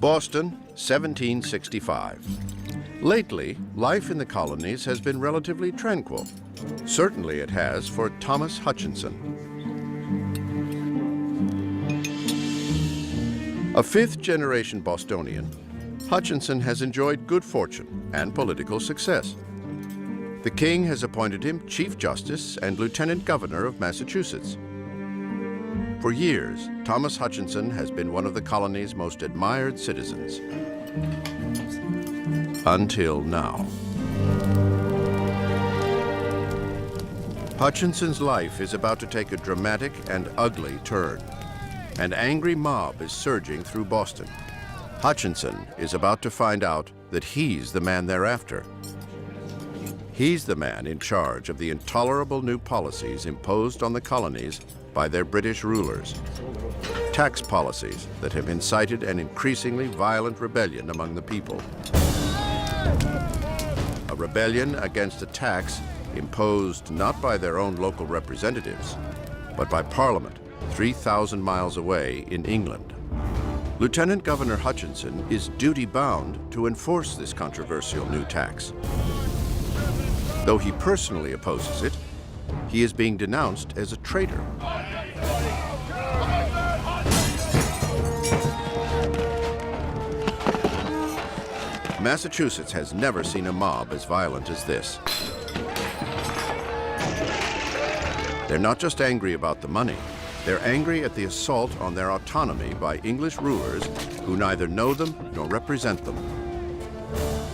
Boston, 1765. Lately, life in the colonies has been relatively tranquil. Certainly it has for Thomas Hutchinson. A fifth-generation Bostonian, Hutchinson has enjoyed good fortune and political success. The king has appointed him Chief Justice and Lieutenant Governor of Massachusetts. For years, Thomas Hutchinson has been one of the colony's most admired citizens. Until now. Hutchinson's life is about to take a dramatic and ugly turn. An angry mob is surging through Boston. Hutchinson is about to find out that he's the man they're after. He's the man in charge of the intolerable new policies imposed on the colonies by their British rulers. Tax policies that have incited an increasingly violent rebellion among the people. A rebellion against a tax imposed not by their own local representatives, but by Parliament 3,000 miles away in England. Lieutenant Governor Hutchinson is duty-bound to enforce this controversial new tax. Though he personally opposes it, he is being denounced as a traitor. Massachusetts has never seen a mob as violent as this. They're not just angry about the money, they're angry at the assault on their autonomy by English rulers who neither know them nor represent them.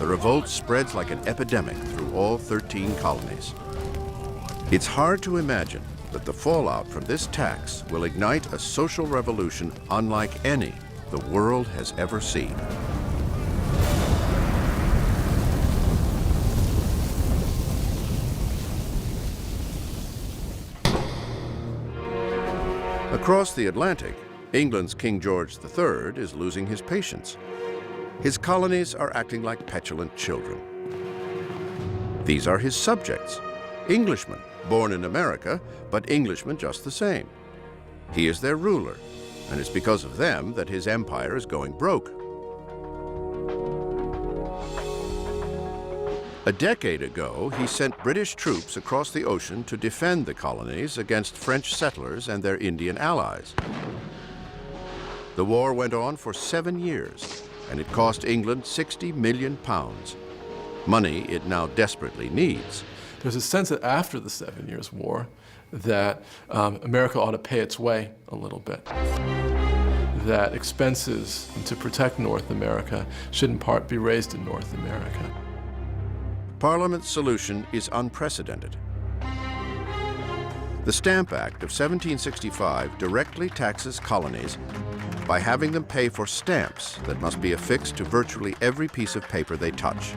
The revolt spreads like an epidemic through all 13 colonies. It's hard to imagine that the fallout from this tax will ignite a social revolution unlike any the world has ever seen. Across the Atlantic, England's King George III is losing his patience. His colonies are acting like petulant children. These are his subjects, Englishmen, born in America, but Englishmen just the same. He is their ruler, and it's because of them that his empire is going broke. A decade ago, he sent British troops across the ocean to defend the colonies against French settlers and their Indian allies. The war went on for 7 years, and it cost England £60 million, money it now desperately needs. There's a sense that after the 7 Years' War that America ought to pay its way a little bit. That expenses to protect North America should in part be raised in North America. Parliament's solution is unprecedented. The Stamp Act of 1765 directly taxes colonies by having them pay for stamps that must be affixed to virtually every piece of paper they touch.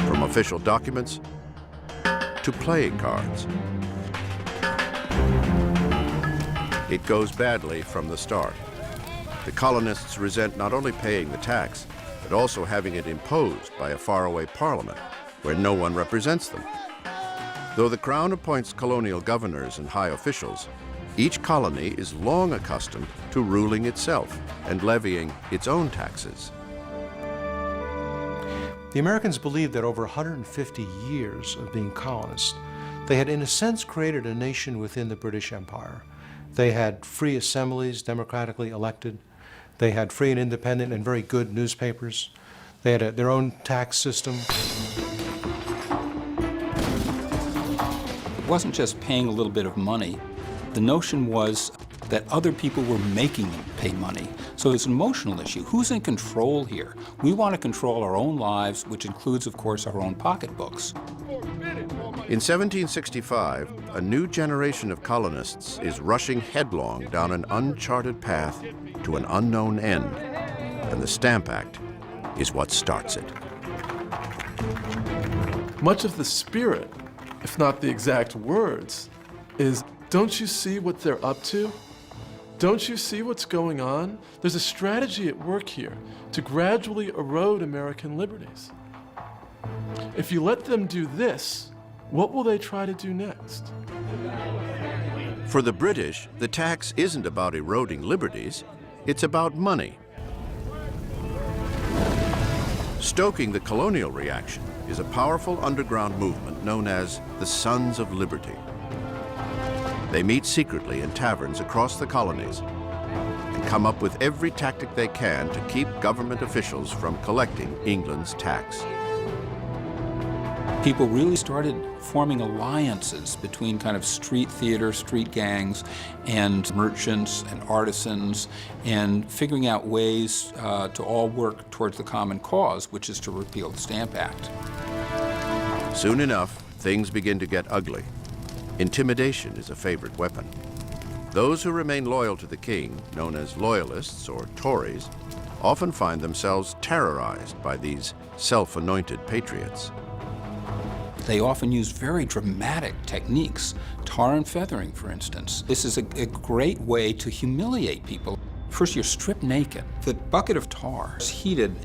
From official documents to playing cards. It goes badly from the start. The colonists resent not only paying the tax, but also having it imposed by a faraway parliament where no one represents them. Though the Crown appoints colonial governors and high officials, each colony is long accustomed to ruling itself and levying its own taxes. The Americans believed that over 150 years of being colonists, they had in a sense created a nation within the British Empire. They had free assemblies, democratically elected. They had free and independent and very good newspapers. They had their own tax system. It wasn't just paying a little bit of money. The notion was that other people were making them pay money. So it's an emotional issue. Who's in control here? We want to control our own lives, which includes, of course, our own pocketbooks. In 1765, a new generation of colonists is rushing headlong down an uncharted path to an unknown end, and the Stamp Act is what starts it. Much of the spirit, if not the exact words, is, don't you see what they're up to? Don't you see what's going on? There's a strategy at work here to gradually erode American liberties. If you let them do this, what will they try to do next? For the British, the tax isn't about eroding liberties. It's about money. Stoking the colonial reaction is a powerful underground movement known as the Sons of Liberty. They meet secretly in taverns across the colonies and come up with every tactic they can to keep government officials from collecting England's tax. People really started forming alliances between kind of street theater, street gangs, and merchants and artisans, and figuring out ways to all work towards the common cause, which is to repeal the Stamp Act. Soon enough, things begin to get ugly. Intimidation is a favorite weapon. Those who remain loyal to the king, known as loyalists or Tories, often find themselves terrorized by these self-anointed patriots. They often use very dramatic techniques, tar and feathering, for instance. This is a great way to humiliate people. First, you're stripped naked. The bucket of tar is heated,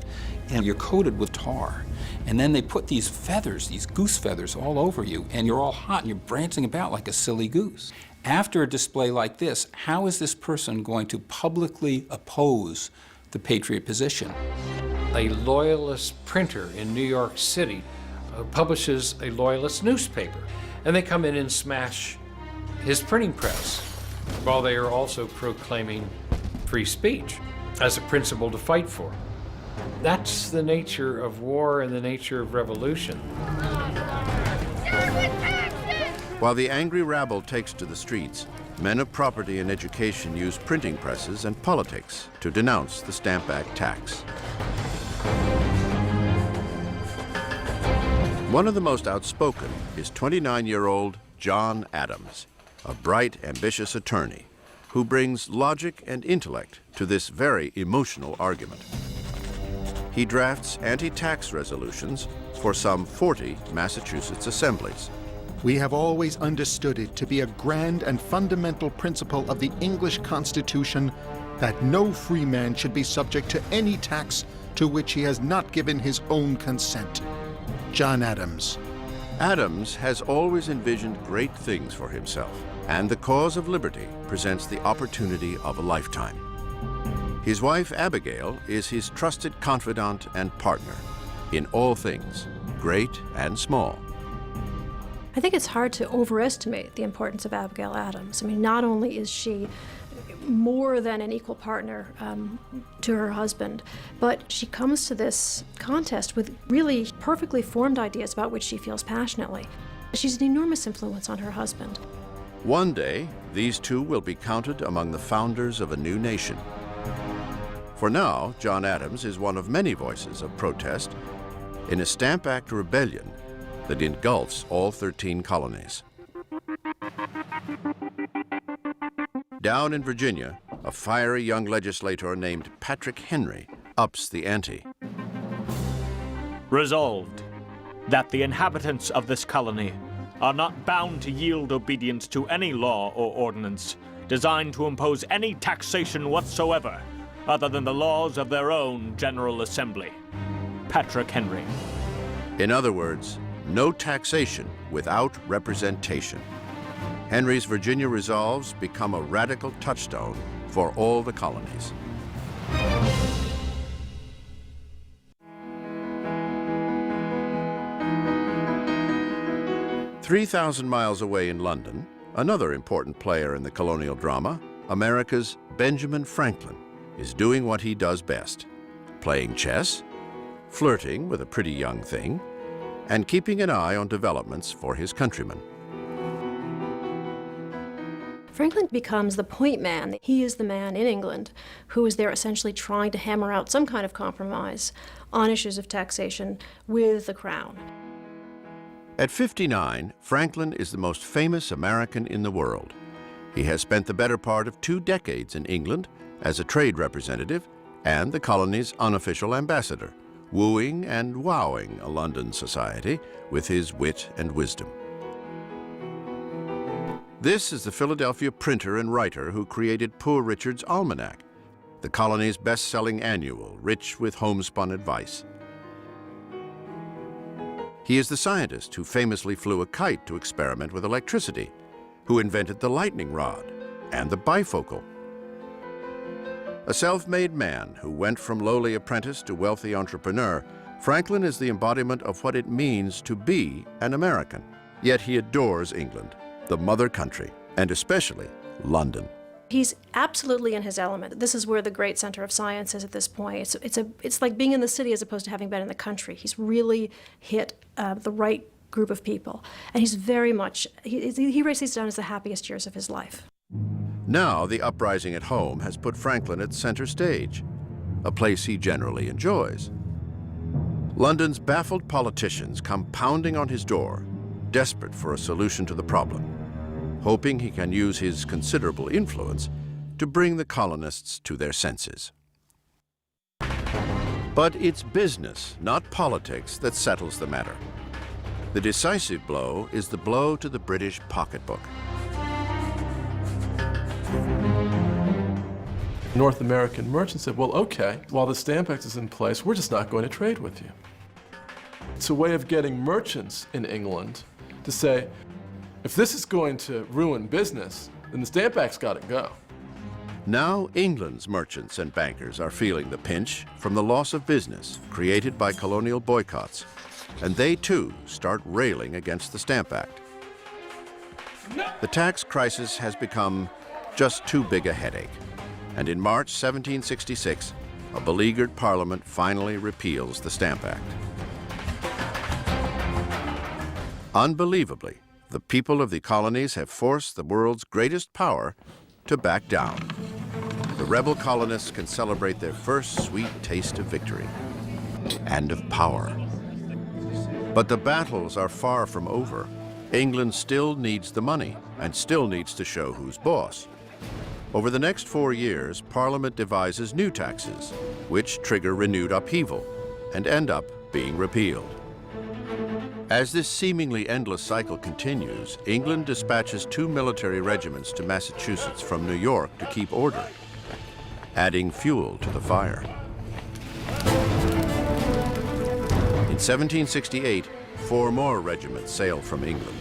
and you're coated with tar. And then they put these feathers, these goose feathers, all over you, and you're all hot, and you're prancing about like a silly goose. After a display like this, how is this person going to publicly oppose the patriot position? A loyalist printer in New York City publishes a loyalist newspaper, and they come in and smash his printing press while they are also proclaiming free speech as a principle to fight for. That's the nature of war and the nature of revolution. While the angry rabble takes to the streets, men of property and education use printing presses and politics to denounce the Stamp Act tax. One of the most outspoken is 29-year-old John Adams, a bright, ambitious attorney who brings logic and intellect to this very emotional argument. He drafts anti-tax resolutions for some 40 Massachusetts assemblies. We have always understood it to be a grand and fundamental principle of the English Constitution that no free man should be subject to any tax to which he has not given his own consent. John Adams. Adams has always envisioned great things for himself, and the cause of liberty presents the opportunity of a lifetime. His wife, Abigail, is his trusted confidant and partner in all things, great and small. I think it's hard to overestimate the importance of Abigail Adams. I mean, not only is she more than an equal partner to her husband, but she comes to this contest with really perfectly formed ideas about which she feels passionately. She's an enormous influence on her husband. One day, these two will be counted among the founders of a new nation. For now, John Adams is one of many voices of protest in a Stamp Act rebellion that engulfs all 13 colonies. Down in Virginia, a fiery young legislator named Patrick Henry ups the ante. Resolved, that the inhabitants of this colony are not bound to yield obedience to any law or ordinance designed to impose any taxation whatsoever other than the laws of their own General Assembly. Patrick Henry. In other words, no taxation without representation. Henry's Virginia resolves become a radical touchstone for all the colonies. "3,000 miles away in London, another important player in the colonial drama, America's Benjamin Franklin, is doing what he does best: playing chess, flirting with a pretty young thing, and keeping an eye on developments for his countrymen. Franklin becomes the point man. He is the man in England who is there essentially trying to hammer out some kind of compromise on issues of taxation with the crown. At 59, Franklin is the most famous American in the world. He has spent the better part of 2 decades in England as a trade representative and the colony's unofficial ambassador, wooing and wowing a London society with his wit and wisdom. This is the Philadelphia printer and writer who created Poor Richard's Almanac, the colony's best-selling annual, rich with homespun advice. He is the scientist who famously flew a kite to experiment with electricity, who invented the lightning rod and the bifocal. A self-made man who went from lowly apprentice to wealthy entrepreneur, Franklin is the embodiment of what it means to be an American. Yet he adores England, the mother country, and especially London. He's absolutely in his element. This is where the great center of science is at this point. It's like being in the city as opposed to having been in the country. He's really hit the right group of people. And he's very much, he writes these down as the happiest years of his life. Now the uprising at home has put Franklin at center stage, a place he generally enjoys. London's baffled politicians come pounding on his door, desperate for a solution to the problem, hoping he can use his considerable influence to bring the colonists to their senses. But it's business, not politics, that settles the matter. The decisive blow is the blow to the British pocketbook. North American merchants said, well, okay, while the Stamp Act is in place, we're just not going to trade with you. It's a way of getting merchants in England to say, if this is going to ruin business, then the Stamp Act's got to go. Now England's merchants and bankers are feeling the pinch from the loss of business created by colonial boycotts, and they too start railing against the Stamp Act. The tax crisis has become just too big a headache, and in March 1766, a beleaguered Parliament finally repeals the Stamp Act. Unbelievably, the people of the colonies have forced the world's greatest power to back down. The rebel colonists can celebrate their first sweet taste of victory and of power. But the battles are far from over. England still needs the money and still needs to show who's boss. Over the next 4 years, Parliament devises new taxes, which trigger renewed upheaval and end up being repealed. As this seemingly endless cycle continues, England dispatches 2 military regiments to Massachusetts from New York to keep order, adding fuel to the fire. In 1768, 4 more regiments sailed from England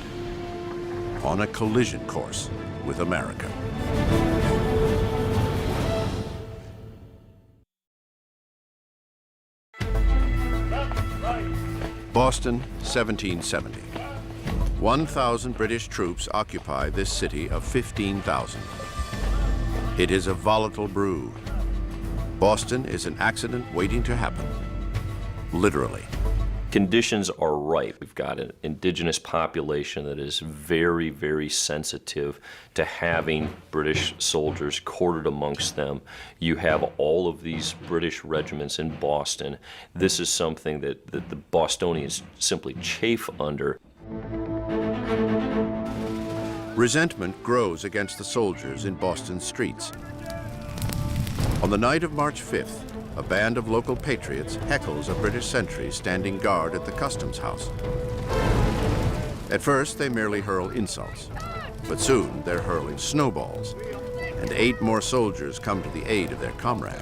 on a collision course with America. Boston, 1770. 1,000 British troops occupy this city of 15,000. It is a volatile brew. Boston is an accident waiting to happen, literally. Conditions are ripe. We've got an indigenous population that is very, very sensitive to having British soldiers quartered amongst them. You have all of these British regiments in Boston. This is something that the Bostonians simply chafe under. Resentment grows against the soldiers in Boston's streets. On the night of March 5th, a band of local patriots heckles a British sentry standing guard at the customs house. At first, they merely hurl insults, but soon they're hurling snowballs, and 8 more soldiers come to the aid of their comrade.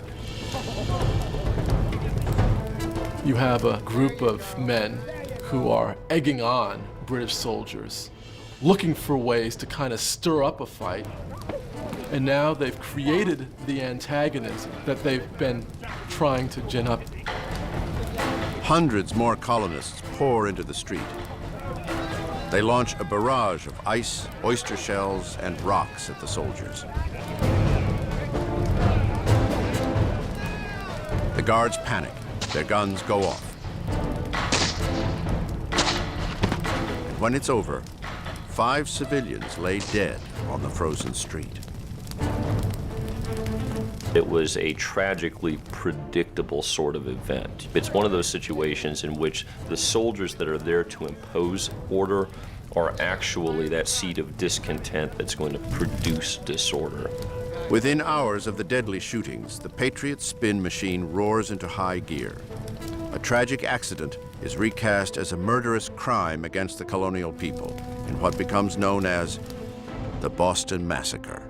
You have a group of men who are egging on British soldiers, looking for ways to kind of stir up a fight. And now they've created the antagonism that they've been trying to gin up. Hundreds more colonists pour into the street. They launch a barrage of ice, oyster shells, and rocks at the soldiers. The guards panic. Their guns go off. And when it's over, 5 civilians lay dead on the frozen street. It was a tragically predictable sort of event. It's one of those situations in which the soldiers that are there to impose order are actually that seed of discontent that's going to produce disorder. Within hours of the deadly shootings, the Patriot spin machine roars into high gear. A tragic accident is recast as a murderous crime against the colonial people in what becomes known as the Boston Massacre.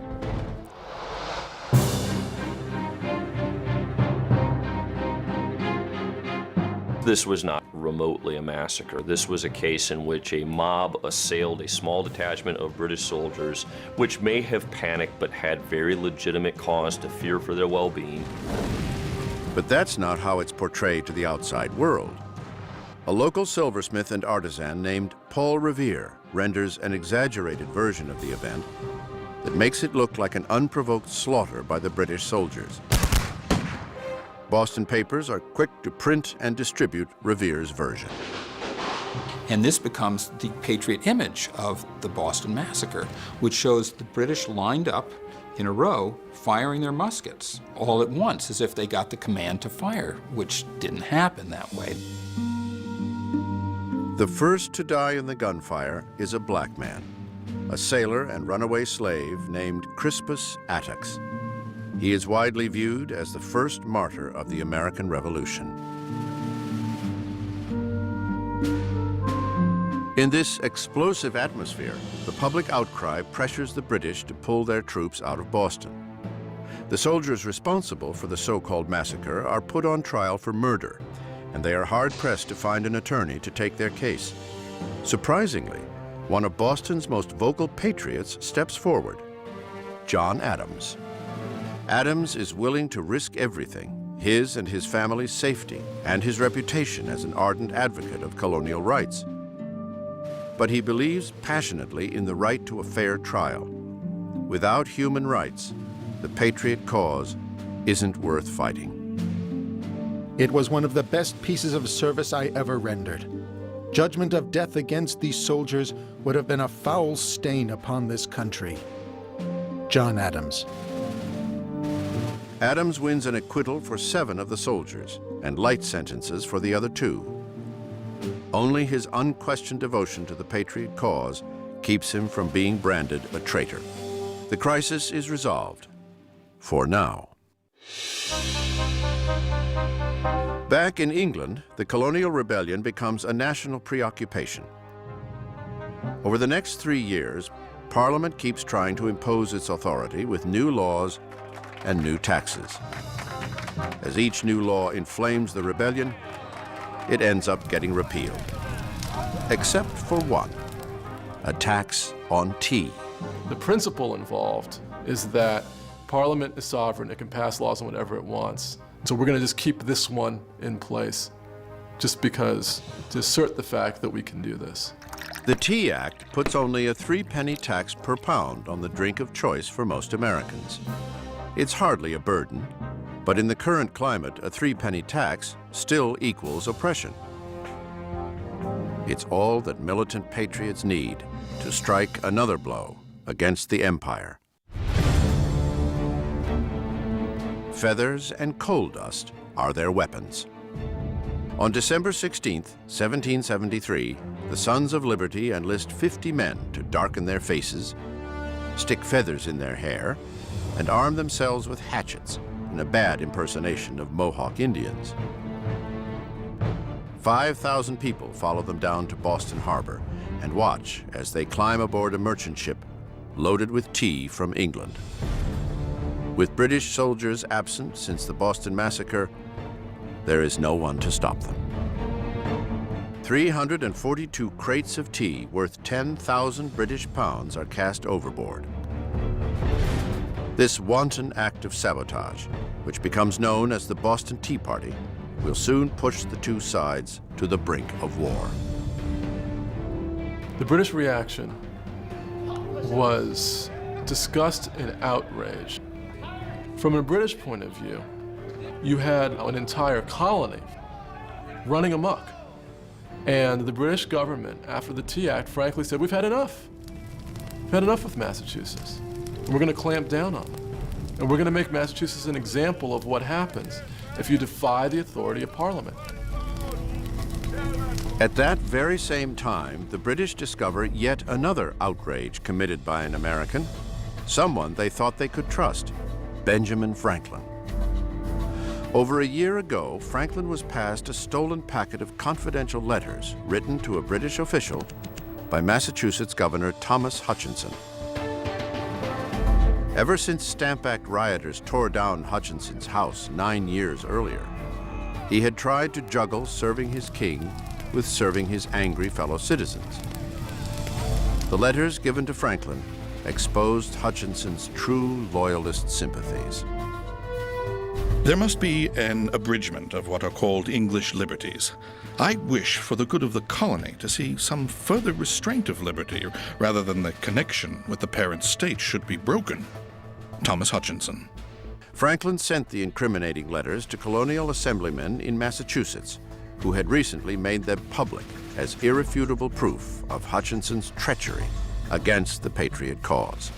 This was not remotely a massacre. This was a case in which a mob assailed a small detachment of British soldiers, which may have panicked but had very legitimate cause to fear for their well-being. But that's not how it's portrayed to the outside world. A local silversmith and artisan named Paul Revere renders an exaggerated version of the event that makes it look like an unprovoked slaughter by the British soldiers. Boston papers are quick to print and distribute Revere's version. And this becomes the patriot image of the Boston Massacre, which shows the British lined up in a row, firing their muskets all at once, as if they got the command to fire, which didn't happen that way. The first to die in the gunfire is a black man, a sailor and runaway slave named Crispus Attucks. He is widely viewed as the first martyr of the American Revolution. In this explosive atmosphere, the public outcry pressures the British to pull their troops out of Boston. The soldiers responsible for the so-called massacre are put on trial for murder, and they are hard-pressed to find an attorney to take their case. Surprisingly, one of Boston's most vocal patriots steps forward, John Adams. Adams is willing to risk everything, his and his family's safety, and his reputation as an ardent advocate of colonial rights. But he believes passionately in the right to a fair trial. Without human rights, the patriot cause isn't worth fighting. It was one of the best pieces of service I ever rendered. Judgment of death against these soldiers would have been a foul stain upon this country. John Adams. Adams wins an acquittal for 7 of the soldiers and light sentences for the other 2. Only his unquestioned devotion to the patriot cause keeps him from being branded a traitor. The crisis is resolved, for now. Back in England, the colonial rebellion becomes a national preoccupation. Over the next 3 years, Parliament keeps trying to impose its authority with new laws and new taxes. As each new law inflames the rebellion, it ends up getting repealed. Except for one, a tax on tea. The principle involved is that Parliament is sovereign, it can pass laws on whatever it wants. So we're going to just keep this one in place, just because, to assert the fact that we can do this. The Tea Act puts only a 3-penny tax per pound on the drink of choice for most Americans. It's hardly a burden, but in the current climate, a 3-penny tax still equals oppression. It's all that militant patriots need to strike another blow against the empire. Feathers and coal dust are their weapons. On December 16th, 1773, the Sons of Liberty enlist 50 men to darken their faces, stick feathers in their hair, and arm themselves with hatchets in a bad impersonation of Mohawk Indians. 5,000 people follow them down to Boston Harbor and watch as they climb aboard a merchant ship loaded with tea from England. With British soldiers absent since the Boston Massacre, there is no one to stop them. 342 crates of tea worth 10,000 British pounds are cast overboard. This wanton act of sabotage, which becomes known as the Boston Tea Party, will soon push the two sides to the brink of war. The British reaction was disgust and outrage. From a British point of view, you had an entire colony running amok. And the British government, after the Tea Act, frankly said, we've had enough. We've had enough with Massachusetts. And we're going to clamp down on them. And we're going to make Massachusetts an example of what happens if you defy the authority of Parliament. At that very same time, the British discover yet another outrage committed by an American, someone they thought they could trust, Benjamin Franklin. Over a year ago, Franklin was passed a stolen packet of confidential letters written to a British official by Massachusetts Governor Thomas Hutchinson. Ever since Stamp Act rioters tore down Hutchinson's house 9 years earlier, He had tried to juggle serving his king with serving his angry fellow citizens. The letters given to Franklin exposed Hutchinson's true loyalist sympathies. There must be an abridgment of what are called English liberties. I wish, for the good of the colony, to see some further restraint of liberty, rather than the connection with the parent state should be broken. Thomas Hutchinson. Franklin sent the incriminating letters to colonial assemblymen in Massachusetts, who had recently made them public as irrefutable proof of Hutchinson's treachery against the Patriot cause.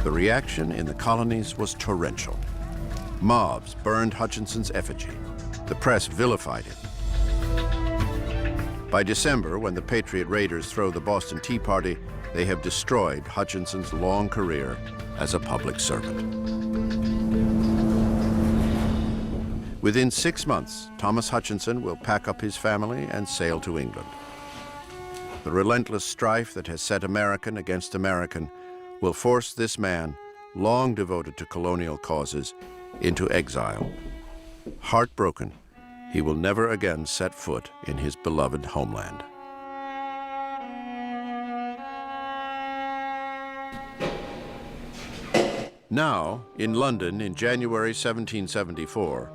The reaction in the colonies was torrential. Mobs burned Hutchinson's effigy. The press vilified him. By December, when the Patriot Raiders throw the Boston Tea Party, they have destroyed Hutchinson's long career as a public servant. Within 6 months, Thomas Hutchinson will pack up his family and sail to England. The relentless strife that has set American against American will force this man, long devoted to colonial causes, into exile. Heartbroken, he will never again set foot in his beloved homeland. Now, in London in January 1774,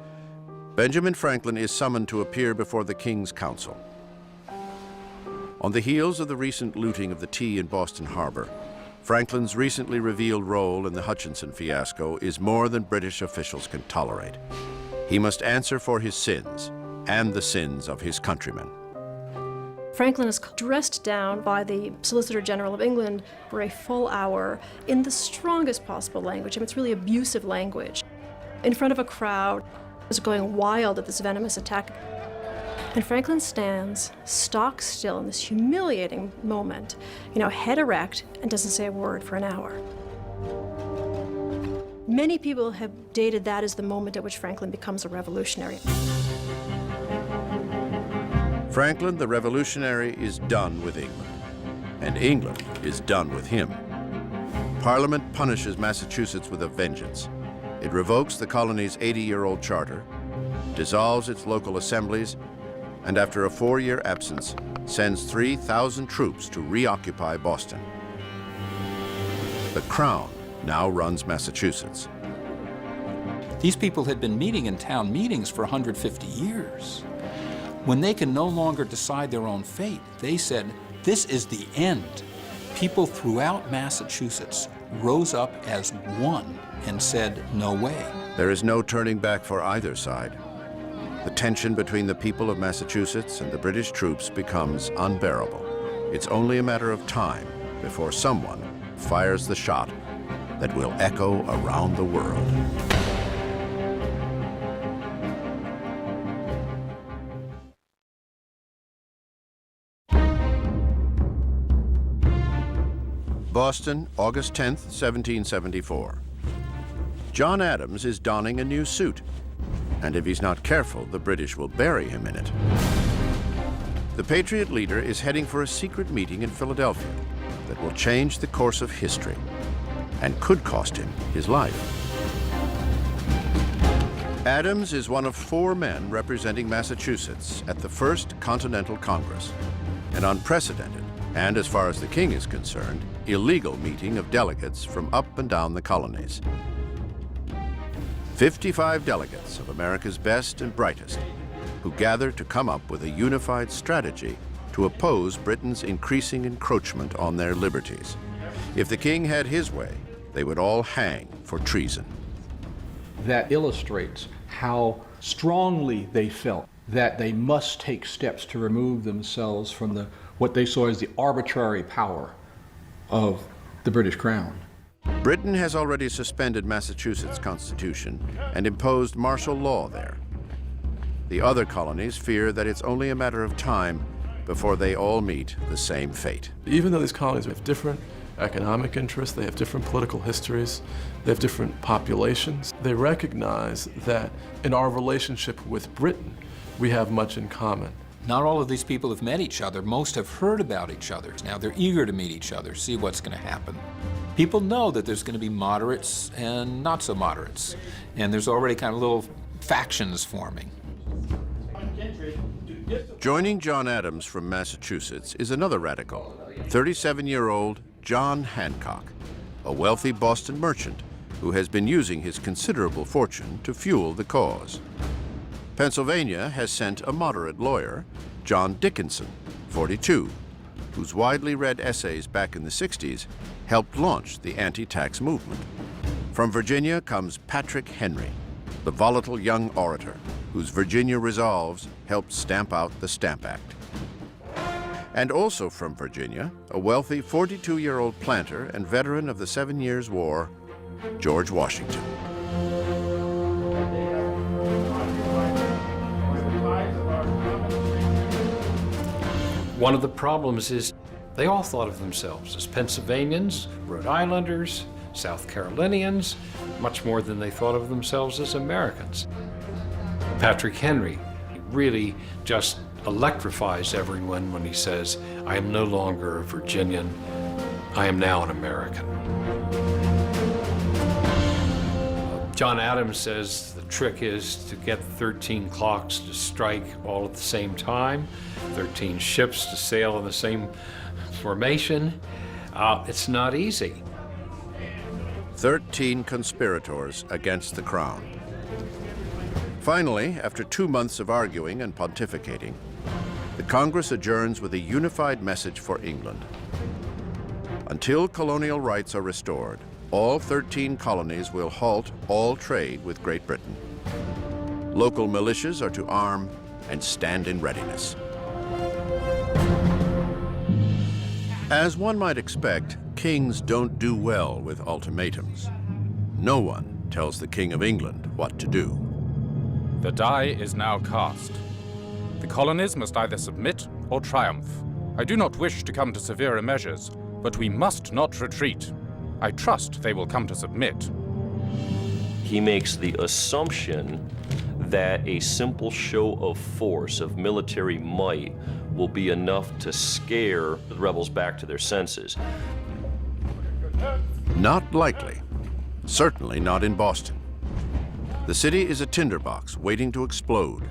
Benjamin Franklin is summoned to appear before the King's Council. On the heels of the recent looting of the tea in Boston Harbor, Franklin's recently revealed role in the Hutchinson fiasco is more than British officials can tolerate. He must answer for his sins and the sins of his countrymen. Franklin is dressed down by the Solicitor General of England for a full hour in the strongest possible language. I mean, it's really abusive language. In front of a crowd, is going wild at this venomous attack. And Franklin stands stock still in this humiliating moment, head erect, and doesn't say a word for an hour. Many people have dated that as the moment at which Franklin becomes a revolutionary. Franklin the revolutionary is done with England, and England is done with him. Parliament punishes Massachusetts with a vengeance. It revokes the colony's 80-year-old charter, dissolves its local assemblies, and after a 4-year absence, sends 3,000 troops to reoccupy Boston. The Crown now runs Massachusetts. These people had been meeting in town meetings for 150 years. When they can no longer decide their own fate, they said, this is the end. People throughout Massachusetts rose up as one and said, no way. There is no turning back for either side. The tension between the people of Massachusetts and the British troops becomes unbearable. It's only a matter of time before someone fires the shot that will echo around the world. Boston, August 10th, 1774. John Adams is donning a new suit, and if he's not careful, the British will bury him in it. The Patriot leader is heading for a secret meeting in Philadelphia that will change the course of history and could cost him his life. Adams is one of 4 men representing Massachusetts at the First Continental Congress, an unprecedented, and as far as the king is concerned, illegal meeting of delegates from up and down the colonies. 55 delegates of America's best and brightest who gather to come up with a unified strategy to oppose Britain's increasing encroachment on their liberties. If the king had his way, they would all hang for treason. That illustrates how strongly they felt that they must take steps to remove themselves from what they saw as the arbitrary power of the British Crown. Britain has already suspended Massachusetts' constitution and imposed martial law there. The other colonies fear that it's only a matter of time before they all meet the same fate. Even though these colonies have different economic interests, they have different political histories, they have different populations, they recognize that in our relationship with Britain, we have much in common. Not all of these people have met each other. Most have heard about each other. Now they're eager to meet each other, see what's going to happen. People know that there's going to be moderates and not so moderates. And there's already kind of a little factions forming. Joining John Adams from Massachusetts is another radical, 37-year-old John Hancock, a wealthy Boston merchant who has been using his considerable fortune to fuel the cause. Pennsylvania has sent a moderate lawyer, John Dickinson, 42, whose widely read essays back in the 60s helped launch the anti-tax movement. From Virginia comes Patrick Henry, the volatile young orator whose Virginia resolves helped stamp out the Stamp Act. And also from Virginia, a wealthy 42-year-old planter and veteran of the 7 Years' War, George Washington. One of the problems is they all thought of themselves as Pennsylvanians, Rhode Islanders, South Carolinians, much more than they thought of themselves as Americans. Patrick Henry really just electrifies everyone when he says, "I am no longer a Virginian, I am now an American." John Adams says the trick is to get 13 clocks to strike all at the same time, 13 ships to sail in the same formation. It's not easy. 13 conspirators against the crown. Finally, after 2 months of arguing and pontificating, the Congress adjourns with a unified message for England. Until colonial rights are restored, all 13 colonies will halt all trade with Great Britain. Local militias are to arm and stand in readiness. As one might expect, kings don't do well with ultimatums. No one tells the King of England what to do. The die is now cast. The colonies must either submit or triumph. I do not wish to come to severer measures, but we must not retreat. I trust they will come to submit. He makes the assumption that a simple show of force, of military might, will be enough to scare the rebels back to their senses. Not likely. Certainly not in Boston. The city is a tinderbox waiting to explode.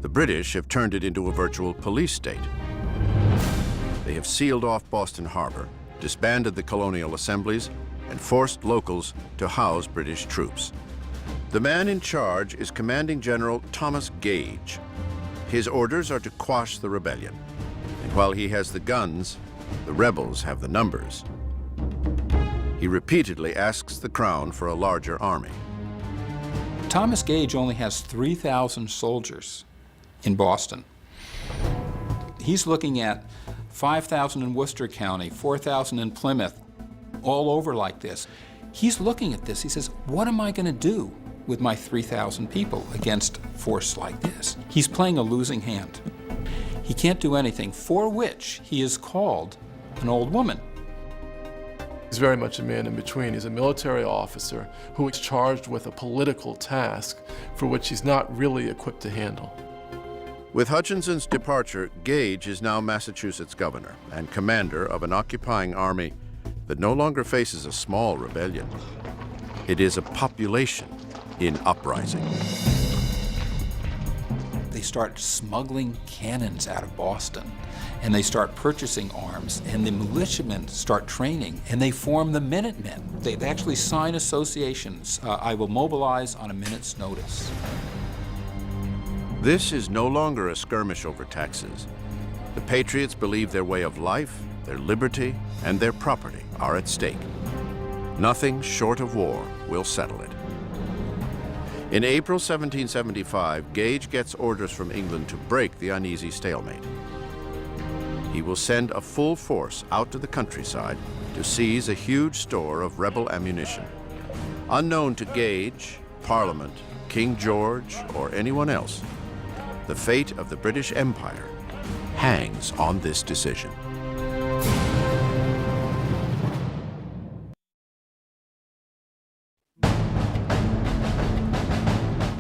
The British have turned it into a virtual police state. They have sealed off Boston Harbor, disbanded the colonial assemblies, and forced locals to house British troops. The man in charge is Commanding General Thomas Gage. His orders are to quash the rebellion. And while he has the guns, the rebels have the numbers. He repeatedly asks the Crown for a larger army. Thomas Gage only has 3,000 soldiers in Boston. He's looking at 5,000 in Worcester County, 4,000 in Plymouth, all over like this. He's looking at this, he says, what am I going to do with my 3,000 people against force like this? He's playing a losing hand. He can't do anything for which he is called an old woman. He's very much a man in between. He's a military officer who is charged with a political task for which he's not really equipped to handle. With Hutchinson's departure, Gage is now Massachusetts governor and commander of an occupying army that no longer faces a small rebellion. It is a population in uprising. They start smuggling cannons out of Boston, and they start purchasing arms, and the militiamen start training, and they form the Minutemen. They actually sign associations. I will mobilize on a minute's notice. This is no longer a skirmish over taxes. The Patriots believe their way of life, their liberty, and their property are at stake. Nothing short of war will settle it. In April 1775, Gage gets orders from England to break the uneasy stalemate. He will send a full force out to the countryside to seize a huge store of rebel ammunition. Unknown to Gage, Parliament, King George, or anyone else, the fate of the British Empire hangs on this decision.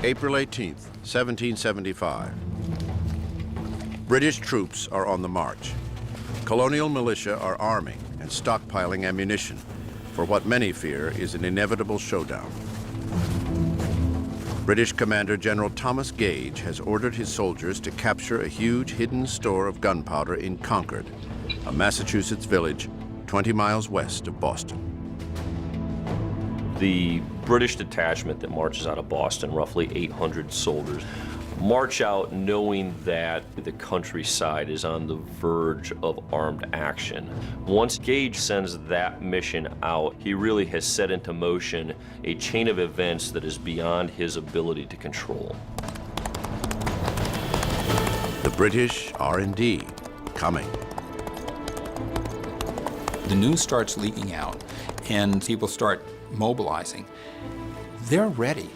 April 18th, 1775. British troops are on the march. Colonial militia are arming and stockpiling ammunition for what many fear is an inevitable showdown. British Commander General Thomas Gage has ordered his soldiers to capture a huge hidden store of gunpowder in Concord, a Massachusetts village 20 miles west of Boston. The British detachment that marches out of Boston, roughly 800 soldiers, march out knowing that the countryside is on the verge of armed action. Once Gage sends that mission out, he really has set into motion a chain of events that is beyond his ability to control. The British are indeed coming. The news starts leaking out, and people start mobilizing. They're ready.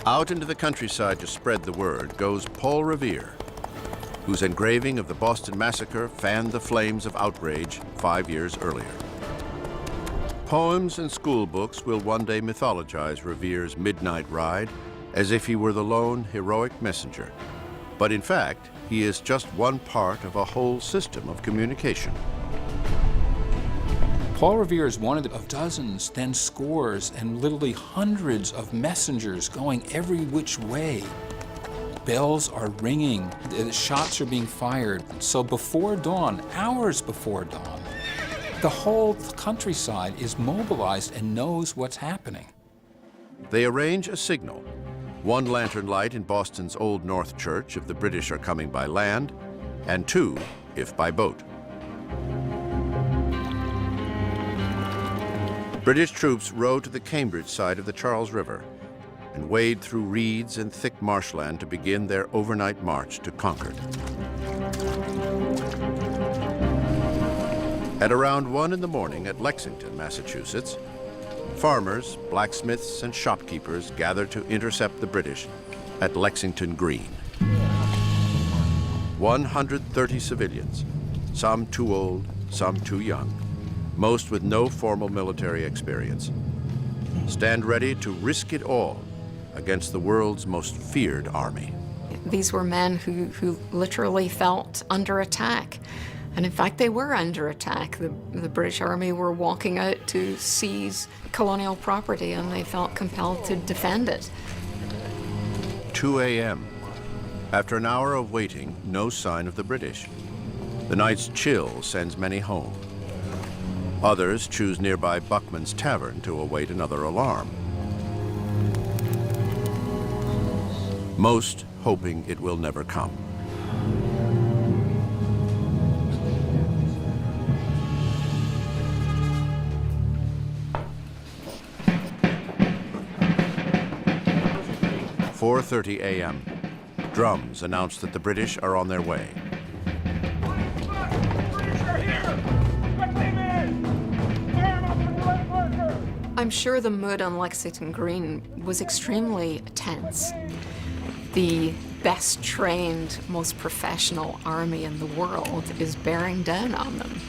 Out into the countryside to spread the word goes Paul Revere, whose engraving of the Boston Massacre fanned the flames of outrage 5 years earlier. Poems and school books will one day mythologize Revere's midnight ride as if he were the lone heroic messenger. But in fact, he is just one part of a whole system of communication. Paul Revere is one of dozens, then scores, and literally hundreds of messengers going every which way. Bells are ringing, the shots are being fired. So before dawn, hours before dawn, the whole countryside is mobilized and knows what's happening. They arrange a signal, one lantern light in Boston's Old North Church if the British are coming by land, and two if by boat. British troops row to the Cambridge side of the Charles River and wade through reeds and thick marshland to begin their overnight march to Concord. At around 1 in the morning at Lexington, Massachusetts, farmers, blacksmiths, and shopkeepers gather to intercept the British at Lexington Green. 130 civilians, some too old, some too young, most with no formal military experience, stand ready to risk it all against the world's most feared army. These were men who literally felt under attack. And in fact, they were under attack. The British Army were walking out to seize colonial property, and they felt compelled to defend it. 2 a.m. After an hour of waiting, no sign of the British. The night's chill sends many home. Others choose nearby Buckman's Tavern to await another alarm. Most hoping it will never come. At 4:30 a.m. Drums announce that the British are on their way. I'm sure the mood on Lexington Green was extremely tense. The best trained, most professional army in the world is bearing down on them.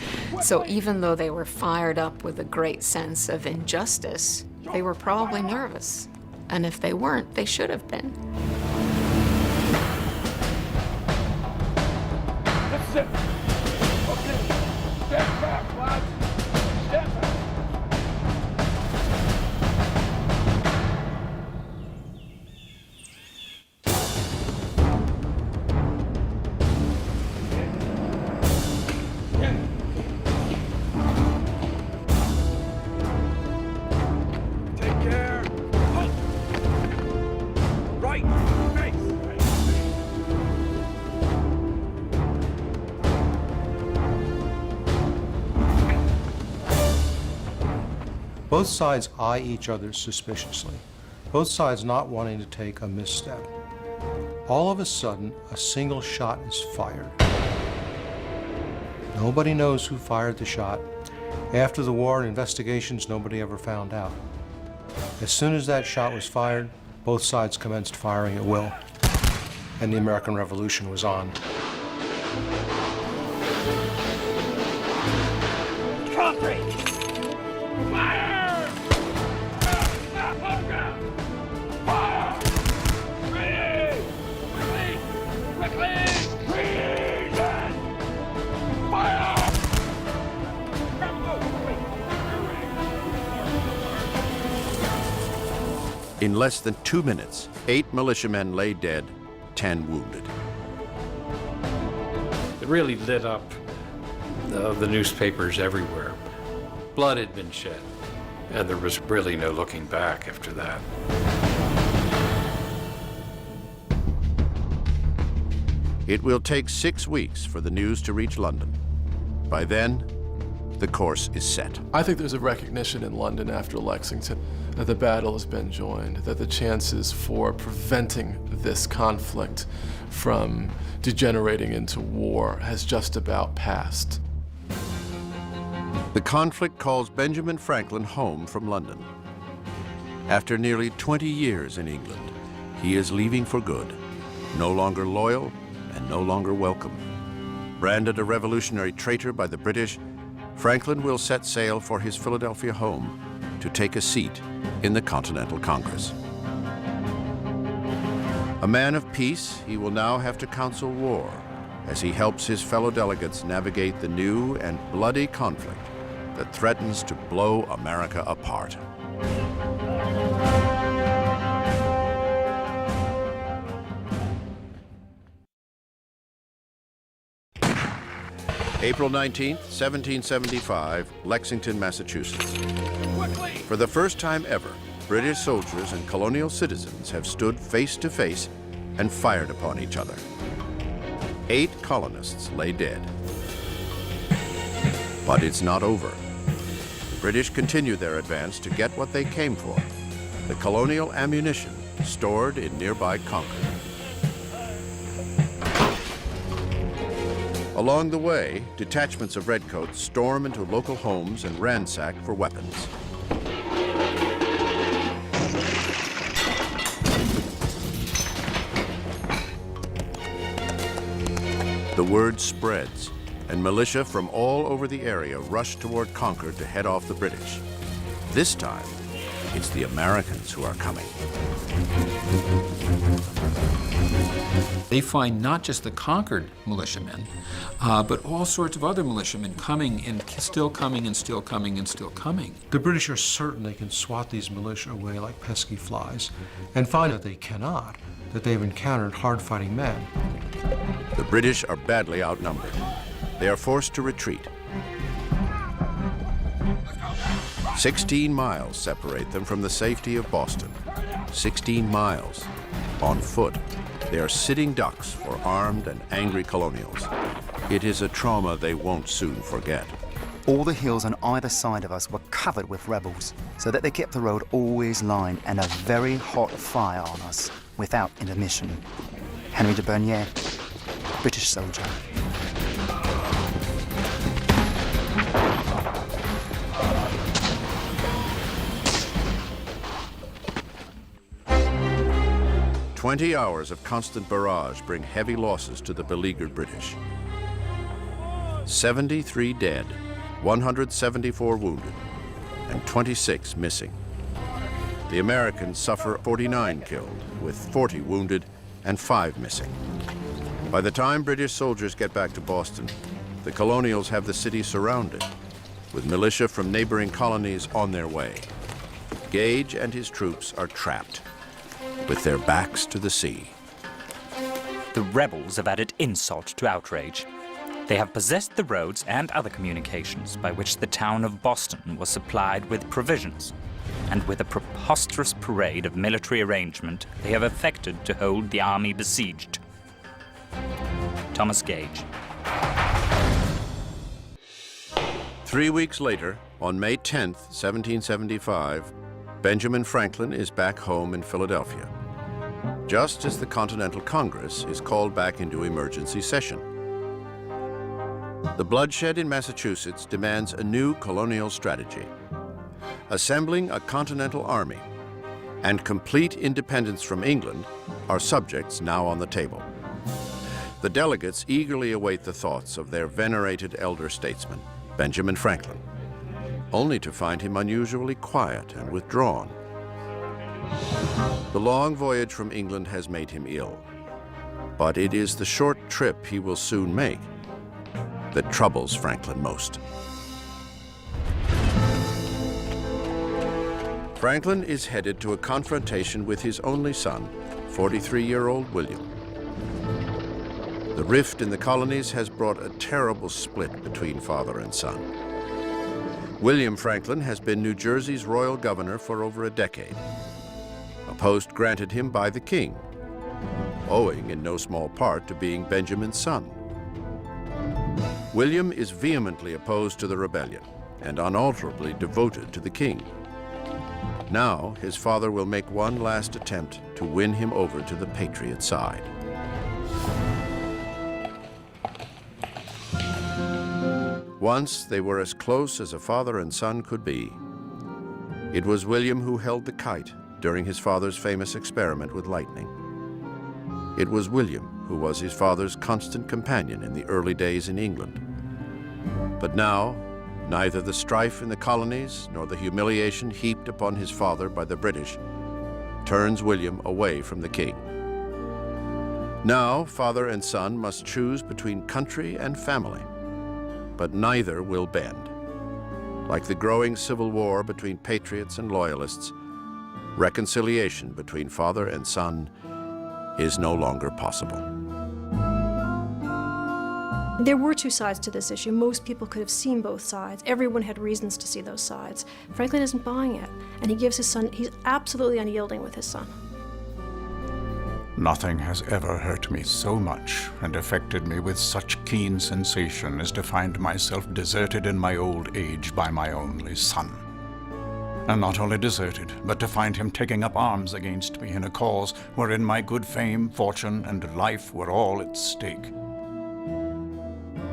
So even though they were fired up with a great sense of injustice, they were probably nervous. And if they weren't, they should have been. That's it. Okay. Step back, lads. Step back. Both sides eye each other suspiciously, both sides not wanting to take a misstep. All of a sudden, a single shot is fired. Nobody knows who fired the shot. After the war and investigations, nobody ever found out. As soon as that shot was fired, both sides commenced firing at will, and the American Revolution was on. Country! Fire! Fire! Quickly! Treason! Fire! In less than 2 minutes, 8 militiamen lay dead, 10 wounded. It really lit up the newspapers everywhere. Blood had been shed, and there was really no looking back after that. It will take 6 weeks for the news to reach London. By then, the course is set. I think there's a recognition in London after Lexington that the battle has been joined, that the chances for preventing this conflict from degenerating into war has just about passed. The conflict calls Benjamin Franklin home from London. After nearly 20 years in England, he is leaving for good, no longer loyal and no longer welcome. Branded a revolutionary traitor by the British, Franklin will set sail for his Philadelphia home to take a seat in the Continental Congress. A man of peace, he will now have to counsel war as he helps his fellow delegates navigate the new and bloody conflict that threatens to blow America apart. April 19th, 1775, Lexington, Massachusetts. For the first time ever, British soldiers and colonial citizens have stood face to face and fired upon each other. 8 colonists lay dead. But it's not over. The British continue their advance to get what they came for, the colonial ammunition stored in nearby Concord. Along the way, detachments of redcoats storm into local homes and ransack for weapons. The word spreads, and militia from all over the area rush toward Concord to head off the British. This time, it's the Americans who are coming. They find not just the Concord militiamen, but all sorts of other militiamen coming and still coming and still coming and still coming. The British are certain they can swat these militia away like pesky flies, and find that they cannot, that they've encountered hard-fighting men. The British are badly outnumbered. They are forced to retreat. 16 miles separate them from the safety of Boston. 16 miles on foot. They are sitting ducks for armed and angry colonials. It is a trauma they won't soon forget. All the hills on either side of us were covered with rebels, so that they kept the road always lined and a very hot fire on us without intermission. Henry de Bernier, British soldier. "20 hours of constant barrage bring heavy losses to the beleaguered British. 73 dead, 174 wounded, and 26 missing. The Americans suffer 49 killed, with 40 wounded and 5 missing. By the time British soldiers get back to Boston, the colonials have the city surrounded, with militia from neighboring colonies on their way. Gage and his troops are trapped, with their backs to the sea. The rebels have added insult to outrage. They have possessed the roads and other communications by which the town of Boston was supplied with provisions, and with a preposterous parade of military arrangement, they have effected to hold the army besieged. Thomas Gage. 3 weeks later, on May 10th, 1775, Benjamin Franklin is back home in Philadelphia, just as the Continental Congress is called back into emergency session. The bloodshed in Massachusetts demands a new colonial strategy. Assembling a continental army and complete independence from England are subjects now on the table. The delegates eagerly await the thoughts of their venerated elder statesman, Benjamin Franklin, only to find him unusually quiet and withdrawn. The long voyage from England has made him ill, but it is the short trip he will soon make that troubles Franklin most. Franklin is headed to a confrontation with his only son, 43-year-old William. The rift in the colonies has brought a terrible split between father and son. William Franklin has been New Jersey's royal governor for over a decade, a post granted him by the king, owing in no small part to being Benjamin's son. William is vehemently opposed to the rebellion and unalterably devoted to the king. Now, his father will make one last attempt to win him over to the Patriot side. Once they were as close as a father and son could be. It was William who held the kite during his father's famous experiment with lightning. It was William who was his father's constant companion in the early days in England. But now, neither the strife in the colonies nor the humiliation heaped upon his father by the British turns William away from the king. Now, father and son must choose between country and family, but neither will bend. Like the growing civil war between patriots and loyalists, reconciliation between father and son is no longer possible. There were two sides to this issue. Most people could have seen both sides. Everyone had reasons to see those sides. Franklin isn't buying it, and he gives his son, he's absolutely unyielding with his son. Nothing has ever hurt me so much and affected me with such keen sensation as to find myself deserted in my old age by my only son. And not only deserted, but to find him taking up arms against me in a cause wherein my good fame, fortune, and life were all at stake.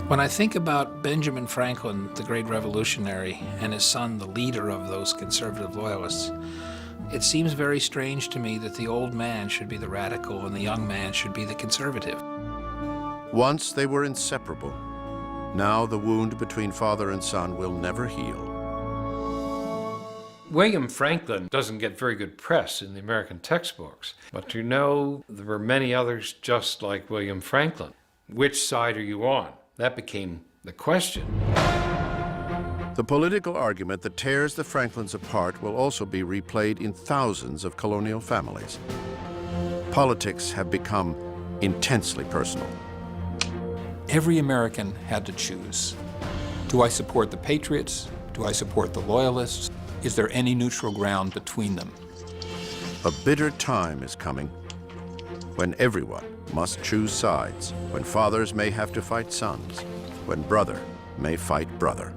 When I think about Benjamin Franklin, the great revolutionary, and his son, the leader of those conservative loyalists, it seems very strange to me that the old man should be the radical and the young man should be the conservative. Once they were inseparable. Now the wound between father and son will never heal. William Franklin doesn't get very good press in the American textbooks, but you know there were many others just like William Franklin. Which side are you on? That became the question. The political argument that tears the Franklins apart will also be replayed in thousands of colonial families. Politics have become intensely personal. Every American had to choose. Do I support the Patriots? Do I support the Loyalists? Is there any neutral ground between them? A bitter time is coming when everyone must choose sides, when fathers may have to fight sons, when brother may fight brother.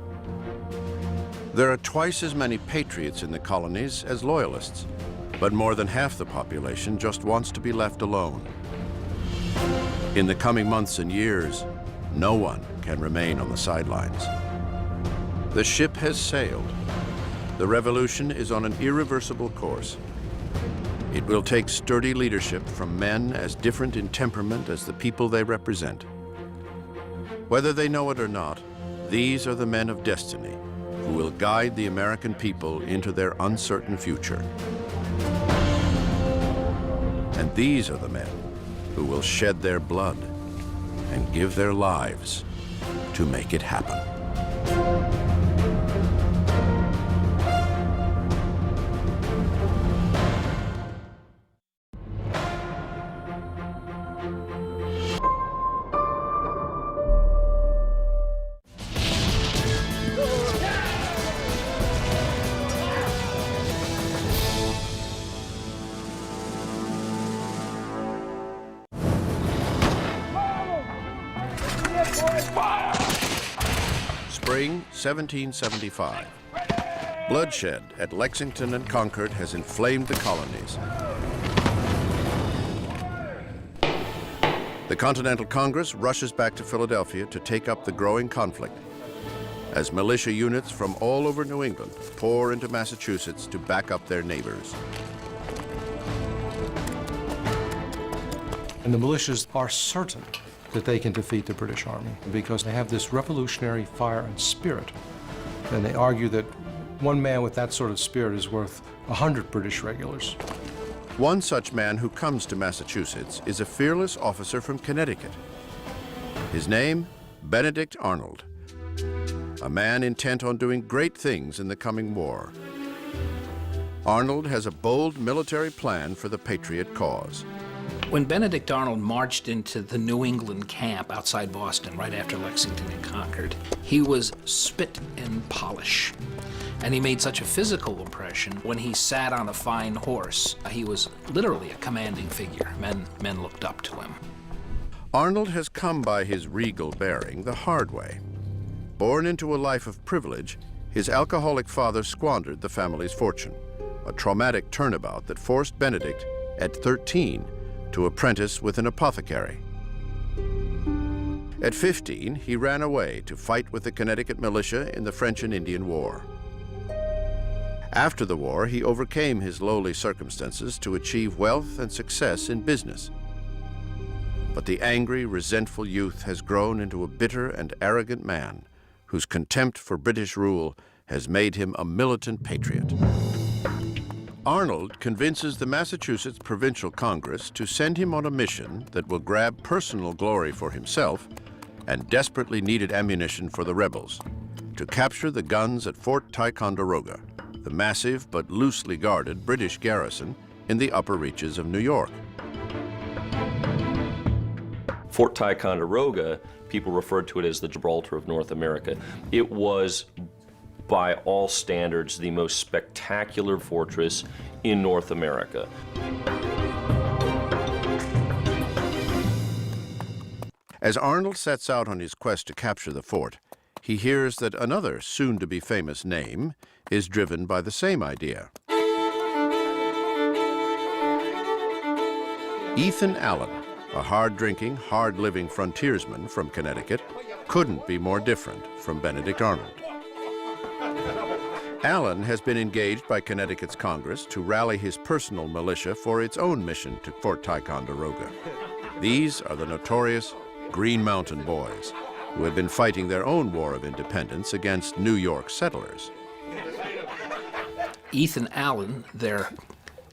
There are twice as many patriots in the colonies as loyalists, but more than half the population just wants to be left alone. In the coming months and years, no one can remain on the sidelines. The ship has sailed. The revolution is on an irreversible course. It will take sturdy leadership from men as different in temperament as the people they represent. Whether they know it or not, these are the men of destiny who will guide the American people into their uncertain future. And these are the men who will shed their blood and give their lives to make it happen. Spring 1775. Bloodshed at Lexington and Concord has inflamed the colonies. The Continental Congress rushes back to Philadelphia to take up the growing conflict as militia units from all over New England pour into Massachusetts to back up their neighbors. And the militias are certain that they can defeat the British Army because they have this revolutionary fire and spirit. And they argue that one man with that sort of spirit is worth 100 British regulars. One such man who comes to Massachusetts is a fearless officer from Connecticut. His name, Benedict Arnold, a man intent on doing great things in the coming war. Arnold has a bold military plan for the Patriot cause. When Benedict Arnold marched into the New England camp outside Boston right after Lexington had conquered, he was spit and polish. And he made such a physical impression when he sat on a fine horse. He was literally a commanding figure. Men looked up to him. Arnold has come by his regal bearing the hard way. Born into a life of privilege, his alcoholic father squandered the family's fortune, a traumatic turnabout that forced Benedict, at 13, to apprentice with an apothecary. At 15, he ran away to fight with the Connecticut militia in the French and Indian War. After the war, he overcame his lowly circumstances to achieve wealth and success in business. But the angry, resentful youth has grown into a bitter and arrogant man whose contempt for British rule has made him a militant patriot. Arnold convinces the Massachusetts Provincial Congress to send him on a mission that will grab personal glory for himself and desperately needed ammunition for the rebels, to capture the guns at Fort Ticonderoga, the massive but loosely guarded British garrison in the upper reaches of New York. Fort Ticonderoga, people referred to it as the Gibraltar of North America. It was, by all standards, the most spectacular fortress in North America. As Arnold sets out on his quest to capture the fort, he hears that another soon-to-be famous name is driven by the same idea. Ethan Allen, a hard-drinking, hard-living frontiersman from Connecticut, couldn't be more different from Benedict Arnold. Allen has been engaged by Connecticut's Congress to rally his personal militia for its own mission to Fort Ticonderoga. These are the notorious Green Mountain Boys, who have been fighting their own war of independence against New York settlers. Ethan Allen, their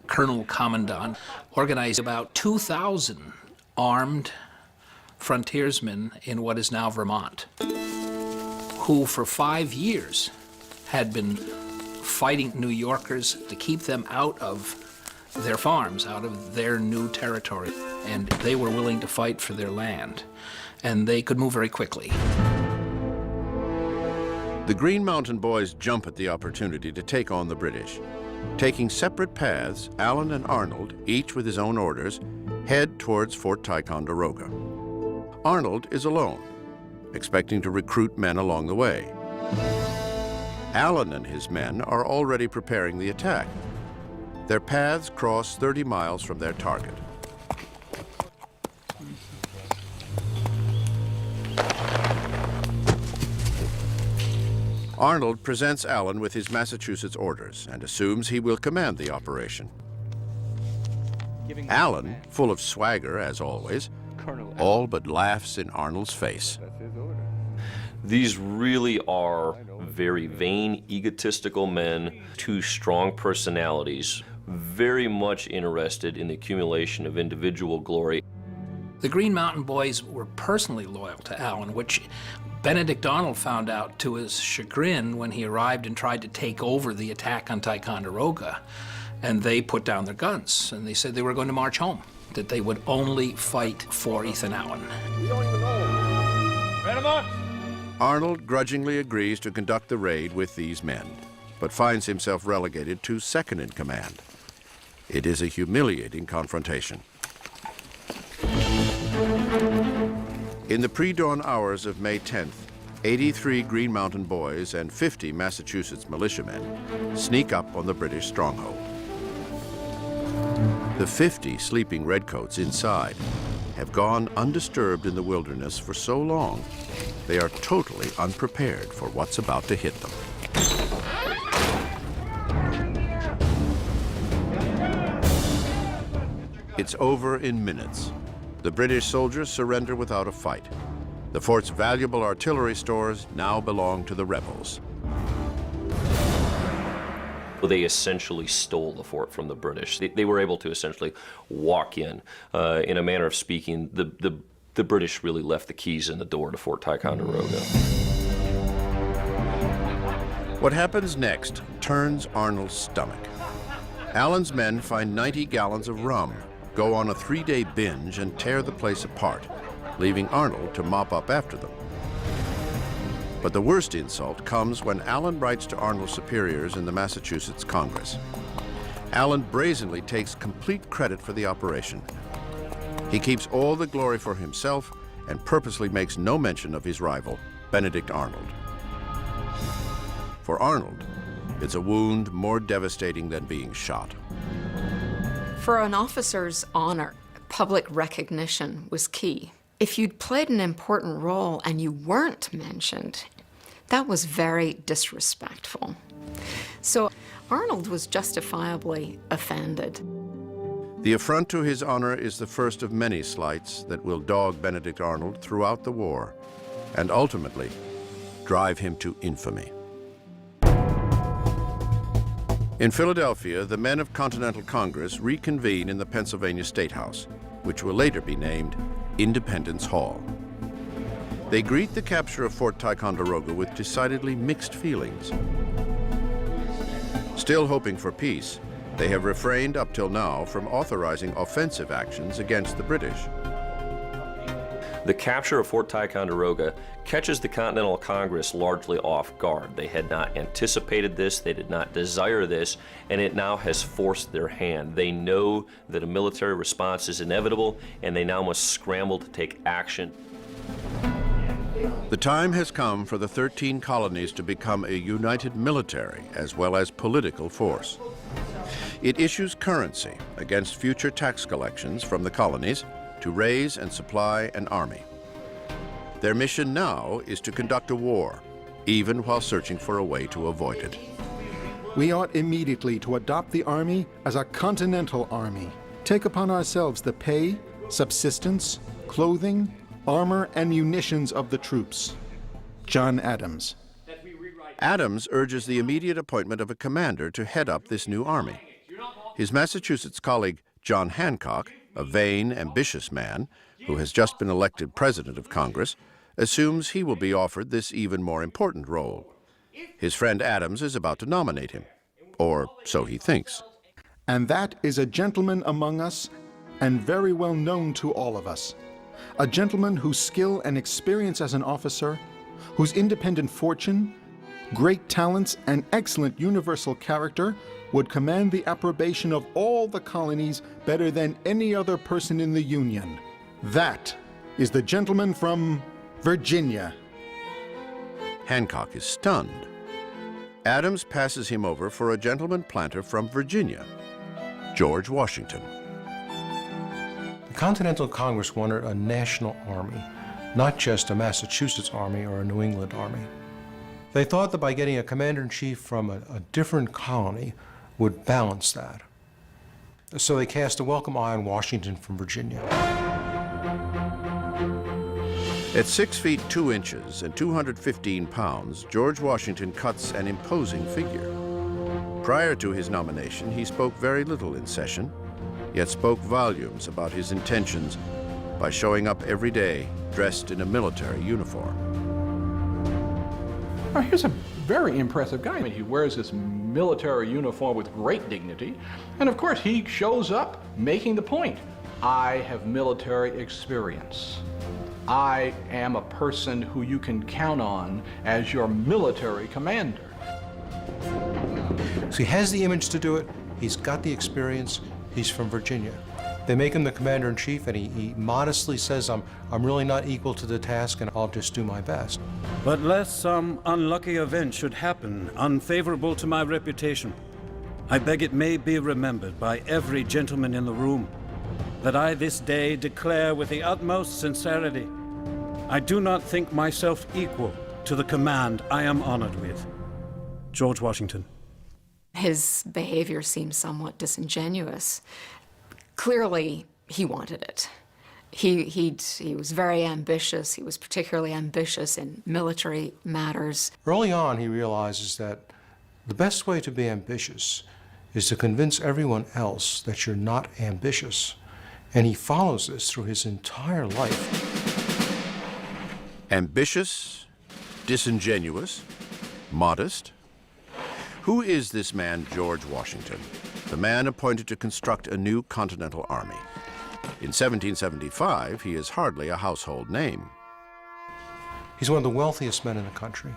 Colonel Commandant, organized about 2,000 armed frontiersmen in what is now Vermont, who for 5 years had been fighting New Yorkers to keep them out of their farms, out of their new territory. And they were willing to fight for their land, and they could move very quickly. The Green Mountain Boys jump at the opportunity to take on the British. Taking separate paths, Allen and Arnold, each with his own orders, head towards Fort Ticonderoga. Arnold is alone, expecting to recruit men along the way. Allen and his men are already preparing the attack. Their paths cross 30 miles from their target. Arnold presents Allen with his Massachusetts orders and assumes he will command the operation. Allen, full of swagger as always, all but laughs in Arnold's face. These really are very vain, egotistical men, two strong personalities, very much interested in the accumulation of individual glory. The Green Mountain Boys were personally loyal to Allen, which Benedict Arnold found out to his chagrin when he arrived and tried to take over the attack on Ticonderoga. And they put down their guns, and they said they were going to march home, that they would only fight for Ethan Allen. We don't even know. Read 'em up. Arnold grudgingly agrees to conduct the raid with these men, but finds himself relegated to second in command. It is a humiliating confrontation. In the pre-dawn hours of May 10th, 83 Green Mountain Boys and 50 Massachusetts militiamen sneak up on the British stronghold. The 50 sleeping redcoats inside have gone undisturbed in the wilderness for so long, they are totally unprepared for what's about to hit them. It's over in minutes. The British soldiers surrender without a fight. The fort's valuable artillery stores now belong to the rebels. Well, they essentially stole the fort from the British. They were able to essentially walk in. In a manner of speaking, the British really left the keys in the door to Fort Ticonderoga. What happens next turns Arnold's stomach. Allen's men find 90 gallons of rum, go on a 3-day binge, and tear the place apart, leaving Arnold to mop up after them. But the worst insult comes when Allen writes to Arnold's superiors in the Massachusetts Congress. Allen brazenly takes complete credit for the operation. He keeps all the glory for himself and purposely makes no mention of his rival, Benedict Arnold. For Arnold, it's a wound more devastating than being shot. For an officer's honor, public recognition was key. If you'd played an important role and you weren't mentioned, that was very disrespectful. So Arnold was justifiably offended. The affront to his honor is the first of many slights that will dog Benedict Arnold throughout the war and ultimately drive him to infamy. In Philadelphia, the men of Continental Congress reconvene in the Pennsylvania State House, which will later be named Independence Hall. They greet the capture of Fort Ticonderoga with decidedly mixed feelings. Still hoping for peace, they have refrained up till now from authorizing offensive actions against the British. The capture of Fort Ticonderoga catches the Continental Congress largely off guard. They had not anticipated this, they did not desire this, and it now has forced their hand. They know that a military response is inevitable, and they now must scramble to take action. The time has come for the 13 colonies to become a united military as well as political force. It issues currency against future tax collections from the colonies to raise and supply an army. Their mission now is to conduct a war, even while searching for a way to avoid it. We ought immediately to adopt the army as a continental army, take upon ourselves the pay, subsistence, clothing, armor, and munitions of the troops. John Adams. Adams urges the immediate appointment of a commander to head up this new army. His Massachusetts colleague, John Hancock, a vain, ambitious man who has just been elected president of Congress, assumes he will be offered this even more important role. His friend Adams is about to nominate him, or so he thinks. And that is a gentleman among us, and very well known to all of us. A gentleman whose skill and experience as an officer, whose independent fortune, great talents, and excellent universal character would command the approbation of all the colonies better than any other person in the Union. That is the gentleman from Virginia. Hancock is stunned. Adams passes him over for a gentleman planter from Virginia, George Washington. The Continental Congress wanted a national army, not just a Massachusetts army or a New England army. They thought that by getting a commander-in-chief from a different colony would balance that. So they cast a welcome eye on Washington from Virginia. At 6 feet 2 inches and 215 pounds, George Washington cuts an imposing figure. Prior to his nomination, he spoke very little in session, yet spoke volumes about his intentions by showing up every day dressed in a military uniform. Now, here's a very impressive guy. I mean, he wears this military uniform with great dignity, and of course he shows up making the point. I have military experience. I am a person who you can count on as your military commander. So he has the image to do it, he's got the experience, he's from Virginia. They make him the commander-in-chief, and he modestly says, I'm really not equal to the task, and I'll just do my best. But lest some unlucky event should happen unfavorable to my reputation, I beg it may be remembered by every gentleman in the room that I this day declare with the utmost sincerity, I do not think myself equal to the command I am honored with. George Washington. His behavior seems somewhat disingenuous. Clearly, he wanted it. He was very ambitious. He was particularly ambitious in military matters. Early on, he realizes that the best way to be ambitious is to convince everyone else that you're not ambitious. And he follows this through his entire life. Ambitious, disingenuous, modest. Who is this man, George Washington? the man appointed to construct a new continental army. In 1775, he is hardly a household name. He's one of the wealthiest men in the country.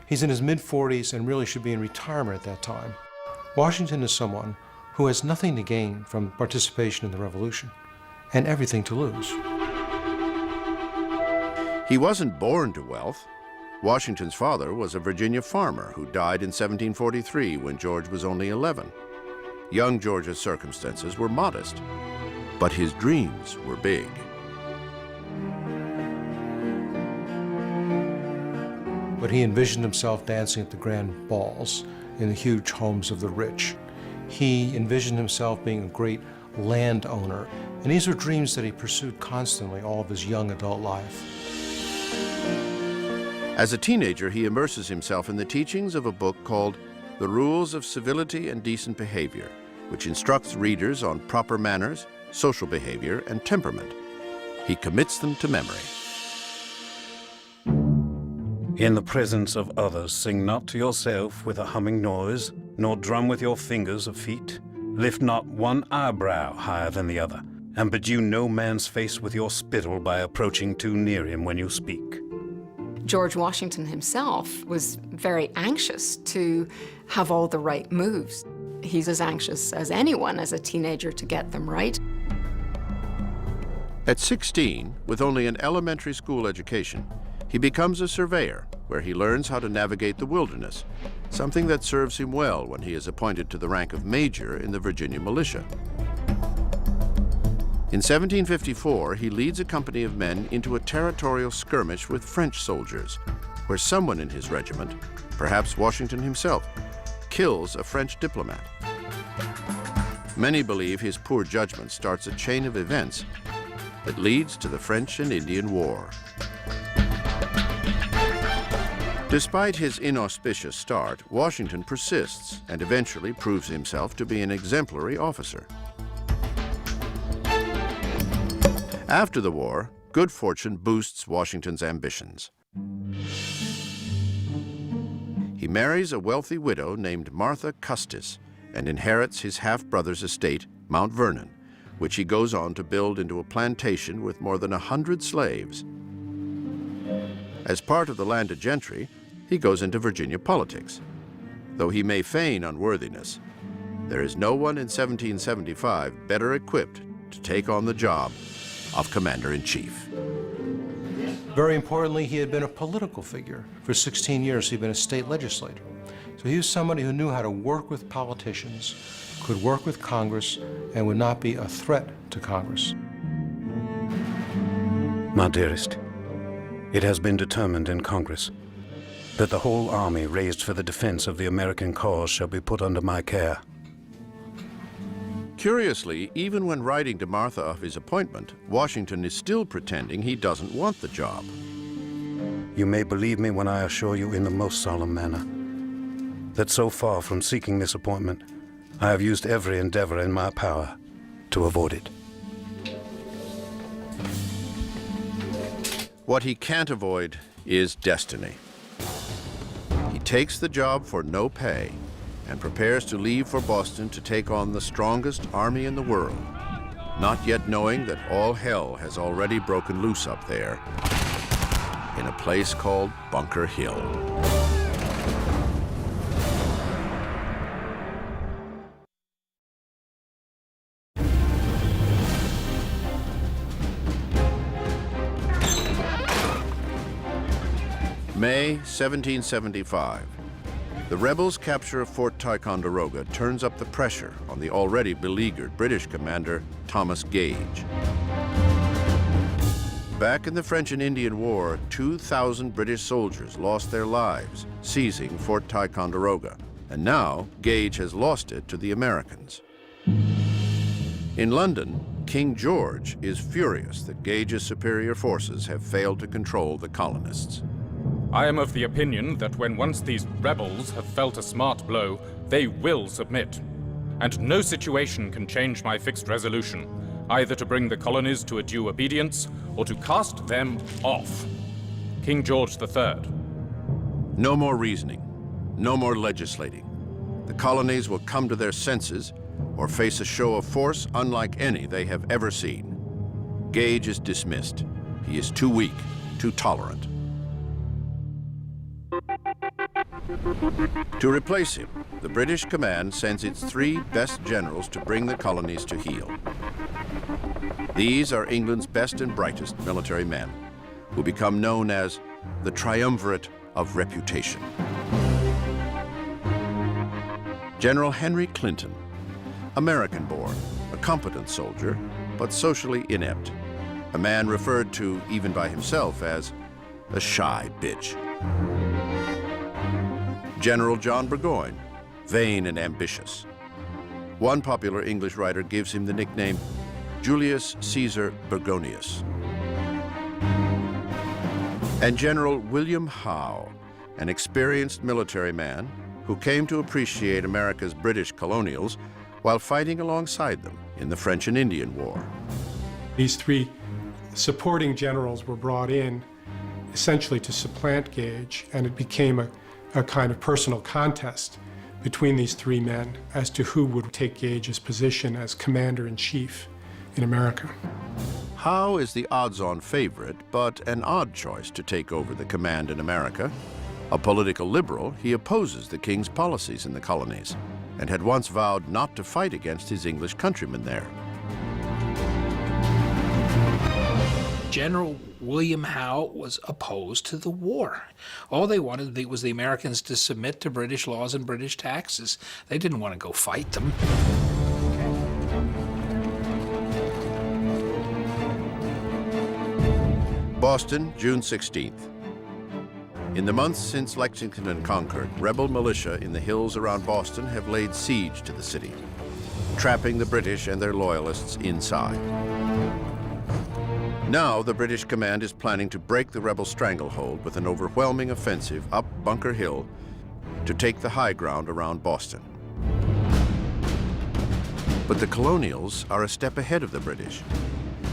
He's in his mid-40s and really should be in retirement at that time. Washington is someone who has nothing to gain from participation in the Revolution and everything to lose. He wasn't born to wealth. Washington's father was a Virginia farmer who died in 1743 when George was only 11. Young George's circumstances were modest, but his dreams were big. But he envisioned himself dancing at the grand balls in the huge homes of the rich. He envisioned himself being a great landowner, and these were dreams that he pursued constantly all of his young adult life. As a teenager, he immerses himself in the teachings of a book called The Rules of Civility and Decent Behavior, which instructs readers on proper manners, social behavior, and temperament. He commits them to memory. In the presence of others, sing not to yourself with a humming noise, nor drum with your fingers of feet. Lift not one eyebrow higher than the other, and bedew no man's face with your spittle by approaching too near him when you speak. George Washington himself was very anxious to have all the right moves. He's as anxious as anyone as a teenager to get them right. At 16, with only an elementary school education, he becomes a surveyor, where he learns how to navigate the wilderness, something that serves him well when he is appointed to the rank of major in the Virginia militia. In 1754, he leads a company of men into a territorial skirmish with French soldiers, where someone in his regiment, perhaps Washington himself, kills a French diplomat. Many believe his poor judgment starts a chain of events that leads to the French and Indian War. Despite his inauspicious start, Washington persists and eventually proves himself to be an exemplary officer. After the war, good fortune boosts Washington's ambitions. He marries a wealthy widow named Martha Custis and inherits his half-brother's estate, Mount Vernon, which he goes on to build into a plantation with more than 100 slaves. As part of the landed gentry, he goes into Virginia politics. Though he may feign unworthiness, there is no one in 1775 better equipped to take on the job of Commander-in-Chief. Very importantly, he had been a political figure. For 16 years, he'd been a state legislator. So he was somebody who knew how to work with politicians, could work with Congress, and would not be a threat to Congress. My dearest, it has been determined in Congress that the whole army raised for the defense of the American cause shall be put under my care. Curiously, even when writing to Martha of his appointment, Washington is still pretending he doesn't want the job. You may believe me when I assure you in the most solemn manner that so far from seeking this appointment, I have used every endeavor in my power to avoid it. What he can't avoid is destiny. He takes the job for no pay and prepares to leave for Boston to take on the strongest army in the world, not yet knowing that all hell has already broken loose up there in a place called Bunker Hill. May 1775. The rebels' capture of Fort Ticonderoga turns up the pressure on the already beleaguered British commander Thomas Gage. Back in the French and Indian War, 2,000 British soldiers lost their lives seizing Fort Ticonderoga, and now Gage has lost it to the Americans. In London, King George is furious that Gage's superior forces have failed to control the colonists. I am of the opinion that when once these rebels have felt a smart blow, they will submit. And no situation can change my fixed resolution, either to bring the colonies to a due obedience or to cast them off. King George III. No more reasoning, no more legislating. The colonies will come to their senses or face a show of force unlike any they have ever seen. Gage is dismissed. He is too weak, too tolerant. To replace him, the British command sends its 3 best generals to bring the colonies to heel. These are England's best and brightest military men, who become known as the Triumvirate of Reputation. General Henry Clinton, American-born, a competent soldier, but socially inept, a man referred to even by himself as a shy bitch. General John Burgoyne, vain and ambitious. One popular English writer gives him the nickname Julius Caesar Burgonius. And General William Howe, an experienced military man who came to appreciate America's British colonials while fighting alongside them in the French and Indian War. These 3 supporting generals were brought in essentially to supplant Gage, and it became a kind of personal contest between these 3 men as to who would take Gage's position as commander-in-chief in America. Howe is the odds-on favorite, but an odd choice to take over the command in America. A political liberal, he opposes the king's policies in the colonies and had once vowed not to fight against his English countrymen there. General William Howe was opposed to the war. All they wanted was the Americans to submit to British laws and British taxes. They didn't want to go fight them. Boston, June 16th. In the months since Lexington and Concord, rebel militia in the hills around Boston have laid siege to the city, trapping the British and their loyalists inside. Now, the British command is planning to break the rebel stranglehold with an overwhelming offensive up Bunker Hill to take the high ground around Boston. But the colonials are a step ahead of the British.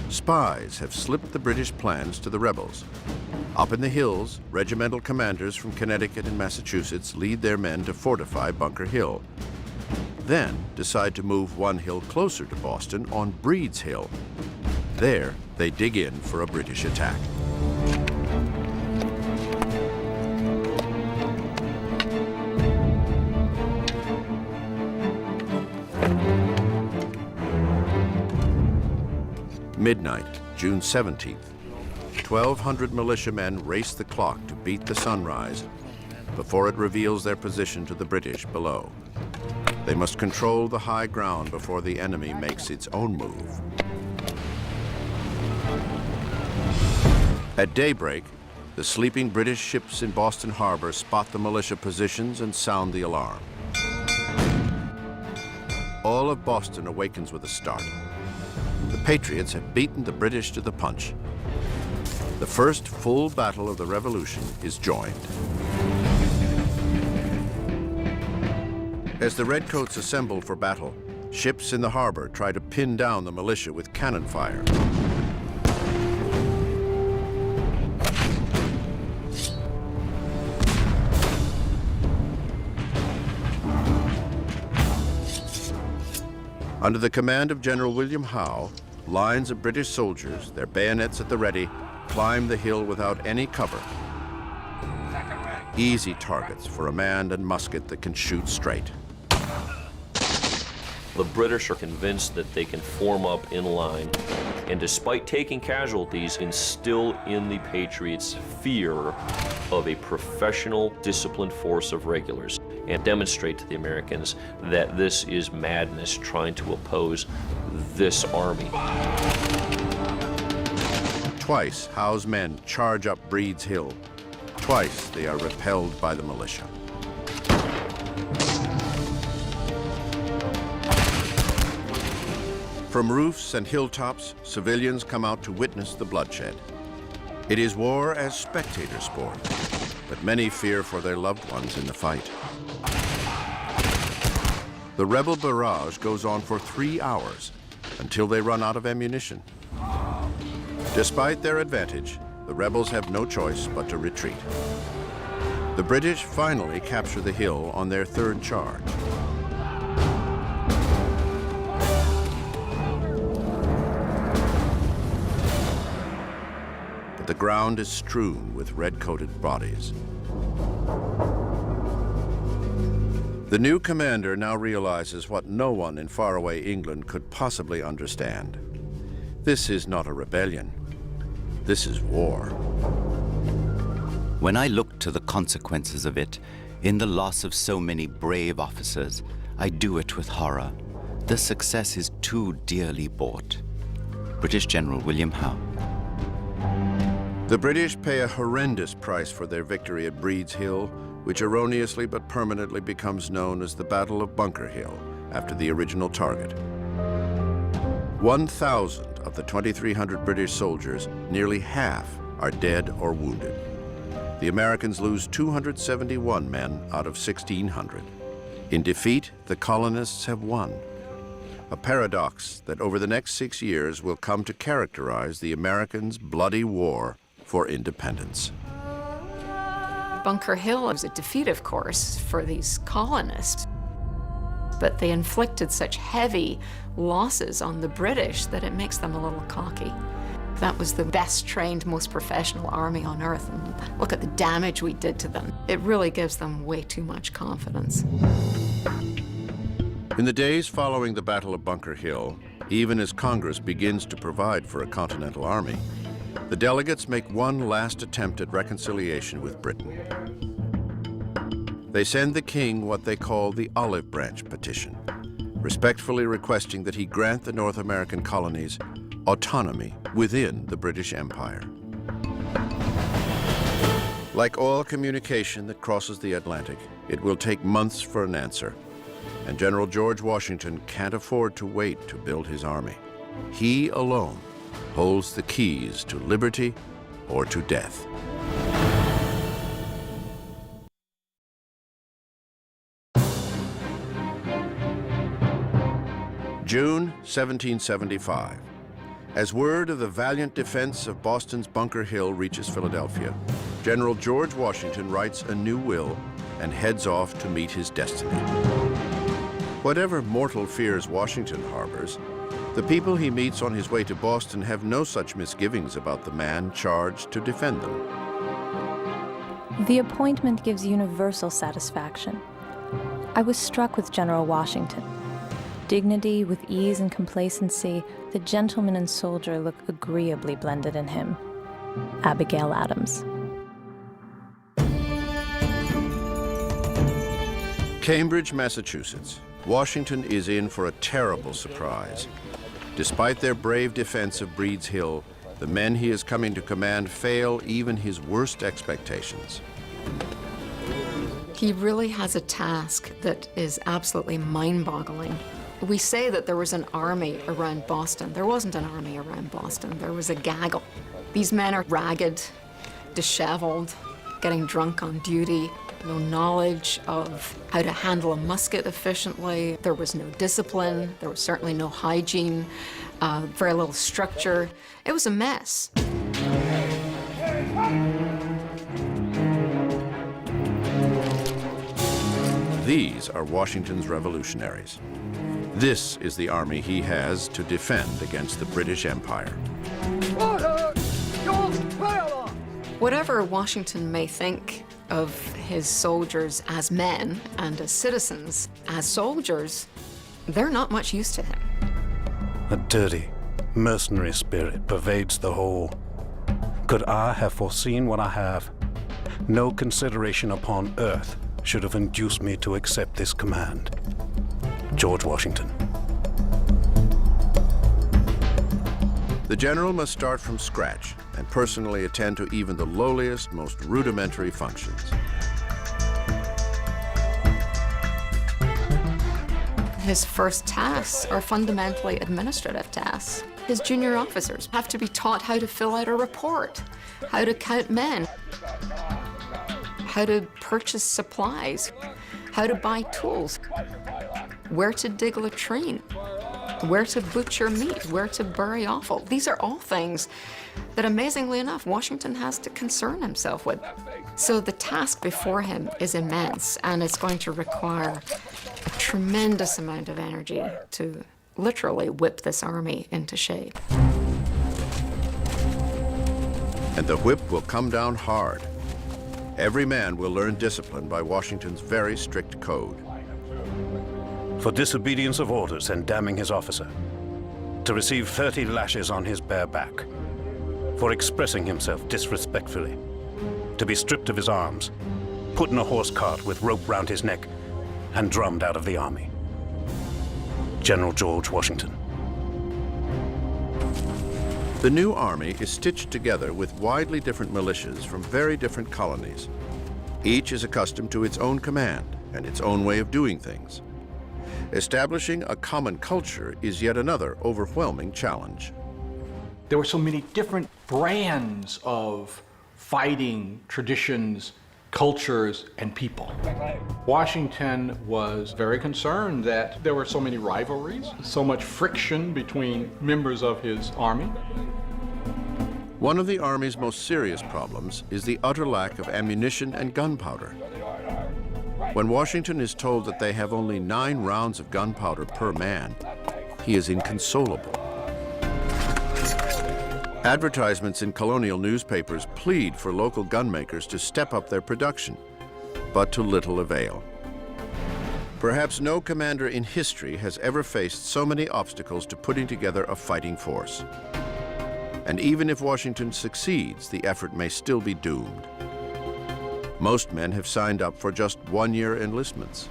Spies have slipped the British plans to the rebels. Up in the hills, regimental commanders from Connecticut and Massachusetts lead their men to fortify Bunker Hill, then decide to move 1 hill closer to Boston on Breed's Hill. There, they dig in for a British attack. Midnight, June 17th. 1,200 militiamen race the clock to beat the sunrise before it reveals their position to the British below. They must control the high ground before the enemy makes its own move. At daybreak, the sleeping British ships in Boston Harbor spot the militia positions and sound the alarm. All of Boston awakens with a start. The Patriots have beaten the British to the punch. The first full battle of the Revolution is joined. As the Redcoats assemble for battle, ships in the harbor try to pin down the militia with cannon fire. Under the command of General William Howe, lines of British soldiers, their bayonets at the ready, climb the hill without any cover. Easy targets for a man and musket that can shoot straight. The British are convinced that they can form up in line, and despite taking casualties, instill in the Patriots fear of a professional, disciplined force of regulars, and demonstrate to the Americans that this is madness trying to oppose this army. Twice, Howe's men charge up Breed's Hill. Twice, they are repelled by the militia. From roofs and hilltops, civilians come out to witness the bloodshed. It is war as spectator sport, but many fear for their loved ones in the fight. The rebel barrage goes on for 3 hours until they run out of ammunition. Despite their advantage, the rebels have no choice but to retreat. The British finally capture the hill on their third charge. and the ground is strewn with red-coated bodies. The new commander now realizes what no one in faraway England could possibly understand. This is not a rebellion. This is war. When I look to the consequences of it, in the loss of so many brave officers, I do it with horror. The success is too dearly bought. British General William Howe. The British pay a horrendous price for their victory at Breed's Hill, which erroneously but permanently becomes known as the Battle of Bunker Hill, after the original target. 1,000 of the 2,300 British soldiers, nearly half, are dead or wounded. The Americans lose 271 men out of 1,600. In defeat, the colonists have won. A paradox that over the next 6 years will come to characterize the Americans' bloody war for independence. Bunker Hill was a defeat, of course, for these colonists. But they inflicted such heavy losses on the British that it makes them a little cocky. That was the best trained, most professional army on earth, and look at the damage we did to them. It really gives them way too much confidence. In the days following the Battle of Bunker Hill, even as Congress begins to provide for a continental army, the delegates make one last attempt at reconciliation with Britain. They send the king what they call the Olive Branch Petition, respectfully requesting that he grant the North American colonies autonomy within the British Empire. Like all communication that crosses the Atlantic, it will take months for an answer, and General George Washington can't afford to wait to build his army. He alone holds the keys to liberty or to death. June 1775. As word of the valiant defense of Boston's Bunker Hill reaches Philadelphia, General George Washington writes a new will and heads off to meet his destiny. Whatever mortal fears Washington harbors, the people he meets on his way to Boston have no such misgivings about the man charged to defend them. The appointment gives universal satisfaction. I was struck with General Washington. Dignity with ease and complacency, the gentleman and soldier look agreeably blended in him. Abigail Adams. Cambridge, Massachusetts. Washington is in for a terrible surprise. Despite their brave defense of Breed's Hill, the men he is coming to command fail even his worst expectations. He really has a task that is absolutely mind-boggling. We say that there was an army around Boston. There wasn't an army around Boston. There was a gaggle. These men are ragged, disheveled, getting drunk on duty, no knowledge of how to handle a musket efficiently. There was no discipline. There was certainly no hygiene, very little structure. It was a mess. These are Washington's revolutionaries. This is the army he has to defend against the British Empire. Whatever Washington may think of his soldiers as men and as citizens, as soldiers, they're not much use to him. A dirty, mercenary spirit pervades the whole. Could I have foreseen what I have? No consideration upon earth should have induced me to accept this command. George Washington. The general must start from scratch and personally attend to even the lowliest, most rudimentary functions. His first tasks are fundamentally administrative tasks. His junior officers have to be taught how to fill out a report, how to count men, how to purchase supplies, how to buy tools, where to dig latrine, where to butcher meat, where to bury offal. These are all things that, amazingly enough, Washington has to concern himself with. So the task before him is immense, and it's going to require a tremendous amount of energy to literally whip this army into shape. And the whip will come down hard. Every man will learn discipline by Washington's very strict code. For disobedience of orders and damning his officer, to receive 30 lashes on his bare back. For expressing himself disrespectfully, to be stripped of his arms, put in a horse cart with rope round his neck, and drummed out of the army. General George Washington. The new army is stitched together with widely different militias from very different colonies. Each is accustomed to its own command and its own way of doing things. Establishing a common culture is yet another overwhelming challenge. There were so many different brands of fighting traditions, cultures, and people. Washington was very concerned that there were so many rivalries, so much friction between members of his army. One of the Army's most serious problems is the utter lack of ammunition and gunpowder. When Washington is told that they have only 9 rounds of gunpowder per man, he is inconsolable. Advertisements in colonial newspapers plead for local gunmakers to step up their production, but to little avail. Perhaps no commander in history has ever faced so many obstacles to putting together a fighting force. And even if Washington succeeds, the effort may still be doomed. Most men have signed up for just 1-year enlistments.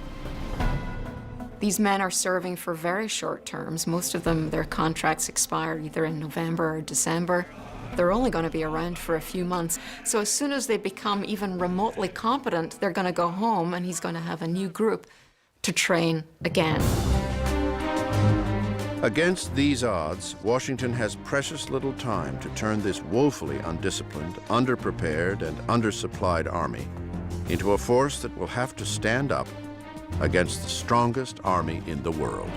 These men are serving for very short terms. Most of them, their contracts expire either in November or December. They're only going to be around for a few months. So as soon as they become even remotely competent, they're going to go home and he's going to have a new group to train again. Against these odds, Washington has precious little time to turn this woefully undisciplined, underprepared, and undersupplied army into a force that will have to stand up against the strongest army in the world.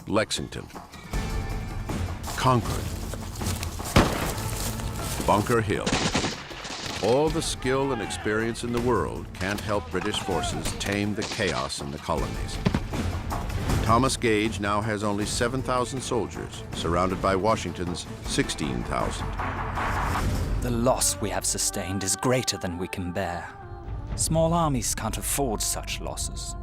Lexington, Concord, Bunker Hill. All the skill and experience in the world can't help British forces tame the chaos in the colonies. Thomas Gage now has only 7,000 soldiers, surrounded by Washington's 16,000. The loss we have sustained is greater than we can bear. Small armies can't afford such losses.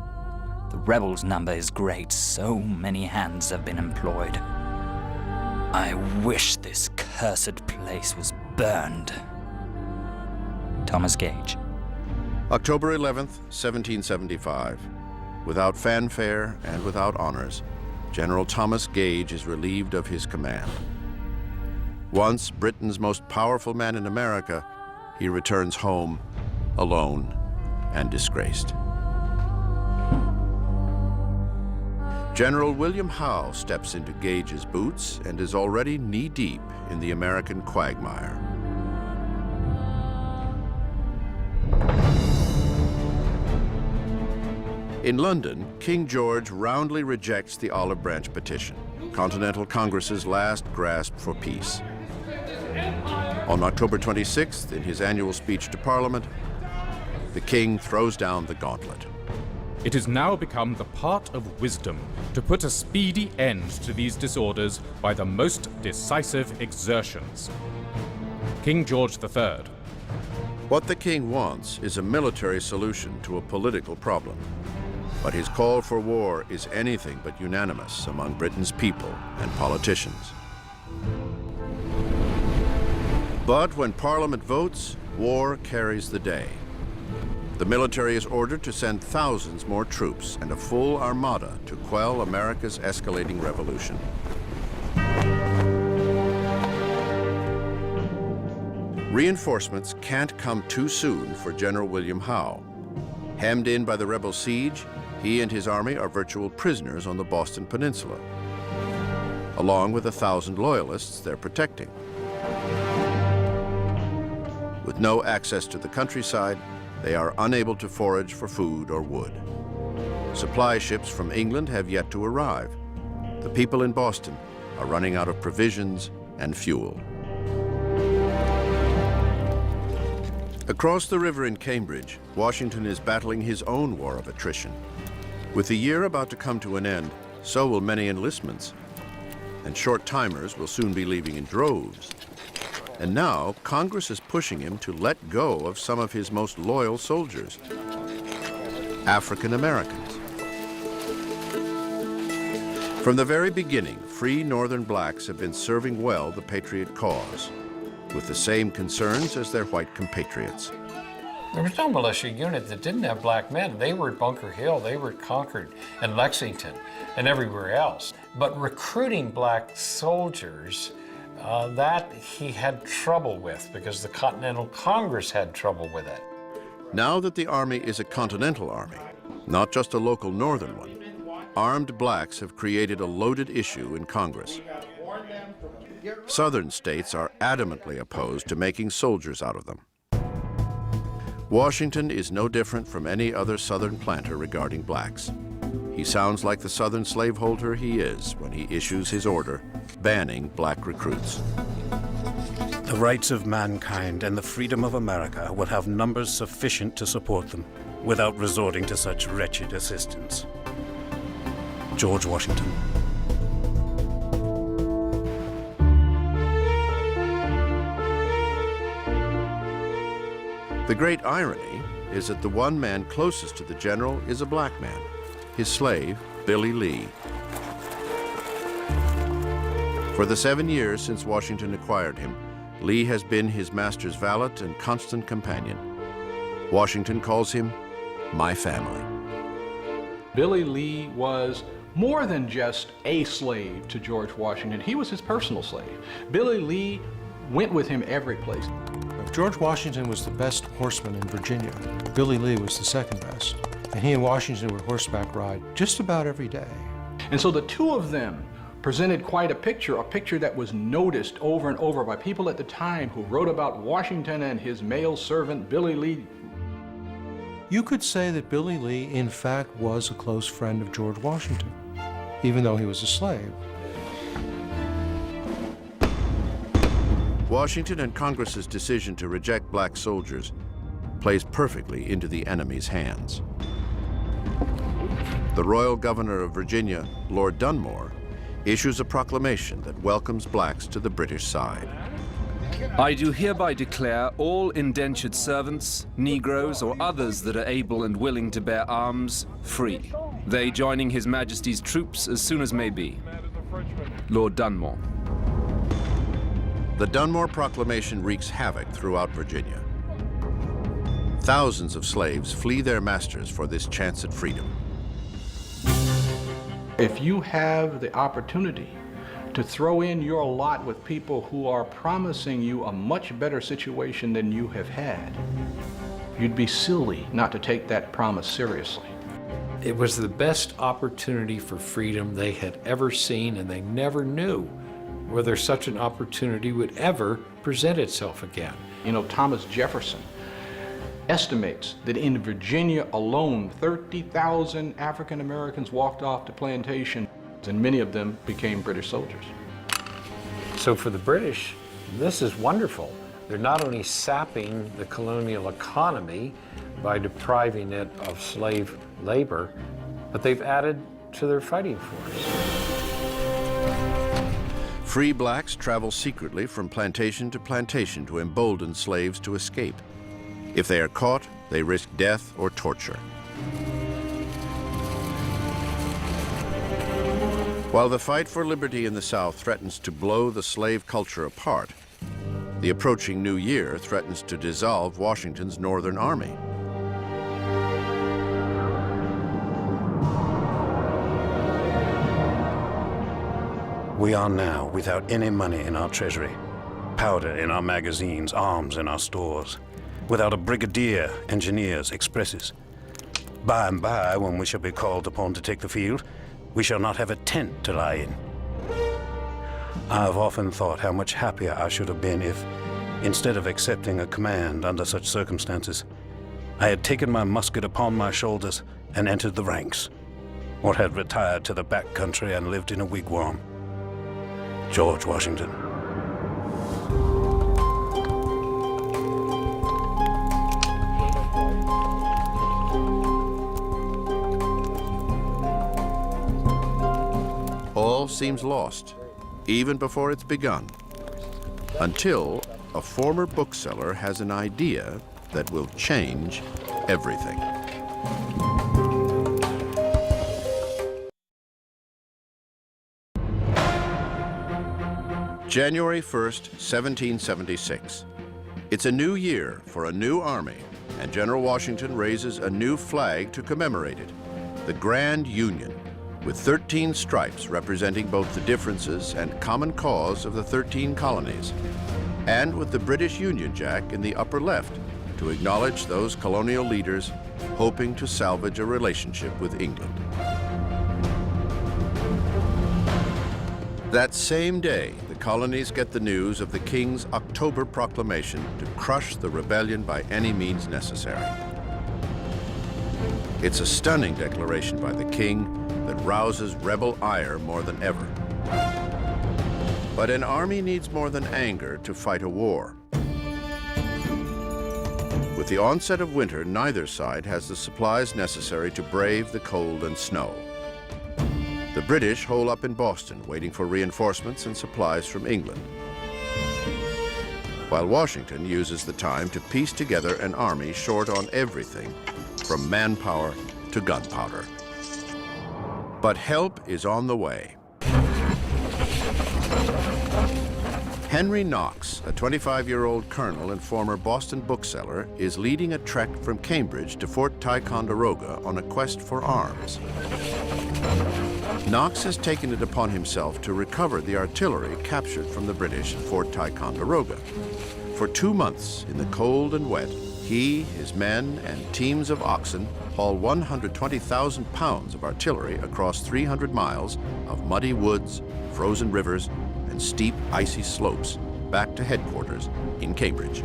The rebels' number is great, so many hands have been employed. I wish this cursed place was burned. Thomas Gage. October 11th, 1775. Without fanfare and without honors, General Thomas Gage is relieved of his command. Once Britain's most powerful man in America, he returns home alone and disgraced. General William Howe steps into Gage's boots and is already knee-deep in the American quagmire. In London, King George roundly rejects the Olive Branch Petition, Continental Congress's last grasp for peace. On October 26th, in his annual speech to Parliament, the king throws down the gauntlet. It has now become the part of wisdom to put a speedy end to these disorders by the most decisive exertions. King George III. What the king wants is a military solution to a political problem. But his call for war is anything but unanimous among Britain's people and politicians. But when Parliament votes, war carries the day. The military is ordered to send thousands more troops and a full armada to quell America's escalating revolution. Reinforcements can't come too soon for General William Howe. Hemmed in by the rebel siege, he and his army are virtual prisoners on the Boston Peninsula, along with 1,000 loyalists they're protecting. With no access to the countryside, they are unable to forage for food or wood. Supply ships from England have yet to arrive. The people in Boston are running out of provisions, and fuel. Across the river in Cambridge, Washington is battling his own war of attrition. With the year about to come to an end, so will many enlistments, and short-timers will soon be leaving in droves. And now, Congress is pushing him to let go of some of his most loyal soldiers, African Americans. From the very beginning, free Northern blacks have been serving well the Patriot cause, with the same concerns as their white compatriots. There was no militia unit that didn't have black men. They were at Bunker Hill, they were at Concord and Lexington and everywhere else. But recruiting black soldiers, that he had trouble with because the Continental Congress had trouble with it. Now that the Army is a continental army, not just a local Northern one, armed blacks have created a loaded issue in Congress. Southern states are adamantly opposed to making soldiers out of them. Washington is no different from any other Southern planter regarding blacks. He sounds like the Southern slaveholder he is when he issues his order banning black recruits. The rights of mankind and the freedom of America will have numbers sufficient to support them without resorting to such wretched assistance. George Washington. The great irony is that the one man closest to the general is a black man, his slave, Billy Lee. For the 7 years since Washington acquired him, Lee has been his master's valet and constant companion. Washington calls him my family. Billy Lee was more than just a slave to George Washington. He was his personal slave. Billy Lee went with him every place. If George Washington was the best horseman in Virginia, Billy Lee was the second best. And he and Washington would horseback ride just about every day. And so the two of them presented quite a picture that was noticed over and over by people at the time who wrote about Washington and his male servant, Billy Lee. You could say that Billy Lee, in fact, was a close friend of George Washington, even though he was a slave. Washington and Congress's decision to reject black soldiers plays perfectly into the enemy's hands. The Royal Governor of Virginia, Lord Dunmore, issues a proclamation that welcomes blacks to the British side. I do hereby declare all indentured servants, Negroes, or others that are able and willing to bear arms, free, they joining His Majesty's troops as soon as may be. Lord Dunmore. The Dunmore Proclamation wreaks havoc throughout Virginia. Thousands of slaves flee their masters for this chance at freedom. If you have the opportunity to throw in your lot with people who are promising you a much better situation than you have had, you'd be silly not to take that promise seriously. It was the best opportunity for freedom they had ever seen, and they never knew whether such an opportunity would ever present itself again. You know, Thomas Jefferson estimates that in Virginia alone, 30,000 African Americans walked off to plantations, and many of them became British soldiers. So for the British, this is wonderful. They're not only sapping the colonial economy by depriving it of slave labor, but they've added to their fighting force. Free blacks travel secretly from plantation to embolden slaves to escape. If they are caught, they risk death or torture. While the fight for liberty in the South threatens to blow the slave culture apart, the approaching new year threatens to dissolve Washington's Northern Army. We are now without any money in our treasury, powder in our magazines, arms in our stores, without a brigadier, engineers, expresses. By and by, when we shall be called upon to take the field, we shall not have a tent to lie in. I have often thought how much happier I should have been if, instead of accepting a command under such circumstances, I had taken my musket upon my shoulders and entered the ranks, or had retired to the back country and lived in a wigwam. George Washington. all seems lost, even before it's begun, until a former bookseller has an idea that will change everything. January 1st, 1776. It's a new year for a new army, and General Washington raises a new flag to commemorate it, the Grand Union, with 13 stripes representing both the differences and common cause of the 13 colonies, and with the British Union Jack in the upper left to acknowledge those colonial leaders hoping to salvage a relationship with England. That same day, the colonies get the news of the King's October Proclamation to crush the rebellion by any means necessary. It's a stunning declaration by the King that rouses rebel ire more than ever. But an army needs more than anger to fight a war. With the onset of winter, neither side has the supplies necessary to brave the cold and snow. The British hole up in Boston, waiting for reinforcements and supplies from England, while Washington uses the time to piece together an army short on everything from manpower to gunpowder. But help is on the way. Henry Knox, a 25-year-old colonel and former Boston bookseller, is leading a trek from Cambridge to Fort Ticonderoga on a quest for arms. Knox has taken it upon himself to recover the artillery captured from the British at Fort Ticonderoga. For 2 months, in the cold and wet, he, his men, and teams of oxen haul 120,000 pounds of artillery across 300 miles of muddy woods, frozen rivers, and steep, icy slopes back to headquarters in Cambridge.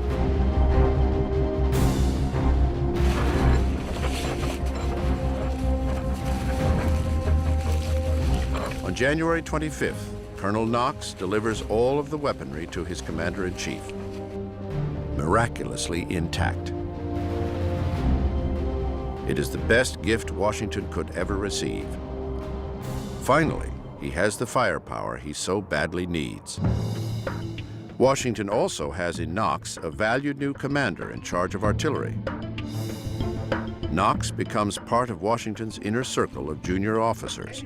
On January 25th, Colonel Knox delivers all of the weaponry to his commander-in-chief, miraculously intact. It is the best gift Washington could ever receive. Finally, he has the firepower he so badly needs. Washington also has in Knox a valued new commander in charge of artillery. Knox becomes part of Washington's inner circle of junior officers,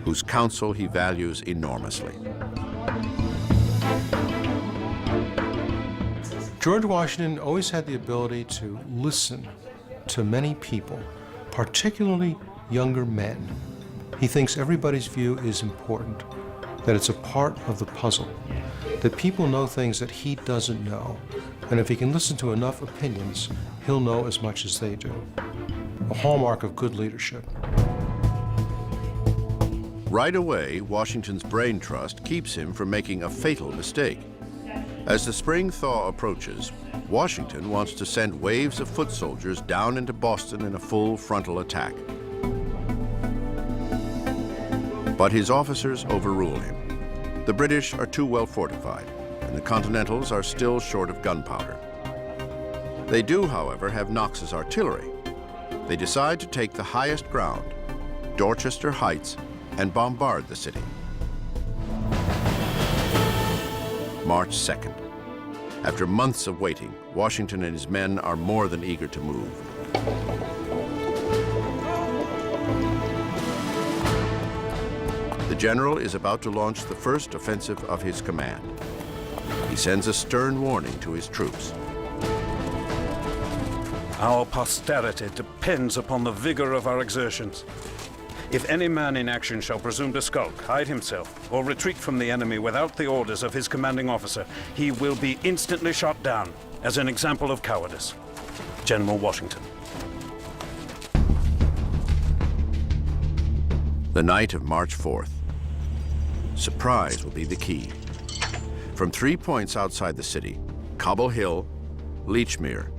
whose counsel he values enormously. George Washington always had the ability to listen to many people, particularly younger men. He thinks everybody's view is important, that it's a part of the puzzle, that people know things that he doesn't know, and if he can listen to enough opinions, he'll know as much as they do. A hallmark of good leadership. Right away, Washington's brain trust keeps him from making a fatal mistake. As the spring thaw approaches, Washington wants to send waves of foot soldiers down into Boston in a full frontal attack. But his officers overrule him. The British are too well fortified, and the Continentals are still short of gunpowder. They do, however, have Knox's artillery. They decide to take the highest ground, Dorchester Heights, and bombard the city. March 2nd. After months of waiting, Washington and his men are more than eager to move. The general is about to launch the first offensive of his command. He sends a stern warning to his troops. Our posterity depends upon the vigor of our exertions. If any man in action shall presume to skulk, hide himself, or retreat from the enemy without the orders of his commanding officer, he will be instantly shot down as an example of cowardice. General Washington. The night of March 4th. Surprise will be the key. From 3 points outside the city, Cobble Hill, Lechmere,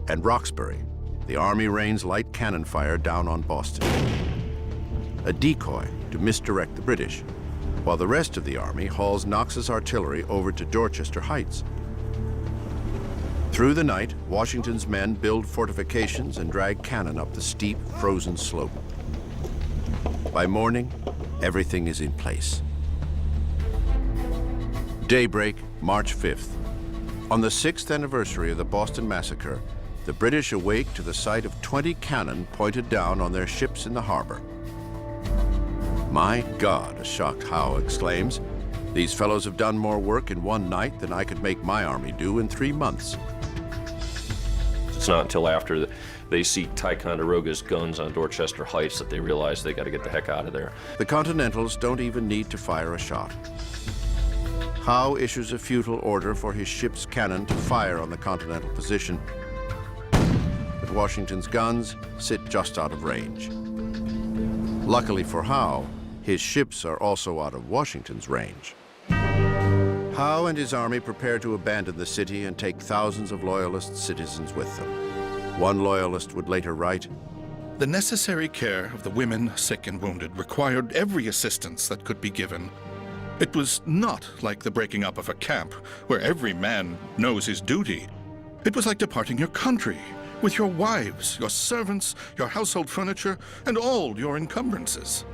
and Roxbury, the army rains light cannon fire down on Boston. A decoy to misdirect the British, while the rest of the army hauls Knox's artillery over to Dorchester Heights. Through the night, Washington's men build fortifications and drag cannon up the steep, frozen slope. By morning, everything is in place. Daybreak, March 5th. On the 6th anniversary of the Boston Massacre, the British awake to the sight of 20 cannon pointed down on their ships in the harbor. "My God," a shocked Howe exclaims, "these fellows have done more work in one night than I could make my army do in 3 months." It's not until after they see Ticonderoga's guns on Dorchester Heights that they realize they got to get the heck out of there. The Continentals don't even need to fire a shot. Howe issues a futile order for his ship's cannon to fire on the Continental position, but Washington's guns sit just out of range. Luckily for Howe, his ships are also out of Washington's range. Howe and his army prepare to abandon the city and take thousands of Loyalist citizens with them. One Loyalist would later write, "The necessary care of the women, sick and wounded required every assistance that could be given. It was not like the breaking up of a camp, where every man knows his duty. It was like departing your country, with your wives, your servants, your household furniture, and all your encumbrances."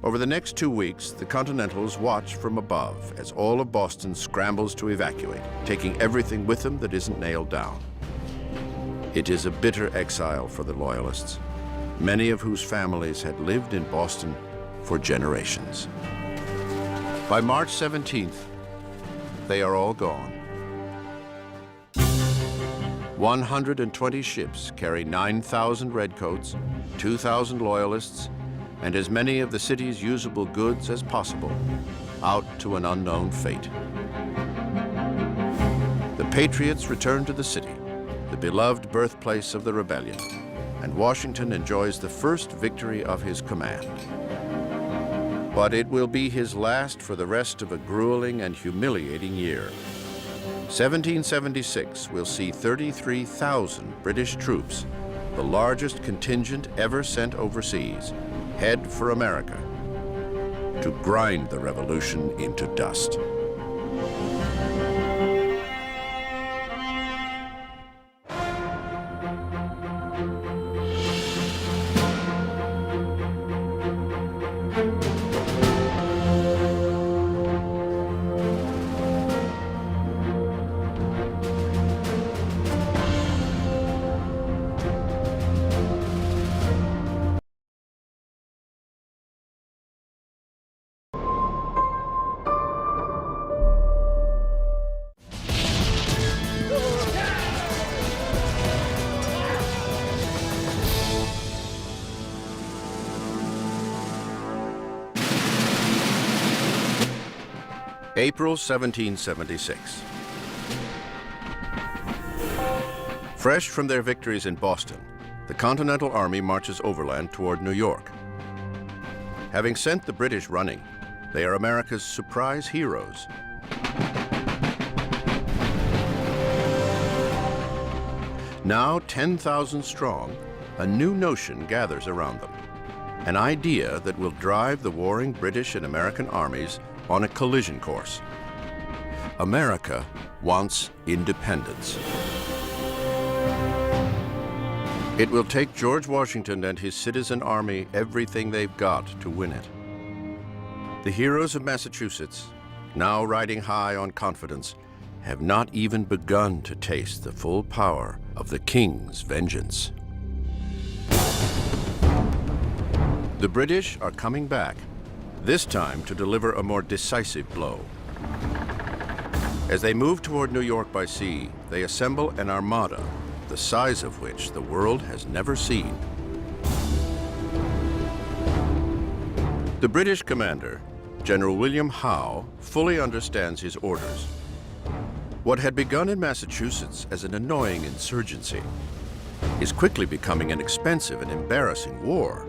Over the next 2 weeks, the Continentals watch from above as all of Boston scrambles to evacuate, taking everything with them that isn't nailed down. It is a bitter exile for the Loyalists, many of whose families had lived in Boston for generations. By March 17th, they are all gone. 120 ships carry 9,000 redcoats, 2,000 Loyalists, and as many of the city's usable goods as possible, out to an unknown fate. The Patriots return to the city, the beloved birthplace of the rebellion, and Washington enjoys the first victory of his command. But it will be his last for the rest of a grueling and humiliating year. 1776 will see 33,000 British troops, the largest contingent ever sent overseas, head for America to grind the revolution into dust. April 1776. Fresh from their victories in Boston, the Continental Army marches overland toward New York. Having sent the British running, they are America's surprise heroes. Now 10,000 strong, a new notion gathers around them. An idea that will drive the warring British and American armies on a collision course. America wants independence. It will take George Washington and his citizen army everything they've got to win it. The heroes of Massachusetts, now riding high on confidence, have not even begun to taste the full power of the King's vengeance. The British are coming back, this time to deliver a more decisive blow. As they move toward New York by sea, they assemble an armada, the size of which the world has never seen. The British commander, General William Howe, fully understands his orders. What had begun in Massachusetts as an annoying insurgency is quickly becoming an expensive and embarrassing war.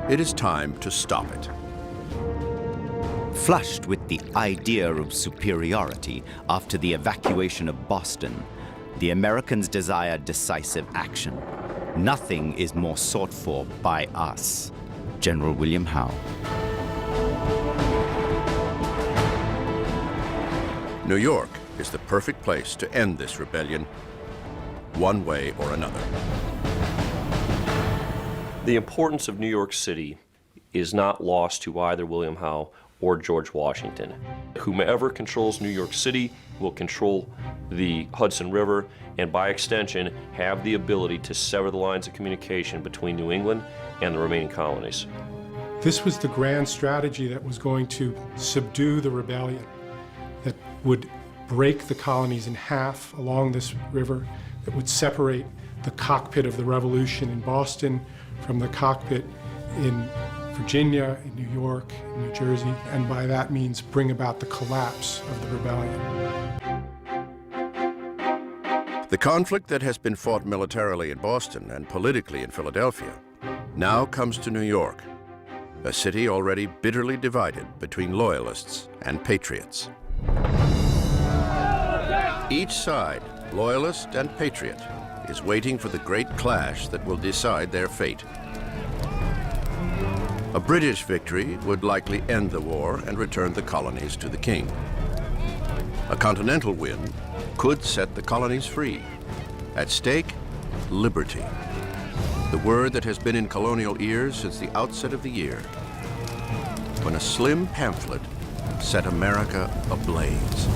It is time to stop it. Flushed with the idea of superiority after the evacuation of Boston, the Americans desire decisive action. Nothing is more sought for by us. General William Howe. New York is the perfect place to end this rebellion, one way or another. The importance of New York City is not lost to either William Howe or George Washington. Whomever controls New York City will control the Hudson River and by extension have the ability to sever the lines of communication between New England and the remaining colonies. This was the grand strategy that was going to subdue the rebellion, that would break the colonies in half along this river, that would separate the cockpit of the revolution in Boston from the cockpit in Virginia, in New York, in New Jersey, and by that means bring about the collapse of the rebellion. The conflict that has been fought militarily in Boston and politically in Philadelphia now comes to New York, a city already bitterly divided between loyalists and patriots. Each side, loyalist and patriot, is waiting for the great clash that will decide their fate. A British victory would likely end the war and return the colonies to the king. A continental win could set the colonies free. At stake, liberty. The word that has been in colonial ears since the outset of the year, when a slim pamphlet set America ablaze.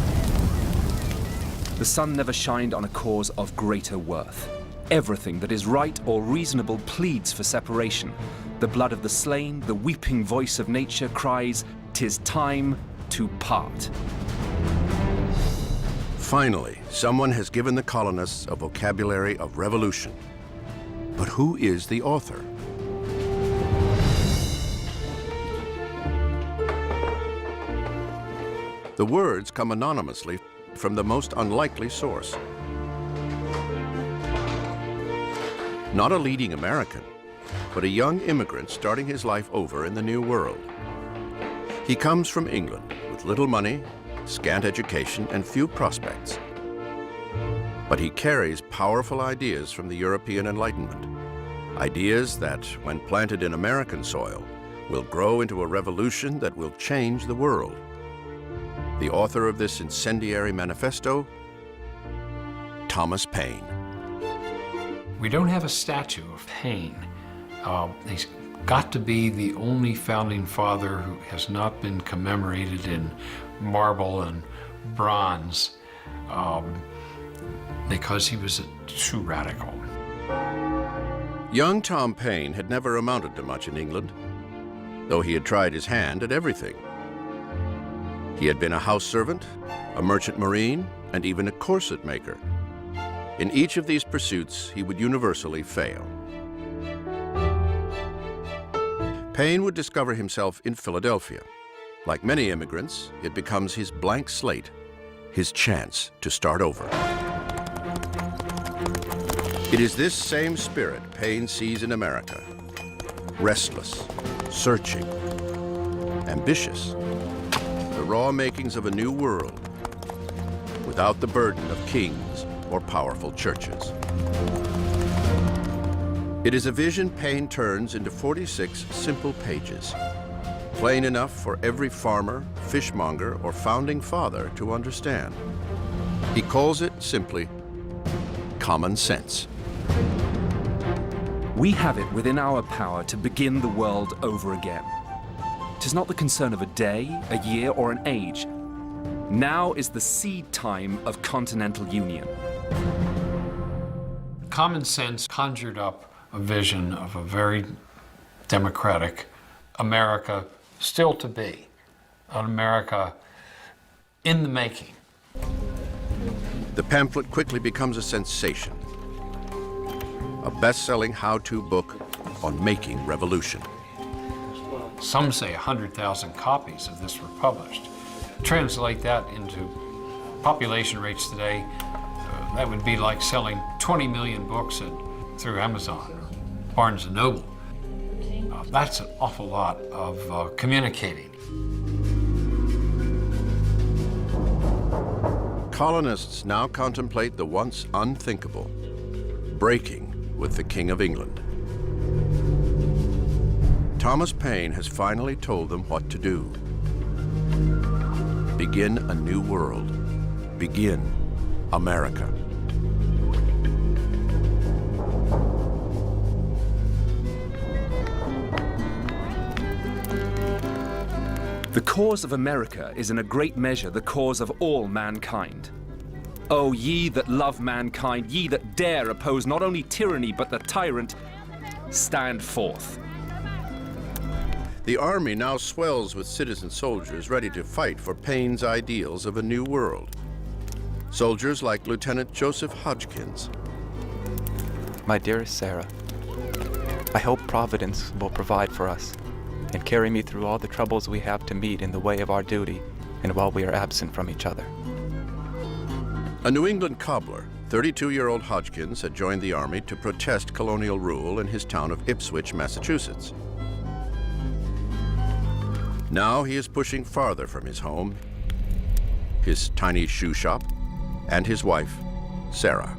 The sun never shined on a cause of greater worth. Everything that is right or reasonable pleads for separation. The blood of the slain, the weeping voice of nature cries, "'Tis time to part." Finally, someone has given the colonists a vocabulary of revolution. But who is the author? The words come anonymously from the most unlikely source. Not a leading American, but a young immigrant starting his life over in the New World. He comes from England with little money, scant education, and few prospects. But he carries powerful ideas from the European Enlightenment. Ideas that, when planted in American soil, will grow into a revolution that will change the world. The author of this incendiary manifesto, Thomas Paine. We don't have a statue of Paine. He's got to be the only founding father who has not been commemorated in marble and bronze because he was a true radical. Young Tom Paine had never amounted to much in England, though he had tried his hand at everything. He had been a house servant, a merchant marine, and even a corset maker. In each of these pursuits, he would universally fail. Paine would discover himself in Philadelphia. Like many immigrants, it becomes his blank slate, his chance to start over. It is this same spirit Paine sees in America. Restless, searching, ambitious. The raw makings of a new world, without the burden of kings or powerful churches. It is a vision Paine turns into 46 simple pages, plain enough for every farmer, fishmonger, or founding father to understand. He calls it simply common sense. We have it within our power to begin the world over again. 'Tis not the concern of a day, a year, or an age. Now is the seed time of continental union. Common Sense conjured up a vision of a very democratic America still to be, an America in the making. The pamphlet quickly becomes a sensation, a best-selling how-to book on making revolution. Some say 100,000 copies of this were published. Translate that into population rates today, that would be like selling 20 million books through Amazon or Barnes & Noble. That's an awful lot of communicating. Colonists now contemplate the once unthinkable, breaking with the King of England. Thomas Paine has finally told them what to do. Begin a new world. Begin America. The cause of America is in a great measure the cause of all mankind. O ye that love mankind, ye that dare oppose not only tyranny but the tyrant, stand forth. The army now swells with citizen soldiers ready to fight for Paine's ideals of a new world. Soldiers like Lieutenant Joseph Hodgkins. My dearest Sarah, I hope Providence will provide for us and carry me through all the troubles we have to meet in the way of our duty and while we are absent from each other. A New England cobbler, 32-year-old Hodgkins had joined the army to protest colonial rule in his town of Ipswich, Massachusetts. Now he is pushing farther from his home, his tiny shoe shop, and his wife, Sarah.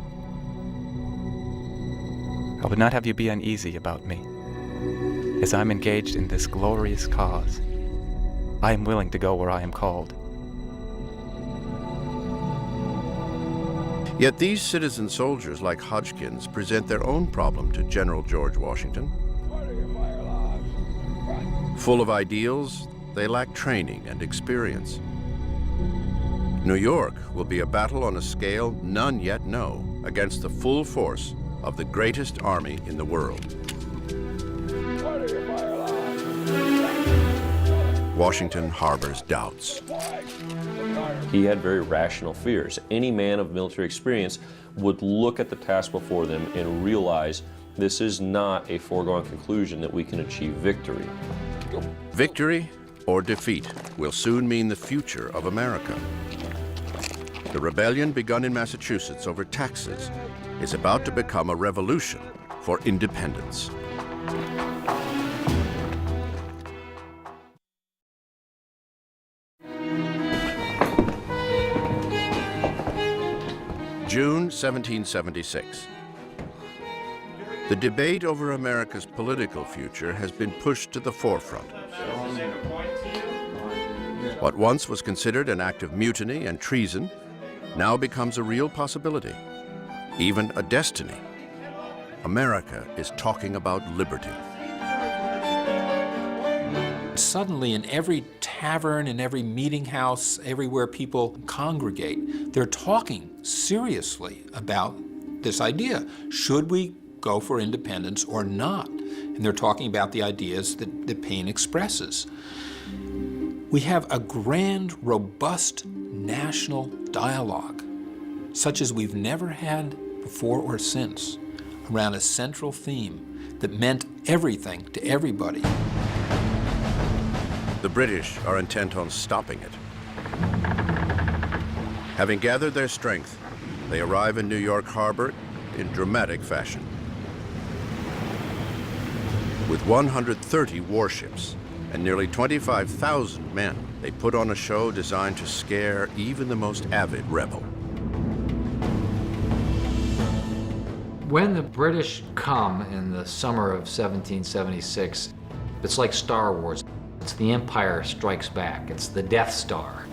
I would not have you be uneasy about me. As I'm engaged in this glorious cause, I am willing to go where I am called. Yet these citizen soldiers like Hodgkins present their own problem to General George Washington. Full of ideals, they lack training and experience. New York will be a battle on a scale none yet know against the full force of the greatest army in the world. Washington harbors doubts. He had very rational fears. Any man of military experience would look at the task before them and realize this is not a foregone conclusion that we can achieve victory. Victory or defeat will soon mean the future of America. The rebellion begun in Massachusetts over taxes is about to become a revolution for independence. June 1776. The debate over America's political future has been pushed to the forefront. What once was considered an act of mutiny and treason now becomes a real possibility, even a destiny. America is talking about liberty. Suddenly, in every tavern, in every meeting house, everywhere people congregate, they're talking seriously about this idea. Should we go for independence or not? And they're talking about the ideas that Paine expresses. We have a grand, robust national dialogue, such as we've never had before or since, around a central theme that meant everything to everybody. The British are intent on stopping it. Having gathered their strength, they arrive in New York Harbor in dramatic fashion. With 130 warships and nearly 25,000 men, they put on a show designed to scare even the most avid rebel. When the British come in the summer of 1776, it's like Star Wars. It's the Empire Strikes Back. It's the Death Star.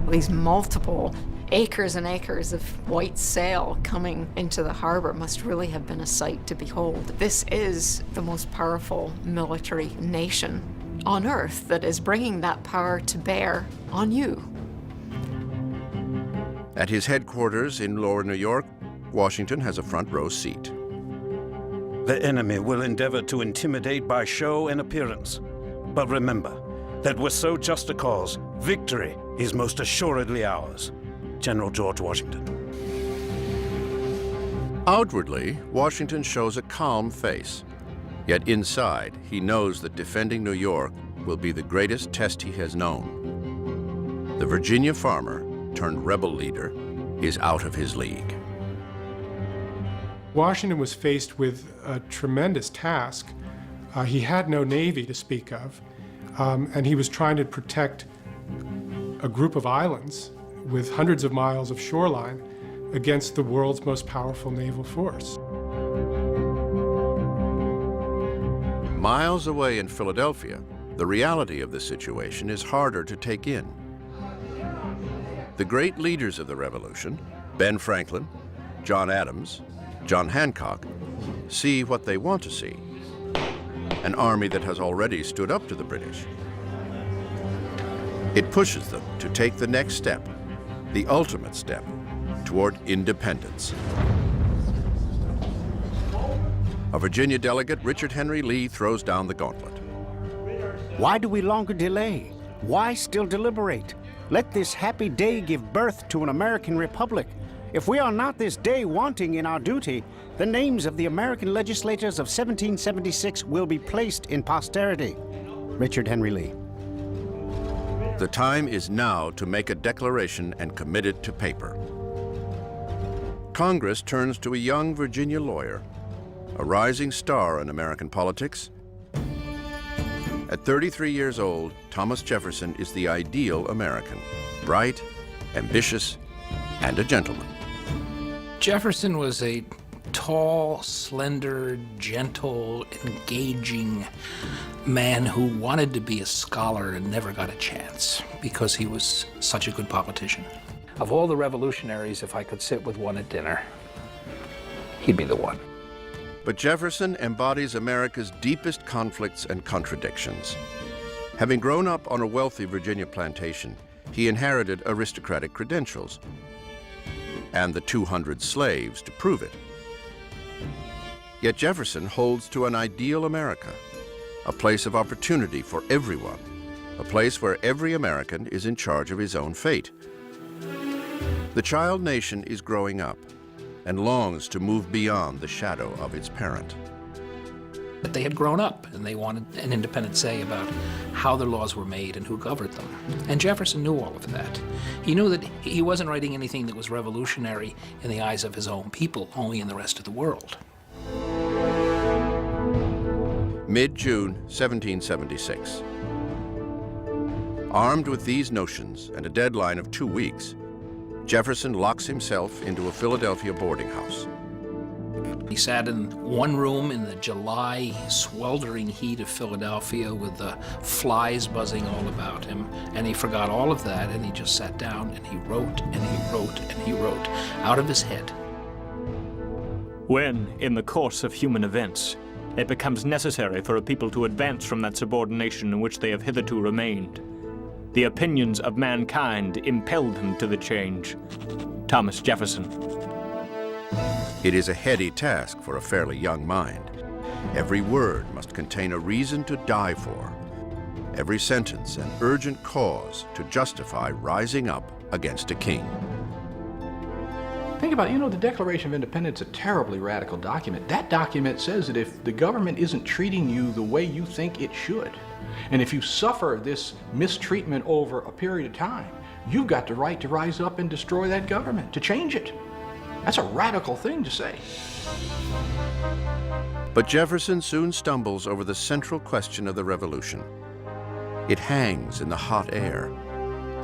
These multiple acres and acres of white sail coming into the harbor must really have been a sight to behold. This is the most powerful military nation on earth that is bringing that power to bear on you. At his headquarters in Lower New York, Washington has a front row seat. The enemy will endeavor to intimidate by show and appearance. But remember that with so just a cause, victory is most assuredly ours. General George Washington. Outwardly, Washington shows a calm face. Yet inside, he knows that defending New York will be the greatest test he has known. The Virginia farmer, turned rebel leader, is out of his league. Washington was faced with a tremendous task. He had no navy to speak of, and he was trying to protect a group of islands with hundreds of miles of shoreline against the world's most powerful naval force. Miles away in Philadelphia, the reality of the situation is harder to take in. The great leaders of the Revolution, Ben Franklin, John Adams, John Hancock, see what they want to see. an army that has already stood up to the British. It pushes them to take the next step, the ultimate step, toward independence. A Virginia delegate, Richard Henry Lee, throws down the gauntlet. Why do we longer delay? Why still deliberate? Let this happy day give birth to an American republic. If we are not this day wanting in our duty, the names of the American legislators of 1776 will be placed in posterity. Richard Henry Lee. The time is now to make a declaration and commit it to paper. Congress turns to a young Virginia lawyer, a rising star in American politics. At 33 years old, Thomas Jefferson is the ideal American, bright, ambitious, and a gentleman. Jefferson was a tall, slender, gentle, engaging man who wanted to be a scholar and never got a chance because he was such a good politician. Of all the revolutionaries, if I could sit with one at dinner, he'd be the one. But Jefferson embodies America's deepest conflicts and contradictions. Having grown up on a wealthy Virginia plantation, he inherited aristocratic credentials and the 200 slaves to prove it. Yet Jefferson holds to an ideal America, a place of opportunity for everyone, a place where every American is in charge of his own fate. The child nation is growing up and longs to move beyond the shadow of its parent. But they had grown up and they wanted an independent say about how the laws were made and who governed them. And Jefferson knew all of that. He knew that he wasn't writing anything that was revolutionary in the eyes of his own people, only in the rest of the world. Mid-June 1776. Armed with these notions and a deadline of 2 weeks, Jefferson locks himself into a Philadelphia boarding house. He sat in one room in the July sweltering heat of Philadelphia with the flies buzzing all about him, and he forgot all of that, and he just sat down and he wrote and he wrote and he wrote out of his head. When, in the course of human events, it becomes necessary for a people to advance from that subordination in which they have hitherto remained, the opinions of mankind impelled him to the change. Thomas Jefferson. It is a heady task for a fairly young mind. Every word must contain a reason to die for. Every sentence an urgent cause to justify rising up against a king. Think about it, the Declaration of Independence is a terribly radical document. That document says that if the government isn't treating you the way you think it should, and if you suffer this mistreatment over a period of time, you've got the right to rise up and destroy that government, to change it. That's a radical thing to say. But Jefferson soon stumbles over the central question of the Revolution. It hangs in the hot air.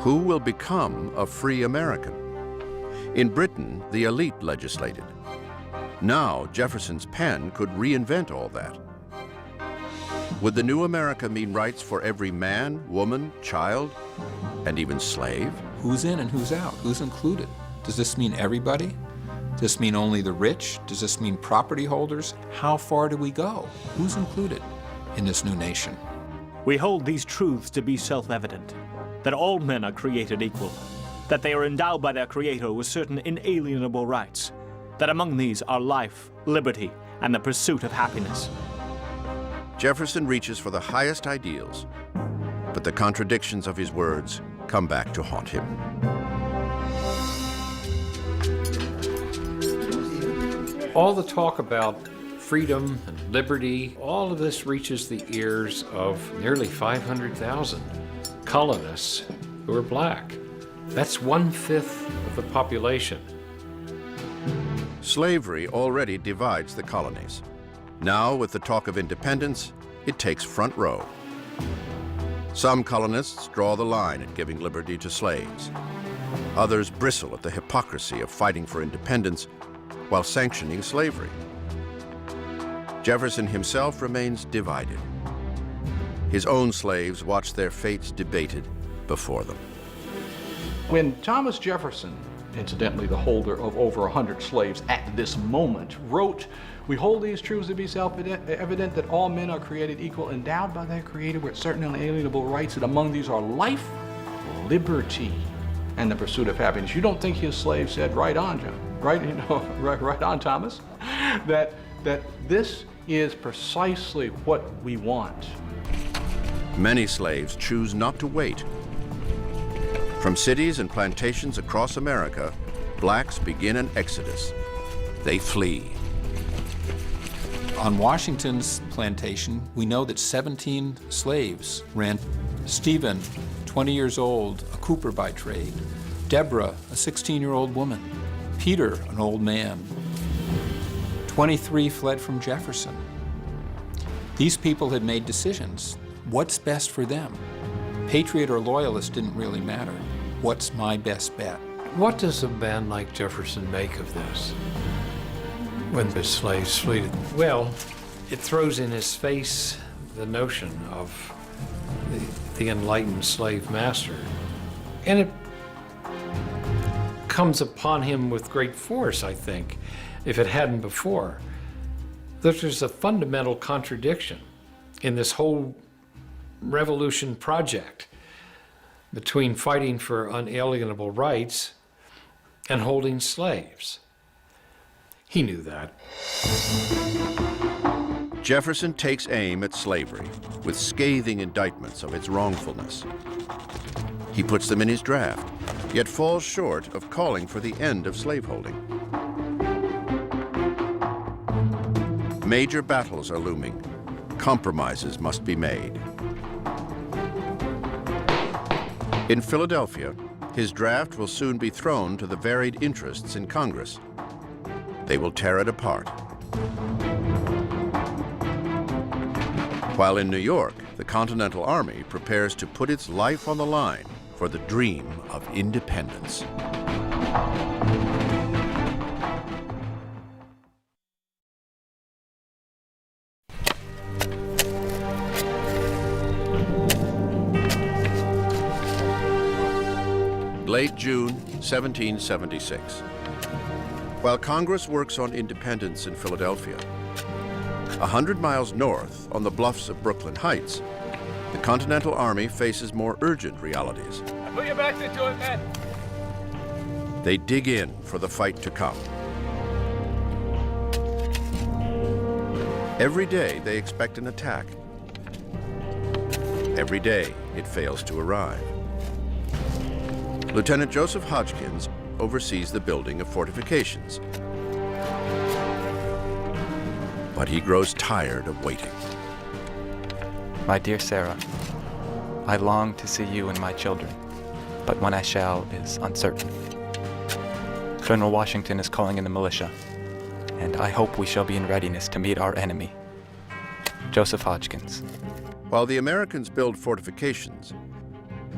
Who will become a free American? In Britain, the elite legislated. Now, Jefferson's pen could reinvent all that. Would the new America mean rights for every man, woman, child, and even slave? Who's in and who's out? Who's included? Does this mean everybody? Does this mean only the rich? Does this mean property holders? How far do we go? Who's included in this new nation? We hold these truths to be self-evident, that all men are created equal, that they are endowed by their Creator with certain inalienable rights, that among these are life, liberty, and the pursuit of happiness. Jefferson reaches for the highest ideals, but the contradictions of his words come back to haunt him. All the talk about freedom and liberty, all of this reaches the ears of nearly 500,000 colonists who are black. That's 1/5 of the population. Slavery already divides the colonies. Now, with the talk of independence, it takes front row. Some colonists draw the line at giving liberty to slaves. Others bristle at the hypocrisy of fighting for independence while sanctioning slavery. Jefferson himself remains divided. His own slaves watch their fates debated before them. When Thomas Jefferson incidentally the holder of over 100 slaves at this moment, wrote, "We hold these truths to be self-evident, that all men are created equal, endowed by their Creator with certain unalienable rights, and among these are life, liberty, and the pursuit of happiness." You don't think his slave said, "Right on, John, right, right on, Thomas," that this is precisely what we want. Many slaves choose not to wait. From cities and plantations across America, blacks begin an exodus. They flee. On Washington's plantation, we know that 17 slaves ran. Stephen, 20 years old, a cooper by trade. Deborah, a 16-year-old woman. Peter, an old man. 23 fled from Jefferson. These people had made decisions. What's best for them? Patriot or loyalist didn't really matter. What's my best bet? What does a man like Jefferson make of this? When the slaves flee? Well, it throws in his face the notion of the enlightened slave master. And it comes upon him with great force, I think, if it hadn't before. That there's a fundamental contradiction in this whole revolution project between fighting for unalienable rights and holding slaves. He knew that. Jefferson takes aim at slavery with scathing indictments of its wrongfulness. He puts them in his draft, yet falls short of calling for the end of slaveholding. Major battles are looming. Compromises must be made. In Philadelphia, his draft will soon be thrown to the varied interests in Congress. They will tear it apart. While in New York, the Continental Army prepares to put its life on the line for the dream of independence. Late June, 1776. While Congress works on independence in Philadelphia, 100 miles north on the bluffs of Brooklyn Heights, the Continental Army faces more urgent realities. Put your backs into it, men. They dig in for the fight to come. Every day they expect an attack. Every day it fails to arrive. Lieutenant Joseph Hodgkins oversees the building of fortifications. But he grows tired of waiting. My dear Sarah, I long to see you and my children, but when I shall is uncertain. General Washington is calling in the militia, and I hope we shall be in readiness to meet our enemy. Joseph Hodgkins. While the Americans build fortifications,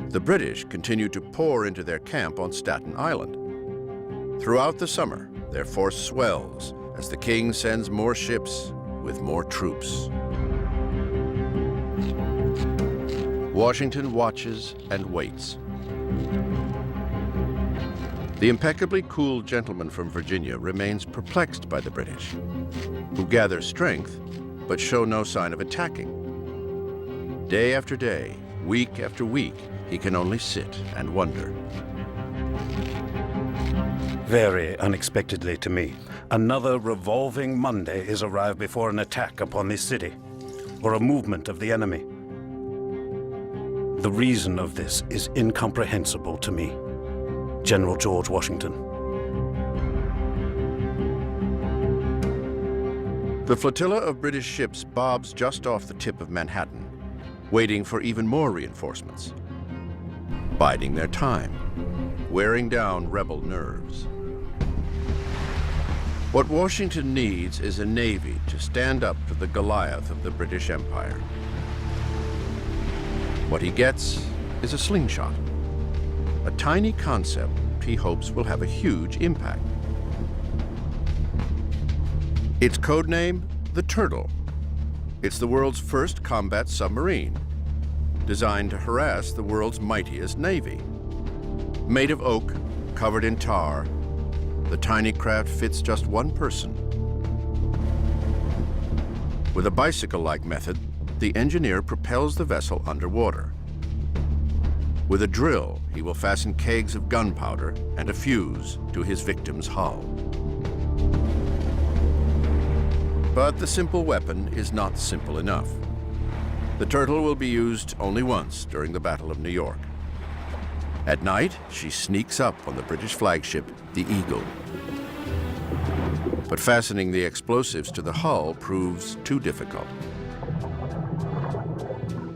the British continue to pour into their camp on Staten Island. Throughout the summer, their force swells as the king sends more ships with more troops. Washington watches and waits. The impeccably cool gentleman from Virginia remains perplexed by the British, who gather strength but show no sign of attacking. Day after day, week after week, he can only sit and wonder. Very unexpectedly to me, another revolving Monday is arrived before an attack upon this city, or a movement of the enemy. The reason of this is incomprehensible to me. General George Washington. The flotilla of British ships bobs just off the tip of Manhattan, waiting for even more reinforcements, biding their time, wearing down rebel nerves. What Washington needs is a navy to stand up to the Goliath of the British Empire. What he gets is a slingshot, a tiny concept he hopes will have a huge impact. Its codename, the Turtle. It's the world's first combat submarine, designed to harass the world's mightiest navy. Made of oak, covered in tar, the tiny craft fits just one person. With a bicycle-like method, the engineer propels the vessel underwater. With a drill, he will fasten kegs of gunpowder and a fuse to his victim's hull. But the simple weapon is not simple enough. The Turtle will be used only once during the Battle of New York. At night, she sneaks up on the British flagship, the Eagle. But fastening the explosives to the hull proves too difficult.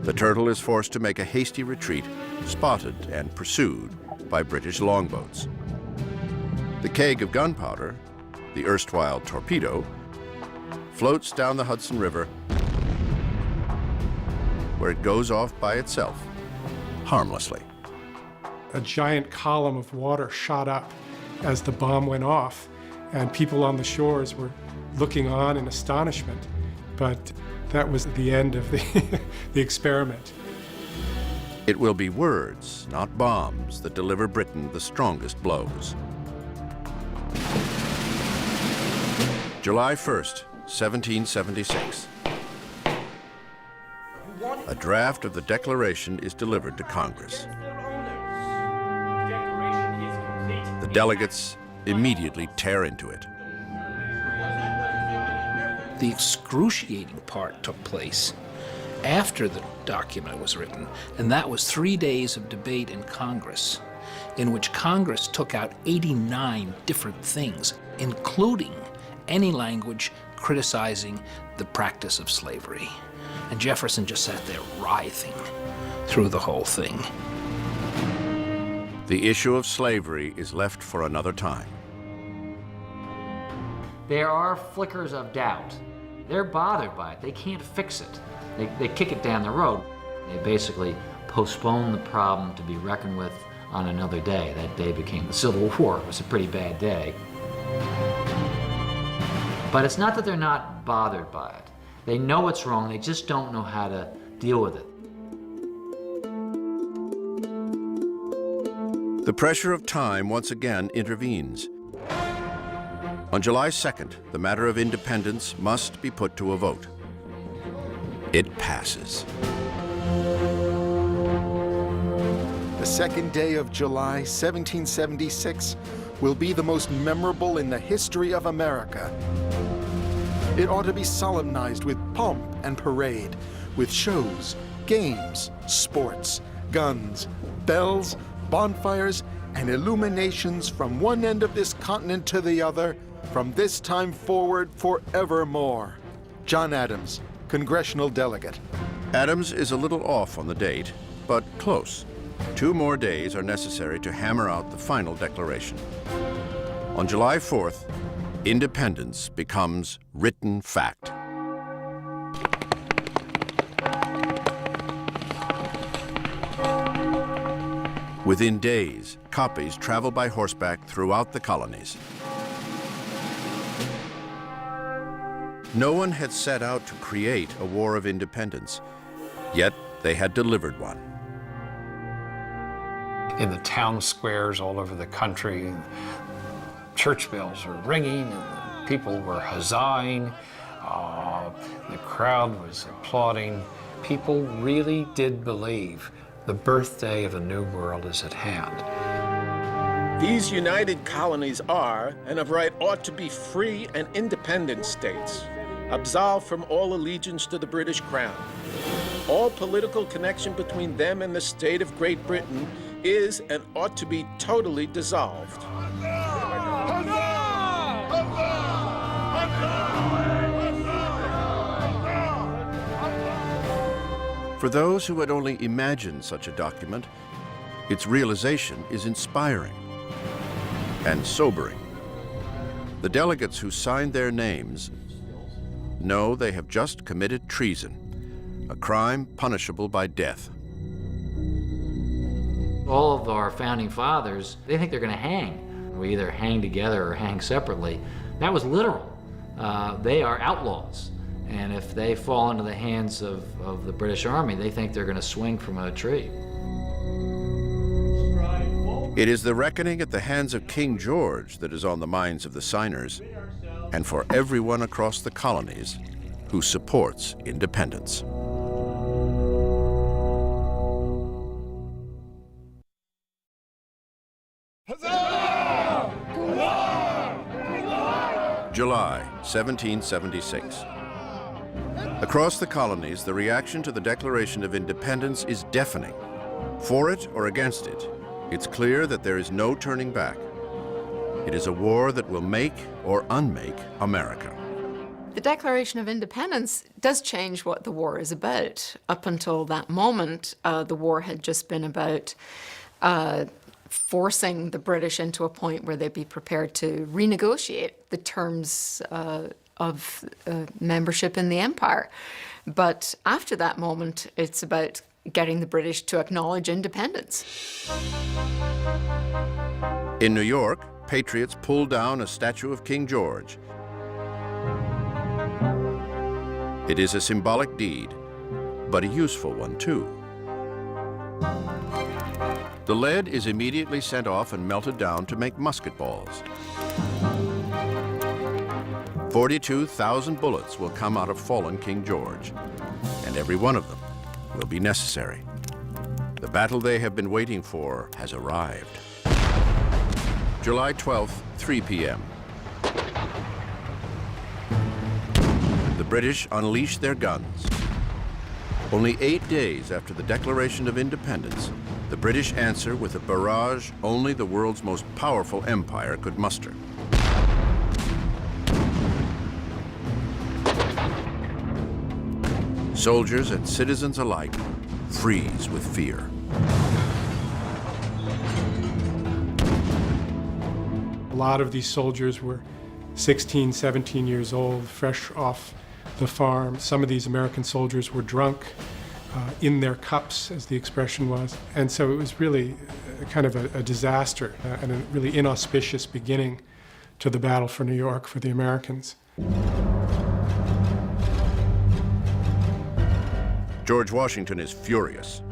The Turtle is forced to make a hasty retreat, spotted and pursued by British longboats. The keg of gunpowder, the erstwhile torpedo, floats down the Hudson River, where it goes off by itself, harmlessly. A giant column of water shot up as the bomb went off, and people on the shores were looking on in astonishment. But that was the end of the experiment. It will be words, not bombs, that deliver Britain the strongest blows. July 1st, 1776. A draft of the Declaration is delivered to Congress. The delegates immediately tear into it. The excruciating part took place after the document was written, and that was 3 days of debate in Congress, in which Congress took out 89 different things, including any language criticizing the practice of slavery. And Jefferson just sat there writhing through the whole thing. The issue of slavery is left for another time. There are flickers of doubt. They're bothered by it. They can't fix it. They kick it down the road. They basically postpone the problem to be reckoned with on another day. That day became the Civil War. It was a pretty bad day. But it's not that they're not bothered by it. They know it's wrong, they just don't know how to deal with it. The pressure of time once again intervenes. On July 2nd, the matter of independence must be put to a vote. It passes. The second day of July, 1776, will be the most memorable in the history of America. It ought to be solemnized with pomp and parade, with shows, games, sports, guns, bells, bonfires, and illuminations from one end of this continent to the other, from this time forward forevermore. John Adams, Congressional Delegate. Adams is a little off on the date, but close. 2 more days are necessary to hammer out the final declaration. On July 4th, independence becomes written fact. Within days, copies travel by horseback throughout the colonies. No one had set out to create a war of independence, yet they had delivered one. In the town squares all over the country, church bells were ringing and people were huzzahing. The crowd was applauding. People really did believe the birthday of a new world is at hand. These united colonies are, and of right ought to be, free and independent states, absolved from all allegiance to the British Crown. All political connection between them and the state of Great Britain is and ought to be totally dissolved. For those who had only imagined such a document, its realization is inspiring and sobering. The delegates who signed their names know they have just committed treason, a crime punishable by death. All of our founding fathers, they think they're going to hang. We either hang together or hang separately. That was literal. They are outlaws. And if they fall into the hands of the British Army, they think they're going to swing from a tree. It is the reckoning at the hands of King George that is on the minds of the signers, and for everyone across the colonies who supports independence. July 1776. Across the colonies, the reaction to the Declaration of Independence is deafening. For it or against it, it's clear that there is no turning back. It is a war that will make or unmake America. The Declaration of Independence does change what the war is about. Up until that moment, the war had just been about forcing the British into a point where they'd be prepared to renegotiate the terms of membership in the empire. But after that moment, it's about getting the British to acknowledge independence. In New York, patriots pulled down a statue of King George. It is a symbolic deed, but a useful one too. The lead is immediately sent off and melted down to make musket balls. 42,000 bullets will come out of fallen King George, and every one of them will be necessary. The battle they have been waiting for has arrived. July 12th, 3 p.m. The British unleashed their guns. Only 8 days after the Declaration of Independence, the British answer with a barrage only the world's most powerful empire could muster. Soldiers and citizens alike freeze with fear. A lot of these soldiers were 16, 17 years old, fresh off the farm. Some of these American soldiers were drunk, in their cups, as the expression was. And so it was really kind of a disaster and a really inauspicious beginning to the battle for New York for the Americans. George Washington is furious.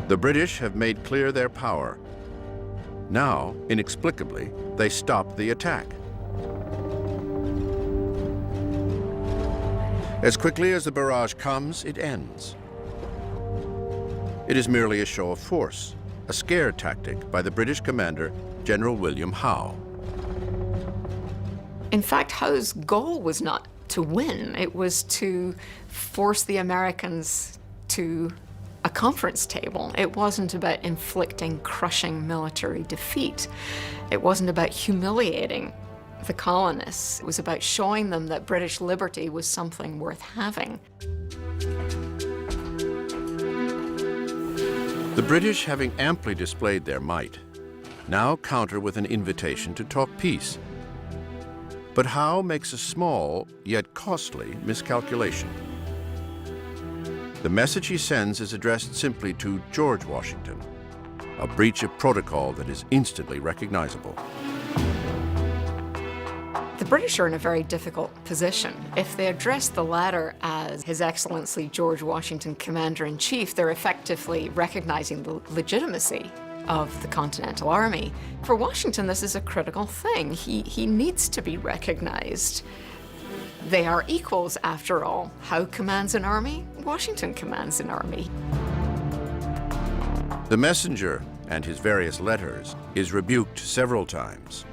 The British have made clear their power. Now, inexplicably, they stop the attack. As quickly as the barrage comes, it ends. It is merely a show of force, a scare tactic by the British commander, General William Howe. In fact, Howe's goal was not to win. It was to force the Americans to a conference table. It wasn't about inflicting crushing military defeat. It wasn't about humiliating the colonists. It was about showing them that British liberty was something worth having. The British, having amply displayed their might, now counter with an invitation to talk peace. But Howe makes a small, yet costly, miscalculation. The message he sends is addressed simply to George Washington, a breach of protocol that is instantly recognizable. The British are in a very difficult position. If they address the latter as His Excellency George Washington, Commander-in-Chief, they're effectively recognizing the legitimacy of the Continental Army. For Washington, this is a critical thing. He needs to be recognized. They are equals, after all. Howe commands an army, Washington commands an army. The messenger and his various letters is rebuked several times.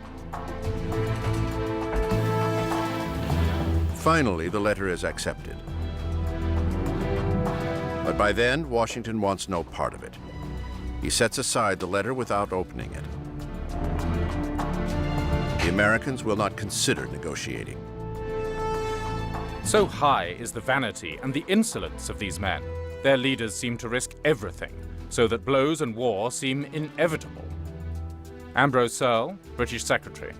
Finally, the letter is accepted. But by then, Washington wants no part of it. He sets aside the letter without opening it. The Americans will not consider negotiating. So high is the vanity and the insolence of these men. Their leaders seem to risk everything, so that blows and war seem inevitable. Ambrose Searle, British Secretary.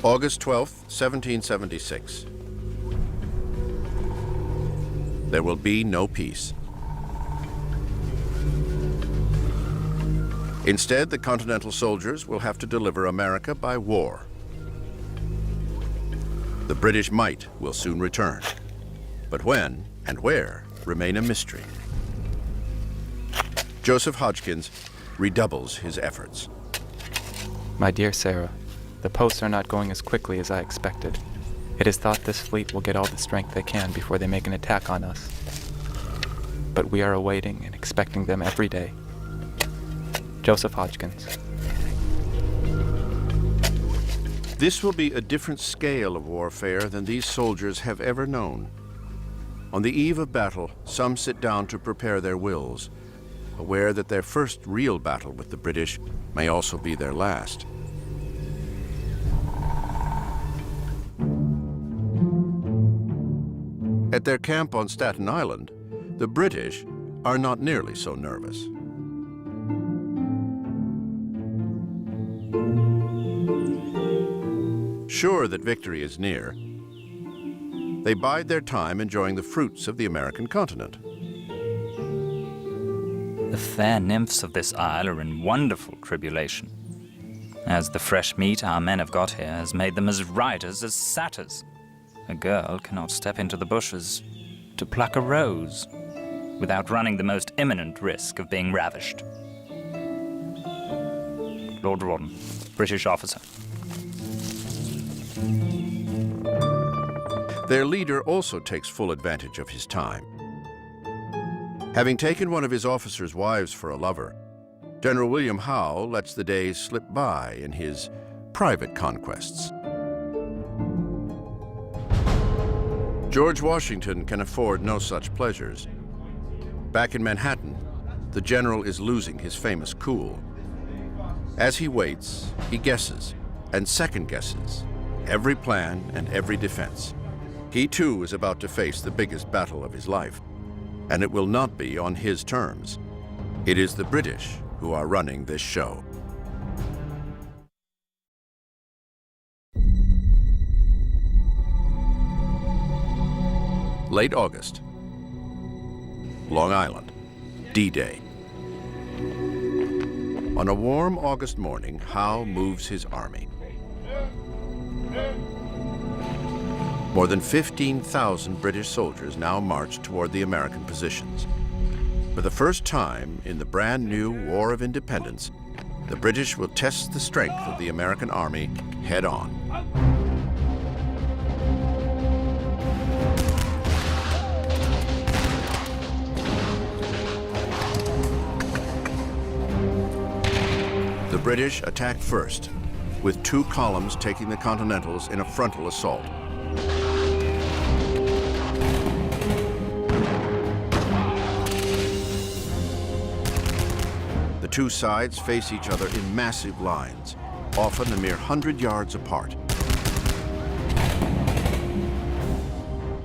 August 12th, 1776. There will be no peace. Instead, the Continental soldiers will have to deliver America by war. The British might will soon return, but when and where remain a mystery. Joseph Hodgkins redoubles his efforts. My dear Sarah, the posts are not going as quickly as I expected. It is thought this fleet will get all the strength they can before they make an attack on us. But we are awaiting and expecting them every day. Joseph Hodgkins. This will be a different scale of warfare than these soldiers have ever known. On the eve of battle, some sit down to prepare their wills, aware that their first real battle with the British may also be their last. At their camp on Staten Island, the British are not nearly so nervous. Sure that victory is near, they bide their time enjoying the fruits of the American continent. The fair nymphs of this isle are in wonderful tribulation, as the fresh meat our men have got here has made them as riders as satyrs. A girl cannot step into the bushes to pluck a rose without running the most imminent risk of being ravished. Lord Rawdon, British officer. Their leader also takes full advantage of his time. Having taken one of his officers' wives for a lover, General William Howe lets the days slip by in his private conquests. George Washington can afford no such pleasures. Back in Manhattan, the general is losing his famous cool. As he waits, he guesses and second guesses every plan and every defense. He too is about to face the biggest battle of his life, and it will not be on his terms. It is the British who are running this show. Late August, Long Island, D-Day. On a warm August morning, Howe moves his army. More than 15,000 British soldiers now march toward the American positions. For the first time in the brand new War of Independence, the British will test the strength of the American army head on. The British attack first, with two columns taking the Continentals in a frontal assault. The two sides face each other in massive lines, often a mere 100 yards apart.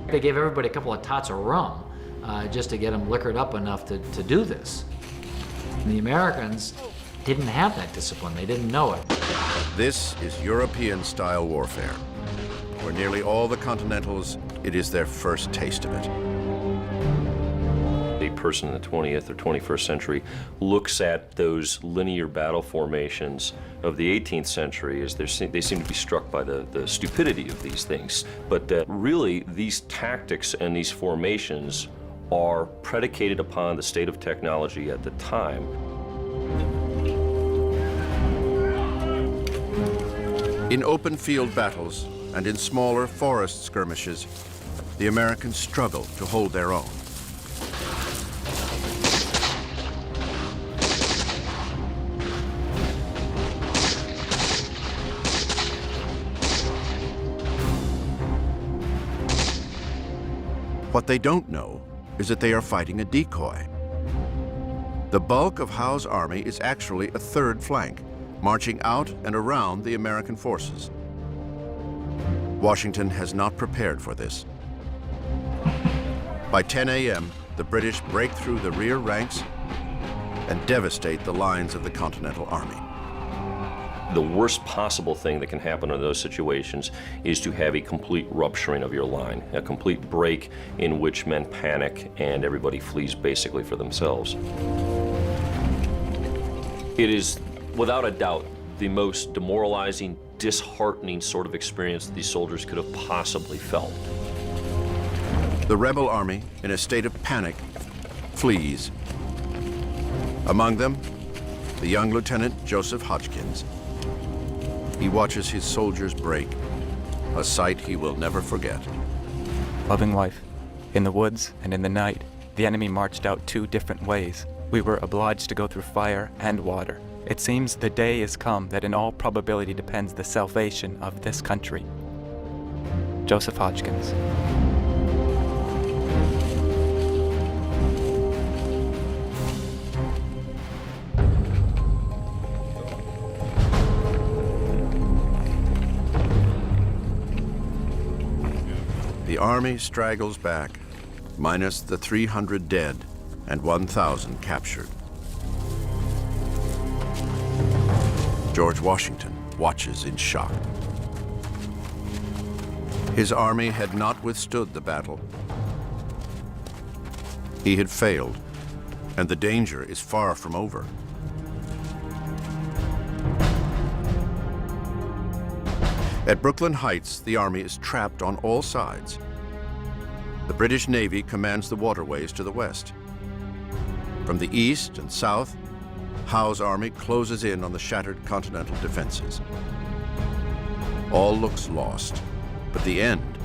They gave everybody a couple of tots of rum just to get them liquored up enough to do this. And the Americans didn't have that discipline. They didn't know it. This is European-style warfare, where nearly all the Continentals, it is their first taste of it. A person in the 20th or 21st century looks at those linear battle formations of the 18th century as they seem to be struck by the stupidity of these things. But really, these tactics and these formations are predicated upon the state of technology at the time. In open field battles and in smaller forest skirmishes, the Americans struggle to hold their own. What they don't know is that they are fighting a decoy. The bulk of Howe's army is actually a third flank, marching out and around the American forces. Washington has not prepared for this. By 10 a.m., the British break through the rear ranks and devastate the lines of the Continental Army. The worst possible thing that can happen in those situations is to have a complete rupturing of your line, a complete break in which men panic and everybody flees basically for themselves. It is, without a doubt, the most demoralizing, disheartening sort of experience that these soldiers could have possibly felt. The rebel army, in a state of panic, flees. Among them, the young Lieutenant Joseph Hodgkins. He watches his soldiers break, a sight he will never forget. Loving wife, in the woods and in the night, the enemy marched out 2 different ways. We were obliged to go through fire and water. It seems the day is come that in all probability depends the salvation of this country. Joseph Hodgkins. The army straggles back, minus the 300 dead and 1,000 captured. George Washington watches in shock. His army had not withstood the battle. He had failed, and the danger is far from over. At Brooklyn Heights, the army is trapped on all sides. The British Navy commands the waterways to the west. From the east and south, Howe's army closes in on the shattered continental defenses. All looks lost, but the end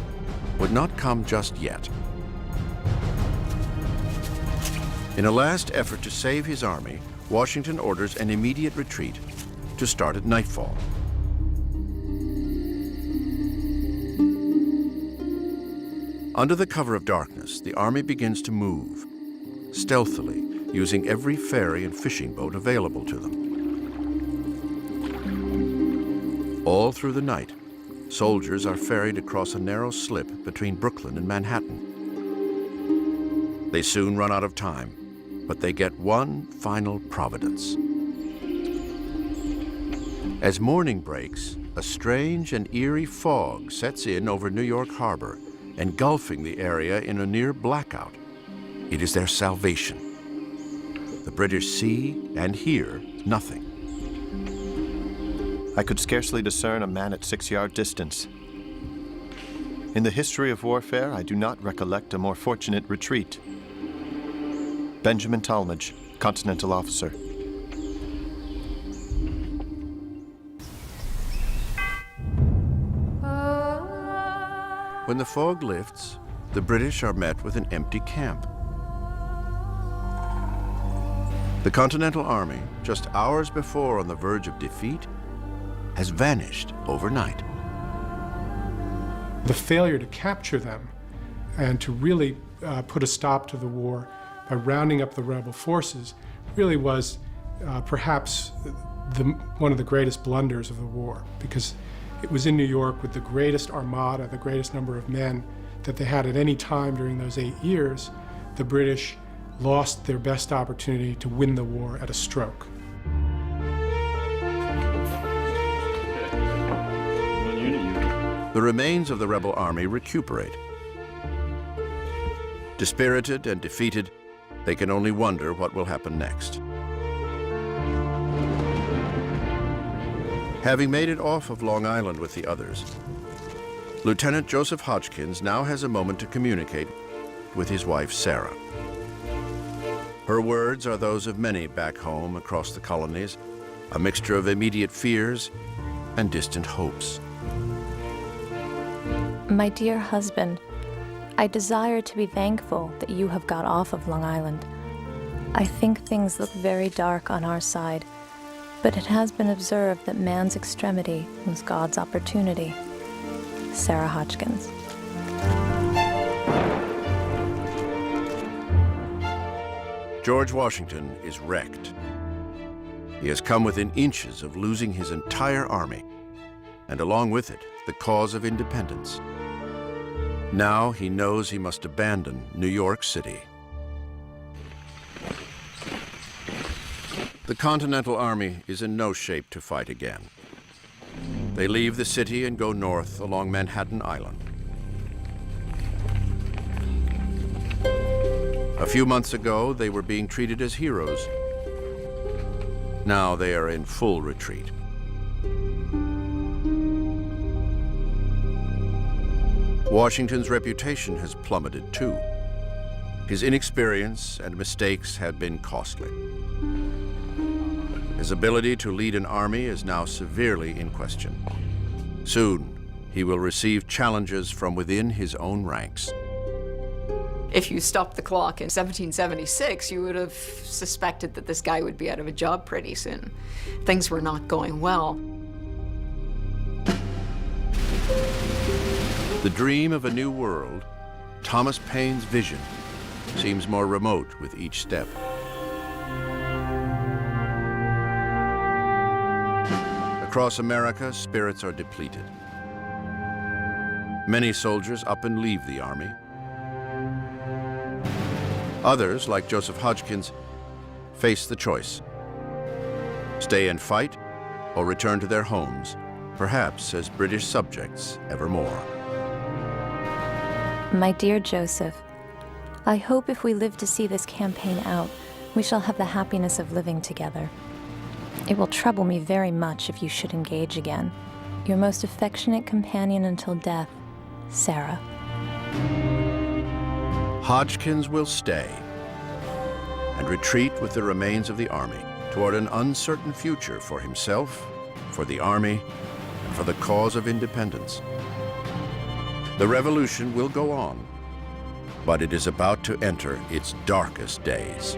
would not come just yet. In a last effort to save his army, Washington orders an immediate retreat to start at nightfall. Under the cover of darkness, the army begins to move, stealthily, using every ferry and fishing boat available to them. All through the night, soldiers are ferried across a narrow slip between Brooklyn and Manhattan. They soon run out of time, but they get one final providence. As morning breaks, a strange and eerie fog sets in over New York Harbor, engulfing the area in a near blackout. It is their salvation. The British see and hear nothing. I could scarcely discern a man at 6-yard distance. In the history of warfare, I do not recollect a more fortunate retreat. Benjamin Talmadge, Continental officer. When the fog lifts, the British are met with an empty camp. The Continental Army, just hours before on the verge of defeat, has vanished overnight. The failure to capture them and to really put a stop to the war by rounding up the rebel forces really was perhaps one of the greatest blunders of the war, because it was in New York with the greatest armada, the greatest number of men that they had at any time during those 8 years. The British lost their best opportunity to win the war at a stroke. The remains of the rebel army recuperate. Dispirited and defeated, they can only wonder what will happen next. Having made it off of Long Island with the others, Lieutenant Joseph Hodgkins now has a moment to communicate with his wife, Sarah. Her words are those of many back home across the colonies, a mixture of immediate fears and distant hopes. My dear husband, I desire to be thankful that you have got off of Long Island. I think things look very dark on our side, but it has been observed that man's extremity was God's opportunity. Sarah Hodgkins. George Washington is wrecked. He has come within inches of losing his entire army, and along with it, the cause of independence. Now he knows he must abandon New York City. The Continental Army is in no shape to fight again. They leave the city and go north along Manhattan Island. A few months ago, they were being treated as heroes. Now they are in full retreat. Washington's reputation has plummeted too. His inexperience and mistakes had been costly. His ability to lead an army is now severely in question. Soon, he will receive challenges from within his own ranks. If you stopped the clock in 1776, you would have suspected that this guy would be out of a job pretty soon. Things were not going well. The dream of a new world, Thomas Paine's vision, seems more remote with each step. Across America, spirits are depleted. Many soldiers up and leave the army. Others, like Joseph Hodgkins, face the choice: stay and fight, or return to their homes, perhaps as British subjects evermore. My dear Joseph, I hope if we live to see this campaign out, we shall have the happiness of living together. It will trouble me very much if you should engage again. Your most affectionate companion until death, Sarah. Hodgkins will stay and retreat with the remains of the army toward an uncertain future for himself, for the army, and for the cause of independence. The revolution will go on, but it is about to enter its darkest days.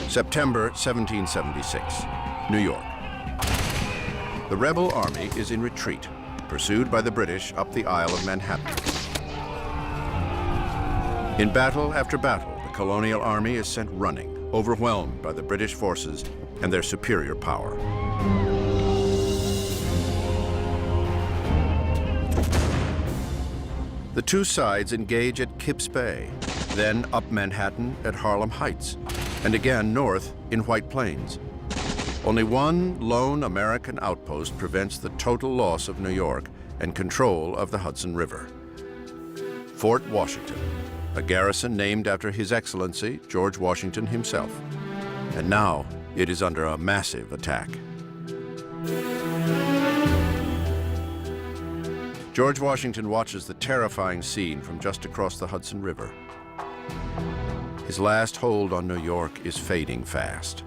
September 1776, New York. The rebel army is in retreat, pursued by the British up the Isle of Manhattan. In battle after battle, the colonial army is sent running, overwhelmed by the British forces and their superior power. The two sides engage at Kips Bay, then up Manhattan at Harlem Heights, and again north in White Plains. Only one lone American outpost prevents the total loss of New York and control of the Hudson River. Fort Washington, a garrison named after His Excellency George Washington himself. And now it is under a massive attack. George Washington watches the terrifying scene from just across the Hudson River. His last hold on New York is fading fast.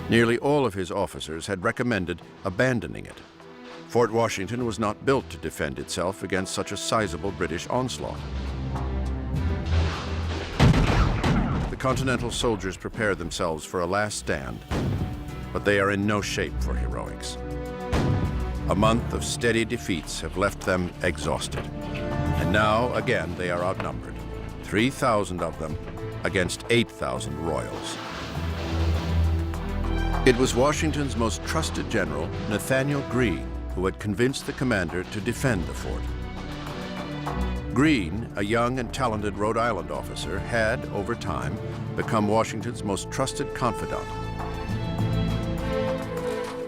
Nearly all of his officers had recommended abandoning it. Fort Washington was not built to defend itself against such a sizable British onslaught. The Continental soldiers prepare themselves for a last stand, but they are in no shape for heroics. A month of steady defeats have left them exhausted. And now, again, they are outnumbered, 3,000 of them against 8,000 royals. It was Washington's most trusted general, Nathanael Greene, who had convinced the commander to defend the fort. Greene, a young and talented Rhode Island officer, had, over time, become Washington's most trusted confidant.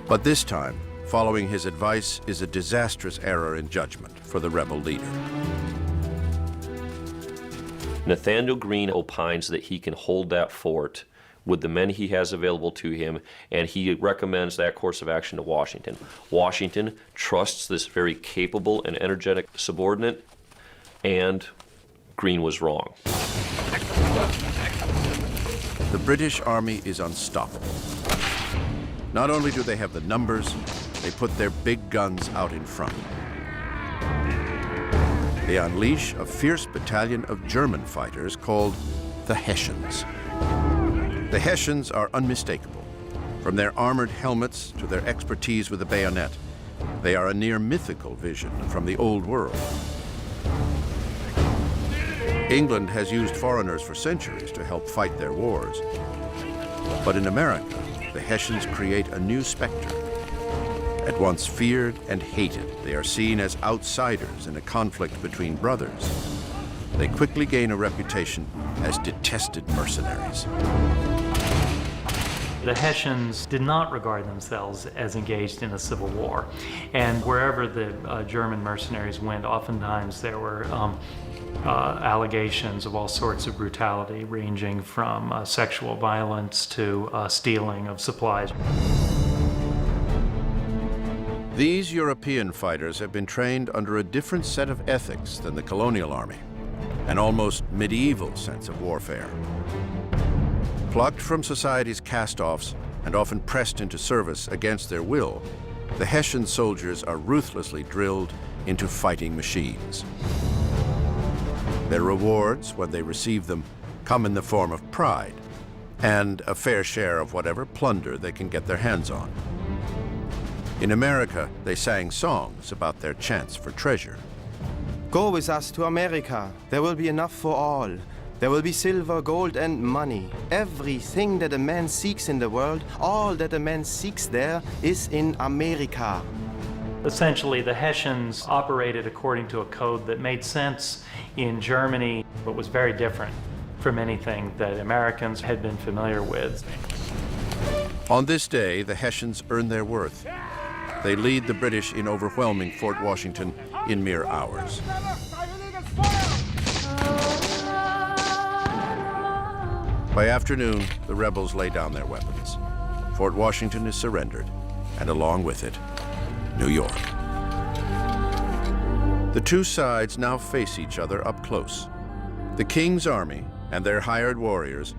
But this time, following his advice is a disastrous error in judgment for the rebel leader. Nathanael Greene opines that he can hold that fort with the men he has available to him, and he recommends that course of action to Washington. Washington trusts this very capable and energetic subordinate, and Greene was wrong. The British army is unstoppable. Not only do they have the numbers, they put their big guns out in front. they unleash a fierce battalion of German fighters called the Hessians. The Hessians are unmistakable. From their armored helmets to their expertise with the bayonet, they are a near mythical vision from the old world. England has used foreigners for centuries to help fight their wars. But in America, the Hessians create a new specter. At once feared and hated, they are seen as outsiders in a conflict between brothers. They quickly gain a reputation as detested mercenaries. The Hessians did not regard themselves as engaged in a civil war. And wherever the German mercenaries went, oftentimes there were allegations of all sorts of brutality, ranging from sexual violence to stealing of supplies. These European fighters have been trained under a different set of ethics than the colonial army, an almost medieval sense of warfare. Plucked from society's cast-offs and often pressed into service against their will, the Hessian soldiers are ruthlessly drilled into fighting machines. Their rewards, when they receive them, come in the form of pride and a fair share of whatever plunder they can get their hands on. In America, they sang songs about their chance for treasure. Go with us to America. There will be enough for all. There will be silver, gold, and money. Everything that a man seeks in the world, all that a man seeks there, is in America. Essentially, the Hessians operated according to a code that made sense in Germany, but was very different from anything that Americans had been familiar with. On this day, the Hessians earn their worth. They lead the British in overwhelming Fort Washington in mere hours. By afternoon, the rebels lay down their weapons. Fort Washington is surrendered, and along with it, New York. The two sides now face each other up close. The King's Army and their hired warriors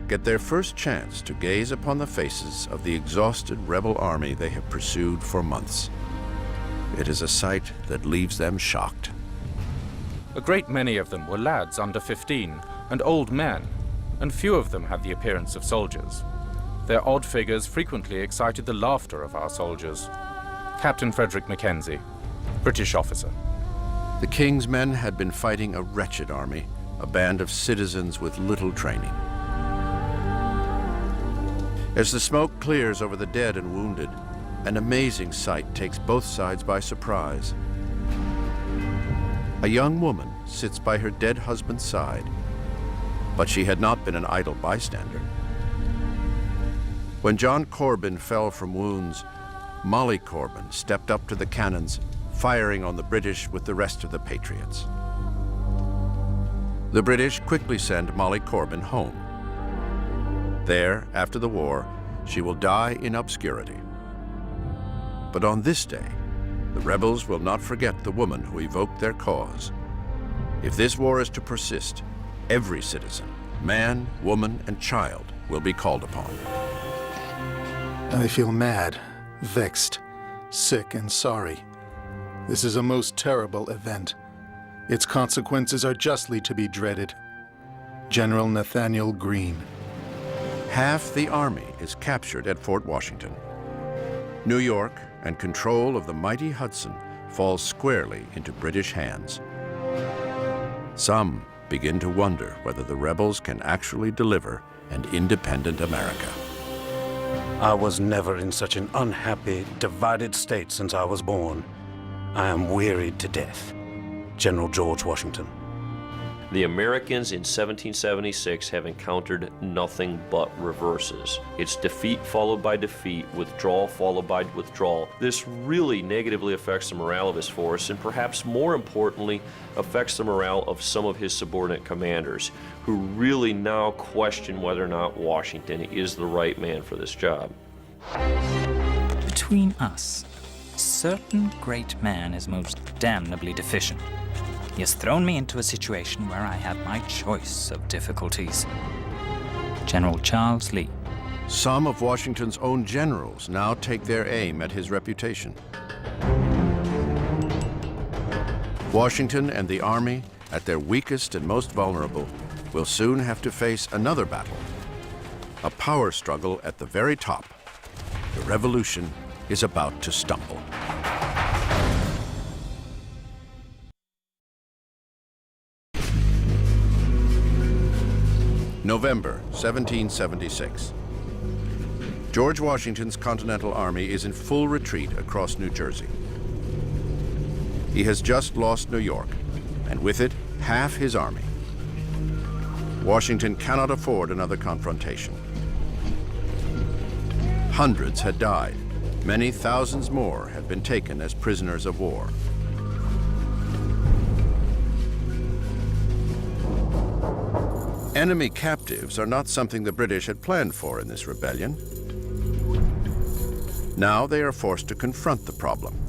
get their first chance to gaze upon the faces of the exhausted rebel army they have pursued for months. It is a sight that leaves them shocked. A great many of them were lads under 15 and old men, and few of them had the appearance of soldiers. Their odd figures frequently excited the laughter of our soldiers. Captain Frederick Mackenzie, British officer. The King's men had been fighting a wretched army, a band of citizens with little training. As the smoke clears over the dead and wounded, an amazing sight takes both sides by surprise. A young woman sits by her dead husband's side, but she had not been an idle bystander. When John Corbin fell from wounds, Molly Corbin stepped up to the cannons, firing on the British with the rest of the patriots. The British quickly send Molly Corbin home. There, after the war, she will die in obscurity. But on this day, the rebels will not forget the woman who evoked their cause. If this war is to persist, every citizen, man, woman, and child, will be called upon. I feel mad, vexed, sick, and sorry. This is a most terrible event. Its consequences are justly to be dreaded. General Nathanael Greene. Half the army is captured at Fort Washington. New York and control of the mighty Hudson falls squarely into British hands. Some begin to wonder whether the rebels can actually deliver an independent America. I was never in such an unhappy, divided state since I was born. I am wearied to death. General George Washington. The Americans in 1776 have encountered nothing but reverses. It's defeat followed by defeat, withdrawal followed by withdrawal. This really negatively affects the morale of his force, and perhaps more importantly, affects the morale of some of his subordinate commanders, who really now question whether or not Washington is the right man for this job. Between us, a certain great man is most damnably deficient. He has thrown me into a situation where I have my choice of difficulties. General Charles Lee. Some of Washington's own generals now take their aim at his reputation. Washington and the Army, at their weakest and most vulnerable, will soon have to face another battle. A power struggle at the very top. The revolution is about to stumble. November 1776. George Washington's Continental Army is in full retreat across New Jersey. He has just lost New York, and with it, half his army. Washington cannot afford another confrontation. Hundreds had died. Many thousands more had been taken as prisoners of war. Enemy captives are not something the British had planned for in this rebellion. Now they are forced to confront the problem.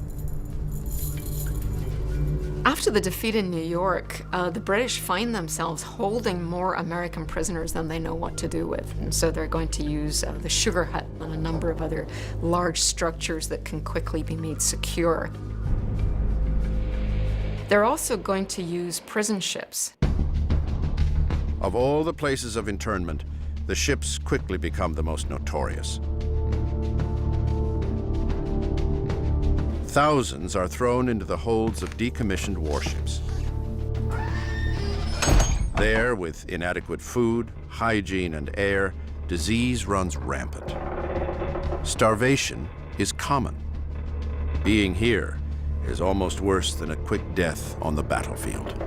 After the defeat in New York, the British find themselves holding more American prisoners than they know what to do with. And so they're going to use the Sugar Hut and a number of other large structures that can quickly be made secure. They're also going to use prison ships. Of all the places of internment, the ships quickly become the most notorious. Thousands are thrown into the holds of decommissioned warships. There, with inadequate food, hygiene, and air, disease runs rampant. Starvation is common. Being here is almost worse than a quick death on the battlefield.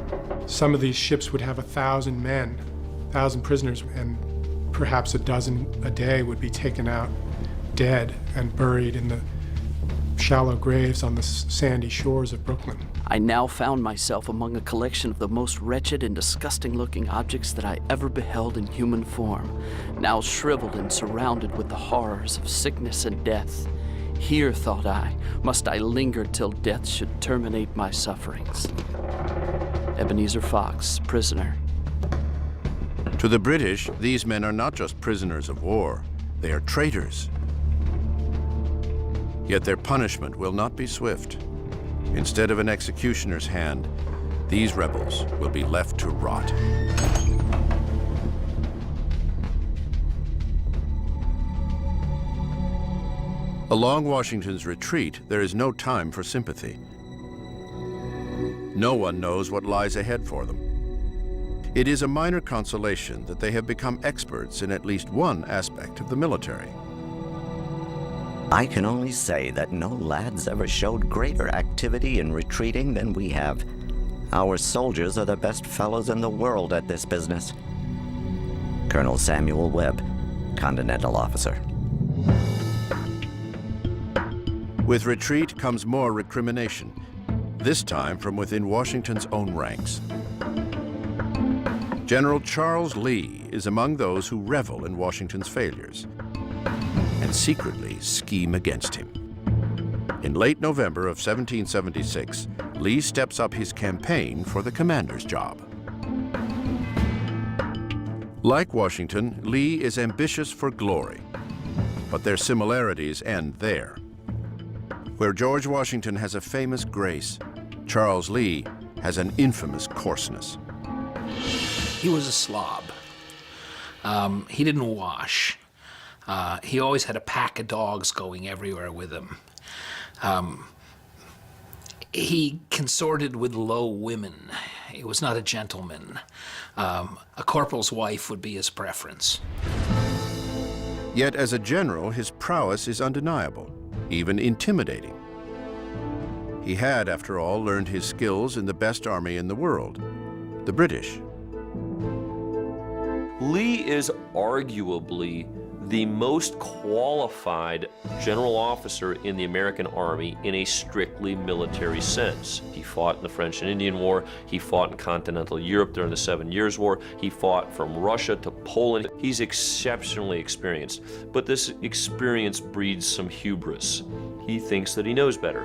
Some of these ships would have 1,000 men, 1,000 prisoners, and perhaps a dozen a day would be taken out dead and buried in the shallow graves on the sandy shores of Brooklyn. I now found myself among a collection of the most wretched and disgusting-looking objects that I ever beheld in human form, now shriveled and surrounded with the horrors of sickness and death. Here, thought I, must I linger till death should terminate my sufferings. Ebenezer Fox, prisoner. To the British, these men are not just prisoners of war, they are traitors. Yet their punishment will not be swift. Instead of an executioner's hand, these rebels will be left to rot. Along Washington's retreat, there is no time for sympathy. No one knows what lies ahead for them. It is a minor consolation that they have become experts in at least one aspect of the military. I can only say that no lads ever showed greater activity in retreating than we have. Our soldiers are the best fellows in the world at this business. Colonel Samuel Webb, Continental Officer. With retreat comes more recrimination, this time from within Washington's own ranks. General Charles Lee is among those who revel in Washington's failures and secretly scheme against him. In late November of 1776, Lee steps up his campaign for the commander's job. Like Washington, Lee is ambitious for glory, but their similarities end there. Where George Washington has a famous grace, Charles Lee has an infamous coarseness. He was a slob. He didn't wash. He always had a pack of dogs going everywhere with him. He consorted with low women. He was not a gentleman. A corporal's wife would be his preference. Yet as a general, his prowess is undeniable, even intimidating. He had, after all, learned his skills in the best army in the world, the British. Lee is arguably the most qualified general officer in the American Army in a strictly military sense. He fought in the French and Indian War, he fought in continental Europe during the 7 Years' War, he fought from Russia to Poland. He's exceptionally experienced, but this experience breeds some hubris. He thinks that he knows better.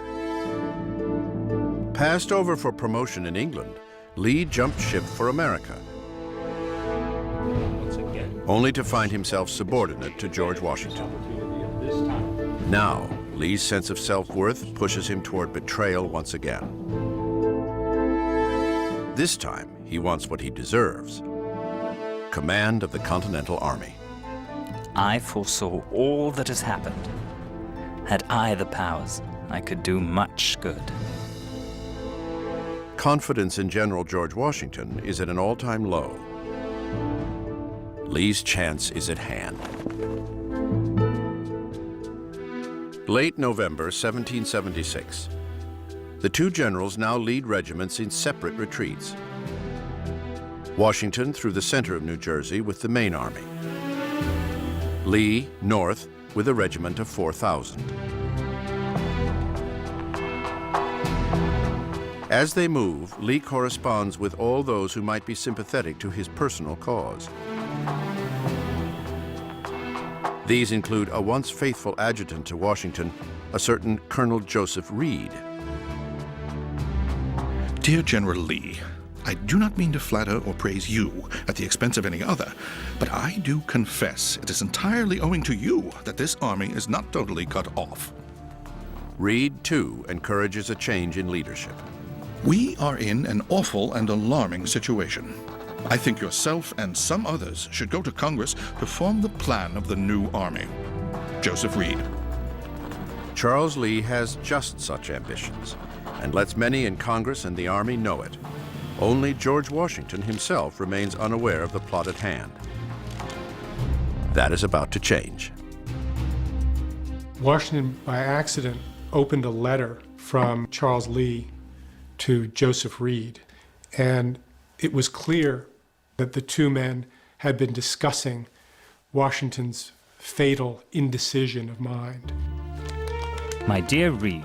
Passed over for promotion in England, Lee jumped ship for America, only to find himself subordinate to George Washington. Now, Lee's sense of self-worth pushes him toward betrayal once again. This time, he wants what he deserves: command of the Continental Army. I foresaw all that has happened. Had I the powers, I could do much good. Confidence in General George Washington is at an all-time low. Lee's chance is at hand. Late November 1776. The two generals now lead regiments in separate retreats. Washington through the center of New Jersey with the main army. Lee north with a regiment of 4,000. As they move, Lee corresponds with all those who might be sympathetic to his personal cause. These include a once faithful adjutant to Washington, a certain Colonel Joseph Reed. Dear General Lee, I do not mean to flatter or praise you at the expense of any other, but I do confess it is entirely owing to you that this army is not totally cut off. Reed, too, encourages a change in leadership. We are in an awful and alarming situation. I think yourself and some others should go to Congress to form the plan of the new army. Joseph Reed. Charles Lee has just such ambitions, and lets many in Congress and the Army know it. Only George Washington himself remains unaware of the plot at hand. That is about to change. Washington, by accident, opened a letter from Charles Lee to Joseph Reed, and it was clear that the two men had been discussing Washington's fatal indecision of mind. My dear Reed,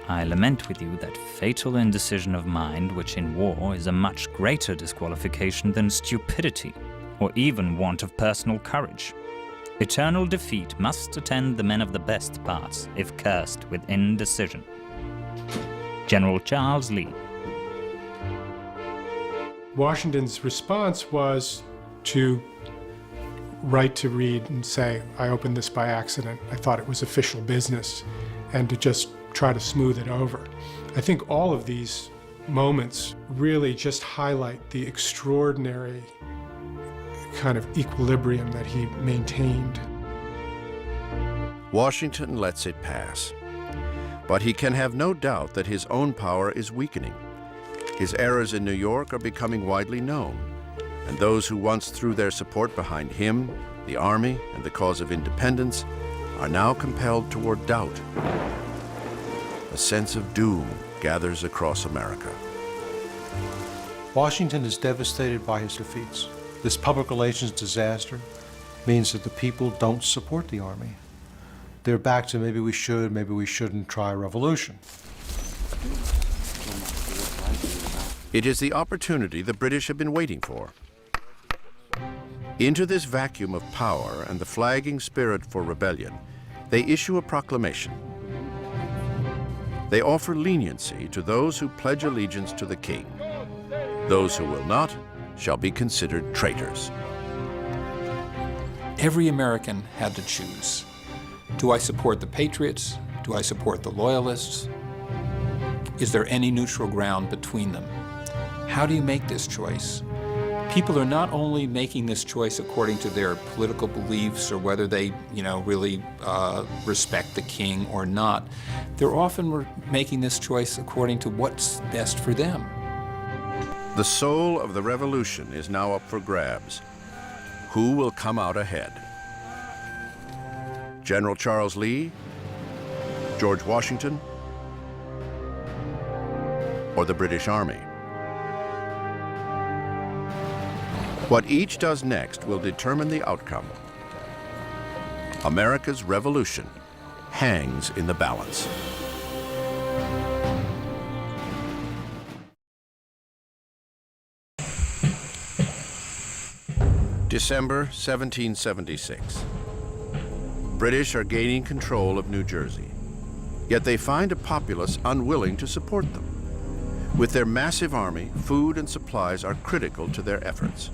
I lament with you that fatal indecision of mind, which in war is a much greater disqualification than stupidity, or even want of personal courage. Eternal defeat must attend the men of the best parts, if cursed with indecision. General Charles Lee. Washington's response was to write to Reed and say, I opened this by accident. I thought it was official business, and to just try to smooth it over. I think all of these moments really just highlight the extraordinary kind of equilibrium that he maintained. Washington lets it pass, but he can have no doubt that his own power is weakening. His errors in New York are becoming widely known, and those who once threw their support behind him, the Army, and the cause of independence are now compelled toward doubt. A sense of doom gathers across America. Washington is devastated by his defeats. This public relations disaster means that the people don't support the Army. They're back to maybe we should, maybe we shouldn't try a revolution. It is the opportunity the British have been waiting for. Into this vacuum of power and the flagging spirit for rebellion, they issue a proclamation. They offer leniency to those who pledge allegiance to the king. Those who will not shall be considered traitors. Every American had to choose. Do I support the patriots? Do I support the loyalists? Is there any neutral ground between them? How do you make this choice? People are not only making this choice according to their political beliefs or whether they, really respect the king or not. They're often making this choice according to what's best for them. The soul of the revolution is now up for grabs. Who will come out ahead? General Charles Lee, George Washington, or the British Army? What each does next will determine the outcome. America's revolution hangs in the balance. December 1776. British are gaining control of New Jersey, yet they find a populace unwilling to support them. With their massive army, food and supplies are critical to their efforts.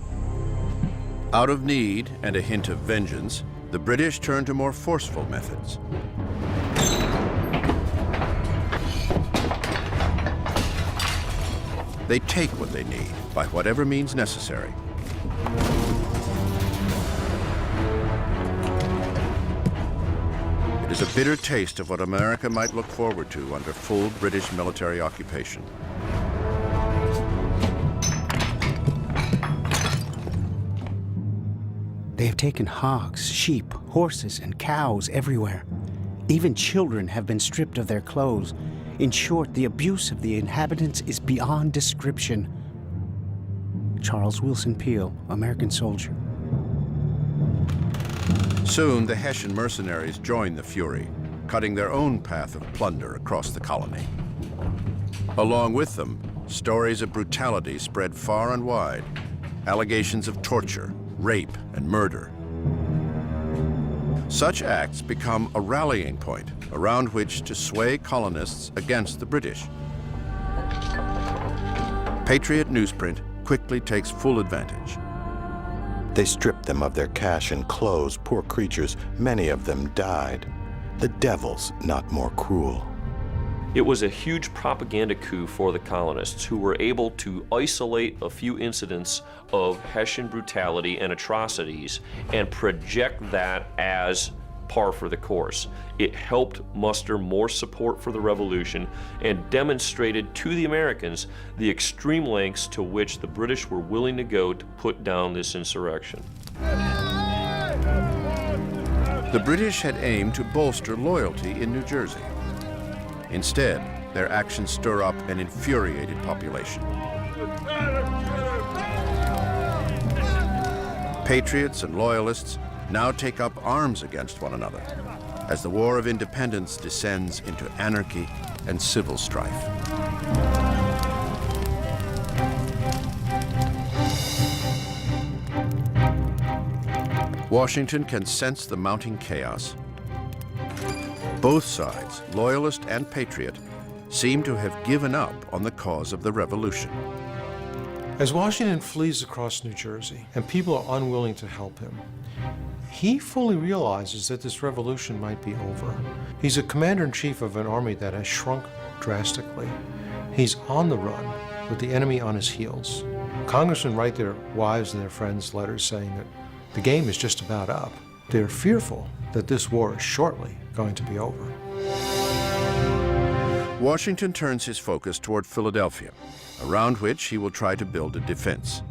Out of need and a hint of vengeance, the British turn to more forceful methods. They take what they need by whatever means necessary. It is a bitter taste of what America might look forward to under full British military occupation. They have taken hogs, sheep, horses, and cows everywhere. Even children have been stripped of their clothes. In short, the abuse of the inhabitants is beyond description. Charles Wilson Peel, American soldier. Soon, the Hessian mercenaries join the fury, cutting their own path of plunder across the colony. Along with them, stories of brutality spread far and wide, allegations of torture, rape, and murder. Such acts become a rallying point around which to sway colonists against the British. Patriot newsprint quickly takes full advantage. They stripped them of their cash and clothes. Poor creatures, many of them died. The devil's not more cruel. It was a huge propaganda coup for the colonists, who were able to isolate a few incidents of Hessian brutality and atrocities and project that as par for the course. It helped muster more support for the revolution and demonstrated to the Americans the extreme lengths to which the British were willing to go to put down this insurrection. The British had aimed to bolster loyalty in New Jersey. Instead, their actions stir up an infuriated population. Patriots and loyalists now take up arms against one another as the War of Independence descends into anarchy and civil strife. Washington can sense the mounting chaos. Both sides, loyalist and patriot, seem to have given up on the cause of the revolution. As Washington flees across New Jersey and people are unwilling to help him, he fully realizes that this revolution might be over. He's a commander-in-chief of an army that has shrunk drastically. He's on the run with the enemy on his heels. Congressmen write their wives and their friends letters saying that the game is just about up. They're fearful that this war is shortly going to be over. Washington turns his focus toward Philadelphia, around which he will try to build a defense.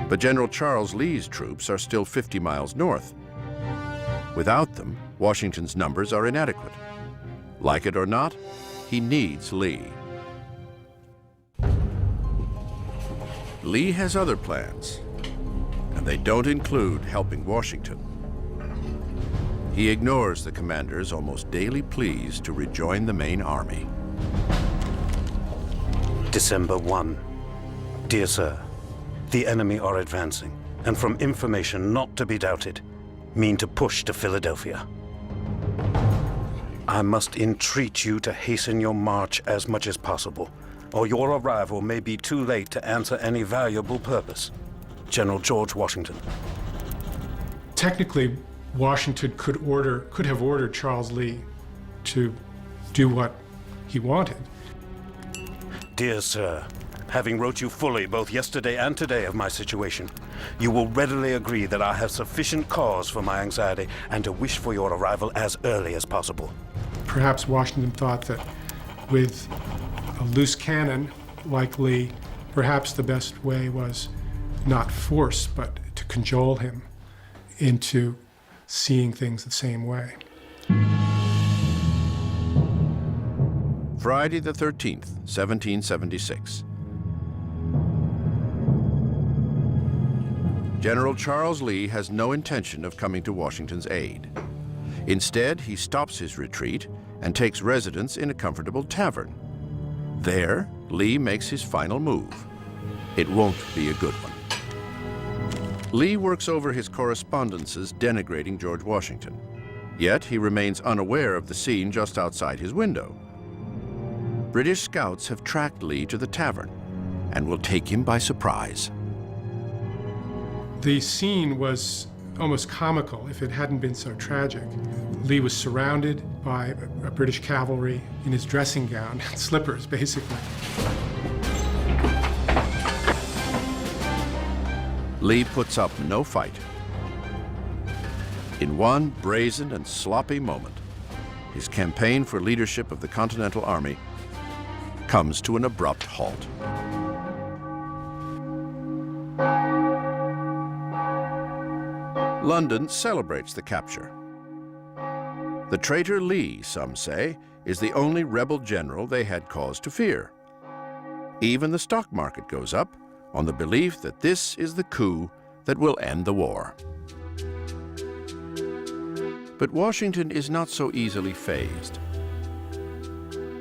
But General Charles Lee's troops are still 50 miles north. Without them, Washington's numbers are inadequate. Like it or not, he needs Lee. Lee has other plans, and they don't include helping Washington. He ignores the commander's almost daily pleas to rejoin the main army. December 1. Dear Sir, the enemy are advancing, and from information not to be doubted, mean to push to Philadelphia. I must entreat you to hasten your march as much as possible, or your arrival may be too late to answer any valuable purpose. General George Washington. Technically, Washington could have ordered Charles Lee to do what he wanted. Dear Sir, having wrote you fully both yesterday and today of my situation, you will readily agree that I have sufficient cause for my anxiety and to wish for your arrival as early as possible. Perhaps Washington thought that with a loose cannon like Lee, perhaps the best way was not force, but to cajole him into seeing things the same way. Friday the 13th, 1776. General Charles Lee has no intention of coming to Washington's aid. Instead, he stops his retreat and takes residence in a comfortable tavern. There, Lee makes his final move. It won't be a good one. Lee works over his correspondences denigrating George Washington. Yet he remains unaware of the scene just outside his window. British scouts have tracked Lee to the tavern and will take him by surprise. The scene was almost comical if it hadn't been so tragic. Lee was surrounded by a British cavalry in his dressing gown, slippers basically. Lee puts up no fight. In one brazen and sloppy moment, his campaign for leadership of the Continental Army comes to an abrupt halt. London celebrates the capture. The traitor Lee, some say, is the only rebel general they had cause to fear. Even the stock market goes up on the belief that this is the coup that will end the war. But Washington is not so easily fazed.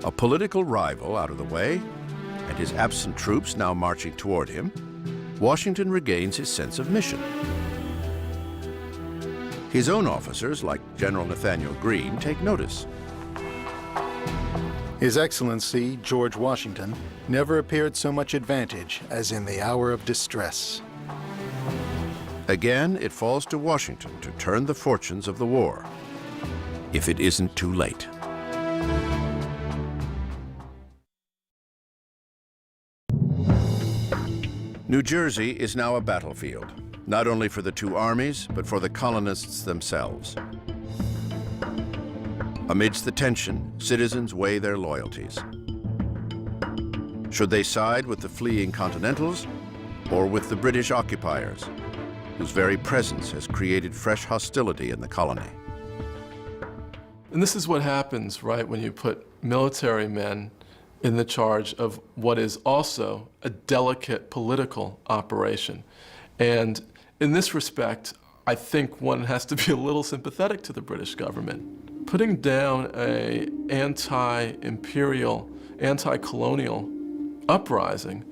A political rival out of the way, and his absent troops now marching toward him, Washington regains his sense of mission. His own officers, like General Nathaniel Greene, take notice. His Excellency, George Washington, never appeared so much advantage as in the hour of distress. Again, it falls to Washington to turn the fortunes of the war, if it isn't too late. New Jersey is now a battlefield, not only for the two armies, but for the colonists themselves. Amidst the tension, citizens weigh their loyalties. Should they side with the fleeing Continentals or with the British occupiers, whose very presence has created fresh hostility in the colony? And this is what happens, right, when you put military men in the charge of what is also a delicate political operation. And in this respect, I think one has to be a little sympathetic to the British government. Putting down an anti-imperial, anti-colonial uprising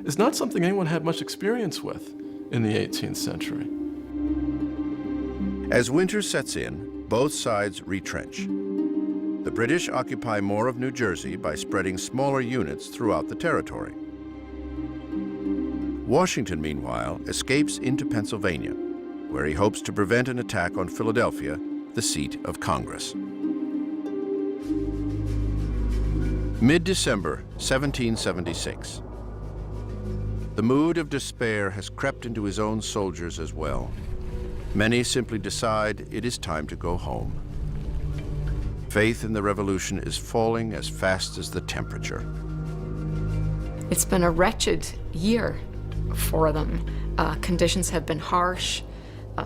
is not something anyone had much experience with in the 18th century. As winter sets in, both sides retrench. The British occupy more of New Jersey by spreading smaller units throughout the territory. Washington, meanwhile, escapes into Pennsylvania, where he hopes to prevent an attack on Philadelphia, the seat of Congress. Mid-December 1776. The mood of despair has crept into his own soldiers as well. Many simply decide it is time to go home. Faith in the revolution is falling as fast as the temperature. It's been a wretched year for them. Conditions have been harsh.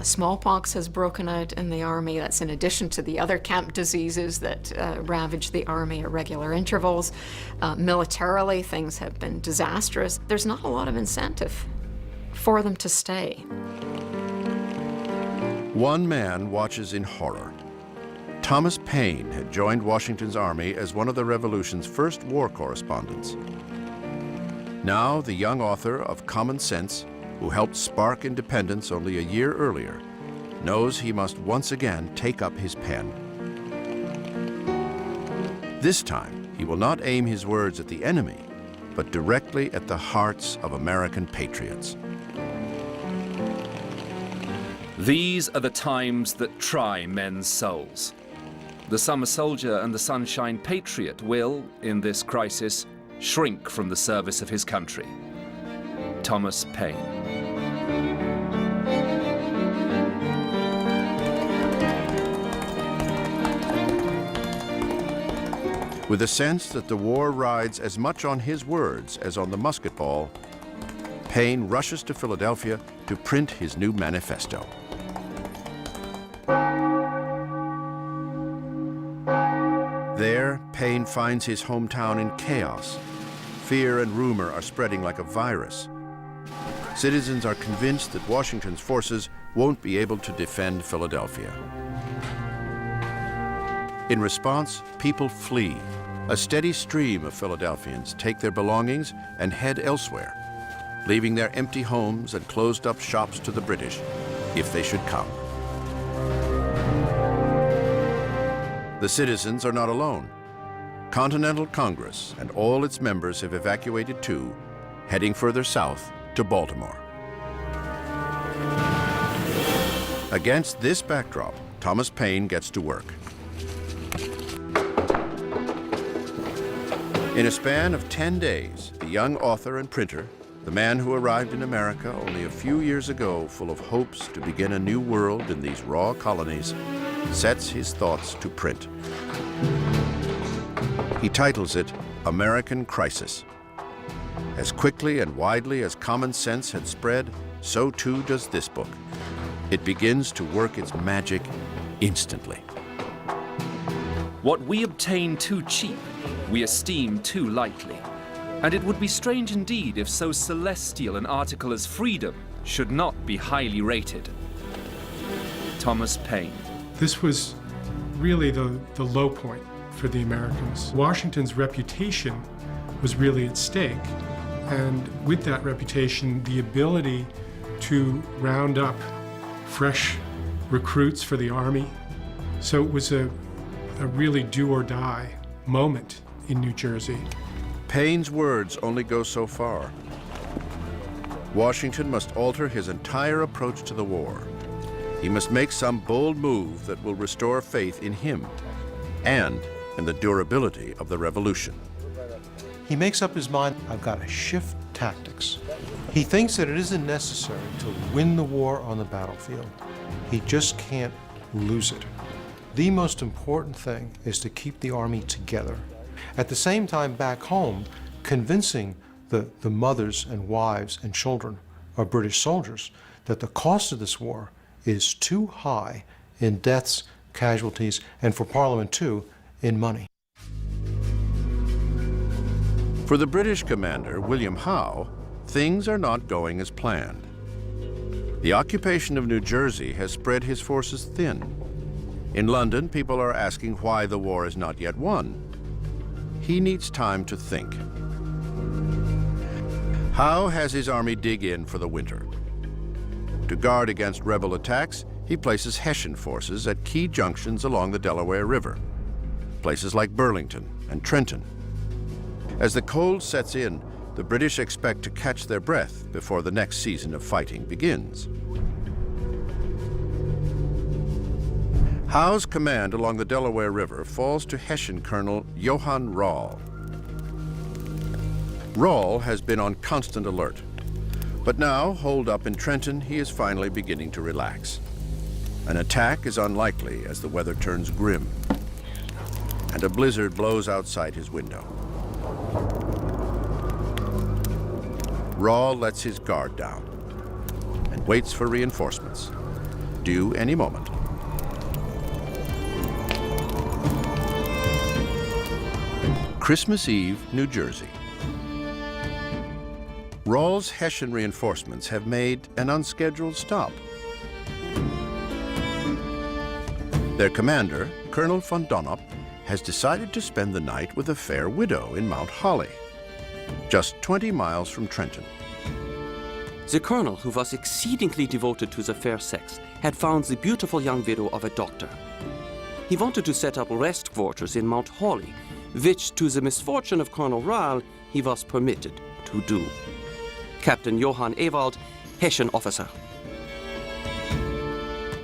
Smallpox has broken out in the army. That's in addition to the other camp diseases that ravage the army at regular intervals. Militarily, things have been disastrous. There's not a lot of incentive for them to stay. One man watches in horror. Thomas Paine had joined Washington's army as one of the Revolution's first war correspondents. Now, the young author of Common Sense, who helped spark independence only a year earlier, knows he must once again take up his pen. This time, he will not aim his words at the enemy, but directly at the hearts of American patriots. These are the times that try men's souls. The summer soldier and the sunshine patriot will, in this crisis, shrink from the service of his country. Thomas Paine. With a sense that the war rides as much on his words as on the musket ball, Paine rushes to Philadelphia to print his new manifesto. There, Paine finds his hometown in chaos. Fear and rumor are spreading like a virus. Citizens are convinced that Washington's forces won't be able to defend Philadelphia. In response, people flee. A steady stream of Philadelphians take their belongings and head elsewhere, leaving their empty homes and closed-up shops to the British, if they should come. The citizens are not alone. Continental Congress and all its members have evacuated too, heading further south to Baltimore. Against this backdrop, Thomas Paine gets to work. In a span of 10 days, the young author and printer, the man who arrived in America only a few years ago full of hopes to begin a new world in these raw colonies, sets his thoughts to print. He titles it American Crisis. As quickly and widely as common sense had spread, so too does this book. It begins to work its magic instantly. What we obtain too cheap, we esteem too lightly. And it would be strange indeed if so celestial an article as freedom should not be highly rated. Thomas Paine. This was really the low point for the Americans. Washington's reputation was really at stake. And with that reputation, the ability to round up fresh recruits for the army. So it was a really do or die moment in New Jersey. Paine's words only go so far. Washington must alter his entire approach to the war. He must make some bold move that will restore faith in him and in the durability of the revolution. He makes up his mind, I've got to shift tactics. He thinks that it isn't necessary to win the war on the battlefield. He just can't lose it. The most important thing is to keep the army together. At the same time, back home, convincing the mothers and wives and children of British soldiers that the cost of this war is too high in deaths, casualties, and for Parliament too, in money. For the British commander, William Howe, things are not going as planned. The occupation of New Jersey has spread his forces thin. In London, people are asking why the war is not yet won. He needs time to think. Howe has his army dig in for the winter. To guard against rebel attacks, he places Hessian forces at key junctions along the Delaware River, places like Burlington and Trenton. As the cold sets in, the British expect to catch their breath before the next season of fighting begins. Howe's command along the Delaware River falls to Hessian Colonel Johann Rall. Rall has been on constant alert, but now, holed up in Trenton, he is finally beginning to relax. An attack is unlikely as the weather turns grim, and a blizzard blows outside his window. Rall lets his guard down and waits for reinforcements, due any moment. Christmas Eve, New Jersey. Rall's Hessian reinforcements have made an unscheduled stop. Their commander, Colonel von Donop, has decided to spend the night with a fair widow in Mount Holly, just 20 miles from Trenton. The colonel, who was exceedingly devoted to the fair sex, had found the beautiful young widow of a doctor. He wanted to set up rest quarters in Mount Holly, which, to the misfortune of Colonel Rall, he was permitted to do. Captain Johann Ewald, Hessian officer.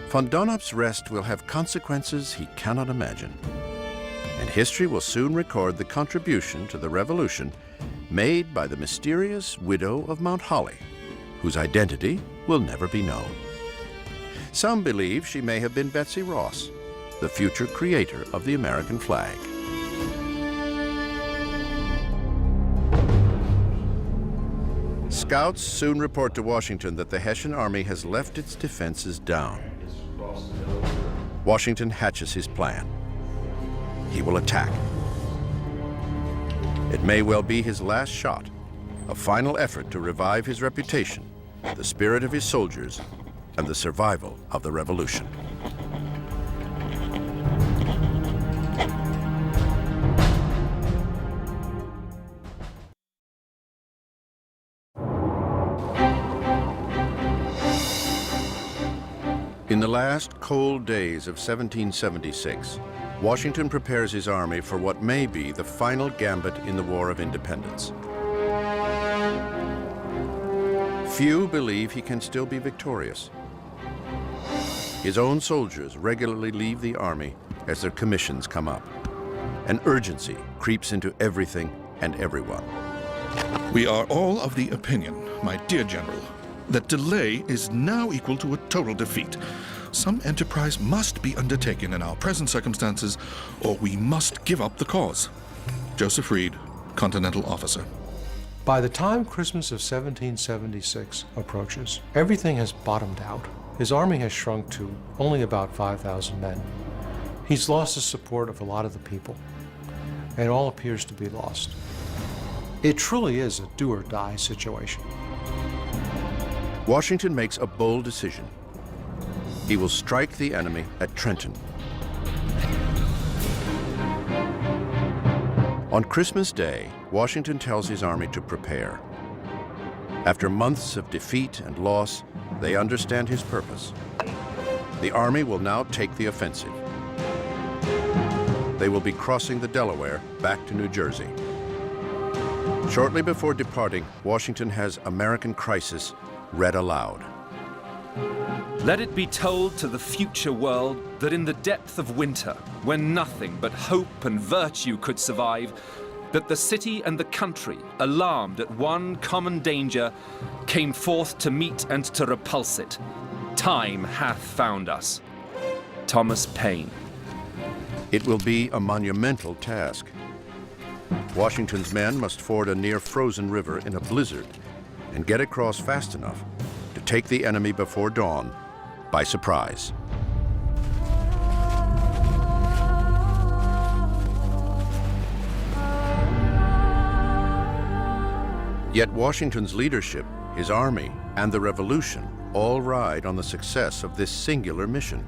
Von Donop's rest will have consequences he cannot imagine, and history will soon record the contribution to the revolution made by the mysterious widow of Mount Holly, whose identity will never be known. Some believe she may have been Betsy Ross, the future creator of the American flag. Scouts soon report to Washington that the Hessian army has left its defenses down. Washington hatches his plan. He will attack. It may well be his last shot, a final effort to revive his reputation, the spirit of his soldiers, and the survival of the revolution. In the last cold days of 1776, Washington prepares his army for what may be the final gambit in the War of Independence. Few believe he can still be victorious. His own soldiers regularly leave the army as their commissions come up. An urgency creeps into everything and everyone. We are all of the opinion, my dear General, that delay is now equal to a total defeat. Some enterprise must be undertaken in our present circumstances, or we must give up the cause. Joseph Reed, Continental Officer. By the time Christmas of 1776 approaches, everything has bottomed out. His army has shrunk to only about 5,000 men. He's lost the support of a lot of the people, and it all appears to be lost. It truly is a do-or-die situation. Washington makes a bold decision. He will strike the enemy at Trenton. On Christmas Day, Washington tells his army to prepare. After months of defeat and loss, they understand his purpose. The army will now take the offensive. They will be crossing the Delaware back to New Jersey. Shortly before departing, Washington has American Crisis read aloud. Let it be told to the future world that in the depth of winter, when nothing but hope and virtue could survive, that the city and the country, alarmed at one common danger, came forth to meet and to repulse it. Time hath found us. Thomas Paine. It will be a monumental task. Washington's men must ford a near-frozen river in a blizzard and get across fast enough to take the enemy before dawn by surprise. Yet Washington's leadership, his army, and the revolution all ride on the success of this singular mission.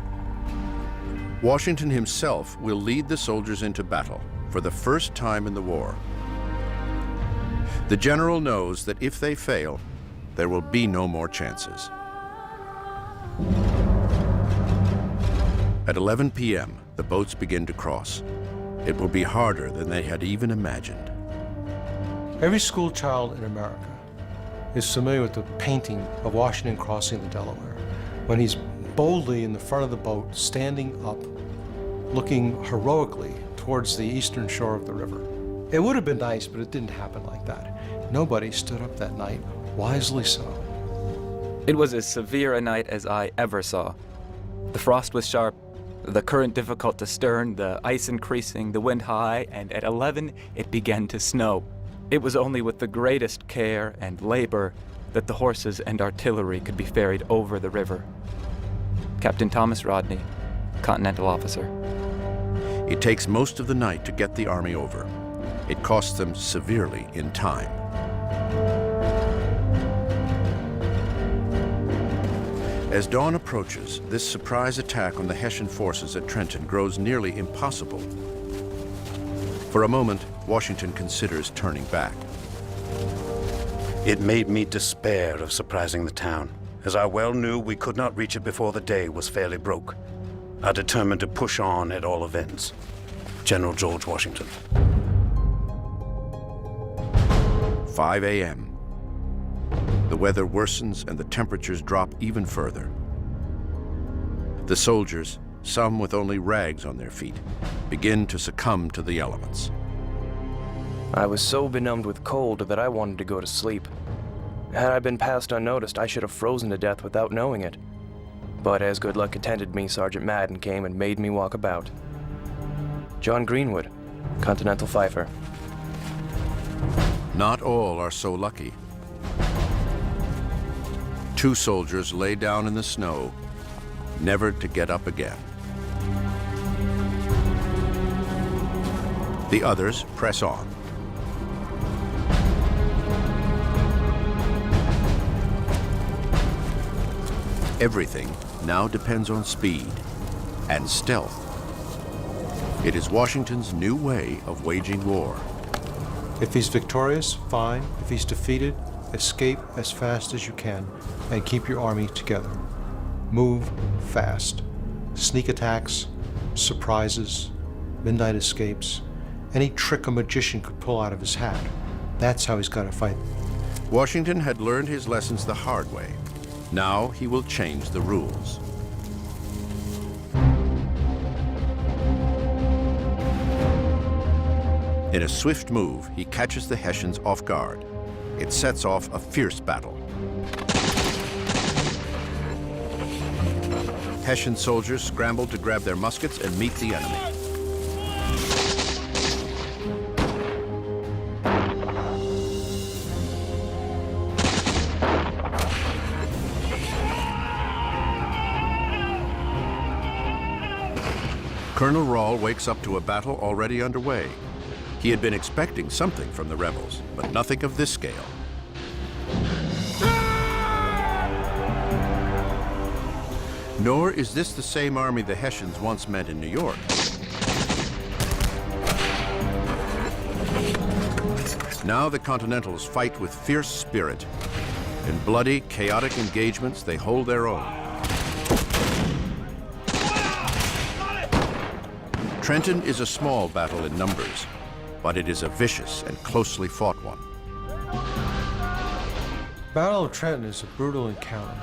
Washington himself will lead the soldiers into battle for the first time in the war. The general knows that if they fail, there will be no more chances. At 11 p.m., the boats begin to cross. It will be harder than they had even imagined. Every school child in America is familiar with the painting of Washington crossing the Delaware, when he's boldly in the front of the boat, standing up, looking heroically towards the eastern shore of the river. It would have been nice, but it didn't happen like that. Nobody stood up that night, wisely so. It was as severe a night as I ever saw. The frost was sharp, the current difficult to stern, the ice increasing, the wind high, and at 11 it began to snow. It was only with the greatest care and labor that the horses and artillery could be ferried over the river. Captain Thomas Rodney, Continental Officer. It takes most of the night to get the army over. It costs them severely in time. As dawn approaches, this surprise attack on the Hessian forces at Trenton grows nearly impossible. For a moment, Washington considers turning back. It made me despair of surprising the town, as I well knew we could not reach it before the day was fairly broke. I determined to push on at all events. General George Washington. 5 a.m. The weather worsens and the temperatures drop even further. The soldiers, some with only rags on their feet, begin to succumb to the elements. I was so benumbed with cold that I wanted to go to sleep. Had I been passed unnoticed, I should have frozen to death without knowing it. But as good luck attended me, Sergeant Madden came and made me walk about. John Greenwood, Continental Fifer. Not all are so lucky. 2 soldiers lay down in the snow, never to get up again. The others press on. Everything now depends on speed and stealth. It is Washington's new way of waging war. If he's victorious, fine. If he's defeated, escape as fast as you can and keep your army together. Move fast. Sneak attacks, surprises, midnight escapes, any trick a magician could pull out of his hat. That's how he's got to fight. Washington had learned his lessons the hard way. Now he will change the rules. In a swift move, he catches the Hessians off guard it sets off a fierce battle. Hessian soldiers scrambled to grab their muskets and meet the enemy. Colonel Rahl wakes up to a battle already underway. He had been expecting something from the rebels, but nothing of this scale. Nor is this the same army the Hessians once met in New York. Now the Continentals fight with fierce spirit. In bloody, chaotic engagements, they hold their own. Trenton is a small battle in numbers, but it is a vicious and closely fought one. Battle of Trenton is a brutal encounter.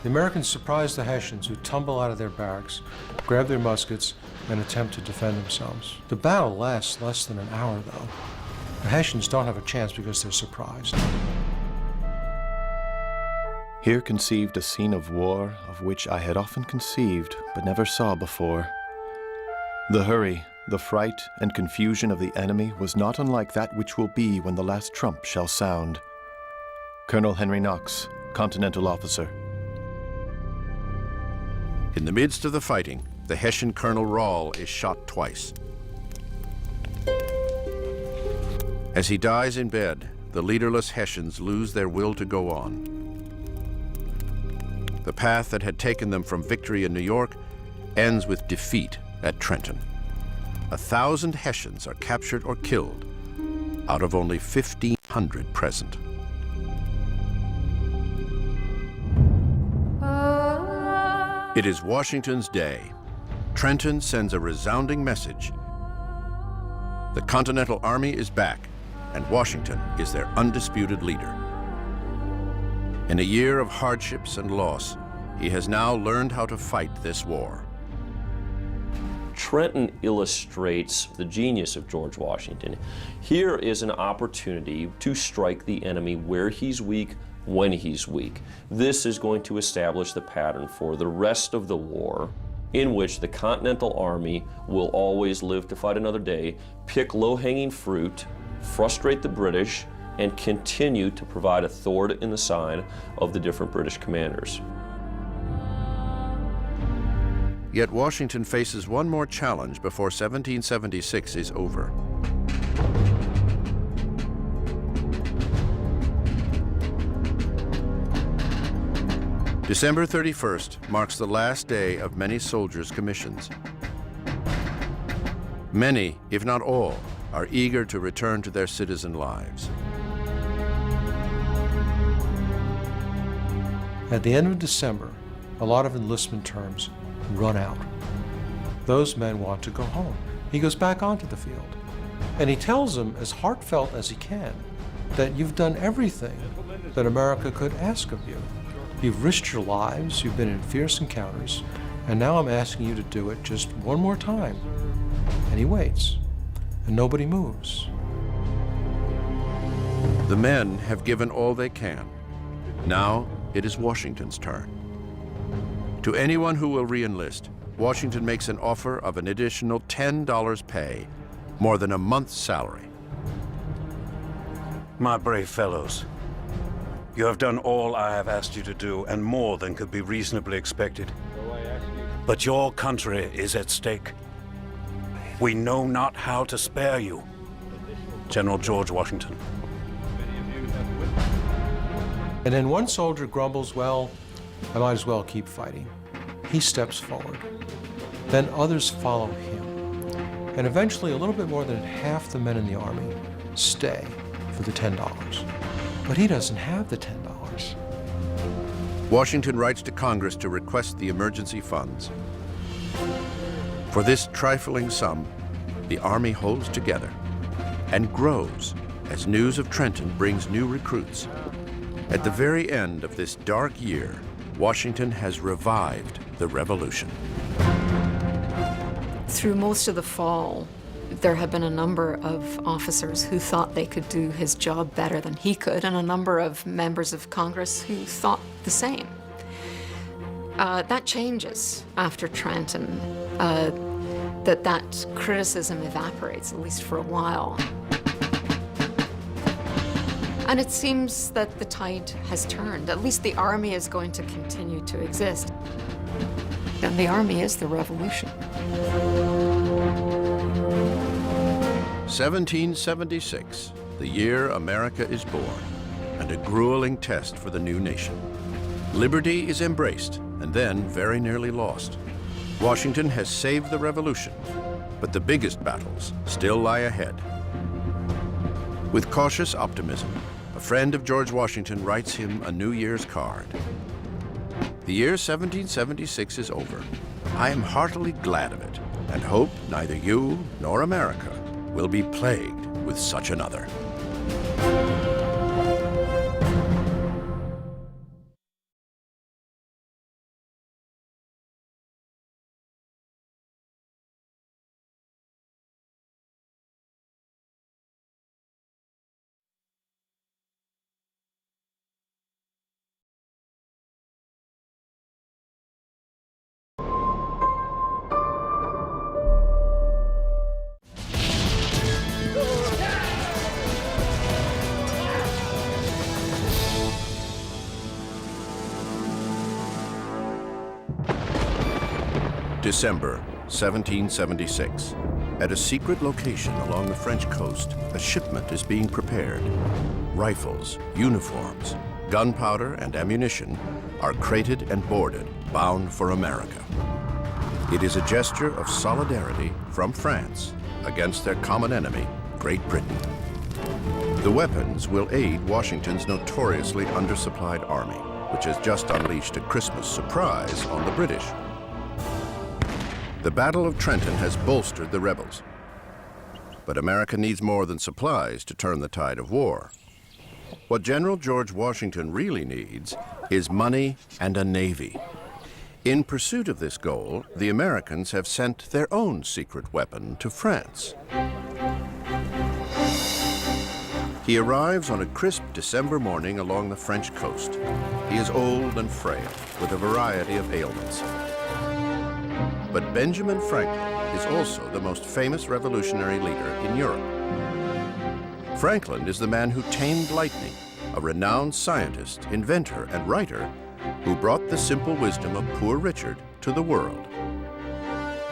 The Americans surprise the Hessians, who tumble out of their barracks, grab their muskets, and attempt to defend themselves. The battle lasts less than an hour, though. The Hessians don't have a chance because they're surprised. Here conceived a scene of war of which I had often conceived but never saw before. The hurry, the fright, and confusion of the enemy was not unlike that which will be when the last trump shall sound. Colonel Henry Knox, Continental officer. In the midst of the fighting, the Hessian Colonel Rahl is shot twice. As he dies in bed, the leaderless Hessians lose their will to go on. The path that had taken them from victory in New York ends with defeat at Trenton. 1,000 Hessians are captured or killed out of only 1,500 present. It is Washington's day. Trenton sends a resounding message. The Continental Army is back, and Washington is their undisputed leader. In a year of hardships and loss, he has now learned how to fight this war. Trenton illustrates the genius of George Washington. Here is an opportunity to strike the enemy where he's weak, when he's weak. This is going to establish the pattern for the rest of the war, in which the Continental Army will always live to fight another day, pick low-hanging fruit, frustrate the British, and continue to provide a thorn in the side of the different British commanders. Yet Washington faces one more challenge before 1776 is over. December 31st marks the last day of many soldiers' commissions. Many, if not all, are eager to return to their citizen lives. At the end of December, a lot of enlistment terms run out. Those men want to go home. He goes back onto the field, and he tells them, as heartfelt as he can, that you've done everything that America could ask of you. You've risked your lives, you've been in fierce encounters, and now I'm asking you to do it just one more time. And he waits, and nobody moves. The men have given all they can. Now it is Washington's turn. To anyone who will re-enlist, Washington makes an offer of an additional $10 pay, more than a month's salary. My brave fellows, you have done all I have asked you to do, and more than could be reasonably expected. But your country is at stake. We know not how to spare you. General George Washington. And then one soldier grumbles, well, I might as well keep fighting. He steps forward. Then others follow him. And eventually, a little bit more than half the men in the army stay for the $10. But he doesn't have the $10. Washington writes to Congress to request the emergency funds. For this trifling sum, the army holds together and grows as news of Trenton brings new recruits. At the very end of this dark year, Washington has revived the revolution. Through most of the fall, There have been a number of officers who thought they could do his job better than he could, and a number of members of Congress who thought the same. That changes after Trenton, that criticism evaporates, at least for a while. And it seems that the tide has turned. At least the army is going to continue to exist. And the army is the revolution. 1776, the year America is born, and a grueling test for the new nation. Liberty is embraced, and then very nearly lost. Washington has saved the revolution, but the biggest battles still lie ahead. With cautious optimism, a friend of George Washington writes him a New Year's card. The year 1776 is over. I am heartily glad of it, and hope neither you nor America will be plagued with such another. December 1776. At a secret location along the French coast, a shipment is being prepared. Rifles, uniforms, gunpowder, and ammunition are crated and boarded, bound for America. It is a gesture of solidarity from France against their common enemy, Great Britain. The weapons will aid Washington's notoriously undersupplied army, which has just unleashed a Christmas surprise on the British. The Battle of Trenton has bolstered the rebels. But America needs more than supplies to turn the tide of war. What General George Washington really needs is money and a navy. In pursuit of this goal, the Americans have sent their own secret weapon to France. He arrives on a crisp December morning along the French coast. He is old and frail, with a variety of ailments. But Benjamin Franklin is also the most famous revolutionary leader in Europe. Franklin is the man who tamed lightning, a renowned scientist, inventor, and writer who brought the simple wisdom of Poor Richard to the world.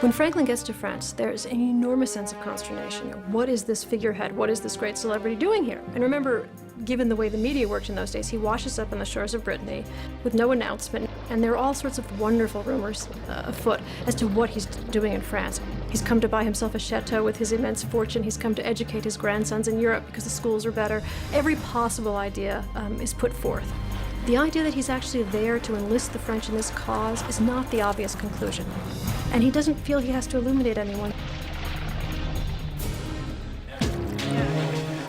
When Franklin gets to France, there's an enormous sense of consternation. What is this figurehead? What is this great celebrity doing here? And remember, given the way the media worked in those days, he washes up on the shores of Brittany with no announcement, and there are all sorts of wonderful rumors afoot as to what he's doing in France. He's come to buy himself a chateau with his immense fortune. He's come to educate his grandsons in Europe because the schools are better. Every possible idea is put forth. The idea that he's actually there to enlist the French in this cause is not the obvious conclusion. And he doesn't feel he has to illuminate anyone.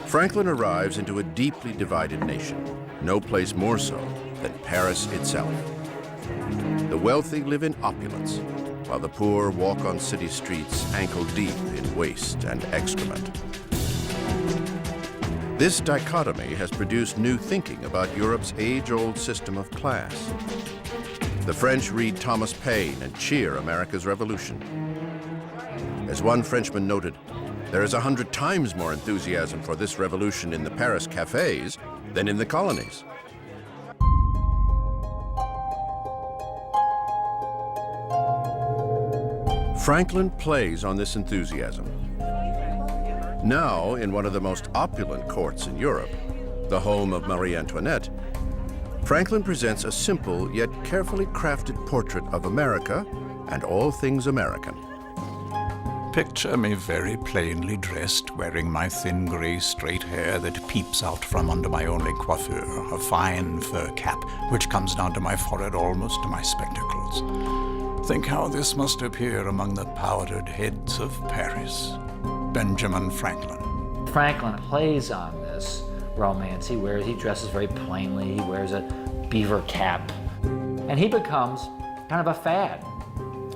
Franklin arrives into a deeply divided nation, no place more so than Paris itself. The wealthy live in opulence, while the poor walk on city streets ankle deep in waste and excrement. This dichotomy has produced new thinking about Europe's age-old system of class. The French read Thomas Paine and cheer America's revolution. As one Frenchman noted, there is 100 times more enthusiasm for this revolution in the Paris cafes than in the colonies. Franklin plays on this enthusiasm. Now, in one of the most opulent courts in Europe, the home of Marie Antoinette, Franklin presents a simple yet carefully crafted portrait of America and all things American. Picture me very plainly dressed, wearing my thin gray straight hair that peeps out from under my only coiffure, a fine fur cap which comes down to my forehead almost to my spectacles. Think how this must appear among the powdered heads of Paris. Benjamin Franklin. Franklin plays on this romance. He dresses very plainly, he wears a beaver cap, and he becomes kind of a fad.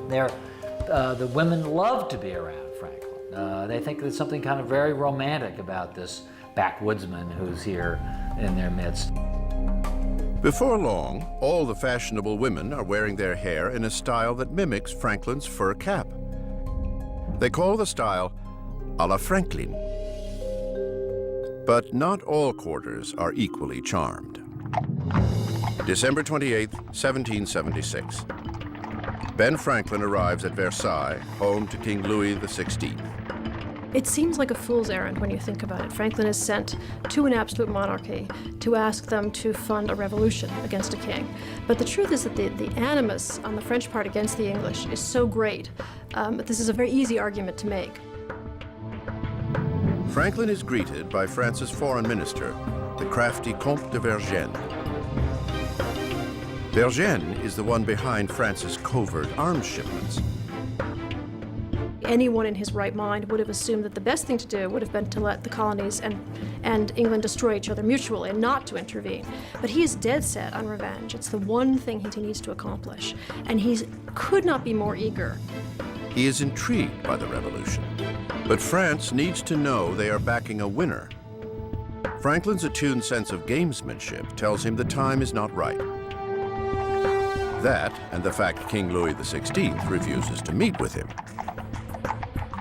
The women love to be around Franklin. They think there's something kind of very romantic about this backwoodsman who's here in their midst. Before long, all the fashionable women are wearing their hair in a style that mimics Franklin's fur cap. They call the style a la Franklin. But not all quarters are equally charmed. December 28, 1776. Ben Franklin arrives at Versailles, home to King Louis XVI. It seems like a fool's errand when you think about it. Franklin is sent to an absolute monarchy to ask them to fund a revolution against a king. But the truth is that the animus on the French part against the English is so great that this is a very easy argument to make. Franklin is greeted by France's foreign minister, the crafty Comte de Vergennes. Vergennes is the one behind France's covert arms shipments. Anyone in his right mind would have assumed that the best thing to do would have been to let the colonies and England destroy each other mutually and not to intervene. But he is dead set on revenge. It's the one thing he needs to accomplish. And he could not be more eager. He is intrigued by the revolution. But France needs to know they are backing a winner. Franklin's attuned sense of gamesmanship tells him the time is not right. That, and the fact King Louis XVI refuses to meet with him.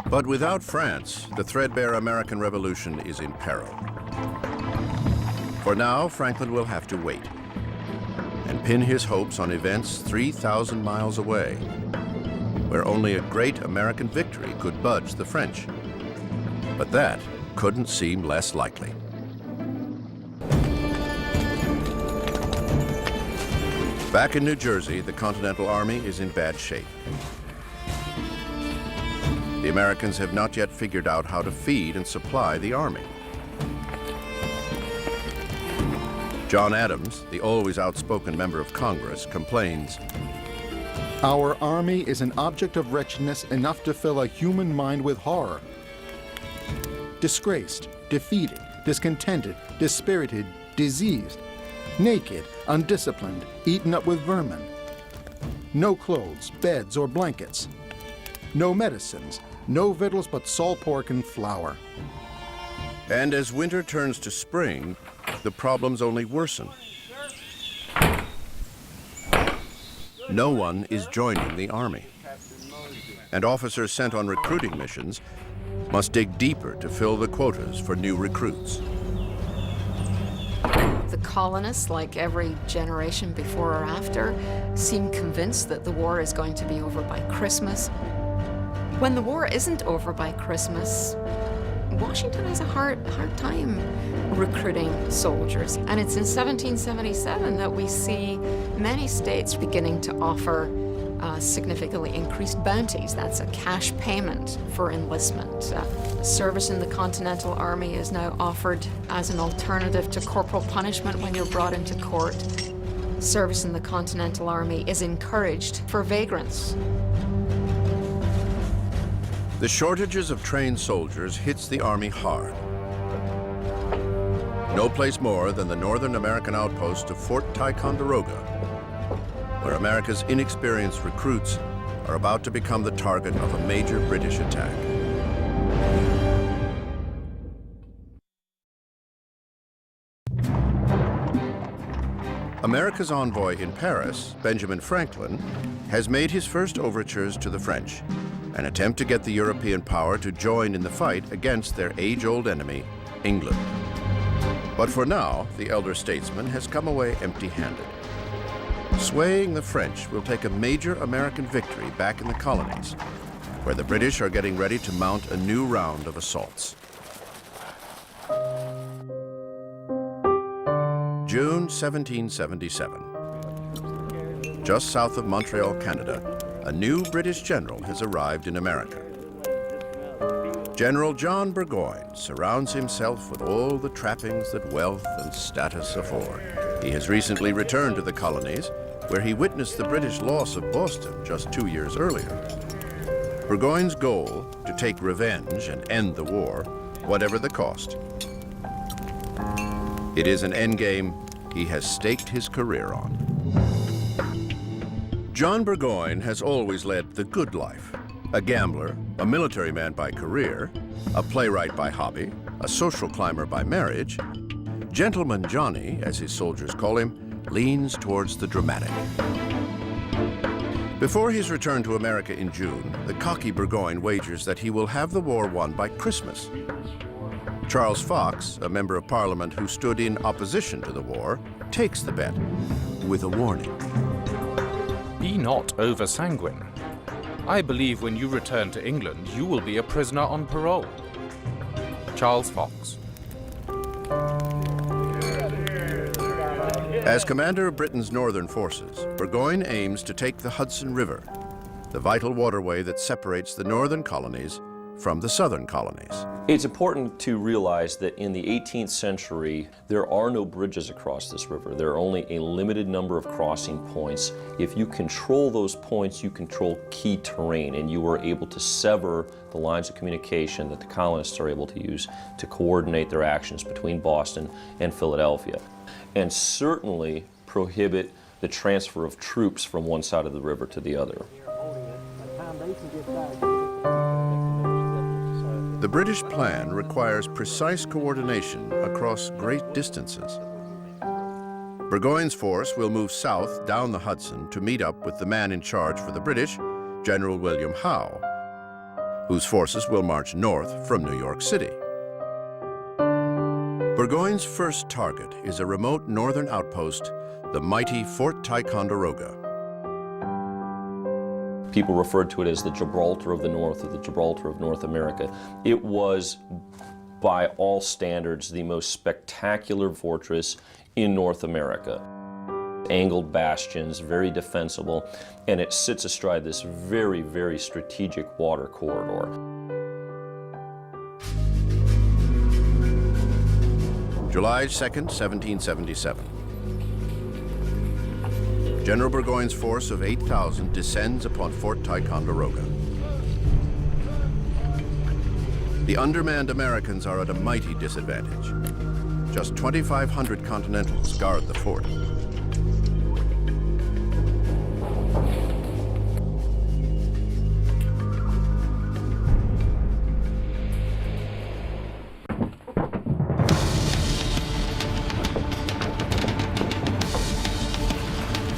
But without France, the threadbare American Revolution is in peril. For now, Franklin will have to wait and pin his hopes on events 3,000 miles away, where only a great American victory could budge the French. But that couldn't seem less likely. Back in New Jersey, the Continental Army is in bad shape. The Americans have not yet figured out how to feed and supply the army. John Adams, the always outspoken member of Congress, complains, "Our army is an object of wretchedness enough to fill a human mind with horror. Disgraced, defeated, discontented, dispirited, diseased, naked, undisciplined, eaten up with vermin. No clothes, beds, or blankets. No medicines, no victuals but salt pork and flour." And as winter turns to spring, the problems only worsen. No one is joining the army. And officers sent on recruiting missions must dig deeper to fill the quotas for new recruits. The colonists, like every generation before or after, seem convinced that the war is going to be over by Christmas. When the war isn't over by Christmas, Washington has a hard time recruiting soldiers. And it's in 1777 that we see many states beginning to offer significantly increased bounties. That's a cash payment for enlistment. Service in the Continental Army is now offered as an alternative to corporal punishment when you're brought into court. Service in the Continental Army is encouraged for vagrants. The shortages of trained soldiers hits the Army hard. No place more than the northern American outpost of Fort Ticonderoga, where America's inexperienced recruits are about to become the target of a major British attack. America's envoy in Paris, Benjamin Franklin, has made his first overtures to the French, an attempt to get the European power to join in the fight against their age-old enemy, England. But for now, the elder statesman has come away empty-handed. Swaying the French will take a major American victory back in the colonies, where the British are getting ready to mount a new round of assaults. June 1777. Just south of Montreal, Canada, a new British general has arrived in America. General John Burgoyne surrounds himself with all the trappings that wealth and status afford. He has recently returned to the colonies, where he witnessed the British loss of Boston just 2 years earlier. Burgoyne's goal, to take revenge and end the war, whatever the cost. It is an endgame he has staked his career on. John Burgoyne has always led the good life, a gambler, A military man by career, a playwright by hobby, a social climber by marriage, Gentleman Johnny, as his soldiers call him, leans towards the dramatic. Before his return to America in June, the cocky Burgoyne wagers that he will have the war won by Christmas. Charles Fox, a member of Parliament who stood in opposition to the war, takes the bet with a warning. Be not over-sanguine. I believe when you return to England, you will be a prisoner on parole. Charles Fox. As commander of Britain's northern forces, Burgoyne aims to take the Hudson River, the vital waterway that separates the northern colonies from the southern colonies. It's important to realize that in the 18th century, there are no bridges across this river. There are only a limited number of crossing points. If you control those points, you control key terrain, and you are able to sever the lines of communication that the colonists are able to use to coordinate their actions between Boston and Philadelphia, and certainly prohibit the transfer of troops from one side of the river to the other. The British plan requires precise coordination across great distances. Burgoyne's force will move south down the Hudson to meet up with the man in charge for the British, General William Howe, whose forces will march north from New York City. Burgoyne's first target is a remote northern outpost, the mighty Fort Ticonderoga. People referred to it as the Gibraltar of the North or the Gibraltar of North America. It was, by all standards, the most spectacular fortress in North America. Angled bastions, very defensible, and it sits astride this very, very strategic water corridor. July 2nd, 1777. General Burgoyne's force of 8,000 descends upon Fort Ticonderoga. The undermanned Americans are at a mighty disadvantage. Just 2,500 Continentals guard the fort.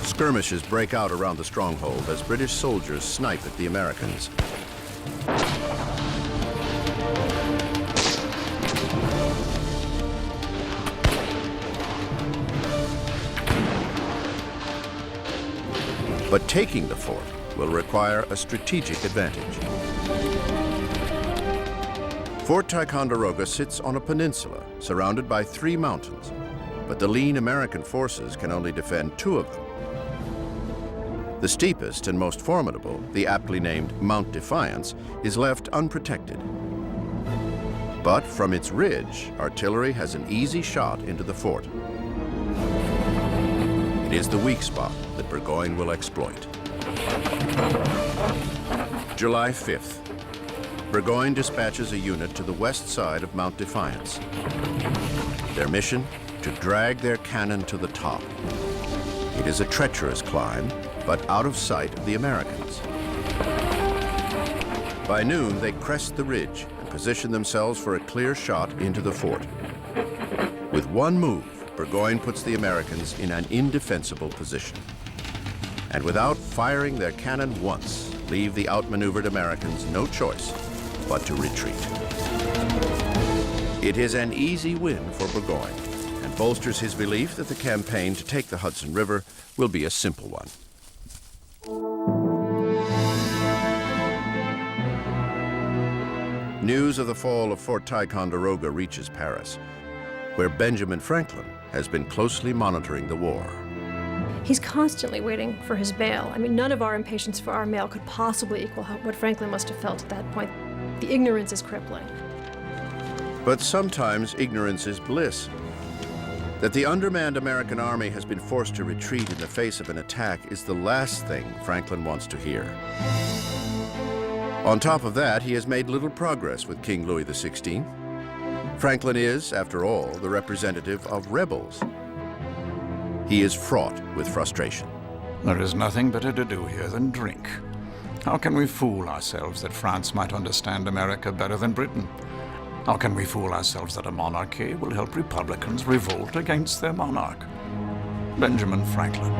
Skirmishes break out around the stronghold as British soldiers snipe at the Americans. But taking the fort will require a strategic advantage. Fort Ticonderoga sits on a peninsula surrounded by 3 mountains, but the lean American forces can only defend 2 of them. The steepest and most formidable, the aptly named Mount Defiance, is left unprotected. But from its ridge, artillery has an easy shot into the fort. It is the weak spot that Burgoyne will exploit. July 5th. Burgoyne dispatches a unit to the west side of Mount Defiance. Their mission? To drag their cannon to the top. It is a treacherous climb, but out of sight of the Americans. By noon, they crest the ridge and position themselves for a clear shot into the fort. With one move, Burgoyne puts the Americans in an indefensible position. And without firing their cannon once, leave the outmaneuvered Americans no choice but to retreat. It is an easy win for Burgoyne and bolsters his belief that the campaign to take the Hudson River will be a simple one. News of the fall of Fort Ticonderoga reaches Paris, where Benjamin Franklin has been closely monitoring the war. He's constantly waiting for his bail. I mean, none of our impatience for our mail could possibly equal what Franklin must have felt at that point. The ignorance is crippling. But sometimes ignorance is bliss. That the undermanned American army has been forced to retreat in the face of an attack is the last thing Franklin wants to hear. On top of that, he has made little progress with King Louis XVI. Franklin is, after all, the representative of rebels. He is fraught with frustration. There is nothing better to do here than drink. How can we fool ourselves that France might understand America better than Britain? How can we fool ourselves that a monarchy will help Republicans revolt against their monarch? Benjamin Franklin.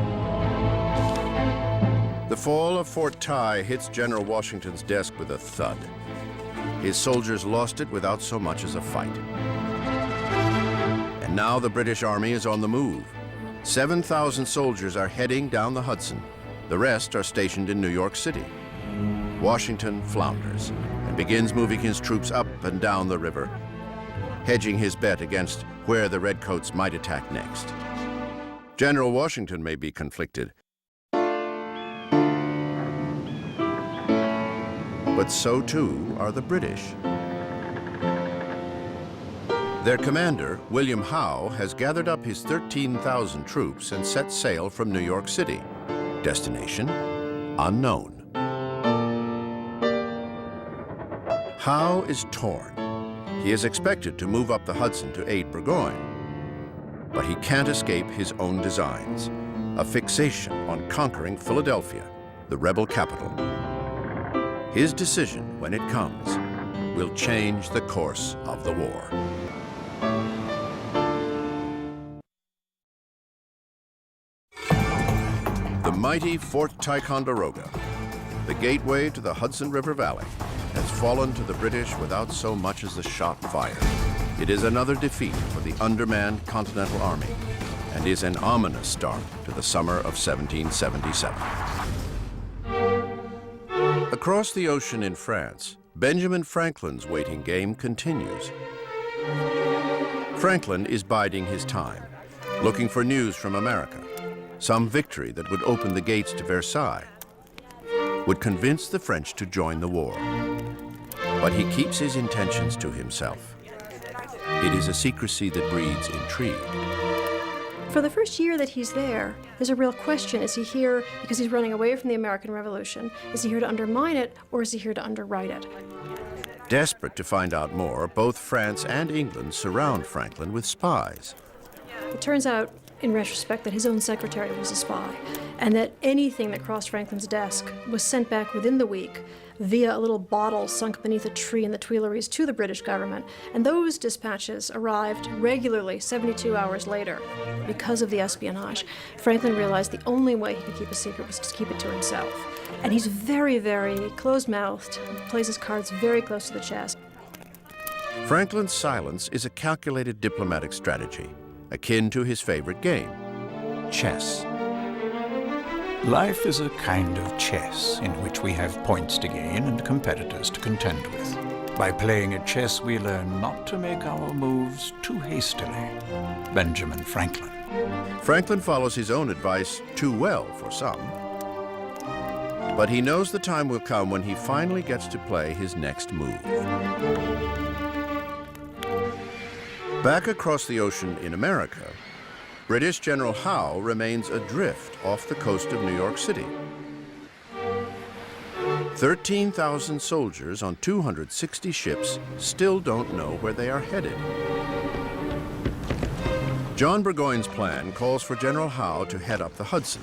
The fall of Fort Ty hits General Washington's desk with a thud. His soldiers lost it without so much as a fight. And now the British Army is on the move. 7,000 soldiers are heading down the Hudson. The rest are stationed in New York City. Washington flounders and begins moving his troops up and down the river, hedging his bet against where the Redcoats might attack next. General Washington may be conflicted, but so too are the British. Their commander, William Howe, has gathered up his 13,000 troops and set sail from New York City. Destination unknown. Howe is torn. He is expected to move up the Hudson to aid Burgoyne, but he can't escape his own designs, a fixation on conquering Philadelphia, the rebel capital. His decision, when it comes, will change the course of the war. The mighty Fort Ticonderoga, the gateway to the Hudson River Valley, has fallen to the British without so much as a shot fired. It is another defeat for the undermanned Continental Army and is an ominous start to the summer of 1777. Across the ocean in France, Benjamin Franklin's waiting game continues. Franklin is biding his time, looking for news from America, some victory that would open the gates to Versailles, would convince the French to join the war. But he keeps his intentions to himself. It is a secrecy that breeds intrigue. For the first year that he's there, there's a real question. Is he here because he's running away from the American Revolution? Is he here to undermine it, or is he here to underwrite it? Desperate to find out more, both France and England surround Franklin with spies. It turns out, in retrospect, that his own secretary was a spy, and that anything that crossed Franklin's desk was sent back within the week via a little bottle sunk beneath a tree in the Tuileries to the British government. And those dispatches arrived regularly 72 hours later. Because of the espionage, Franklin realized the only way he could keep a secret was to keep it to himself. And he's very, very closed-mouthed, plays his cards very close to the chest. Franklin's silence is a calculated diplomatic strategy, akin to his favorite game, chess. Life is a kind of chess in which we have points to gain and competitors to contend with. By playing at chess, we learn not to make our moves too hastily. Benjamin Franklin. Franklin follows his own advice too well for some. But he knows the time will come when he finally gets to play his next move. Back across the ocean in America, British General Howe remains adrift off the coast of New York City. 13,000 soldiers on 260 ships still don't know where they are headed. John Burgoyne's plan calls for General Howe to head up the Hudson,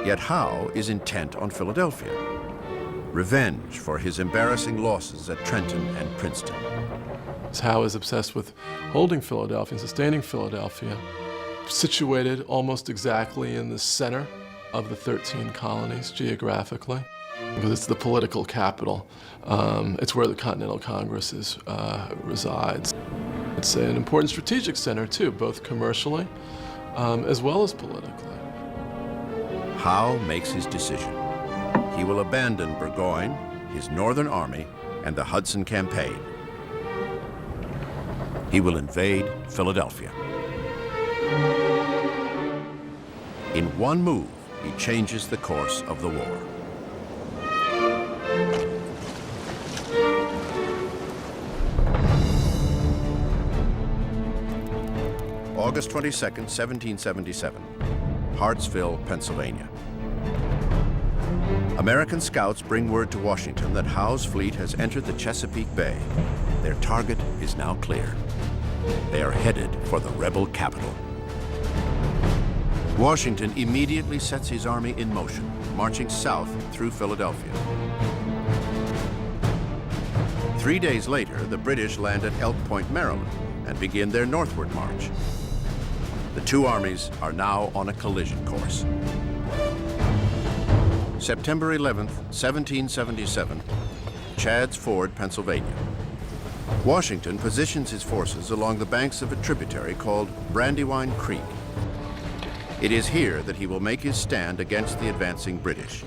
yet Howe is intent on Philadelphia. Revenge for his embarrassing losses at Trenton and Princeton. Howe is obsessed with holding Philadelphia and sustaining Philadelphia, situated almost exactly in the center of the 13 colonies geographically, because it's the political capital. It's where the Continental Congress resides. It's an important strategic center too, both commercially as well as politically. Howe makes his decision. He will abandon Burgoyne, his Northern Army, and the Hudson Campaign. He will invade Philadelphia. In one move, he changes the course of the war. August 22nd, 1777, Hartsville, Pennsylvania. American scouts bring word to Washington that Howe's fleet has entered the Chesapeake Bay. Their target is now clear. They are headed for the rebel capital. Washington immediately sets his army in motion. marching south through Philadelphia. 3 days later, the British land at Elk Point, Maryland, and begin their northward march. The two armies are now on a collision course. September 11th, 1777, Chadds Ford, Pennsylvania. Washington positions his forces along the banks of a tributary called Brandywine Creek. It is here that he will make his stand against the advancing British.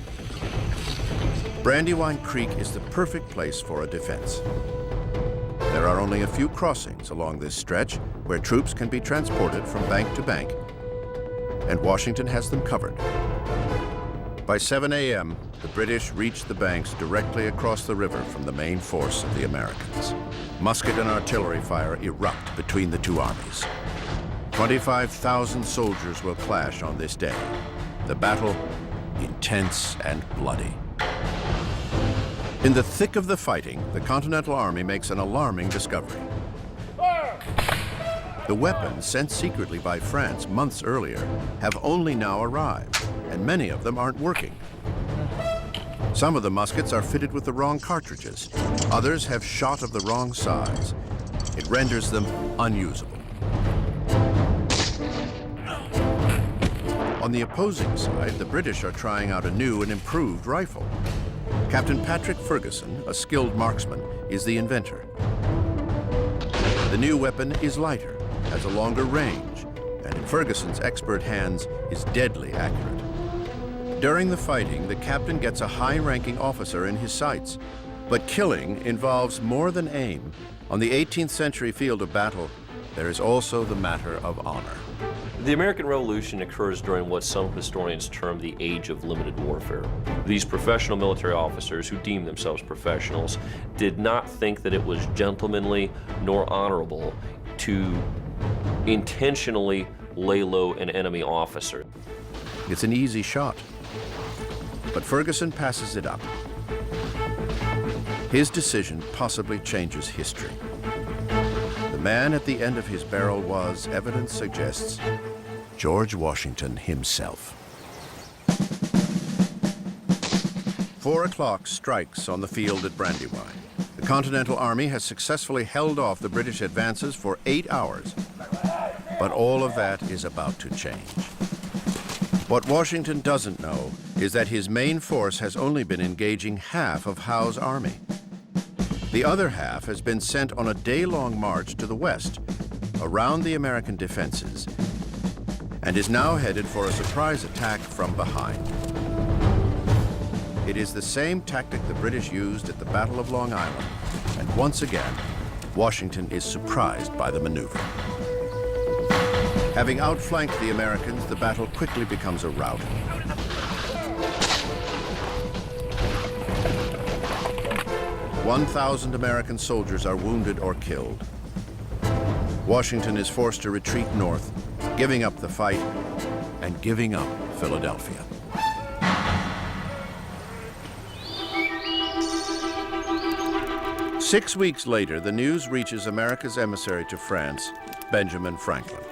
Brandywine Creek is the perfect place for a defense. There are only a few crossings along this stretch where troops can be transported from bank to bank, and Washington has them covered. By 7 a.m., the British reach the banks directly across the river from the main force of the Americans. Musket and artillery fire erupt between the two armies. 25,000 soldiers will clash on this day. The battle, intense and bloody. In the thick of the fighting, the Continental Army makes an alarming discovery. The weapons sent secretly by France months earlier have only now arrived, and many of them aren't working. Some of the muskets are fitted with the wrong cartridges. Others have shot of the wrong size. It renders them unusable. On the opposing side, the British are trying out a new and improved rifle. Captain Patrick Ferguson, a skilled marksman, is the inventor. The new weapon is lighter, has a longer range, and in Ferguson's expert hands is deadly accurate. During the fighting, the captain gets a high-ranking officer in his sights. But killing involves more than aim. On the 18th century field of battle, there is also the matter of honor. The American Revolution occurs during what some historians term the Age of Limited Warfare. These professional military officers, who deemed themselves professionals, did not think that it was gentlemanly nor honorable to intentionally lay low an enemy officer. It's an easy shot, but Ferguson passes it up. His decision possibly changes history. The man at the end of his barrel was, evidence suggests, George Washington himself. 4 o'clock strikes on the field at Brandywine. The Continental Army has successfully held off the British advances for 8 hours. But all of that is about to change. What Washington doesn't know is that his main force has only been engaging half of Howe's army. The other half has been sent on a day-long march to the west, around the American defenses, and is now headed for a surprise attack from behind. It is the same tactic the British used at the Battle of Long Island, and once again, Washington is surprised by the maneuver. Having outflanked the Americans, the battle quickly becomes a rout. "1,000 American soldiers are wounded or killed. Washington is forced to retreat north, giving up the fight and giving up Philadelphia. Six weeks later, the news reaches America's emissary to France, Benjamin Franklin.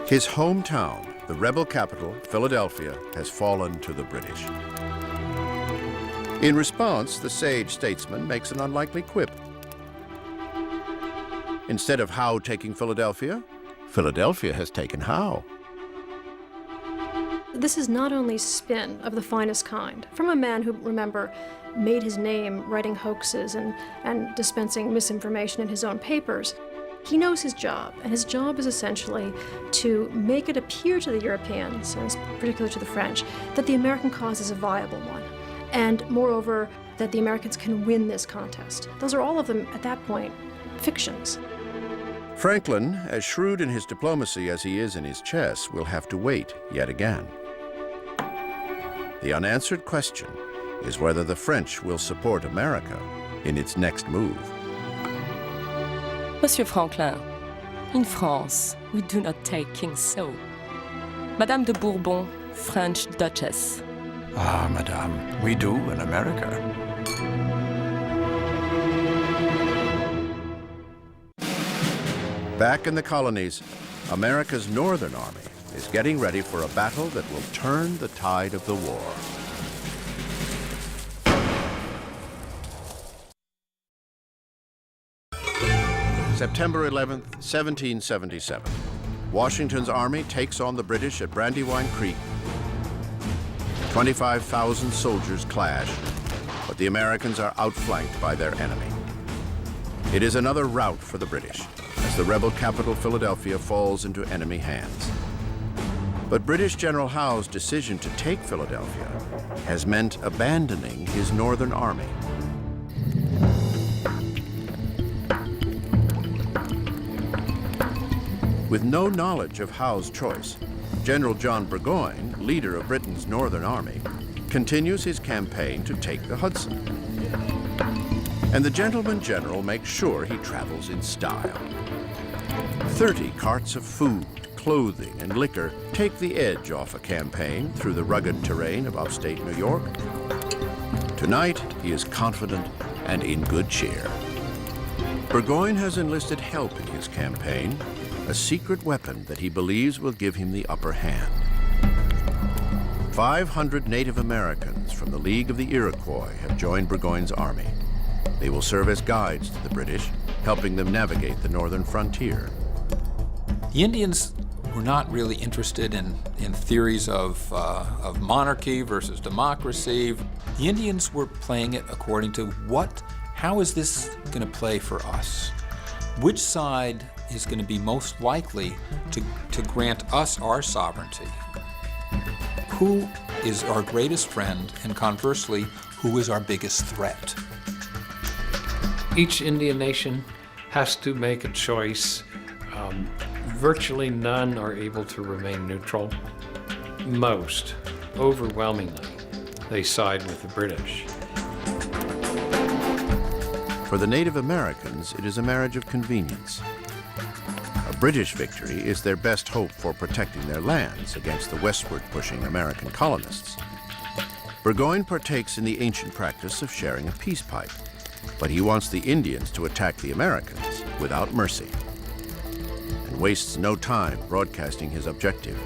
His hometown, the rebel capital, Philadelphia, has fallen to the British. In response, the sage statesman makes an unlikely quip. Instead of Howe taking Philadelphia, Philadelphia has taken Howe. This is not only spin of the finest kind, from a man who, remember, made his name writing hoaxes and dispensing misinformation in his own papers. He knows his job, and his job is essentially to make it appear to the Europeans, and particularly to the French, that the American cause is a viable one, and moreover, that the Americans can win this contest. Those are all of them, at that point, fictions. Franklin, as shrewd in his diplomacy as he is in his chess, will have to wait yet again. The unanswered question is whether the French will support America in its next move. Monsieur Franklin, in France, we do not take kings so. Madame de Bourbon, French Duchess. Ah, Madame, we do in America. Back in the colonies, America's Northern Army, is getting ready for a battle that will turn the tide of the war. September 11th, 1777. Washington's army takes on the British at Brandywine Creek. 25,000 soldiers clash, but the Americans are outflanked by their enemy. It is another rout for the British, as the rebel capital Philadelphia falls into enemy hands. But British General Howe's decision to take Philadelphia has meant abandoning his northern army. With no knowledge of Howe's choice, General John Burgoyne, leader of Britain's northern army, continues his campaign to take the Hudson. And the gentleman general makes sure he travels in style. 30 carts of food, clothing, and liquor take the edge off a campaign through the rugged terrain of upstate New York. Tonight, he is confident and in good cheer. Burgoyne has enlisted help in his campaign, a secret weapon that he believes will give him the upper hand. 500 Native Americans from the League of the Iroquois have joined Burgoyne's army. They will serve as guides to the British, helping them navigate the northern frontier. The Indians were not really interested in theories of monarchy versus democracy. The Indians were playing it according to how is this going to play for us? Which side is going to be most likely to grant us our sovereignty? Who is our greatest friend, and conversely, who is our biggest threat? Each Indian nation has to make a choice. Virtually none are able to remain neutral. Most, overwhelmingly, they side with the British. For the Native Americans, it is a marriage of convenience. A British victory is their best hope for protecting their lands against the westward pushing American colonists. Burgoyne partakes in the ancient practice of sharing a peace pipe, but he wants the Indians to attack the Americans without mercy, and wastes no time broadcasting his objective,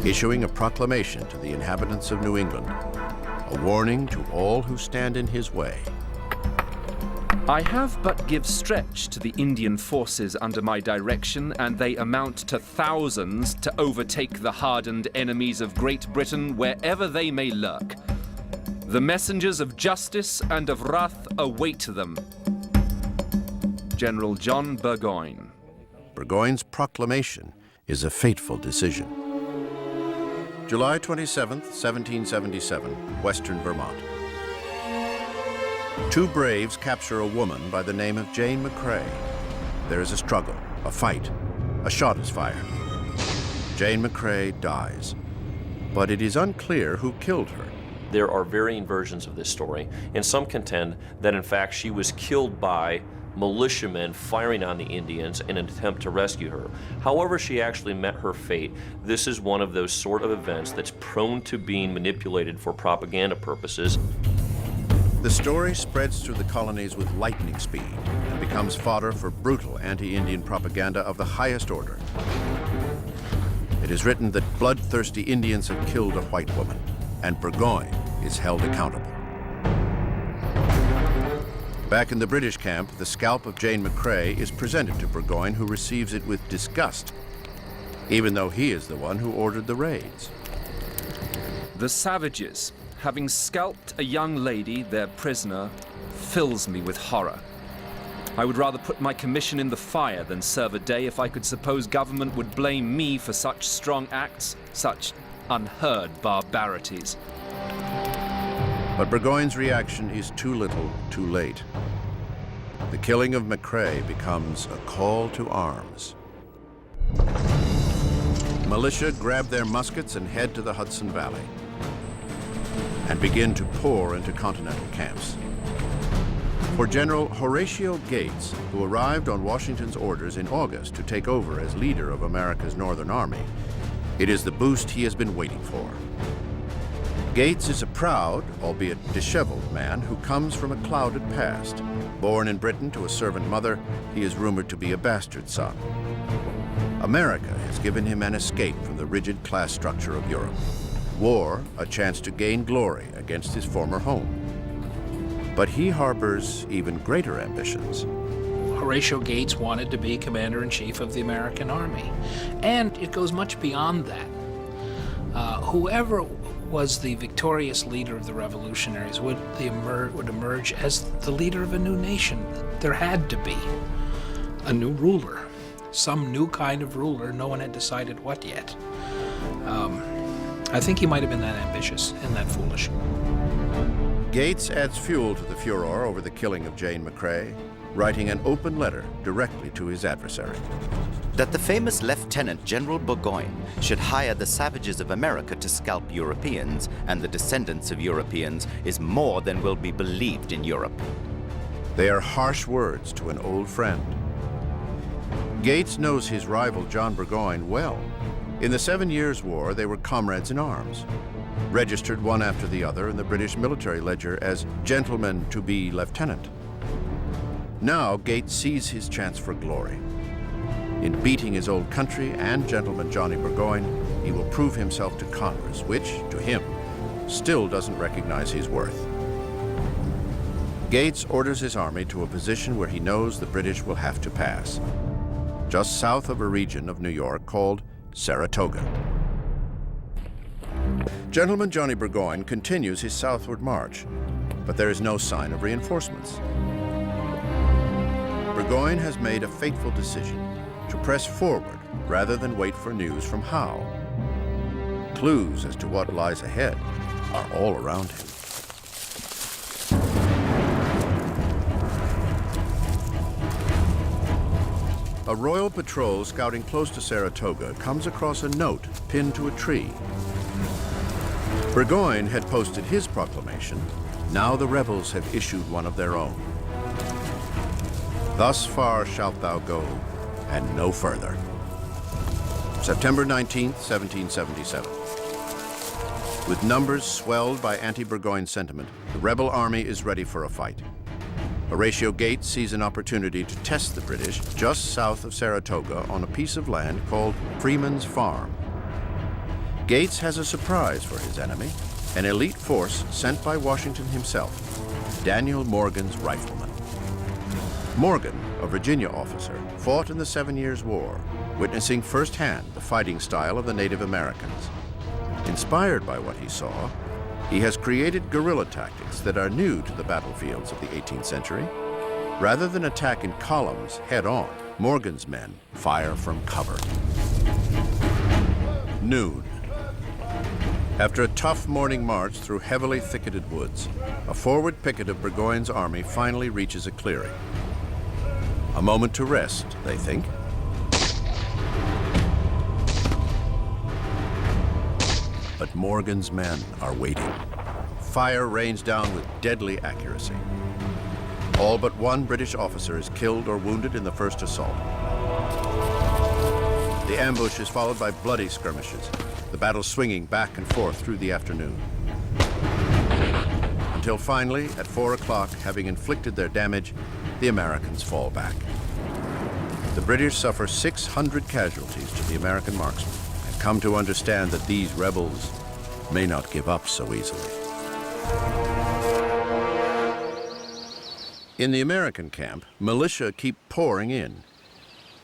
issuing a proclamation to the inhabitants of New England, a warning to all who stand in his way. I have but give stretch to the Indian forces under my direction, and they amount to thousands to overtake the hardened enemies of Great Britain wherever they may lurk. The messengers of justice and of wrath await them. General John Burgoyne. Burgoyne's proclamation is a fateful decision. July 27th, 1777, Western Vermont. Two braves capture a woman by the name of Jane McCrae. There is a struggle, a fight. A shot is fired. Jane McCrae dies, but it is unclear who killed her. There are varying versions of this story, and some contend that in fact she was killed by militiamen firing on the Indians in an attempt to rescue her. However she actually met her fate, this is one of those sort of events that's prone to being manipulated for propaganda purposes. The story spreads through the colonies with lightning speed and becomes fodder for brutal anti-Indian propaganda of the highest order. It is written that bloodthirsty Indians have killed a white woman, and Burgoyne is held accountable. Back in the British camp, the scalp of Jane McCrae is presented to Burgoyne, who receives it with disgust, even though he is the one who ordered the raids. The savages, having scalped a young lady, their prisoner, fills me with horror. I would rather put my commission in the fire than serve a day if I could suppose government would blame me for such strong acts, such unheard barbarities. But Burgoyne's reaction is too little, too late. The killing of McCrae becomes a call to arms. Militia grab their muskets and head to the Hudson Valley and begin to pour into Continental camps. For General Horatio Gates, who arrived on Washington's orders in August to take over as leader of America's Northern Army, it is the boost he has been waiting for. Gates is a proud, albeit disheveled man who comes from a clouded past. Born in Britain to a servant mother, he is rumored to be a bastard son. America has given him an escape from the rigid class structure of Europe. War, a chance to gain glory against his former home. But he harbors even greater ambitions. Horatio Gates wanted to be commander-in-chief of the American Army. And it goes much beyond that. Whoever was the victorious leader of the revolutionaries would emerge as the leader of a new nation. There had to be a new ruler, some new kind of ruler. No one had decided what yet. I think he might have been that ambitious and that foolish. Gates adds fuel to the furor over the killing of Jane McCrae, writing an open letter directly to his adversary. That the famous Lieutenant General Burgoyne should hire the savages of America to scalp Europeans and the descendants of Europeans is more than will be believed in Europe. They are harsh words to an old friend. Gates knows his rival John Burgoyne well. In the 7 Years' War, they were comrades in arms, registered one after the other in the British military ledger as gentleman to be lieutenant. Now Gates sees his chance for glory. In beating his old country and gentleman Johnny Burgoyne, he will prove himself to Congress, which, to him, still doesn't recognize his worth. Gates orders his army to a position where he knows the British will have to pass, just south of a region of New York called Saratoga. Gentleman Johnny Burgoyne continues his southward march, but there is no sign of reinforcements. Burgoyne has made a fateful decision to press forward rather than wait for news from Howe. Clues as to what lies ahead are all around him. A royal patrol scouting close to Saratoga comes across a note pinned to a tree. Burgoyne had posted his proclamation. Now the rebels have issued one of their own. Thus far shalt thou go, and no further. September 19th, 1777. With numbers swelled by anti-Burgoyne sentiment, the rebel army is ready for a fight. Horatio Gates sees an opportunity to test the British just south of Saratoga on a piece of land called Freeman's Farm. Gates has a surprise for his enemy, an elite force sent by Washington himself, Daniel Morgan's riflemen. Morgan, a Virginia officer, fought in the 7 Years' War, witnessing firsthand the fighting style of the Native Americans. Inspired by what he saw, he has created guerrilla tactics that are new to the battlefields of the 18th century. Rather than attack in columns head-on, Morgan's men fire from cover. Noon. After a tough morning march through heavily thicketed woods, a forward picket of Burgoyne's army finally reaches a clearing. A moment to rest, they think. But Morgan's men are waiting. Fire rains down with deadly accuracy. All but one British officer is killed or wounded in the first assault. The ambush is followed by bloody skirmishes, the battle swinging back and forth through the afternoon. Until finally, at 4 o'clock, having inflicted their damage, the Americans fall back. The British suffer 600 casualties to the American marksmen and come to understand that these rebels may not give up so easily. In the American camp, militia keep pouring in.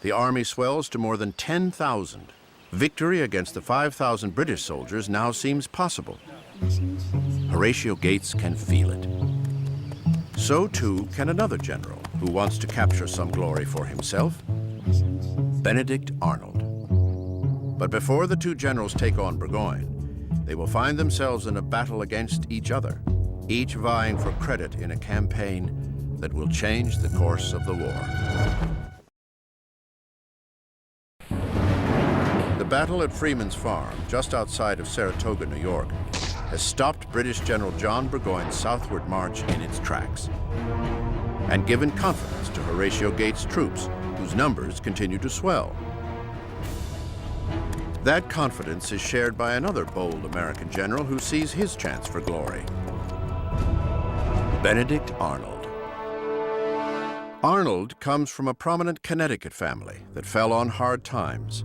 The army swells to more than 10,000. Victory against the 5,000 British soldiers now seems possible. Horatio Gates can feel it. So too can another general who wants to capture some glory for himself, Benedict Arnold. But before the two generals take on Burgoyne, they will find themselves in a battle against each other, each vying for credit in a campaign that will change the course of the war. The battle at Freeman's Farm, just outside of Saratoga, New York, has stopped British General John Burgoyne's southward march in its tracks and given confidence to Horatio Gates' troops, whose numbers continue to swell. That confidence is shared by another bold American general who sees his chance for glory, Benedict Arnold. Arnold comes from a prominent Connecticut family that fell on hard times.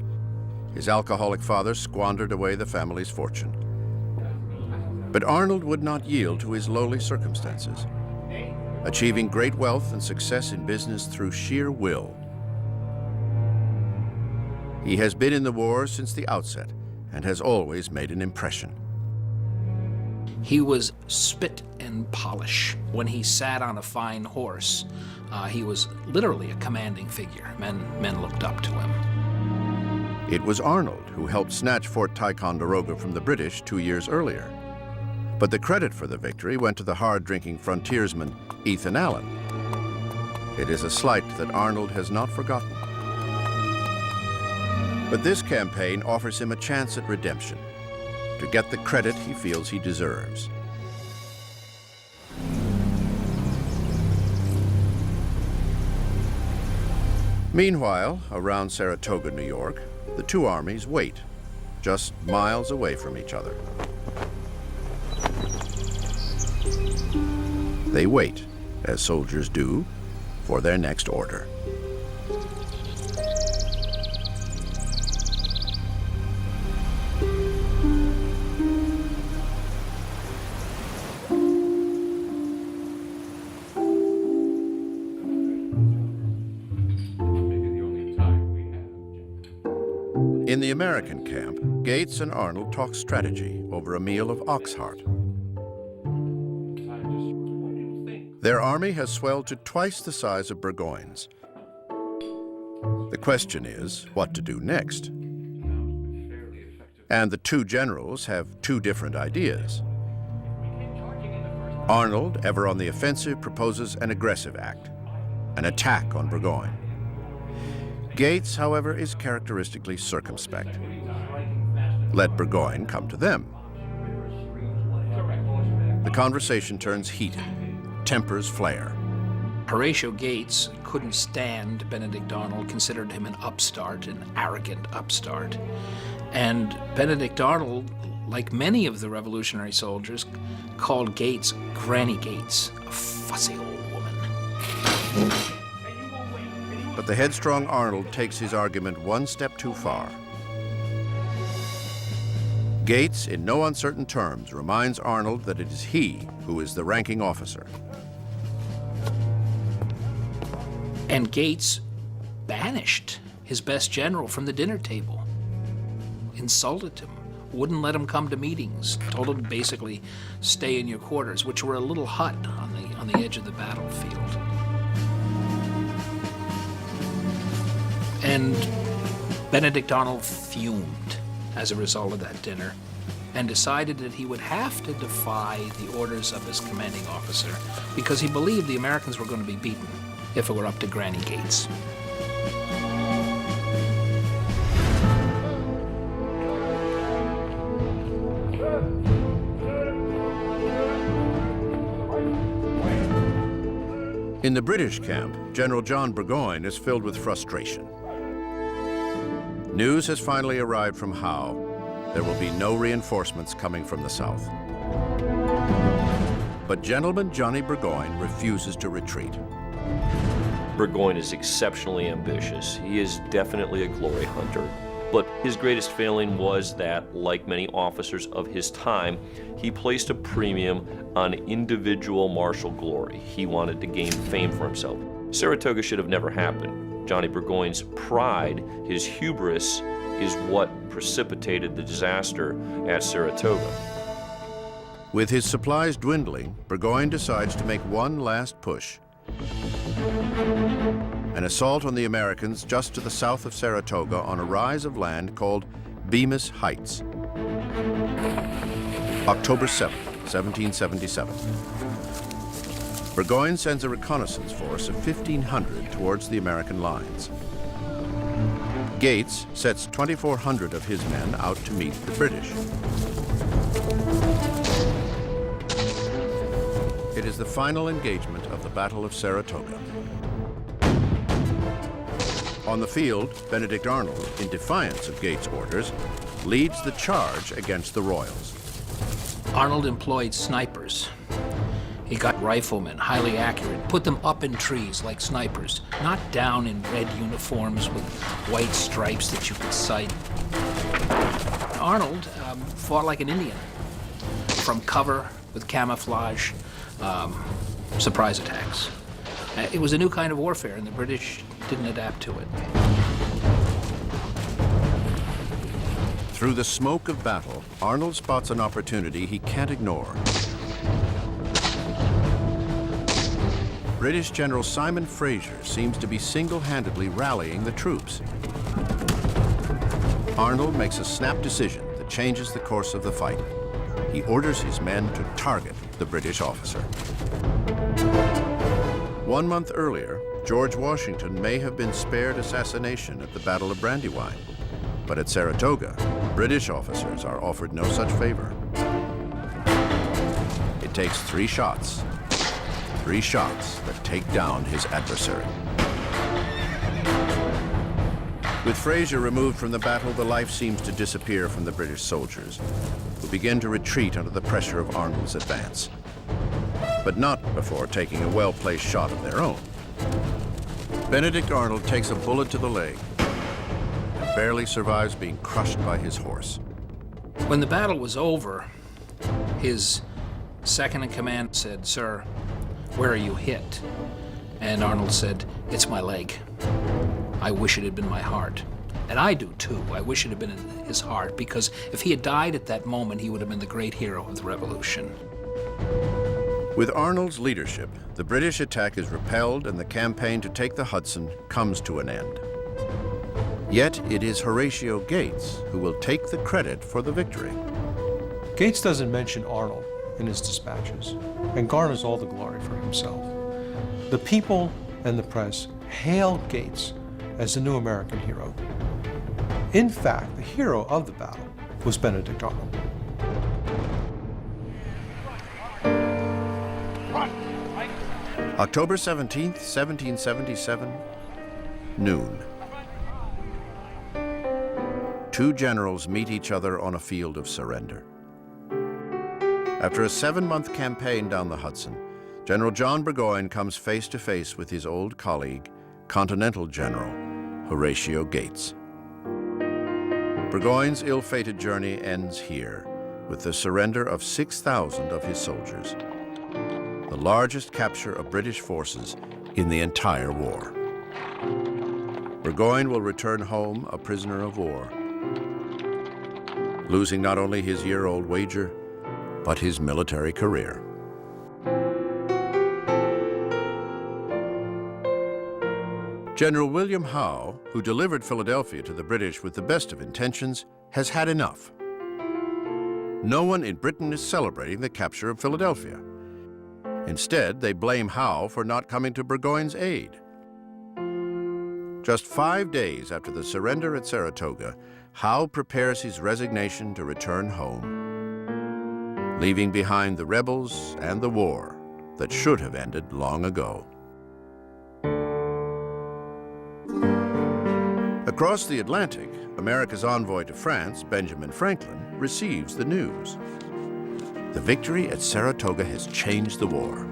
His alcoholic father squandered away the family's fortune. But Arnold would not yield to his lowly circumstances, achieving great wealth and success in business through sheer will. He has been in the war since the outset and has always made an impression. He was spit and polish. When he sat on a fine horse, he was literally a commanding figure. Men looked up to him. It was Arnold who helped snatch Fort Ticonderoga from the British 2 years earlier. But the credit for the victory went to the hard-drinking frontiersman Ethan Allen. It is a slight that Arnold has not forgotten. But this campaign offers him a chance at redemption, to get the credit he feels he deserves. Meanwhile, around Saratoga, New York, the two armies wait, just miles away from each other. They wait, as soldiers do, for their next order. In the American camp, Gates and Arnold talk strategy over a meal of ox heart. Their army has swelled to twice the size of Burgoyne's. The question is, what to do next? And the two generals have two different ideas. Arnold, ever on the offensive, proposes an aggressive act, an attack on Burgoyne. Gates, however, is characteristically circumspect. Let Burgoyne come to them. The conversation turns heated. Tempers flare. Horatio Gates couldn't stand Benedict Arnold, considered him an upstart, an arrogant upstart. And Benedict Arnold, like many of the revolutionary soldiers, called Gates Granny Gates, a fussy old woman. But the headstrong Arnold takes his argument one step too far. Gates, in no uncertain terms, reminds Arnold that it is he who is the ranking officer. And Gates banished his best general from the dinner table, insulted him, wouldn't let him come to meetings, told him basically stay in your quarters, which were a little hut on the edge of the battlefield. And Benedict Arnold fumed as a result of that dinner and decided that he would have to defy the orders of his commanding officer because he believed the Americans were going to be beaten if it were up to Granny Gates. In the British camp, General John Burgoyne is filled with frustration. News has finally arrived from Howe. There will be no reinforcements coming from the south. But Gentleman Johnny Burgoyne refuses to retreat. Burgoyne is exceptionally ambitious. He is definitely a glory hunter. But his greatest failing was that, like many officers of his time, he placed a premium on individual martial glory. He wanted to gain fame for himself. Saratoga should have never happened. Johnny Burgoyne's pride, his hubris, is what precipitated the disaster at Saratoga. With his supplies dwindling, Burgoyne decides to make one last push. An assault on the Americans just to the south of Saratoga on a rise of land called Bemis Heights. October 7, 1777. Burgoyne sends a reconnaissance force of 1,500 towards the American lines. Gates sets 2,400 of his men out to meet the British. It is the final engagement of the Battle of Saratoga. On the field, Benedict Arnold, in defiance of Gates' orders, leads the charge against the Royals. Arnold employed snipers. He got riflemen, highly accurate, put them up in trees like snipers, not down in red uniforms with white stripes that you could sight. Arnold fought like an Indian, from cover with camouflage, surprise attacks. It was a new kind of warfare, and the British didn't adapt to it. Through the smoke of battle, Arnold spots an opportunity he can't ignore. British General Simon Fraser seems to be single-handedly rallying the troops. Arnold makes a snap decision that changes the course of the fight. He orders his men to target the British officer. 1 month earlier, George Washington may have been spared assassination at the Battle of Brandywine. But at Saratoga, British officers are offered no such favor. It takes 3 shots. 3 shots that take down his adversary. With Fraser removed from the battle, the life seems to disappear from the British soldiers, who begin to retreat under the pressure of Arnold's advance. But not before taking a well-placed shot of their own. Benedict Arnold takes a bullet to the leg and barely survives being crushed by his horse. When the battle was over, his second-in-command said, "Sir, where are you hit?" And Arnold said, "It's my leg. I wish it had been my heart." And I do too. I wish it had been in his heart, because if he had died at that moment, he would have been the great hero of the Revolution. With Arnold's leadership, the British attack is repelled and the campaign to take the Hudson comes to an end. Yet it is Horatio Gates who will take the credit for the victory. Gates doesn't mention Arnold in his dispatches and garners all the glory for himself. The people and the press hail Gates as the new American hero. In fact, the hero of the battle was Benedict Arnold. October 17th, 1777, noon. 2 generals meet each other on a field of surrender. After a 7-month campaign down the Hudson, General John Burgoyne comes face to face with his old colleague, Continental General Horatio Gates. Burgoyne's ill-fated journey ends here with the surrender of 6,000 of his soldiers, the largest capture of British forces in the entire war. Burgoyne will return home a prisoner of war, losing not only his year-old wager, but his military career. General William Howe, who delivered Philadelphia to the British with the best of intentions, has had enough. No one in Britain is celebrating the capture of Philadelphia. Instead, they blame Howe for not coming to Burgoyne's aid. Just 5 days after the surrender at Saratoga, Howe prepares his resignation to return home, leaving behind the rebels and the war that should have ended long ago. Across the Atlantic, America's envoy to France, Benjamin Franklin, receives the news. The victory at Saratoga has changed the war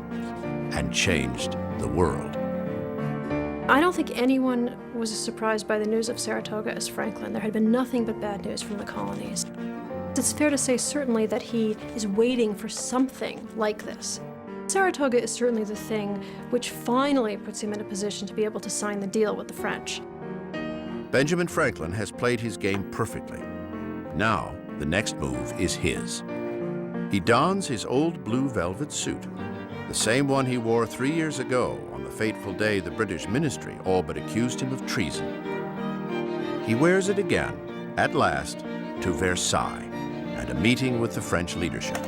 and changed the world. I don't think anyone was as surprised by the news of Saratoga as Franklin. There had been nothing but bad news from the colonies. It's fair to say certainly that he is waiting for something like this. Saratoga is certainly the thing which finally puts him in a position to be able to sign the deal with the French. Benjamin Franklin has played his game perfectly. Now, the next move is his. He dons his old blue velvet suit, the same one he wore 3 years ago on the fateful day the British ministry all but accused him of treason. He wears it again, at last, to Versailles and a meeting with the French leadership.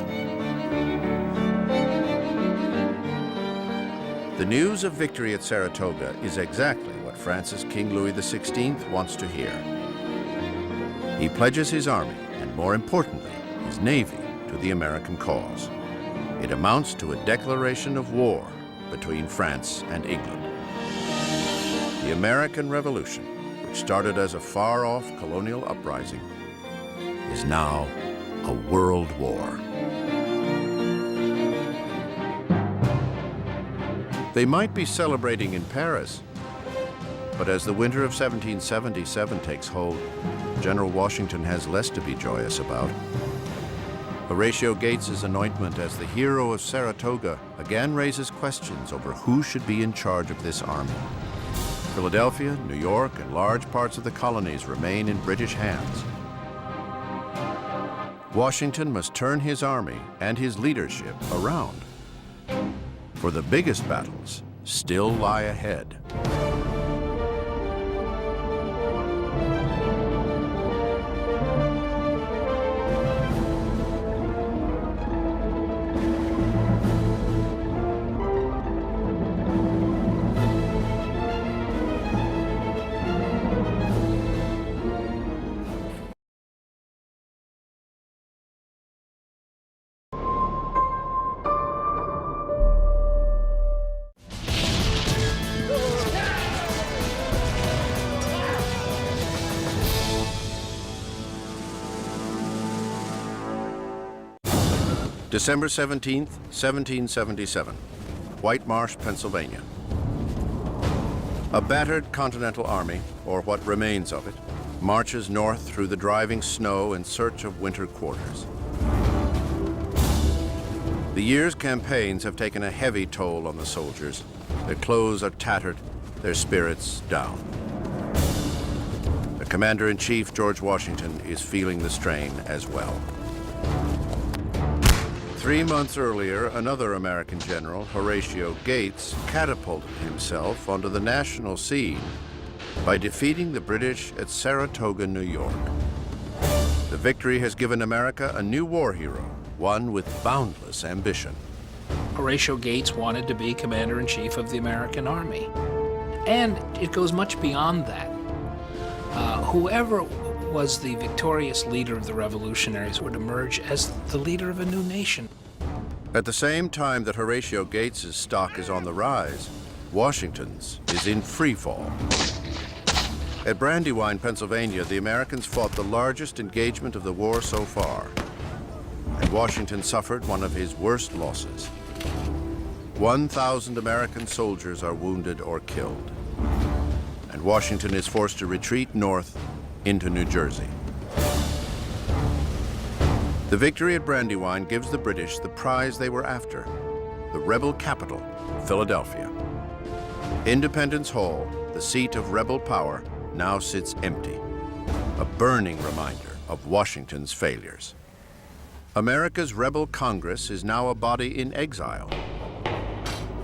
The news of victory at Saratoga is exactly what France's King Louis XVI wants to hear. He pledges his army, and more importantly, his navy, to the American cause. It amounts to a declaration of war between France and England. The American Revolution, which started as a far-off colonial uprising, is now a world war. They might be celebrating in Paris, but as the winter of 1777 takes hold, General Washington has less to be joyous about. Horatio Gates's anointment as the hero of Saratoga again raises questions over who should be in charge of this army. Philadelphia, New York, and large parts of the colonies remain in British hands. Washington must turn his army and his leadership around, for the biggest battles still lie ahead. December 17th, 1777, White Marsh, Pennsylvania. A battered Continental Army, or what remains of it, marches north through the driving snow in search of winter quarters. The year's campaigns have taken a heavy toll on the soldiers. Their clothes are tattered, their spirits down. The Commander-in-Chief, George Washington, is feeling the strain as well. 3 months earlier, another American general, Horatio Gates, catapulted himself onto the national scene by defeating the British at Saratoga, New York. The victory has given America a new war hero, one with boundless ambition. Horatio Gates wanted to be Commander-in-Chief of the American Army. And it goes much beyond that. Whoever was the victorious leader of the revolutionaries would emerge as the leader of a new nation. At the same time that Horatio Gates's stock is on the rise, Washington's is in free fall. At Brandywine, Pennsylvania, the Americans fought the largest engagement of the war so far, and Washington suffered one of his worst losses. 1,000 American soldiers are wounded or killed, and Washington is forced to retreat north into New Jersey. The victory at Brandywine gives the British the prize they were after, the rebel capital, Philadelphia. Independence Hall, the seat of rebel power, now sits empty, a burning reminder of Washington's failures. America's rebel Congress is now a body in exile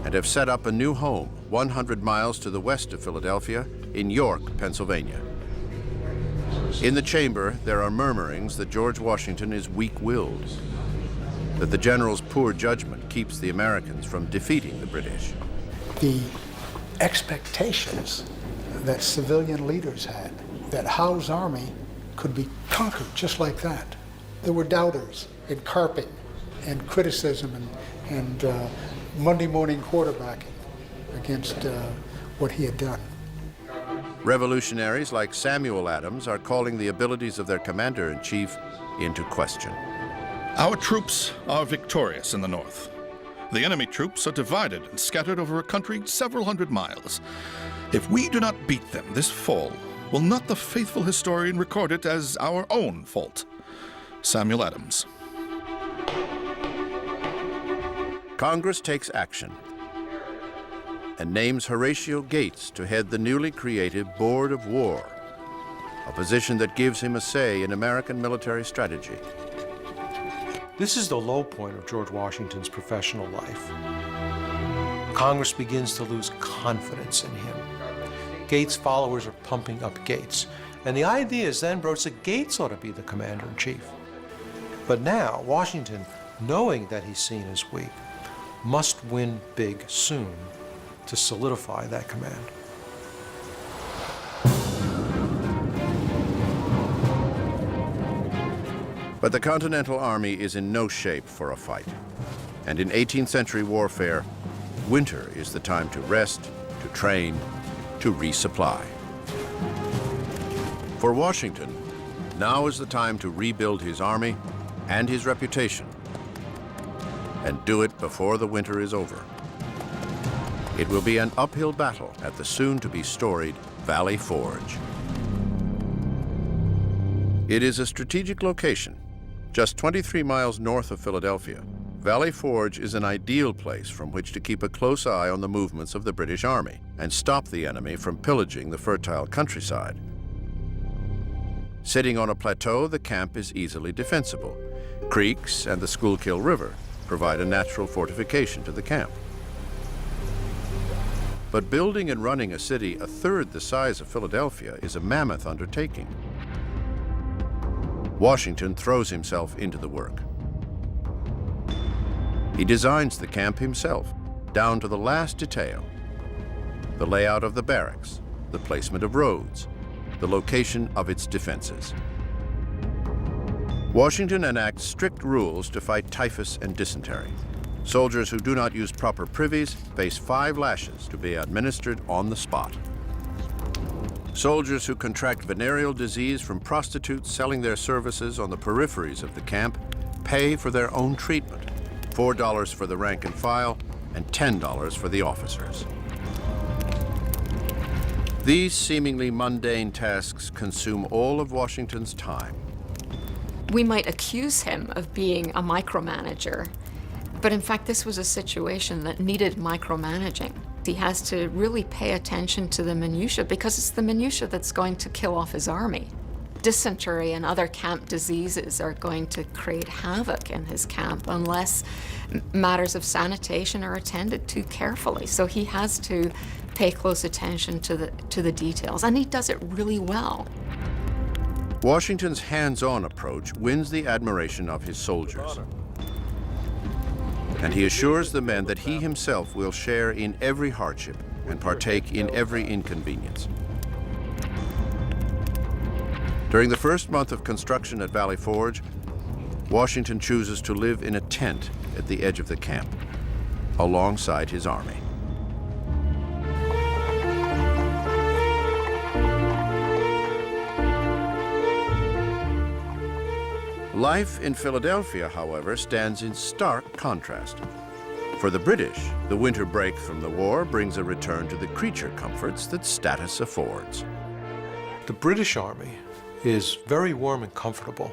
and have set up a new home 100 miles to the west of Philadelphia in York, Pennsylvania. In the chamber, there are murmurings that George Washington is weak-willed, that the general's poor judgment keeps the Americans from defeating the British. The expectations that civilian leaders had, that Howe's army could be conquered just like that. There were doubters and carping and criticism and Monday morning quarterbacking against what he had done. Revolutionaries like Samuel Adams are calling the abilities of their commander-in-chief into question. Our troops are victorious in the north. The enemy troops are divided and scattered over a country several hundred miles. If we do not beat them this fall, will not the faithful historian record it as our own fault? Samuel Adams. Congress takes action and names Horatio Gates to head the newly created Board of War, a position that gives him a say in American military strategy. This is the low point of George Washington's professional life. Congress begins to lose confidence in him. Gates' followers are pumping up Gates, and the idea is then broached that Gates ought to be the commander-in-chief. But now, Washington, knowing that he's seen as weak, must win big soon to solidify that command. But the Continental Army is in no shape for a fight. And in 18th century warfare, winter is the time to rest, to train, to resupply. For Washington, now is the time to rebuild his army and his reputation, and do it before the winter is over. It will be an uphill battle at the soon-to-be storied Valley Forge. It is a strategic location. Just 23 miles north of Philadelphia, Valley Forge is an ideal place from which to keep a close eye on the movements of the British Army and stop the enemy from pillaging the fertile countryside. Sitting on a plateau, the camp is easily defensible. Creeks and the Schuylkill River provide a natural fortification to the camp. But building and running a city a third the size of Philadelphia is a mammoth undertaking. Washington throws himself into the work. He designs the camp himself, down to the last detail. The layout of the barracks, the placement of roads, the location of its defenses. Washington enacts strict rules to fight typhus and dysentery. Soldiers who do not use proper privies face 5 lashes to be administered on the spot. Soldiers who contract venereal disease from prostitutes selling their services on the peripheries of the camp pay for their own treatment, $4 for the rank and file and $10 for the officers. These seemingly mundane tasks consume all of Washington's time. We might accuse him of being a micromanager, but in fact this was a situation that needed micromanaging. He has to really pay attention to the minutiae because it's the minutiae that's going to kill off his army. Dysentery and other camp diseases are going to create havoc in his camp unless matters of sanitation are attended to carefully. So he has to pay close attention to the details, and he does it really well. Washington's hands-on approach wins the admiration of his soldiers. And he assures the men that he himself will share in every hardship and partake in every inconvenience. During the first month of construction at Valley Forge, Washington chooses to live in a tent at the edge of the camp, alongside his army. Life in Philadelphia, however, stands in stark contrast. For the British, the winter break from the war brings a return to the creature comforts that status affords. The British Army is very warm and comfortable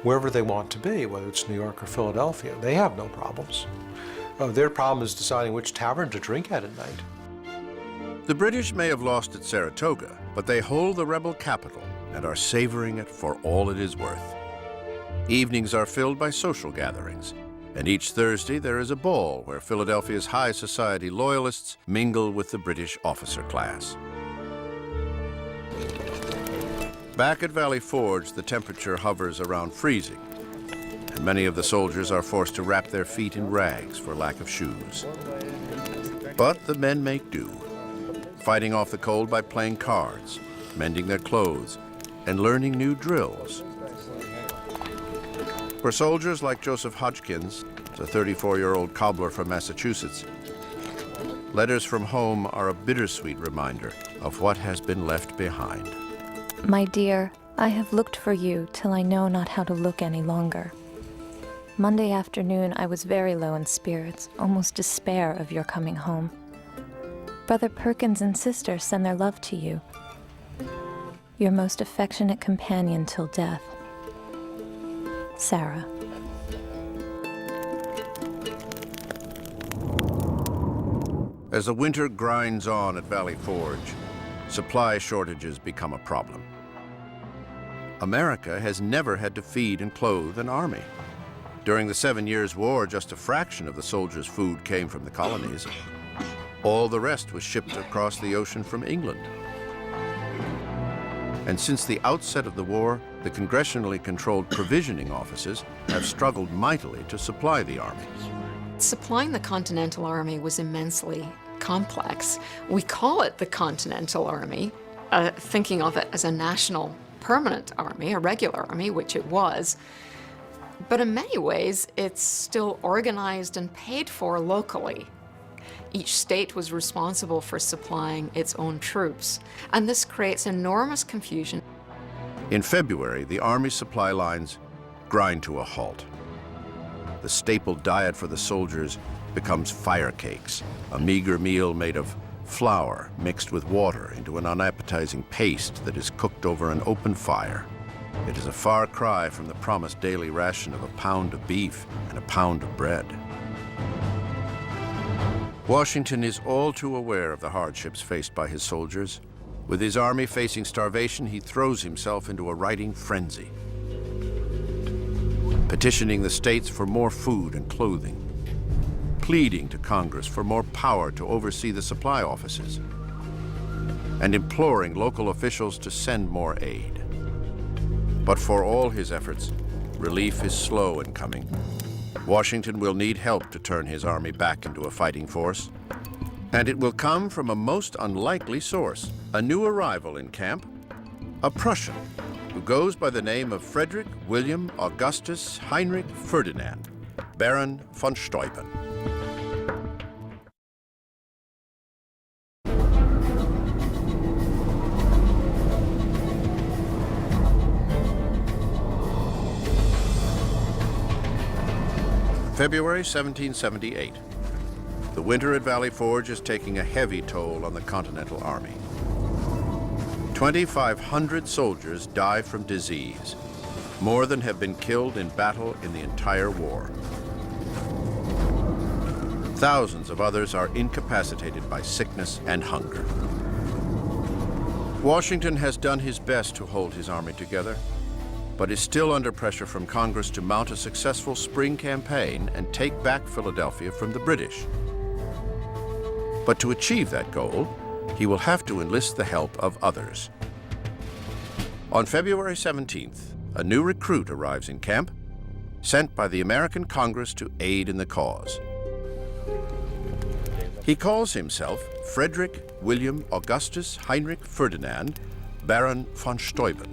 wherever they want to be, whether it's New York or Philadelphia. They have no problems. Their problem is deciding which tavern to drink at night. The British may have lost at Saratoga, but they hold the rebel capital and are savoring it for all it is worth. Evenings are filled by social gatherings, and each Thursday there is a ball where Philadelphia's high society loyalists mingle with the British officer class. Back at Valley Forge, the temperature hovers around freezing, and many of the soldiers are forced to wrap their feet in rags for lack of shoes. But the men make do, fighting off the cold by playing cards, mending their clothes, and learning new drills. For soldiers like Joseph Hodgkins, a 34-year-old cobbler from Massachusetts, letters from home are a bittersweet reminder of what has been left behind. My dear, I have looked for you till I know not how to look any longer. Monday afternoon I was very low in spirits, almost despair of your coming home. Brother Perkins and sister send their love to you. Your most affectionate companion till death, Sarah. As the winter grinds on at Valley Forge, supply shortages become a problem. America has never had to feed and clothe an army. During the 7 Years' War, just a fraction of the soldiers' food came from the colonies. All the rest was shipped across the ocean from England. And since the outset of the war, the congressionally controlled provisioning offices have struggled mightily to supply the army. Supplying the Continental Army was immensely complex. We call it the Continental Army, thinking of it as a national permanent army, a regular army, which it was. But in many ways, it's still organized and paid for locally. Each state was responsible for supplying its own troops, and this creates enormous confusion. In February, the Army supply lines grind to a halt. The staple diet for the soldiers becomes fire cakes, a meager meal made of flour mixed with water into an unappetizing paste that is cooked over an open fire. It is a far cry from the promised daily ration of a pound of beef and a pound of bread. Washington is all too aware of the hardships faced by his soldiers. With his army facing starvation, he throws himself into a writing frenzy, petitioning the states for more food and clothing, pleading to Congress for more power to oversee the supply offices, and imploring local officials to send more aid. But for all his efforts, relief is slow in coming. Washington will need help to turn his army back into a fighting force, and it will come from a most unlikely source. A new arrival in camp, a Prussian who goes by the name of Frederick William Augustus Heinrich Ferdinand, Baron von Steuben. February 1778. The winter at Valley Forge is taking a heavy toll on the Continental Army. 2,500 soldiers die from disease, more than have been killed in battle in the entire war. Thousands of others are incapacitated by sickness and hunger. Washington has done his best to hold his army together, but is still under pressure from Congress to mount a successful spring campaign and take back Philadelphia from the British. But to achieve that goal, he will have to enlist the help of others. On February 17th, a new recruit arrives in camp, sent by the American Congress to aid in the cause. He calls himself Frederick William Augustus Heinrich Ferdinand, Baron von Steuben,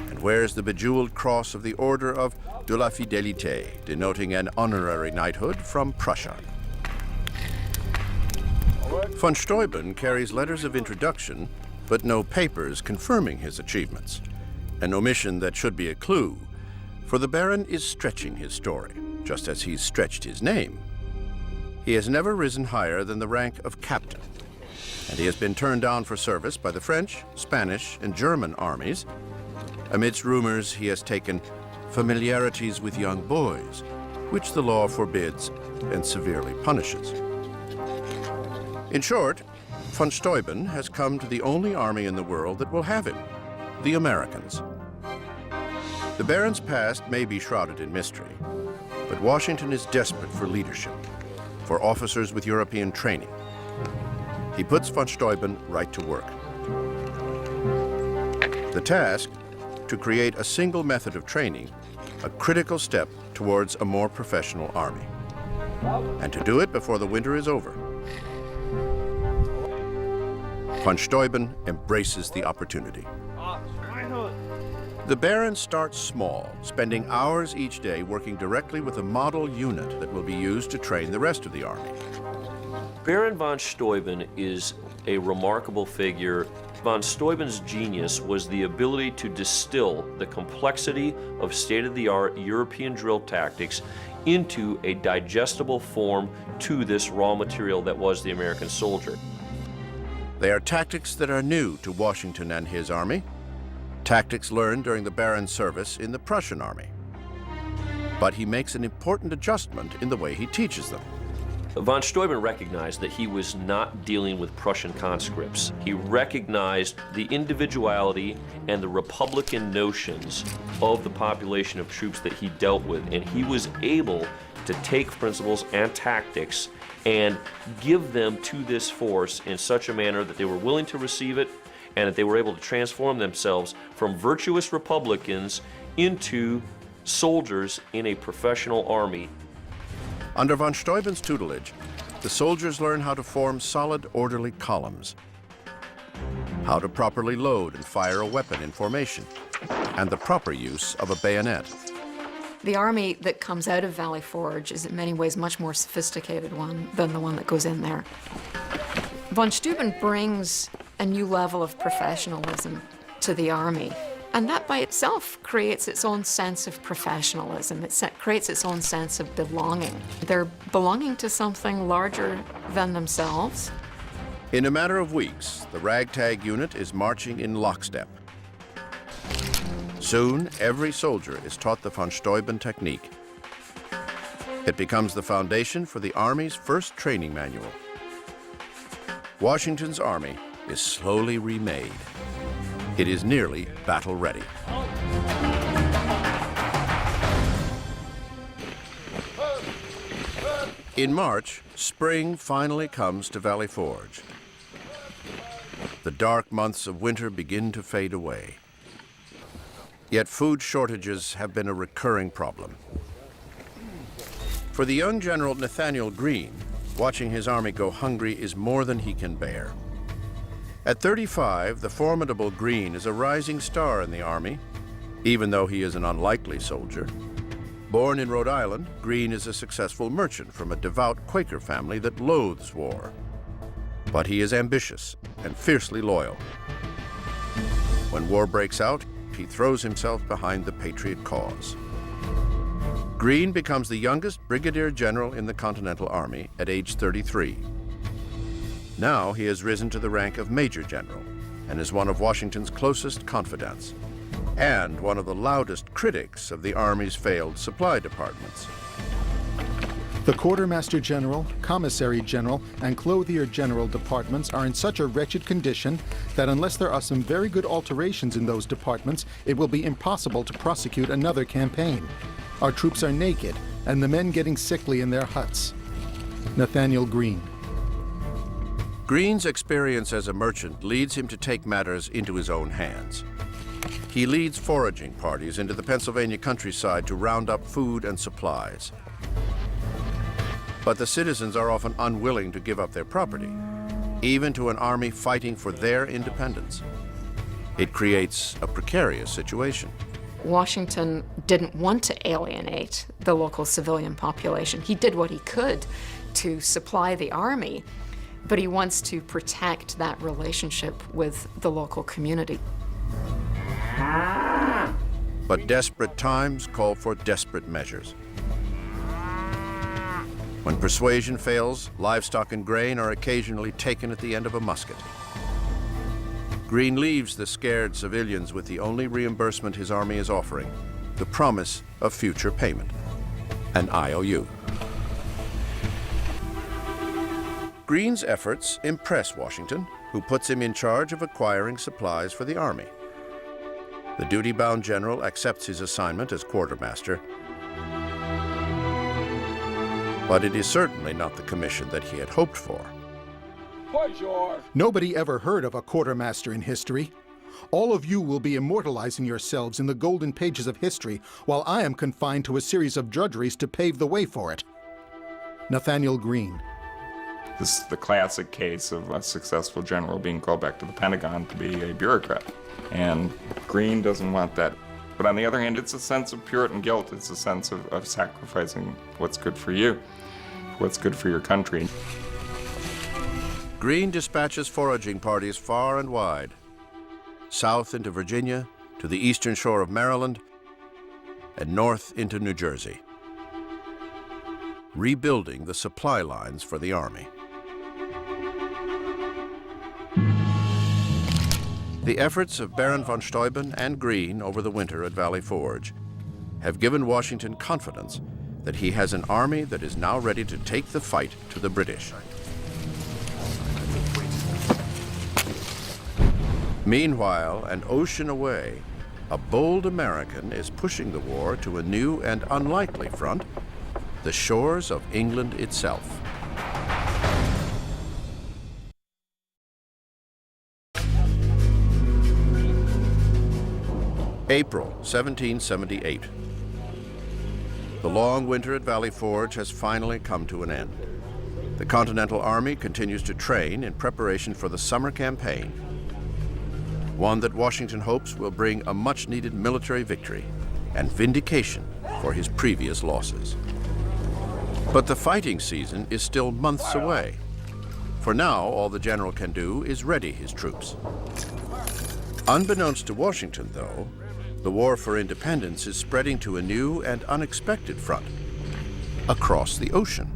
and wears the bejeweled cross of the Order of de la Fidélité, denoting an honorary knighthood from Prussia. Von Steuben carries letters of introduction, but no papers confirming his achievements, an omission that should be a clue, for the Baron is stretching his story, just as he's stretched his name. He has never risen higher than the rank of captain, and he has been turned down for service by the French, Spanish, and German armies. Amidst rumors, he has taken familiarities with young boys, which the law forbids and severely punishes. In short, von Steuben has come to the only army in the world that will have him, the Americans. The Baron's past may be shrouded in mystery, but Washington is desperate for leadership, for officers with European training. He puts von Steuben right to work. The task, to create a single method of training, a critical step towards a more professional army. And to do it before the winter is over. Von Steuben embraces the opportunity. The Baron starts small, spending hours each day working directly with a model unit that will be used to train the rest of the army. Baron von Steuben is a remarkable figure. Von Steuben's genius was the ability to distill the complexity of state-of-the-art European drill tactics into a digestible form to this raw material that was the American soldier. They are tactics that are new to Washington and his army, tactics learned during the Baron's service in the Prussian army. But he makes an important adjustment in the way he teaches them. Von Steuben recognized that he was not dealing with Prussian conscripts. He recognized the individuality and the Republican notions of the population of troops that he dealt with, and he was able to take principles and tactics and give them to this force in such a manner that they were willing to receive it and that they were able to transform themselves from virtuous Republicans into soldiers in a professional army. Under von Steuben's tutelage, the soldiers learn how to form solid, orderly columns, how to properly load and fire a weapon in formation, and the proper use of a bayonet. The army that comes out of Valley Forge is in many ways much more sophisticated one than the one that goes in there. Von Steuben brings a new level of professionalism to the army, And that by itself creates its own sense of professionalism. It creates its own sense of belonging. They're belonging to something larger than themselves. In a matter of weeks, the ragtag unit is marching in lockstep. Soon, every soldier is taught the von Steuben technique. It becomes the foundation for the Army's first training manual. Washington's army is slowly remade. It is nearly battle ready. In March, spring finally comes to Valley Forge. The dark months of winter begin to fade away. Yet food shortages have been a recurring problem. For the young General Nathaniel Greene, watching his army go hungry is more than he can bear. At 35, the formidable Greene is a rising star in the Army, even though he is an unlikely soldier. Born in Rhode Island, Greene is a successful merchant from a devout Quaker family that loathes war. But he is ambitious and fiercely loyal. When war breaks out, he throws himself behind the Patriot cause. Greene becomes the youngest brigadier general in the Continental Army at age 33. Now he has risen to the rank of Major General and is one of Washington's closest confidants and one of the loudest critics of the Army's failed supply departments. The Quartermaster General, Commissary General, and Clothier General departments are in such a wretched condition that unless there are some very good alterations in those departments, it will be impossible to prosecute another campaign. Our troops are naked, and the men getting sickly in their huts. Nathaniel Greene. Greene's experience as a merchant leads him to take matters into his own hands. He leads foraging parties into the Pennsylvania countryside to round up food and supplies. But the citizens are often unwilling to give up their property, even to an army fighting for their independence. It creates a precarious situation. Washington didn't want to alienate the local civilian population. He did what he could to supply the army, but he wants to protect that relationship with the local community. But desperate times call for desperate measures. When persuasion fails, livestock and grain are occasionally taken at the end of a musket. Greene leaves the scared civilians with the only reimbursement his army is offering, the promise of future payment, an IOU. Greene's efforts impress Washington, who puts him in charge of acquiring supplies for the army. The duty-bound general accepts his assignment as quartermaster, but it is certainly not the commission that he had hoped for. Nobody ever heard of a quartermaster in history. All of you will be immortalizing yourselves in the golden pages of history, while I am confined to a series of drudgeries to pave the way for it. Nathaniel Greene. This is the classic case of a successful general being called back to the Pentagon to be a bureaucrat. And Greene doesn't want that. But on the other hand, it's a sense of Puritan guilt. It's a sense of sacrificing what's good for you, what's good for your country. Greene dispatches foraging parties far and wide, south into Virginia, to the eastern shore of Maryland, and north into New Jersey, rebuilding the supply lines for the army. The efforts of Baron von Steuben and Greene over the winter at Valley Forge have given Washington confidence that he has an army that is now ready to take the fight to the British. Meanwhile, an ocean away, a bold American is pushing the war to a new and unlikely front, the shores of England itself. April 1778. The long winter at Valley Forge has finally come to an end. The Continental Army continues to train in preparation for the summer campaign, one that Washington hopes will bring a much-needed military victory and vindication for his previous losses. But the fighting season is still months away. For now, all the general can do is ready his troops. Unbeknownst to Washington, though, the war for independence is spreading to a new and unexpected front, across the ocean.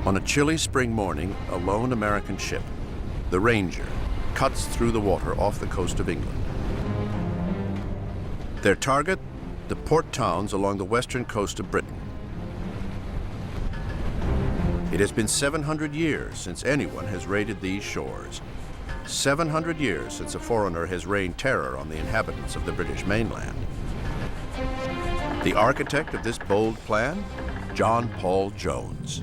On a chilly spring morning, a lone American ship, the Ranger, cuts through the water off the coast of England. Their target, the port towns along the western coast of Britain. It has been 700 years since anyone has raided these shores. 700 years since a foreigner has rained terror on the inhabitants of the British mainland. The architect of this bold plan, John Paul Jones.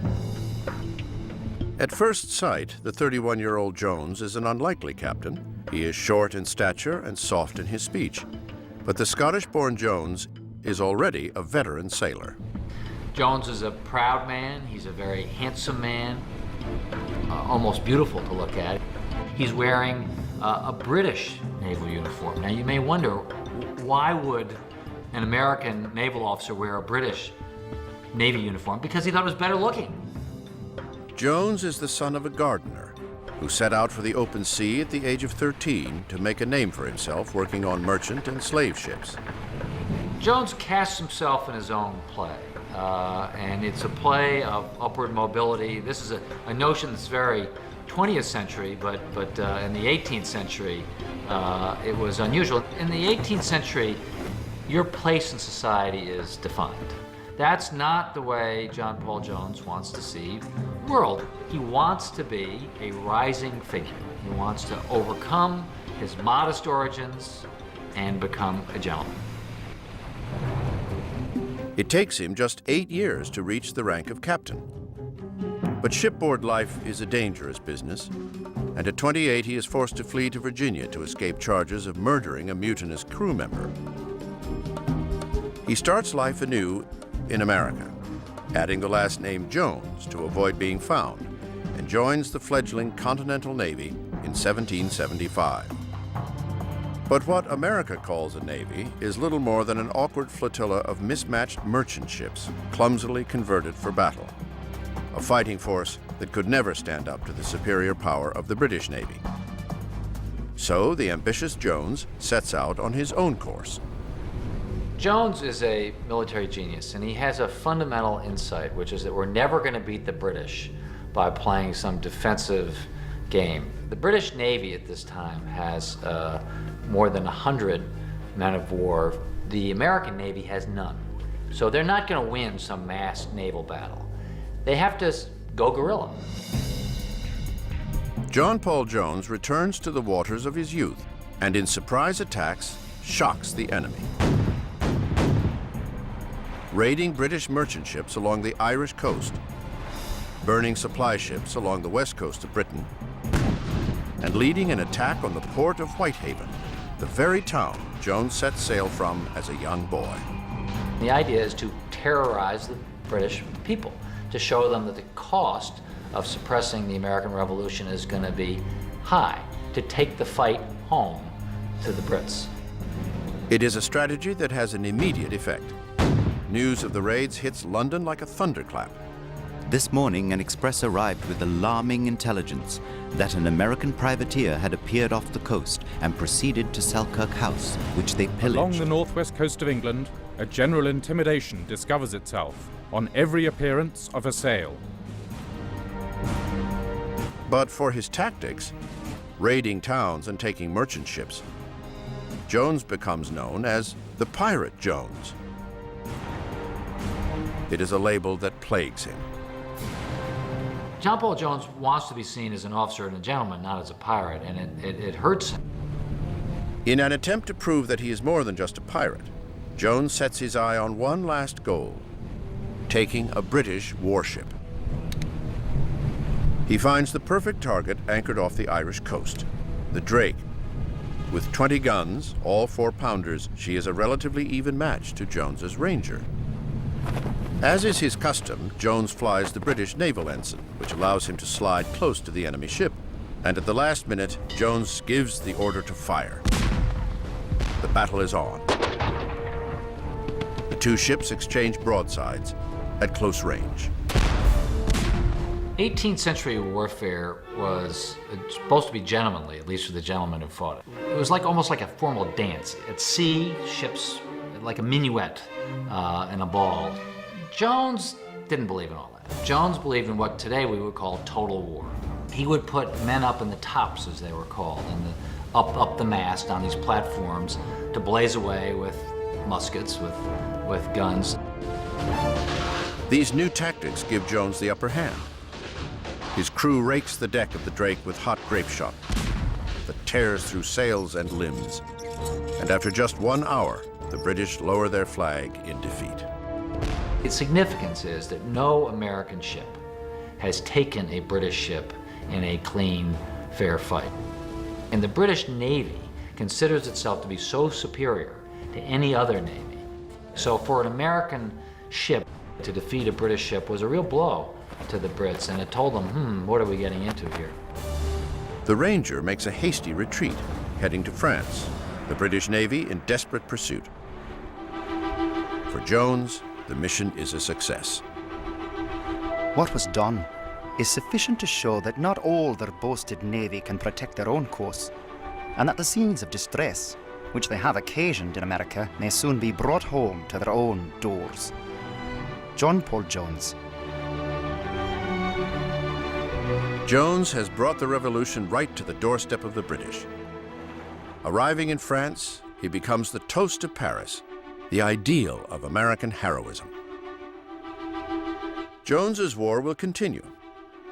At first sight, the 31-year-old Jones is an unlikely captain. He is short in stature and soft in his speech. But the Scottish-born Jones is already a veteran sailor. Jones is a proud man. He's a very handsome man, almost beautiful to look at. He's wearing a British naval uniform. Now you may wonder, why would an American naval officer wear a British Navy uniform? Because he thought it was better looking. Jones is the son of a gardener who set out for the open sea at the age of 13 to make a name for himself working on merchant and slave ships. Jones casts himself in his own play, and it's a play of upward mobility. This is a notion that's very 20th century, but in the 18th century, it was unusual. In the 18th century, your place in society is defined. That's not the way John Paul Jones wants to see the world. He wants to be a rising figure. He wants to overcome his modest origins and become a gentleman. It takes him just 8 years to reach the rank of captain. But shipboard life is a dangerous business, and at 28 he is forced to flee to Virginia to escape charges of murdering a mutinous crew member. He starts life anew in America, adding the last name Jones to avoid being found, and joins the fledgling Continental Navy in 1775. But what America calls a navy is little more than an awkward flotilla of mismatched merchant ships clumsily converted for battle, a fighting force that could never stand up to the superior power of the British Navy. So the ambitious Jones sets out on his own course. Jones is a military genius, and he has a fundamental insight, which is that we're never going to beat the British by playing some defensive game. The British Navy at this time has more than 100 men of war. The American Navy has none. So they're not going to win some mass naval battle. They have to go guerrilla. John Paul Jones returns to the waters of his youth and in surprise attacks shocks the enemy. Raiding British merchant ships along the Irish coast, burning supply ships along the west coast of Britain, and leading an attack on the port of Whitehaven, the very town Jones set sail from as a young boy. The idea is to terrorize the British people, to show them that the cost of suppressing the American Revolution is going to be high, to take the fight home to the Brits. It is a strategy that has an immediate effect. News of the raids hits London like a thunderclap. This morning, an express arrived with alarming intelligence that an American privateer had appeared off the coast and proceeded to Selkirk House, which they pillaged. Along the northwest coast of England, a general intimidation discovers itself on every appearance of a sail. But for his tactics, raiding towns and taking merchant ships, Jones becomes known as the Pirate Jones. It is a label that plagues him. John Paul Jones wants to be seen as an officer and a gentleman, not as a pirate, and it hurts him. In an attempt to prove that he is more than just a pirate, Jones sets his eye on one last goal: taking a British warship. He finds the perfect target anchored off the Irish coast, the Drake. With 20 guns, all 4-pounders, she is a relatively even match to Jones's Ranger. As is his custom, Jones flies the British naval ensign, which allows him to slide close to the enemy ship. And at the last minute, Jones gives the order to fire. The battle is on. The two ships exchange broadsides at close range. 18th century warfare was supposed to be gentlemanly, at least for the gentlemen who fought it. It was almost like a formal dance. At sea, ships, like a minuet and a ball. Jones didn't believe in all that. Jones believed in what today we would call total war. He would put men up in the tops, as they were called, and up the mast on these platforms to blaze away with muskets, with guns. These new tactics give Jones the upper hand. His crew rakes the deck of the Drake with hot grape shot that tears through sails and limbs. And after just 1 hour, the British lower their flag in defeat. Its significance is that no American ship has taken a British ship in a clean, fair fight. And the British Navy considers itself to be so superior to any other navy. So for an American ship to defeat a British ship was a real blow to the Brits, and it told them, what are we getting into here? The Ranger makes a hasty retreat, heading to France, the British Navy in desperate pursuit. For Jones, the mission is a success. What was done is sufficient to show that not all their boasted navy can protect their own coasts, and that the scenes of distress which they have occasioned in America may soon be brought home to their own doors. John Paul Jones. Jones has brought the revolution right to the doorstep of the British. Arriving in France, he becomes the toast of Paris, the ideal of American heroism. Jones's war will continue.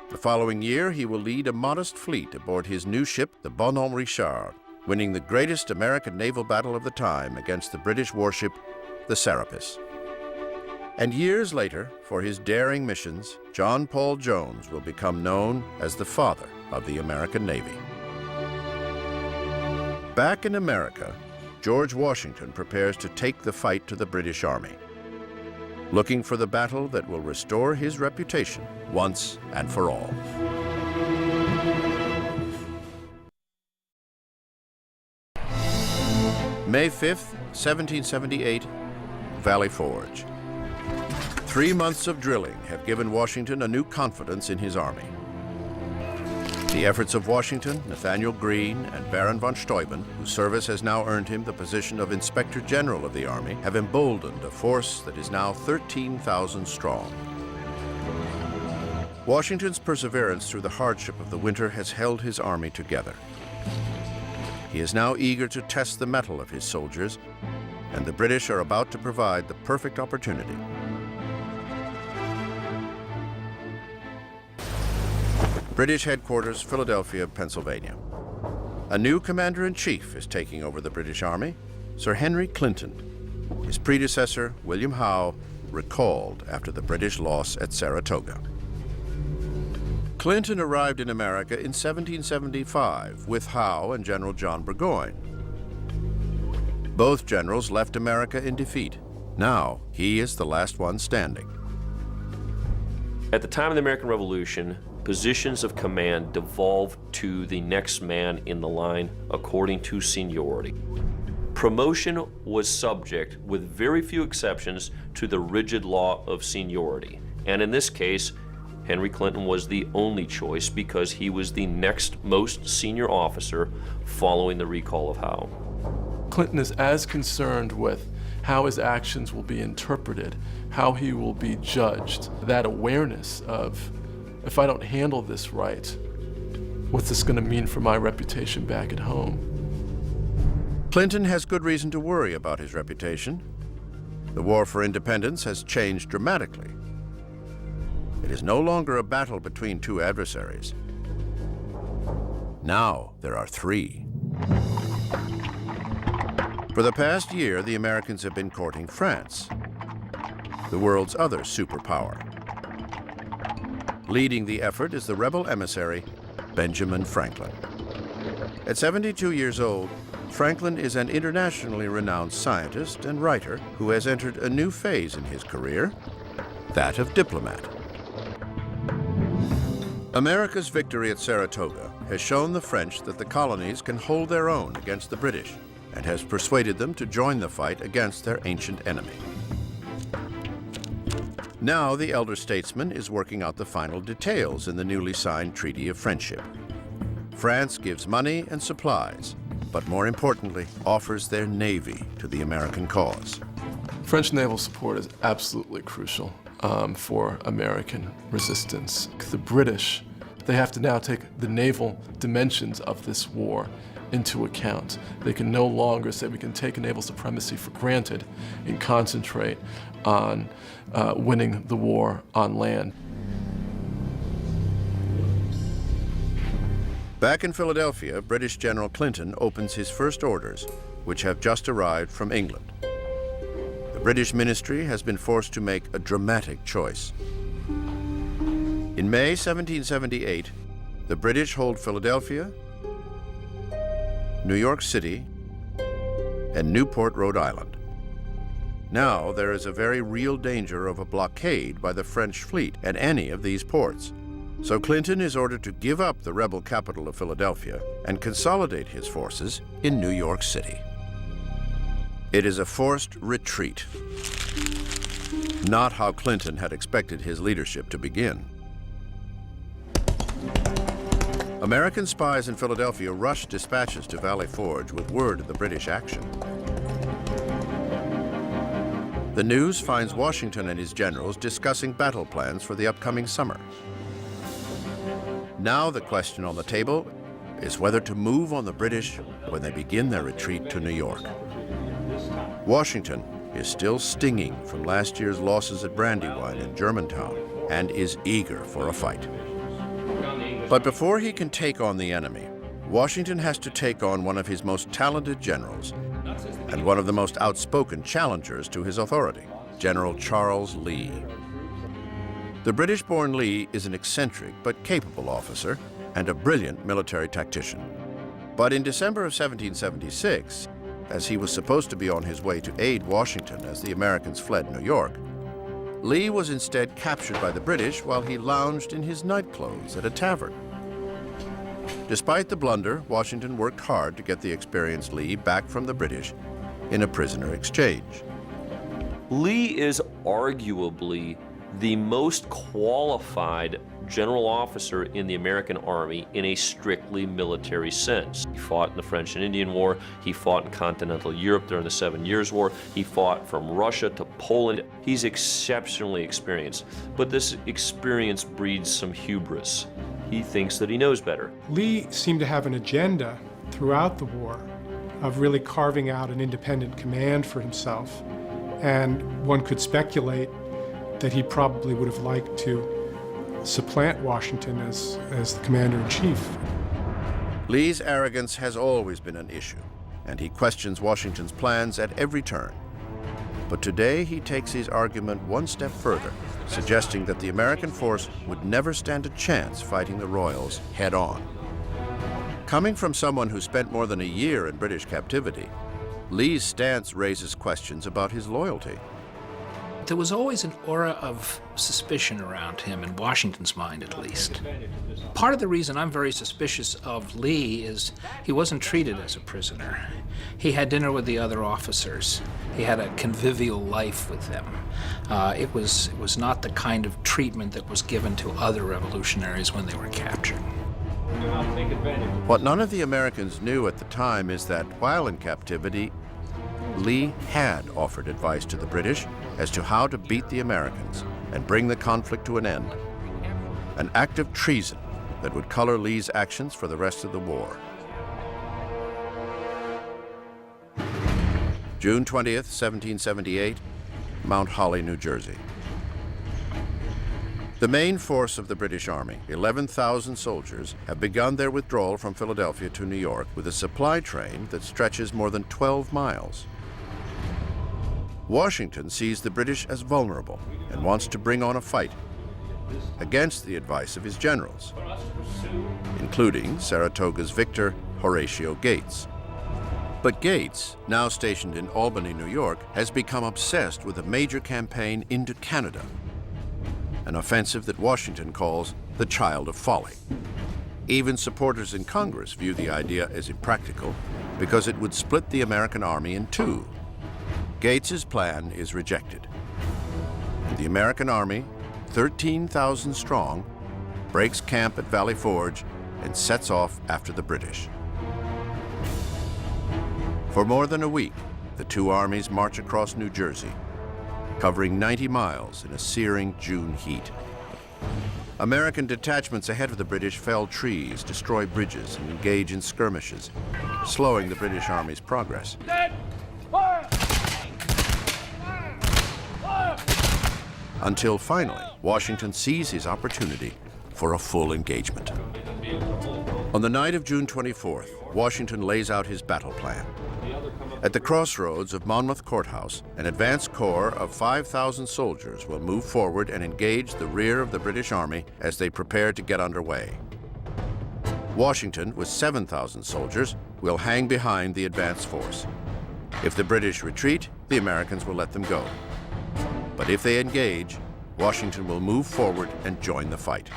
The following year, he will lead a modest fleet aboard his new ship, the Bonhomme Richard, winning the greatest American naval battle of the time against the British warship, the Serapis. And years later, for his daring missions, John Paul Jones will become known as the father of the American Navy. Back in America, George Washington prepares to take the fight to the British Army, looking for the battle that will restore his reputation once and for all. May 5th, 1778, Valley Forge. 3 months of drilling have given Washington a new confidence in his army. The efforts of Washington, Nathanael Greene, and Baron von Steuben, whose service has now earned him the position of Inspector General of the Army, have emboldened a force that is now 13,000 strong. Washington's perseverance through the hardship of the winter has held his army together. He is now eager to test the mettle of his soldiers, and the British are about to provide the perfect opportunity. British headquarters, Philadelphia, Pennsylvania. A new commander-in-chief is taking over the British Army, Sir Henry Clinton. His predecessor, William Howe, recalled after the British loss at Saratoga. Clinton arrived in America in 1775 with Howe and General John Burgoyne. Both generals left America in defeat. Now, he is the last one standing. At the time of the American Revolution, positions of command devolved to the next man in the line according to seniority. Promotion was subject, with very few exceptions, to the rigid law of seniority. And in this case, Henry Clinton was the only choice because he was the next most senior officer following the recall of Howe. Clinton is as concerned with how his actions will be interpreted, how he will be judged, that awareness of, if I don't handle this right, what's this going to mean for my reputation back at home? Clinton has good reason to worry about his reputation. The war for independence has changed dramatically. It is no longer a battle between two adversaries. Now there are three. For the past year, the Americans have been courting France, the world's other superpower. Leading the effort is the rebel emissary, Benjamin Franklin. At 72 years old, Franklin is an internationally renowned scientist and writer who has entered a new phase in his career, that of diplomat. America's victory at Saratoga has shown the French that the colonies can hold their own against the British and has persuaded them to join the fight against their ancient enemy. Now the elder statesman is working out the final details in the newly signed Treaty of Friendship. France gives money and supplies, but more importantly, offers their navy to the American cause. French naval support is absolutely crucial for American resistance. The British, they have to now take the naval dimensions of this war into account. They can no longer say we can take naval supremacy for granted and concentrate on winning the war on land. Back in Philadelphia, British General Clinton opens his first orders, which have just arrived from England. The British ministry has been forced to make a dramatic choice. In May 1778, the British hold Philadelphia, New York City, and Newport, Rhode Island. Now there is a very real danger of a blockade by the French fleet at any of these ports. So Clinton is ordered to give up the rebel capital of Philadelphia and consolidate his forces in New York City. It is a forced retreat. Not how Clinton had expected his leadership to begin. American spies in Philadelphia rushed dispatches to Valley Forge with word of the British action. The news finds Washington and his generals discussing battle plans for the upcoming summer. Now the question on the table is whether to move on the British when they begin their retreat to New York. Washington is still stinging from last year's losses at Brandywine and Germantown and is eager for a fight. But before he can take on the enemy, Washington has to take on one of his most talented generals and one of the most outspoken challengers to his authority, General Charles Lee. The British-born Lee is an eccentric but capable officer and a brilliant military tactician. But in December of 1776, as he was supposed to be on his way to aid Washington as the Americans fled New York, Lee was instead captured by the British while he lounged in his nightclothes at a tavern. Despite the blunder, Washington worked hard to get the experienced Lee back from the British in a prisoner exchange. Lee is arguably the most qualified general officer in the American Army in a strictly military sense. He fought in the French and Indian War, he fought in continental Europe during the 7 Years' War, he fought from Russia to Poland. He's exceptionally experienced, but this experience breeds some hubris. He thinks that he knows better. Lee seemed to have an agenda throughout the war of really carving out an independent command for himself, and one could speculate that he probably would have liked to supplant Washington as the commander-in-chief. Lee's arrogance has always been an issue, and he questions Washington's plans at every turn. But today he takes his argument one step further, suggesting that the American force would never stand a chance fighting the Royals head-on. Coming from someone who spent more than a year in British captivity, Lee's stance raises questions about his loyalty. There was always an aura of suspicion around him, in Washington's mind at least. Part of the reason I'm very suspicious of Lee is he wasn't treated as a prisoner. He had dinner with the other officers. He had a convivial life with them. It was not the kind of treatment that was given to other revolutionaries when they were captured. What none of the Americans knew at the time is that while in captivity, Lee had offered advice to the British as to how to beat the Americans and bring the conflict to an end. An act of treason that would color Lee's actions for the rest of the war. June 20th, 1778, Mount Holly, New Jersey. The main force of the British Army, 11,000 soldiers, have begun their withdrawal from Philadelphia to New York with a supply train that stretches more than 12 miles. Washington sees the British as vulnerable and wants to bring on a fight against the advice of his generals, including Saratoga's victor, Horatio Gates. But Gates, now stationed in Albany, New York, has become obsessed with a major campaign into Canada, an offensive that Washington calls the child of folly. Even supporters in Congress view the idea as impractical because it would split the American army in two. Gates's plan is rejected. the American Army, 13,000 strong, breaks camp at Valley Forge and sets off after the British. For more than a week, the two armies march across New Jersey, covering 90 miles in a searing June heat. American detachments ahead of the British fell trees, destroy bridges, and engage in skirmishes, slowing the British Army's progress. Until finally, Washington sees his opportunity for a full engagement. On the night of June 24th, Washington lays out his battle plan. At the crossroads of Monmouth Courthouse, an advance corps of 5,000 soldiers will move forward and engage the rear of the British Army as they prepare to get underway. Washington, with 7,000 soldiers, will hang behind the advance force. If the British retreat, the Americans will let them go. But if they engage, Washington will move forward and join the fight.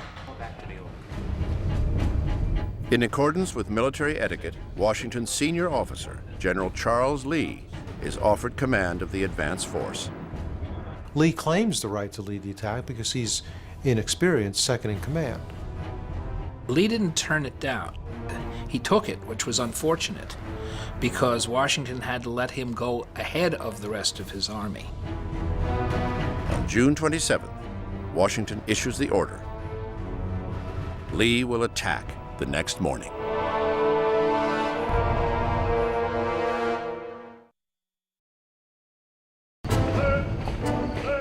In accordance with military etiquette, Washington's senior officer, General Charles Lee, is offered command of the advance force. Lee claims the right to lead the attack because he's inexperienced second in command. Lee didn't turn it down. He took it, which was unfortunate, because Washington had to let him go ahead of the rest of his army. On June 27th, Washington issues the order. Lee will attack the next morning.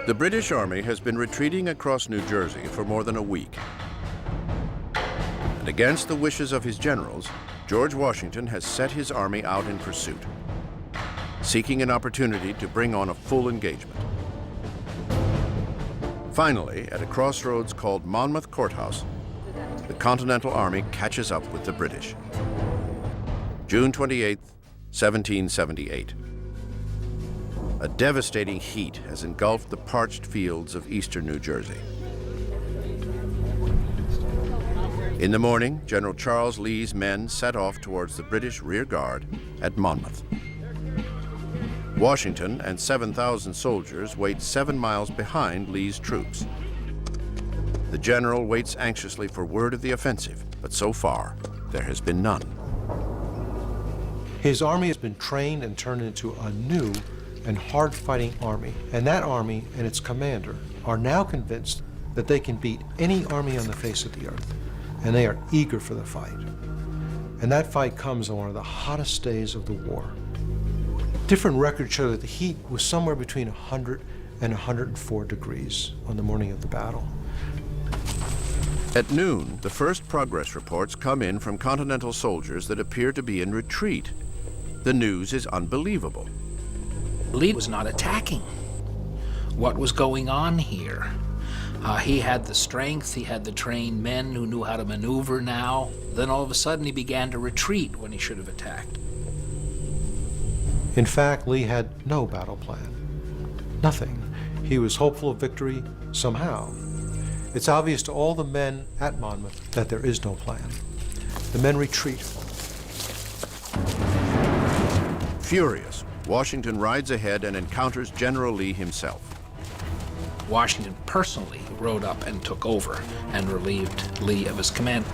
The British Army has been retreating across New Jersey for more than a week. And against the wishes of his generals, George Washington has set his army out in pursuit, seeking an opportunity to bring on a full engagement. Finally, at a crossroads called Monmouth Courthouse, the Continental Army catches up with the British. June 28, 1778. A devastating heat has engulfed the parched fields of eastern New Jersey. In the morning, General Charles Lee's men set off towards the British rear guard at Monmouth. Washington and 7,000 soldiers wait 7 miles behind Lee's troops. The general waits anxiously for word of the offensive, but so far, there has been none. His army has been trained and turned into a new and hard-fighting army, and that army and its commander are now convinced that they can beat any army on the face of the earth, and they are eager for the fight. And that fight comes on one of the hottest days of the war. Different records show that the heat was somewhere between 100 and 104 degrees on the morning of the battle. At noon, the first progress reports come in from Continental soldiers that appear to be in retreat. The news is unbelievable. Lee was not attacking. What was going on here? He had the strength, he had the trained men who knew how to maneuver now. Then all of a sudden he began to retreat when he should have attacked. In fact, Lee had no battle plan. Nothing. He was hopeful of victory somehow. It's obvious to all the men at Monmouth that there is no plan. The men retreat. Furious, Washington rides ahead and encounters General Lee himself. Washington personally rode up and took over and relieved Lee of his command.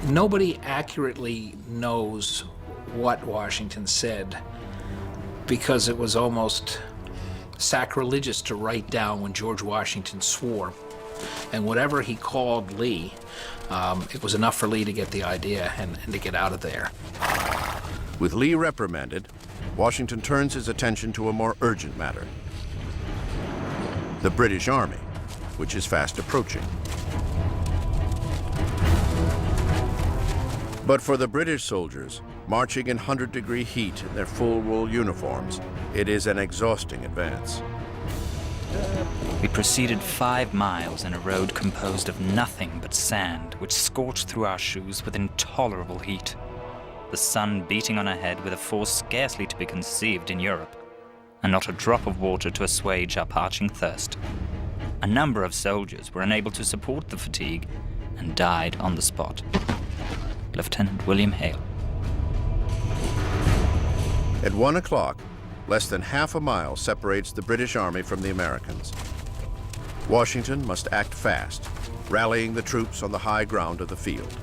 Nobody accurately knows what Washington said because it was almost sacrilegious to write down when George Washington swore. And whatever he called Lee, it was enough for Lee to get the idea and to get out of there. With Lee reprimanded, Washington turns his attention to a more urgent matter: the British Army, which is fast approaching. But for the British soldiers, marching in 100-degree heat in their full wool uniforms, it is an exhausting advance. We proceeded 5 miles in a road composed of nothing but sand, which scorched through our shoes with intolerable heat. The sun beating on our head with a force scarcely to be conceived in Europe, and not a drop of water to assuage our parching thirst. A number of soldiers were unable to support the fatigue and died on the spot. Lieutenant William Hale. At 1 o'clock, Less than half a mile separates the British Army from the Americans. Washington must act fast, rallying the troops on the high ground of the field.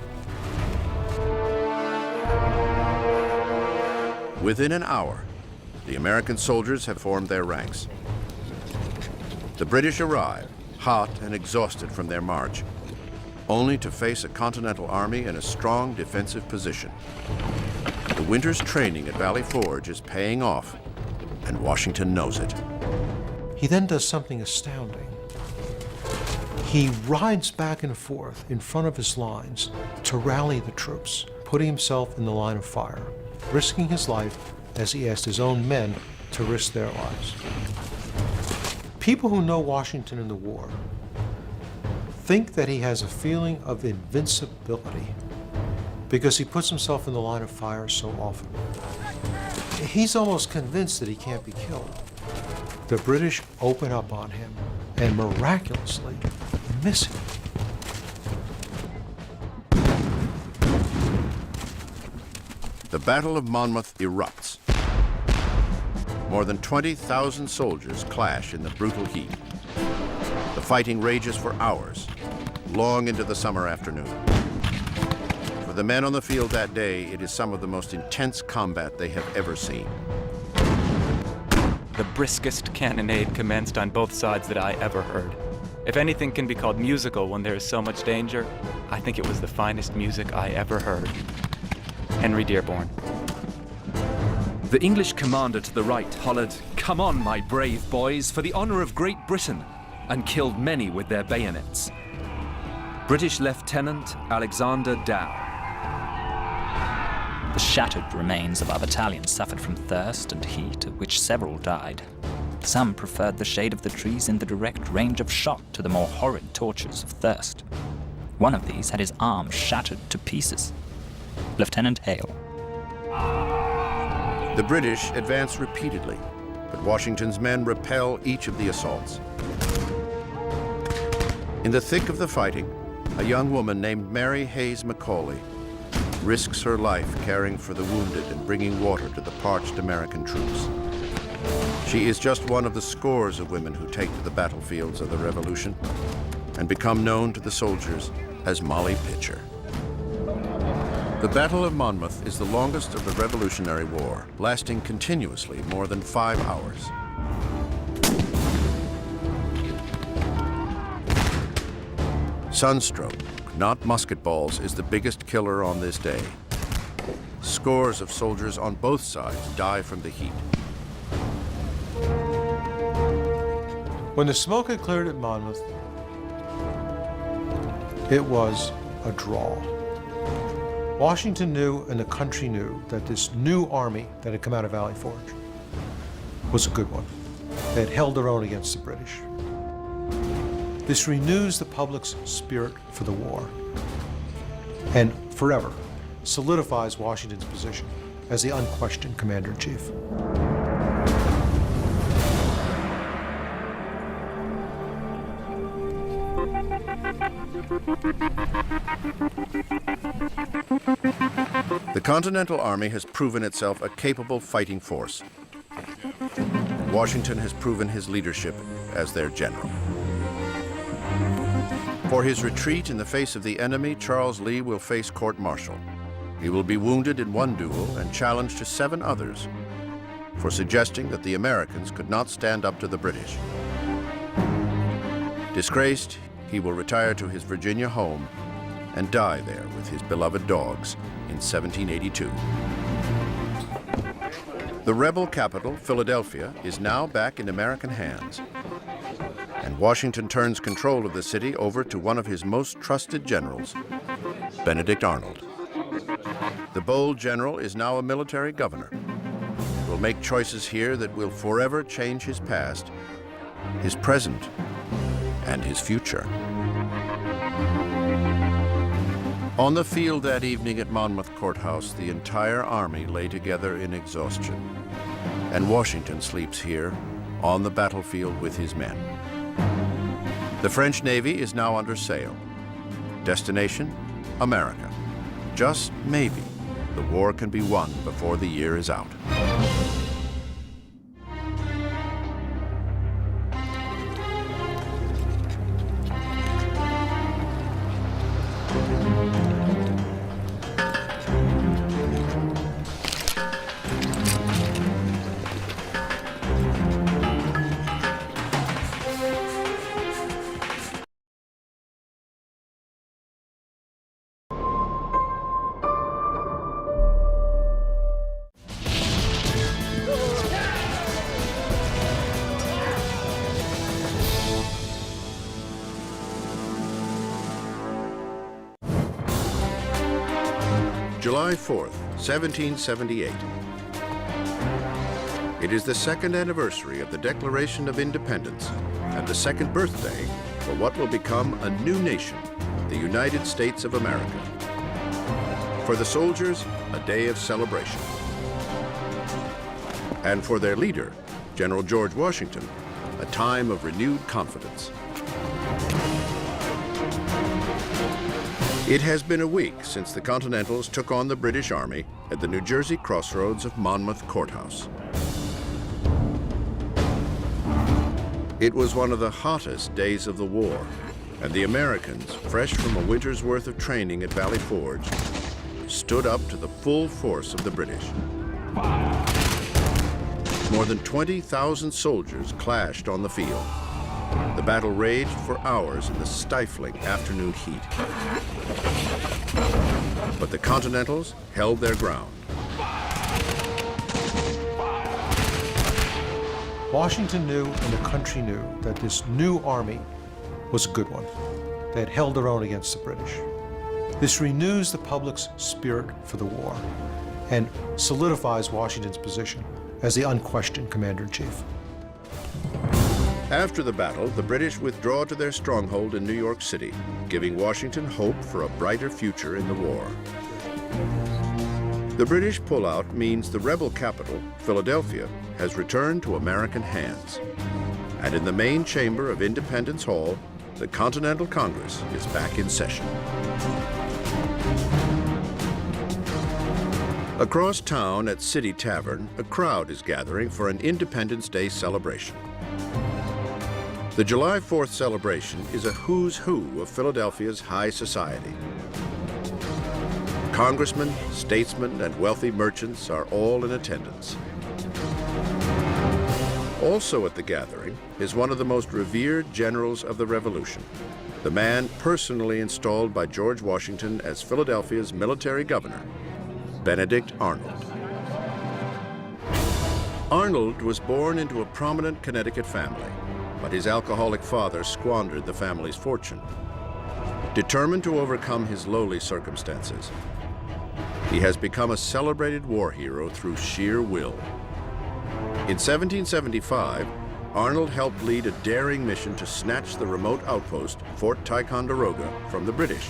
Within an hour, the American soldiers have formed their ranks. The British arrive, hot and exhausted from their march, only to face a Continental Army in a strong defensive position. The winter's training at Valley Forge is paying off, and Washington knows it. He then does something astounding. He rides back and forth in front of his lines to rally the troops, putting himself in the line of fire, risking his life as he asked his own men to risk their lives. People who know Washington in the war think that he has a feeling of invincibility because he puts himself in the line of fire so often. He's almost convinced that he can't be killed. The British open up on him and miraculously miss him. The Battle of Monmouth erupts. More than 20,000 soldiers clash in the brutal heat. The fighting rages for hours, long into the summer afternoon. For the men on the field that day, it is some of the most intense combat they have ever seen. The briskest cannonade commenced on both sides that I ever heard. If anything can be called musical when there is so much danger, I think it was the finest music I ever heard. Henry Dearborn. The English commander to the right hollered, "Come on, my brave boys, for the honor of Great Britain," and killed many with their bayonets. British Lieutenant Alexander Dow. The shattered remains of our battalion suffered from thirst and heat, of which several died. Some preferred the shade of the trees in the direct range of shot to the more horrid tortures of thirst. One of these had his arm shattered to pieces. Lieutenant Hale. The British advance repeatedly, but Washington's men repel each of the assaults. In the thick of the fighting, a young woman named Mary Hayes Macaulay risks her life caring for the wounded and bringing water to the parched American troops. She is just one of the scores of women who take to the battlefields of the Revolution and become known to the soldiers as Molly Pitcher. The Battle of Monmouth is the longest of the Revolutionary War, lasting continuously more than 5 hours. Sunstroke, not musket balls, is the biggest killer on this day. Scores of soldiers on both sides die from the heat. When the smoke had cleared at Monmouth, it was a draw. Washington knew and the country knew that this new army that had come out of Valley Forge was a good one. They had held their own against the British. This renews the public's spirit for the war and forever solidifies Washington's position as the unquestioned commander-in-chief. The Continental Army has proven itself a capable fighting force. Washington has proven his leadership as their general. For his retreat in the face of the enemy, Charles Lee will face court-martial. He will be wounded in one duel and challenged to 7 others for suggesting that the Americans could not stand up to the British. Disgraced, he will retire to his Virginia home and die there with his beloved dogs in 1782. The rebel capital, Philadelphia, is now back in American hands, and Washington turns control of the city over to one of his most trusted generals, Benedict Arnold. The bold general is now a military governor. He will make choices here that will forever change his past, his present, and his future. On the field that evening at Monmouth Courthouse, the entire army lay together in exhaustion, and Washington sleeps here on the battlefield with his men. The French Navy is now under sail. Destination, America. Just maybe, the war can be won before the year is out. July 4th, 1778. It is the second anniversary of the Declaration of Independence and the second birthday for what will become a new nation, the United States of America. For the soldiers, a day of celebration. And for their leader, General George Washington, a time of renewed confidence. It has been a week since the Continentals took on the British Army at the New Jersey crossroads of Monmouth Courthouse. It was one of the hottest days of the war, and the Americans, fresh from a winter's worth of training at Valley Forge, stood up to the full force of the British. More than 20,000 soldiers clashed on the field. The battle raged for hours in the stifling afternoon heat. But the Continentals held their ground. Washington knew and the country knew that this new army was a good one. They had held their own against the British. This renews the public's spirit for the war and solidifies Washington's position as the unquestioned commander-in-chief. After the battle, the British withdraw to their stronghold in New York City, giving Washington hope for a brighter future in the war. The British pullout means the rebel capital, Philadelphia, has returned to American hands. And in the main chamber of Independence Hall, the Continental Congress is back in session. Across town at City Tavern, a crowd is gathering for an Independence Day celebration. The July 4th celebration is a who's who of Philadelphia's high society. Congressmen, statesmen, and wealthy merchants are all in attendance. Also at the gathering is one of the most revered generals of the Revolution, the man personally installed by George Washington as Philadelphia's military governor, Benedict Arnold. Arnold was born into a prominent Connecticut family, but his alcoholic father squandered the family's fortune. Determined to overcome his lowly circumstances, he has become a celebrated war hero through sheer will. In 1775, Arnold helped lead a daring mission to snatch the remote outpost, Fort Ticonderoga, from the British.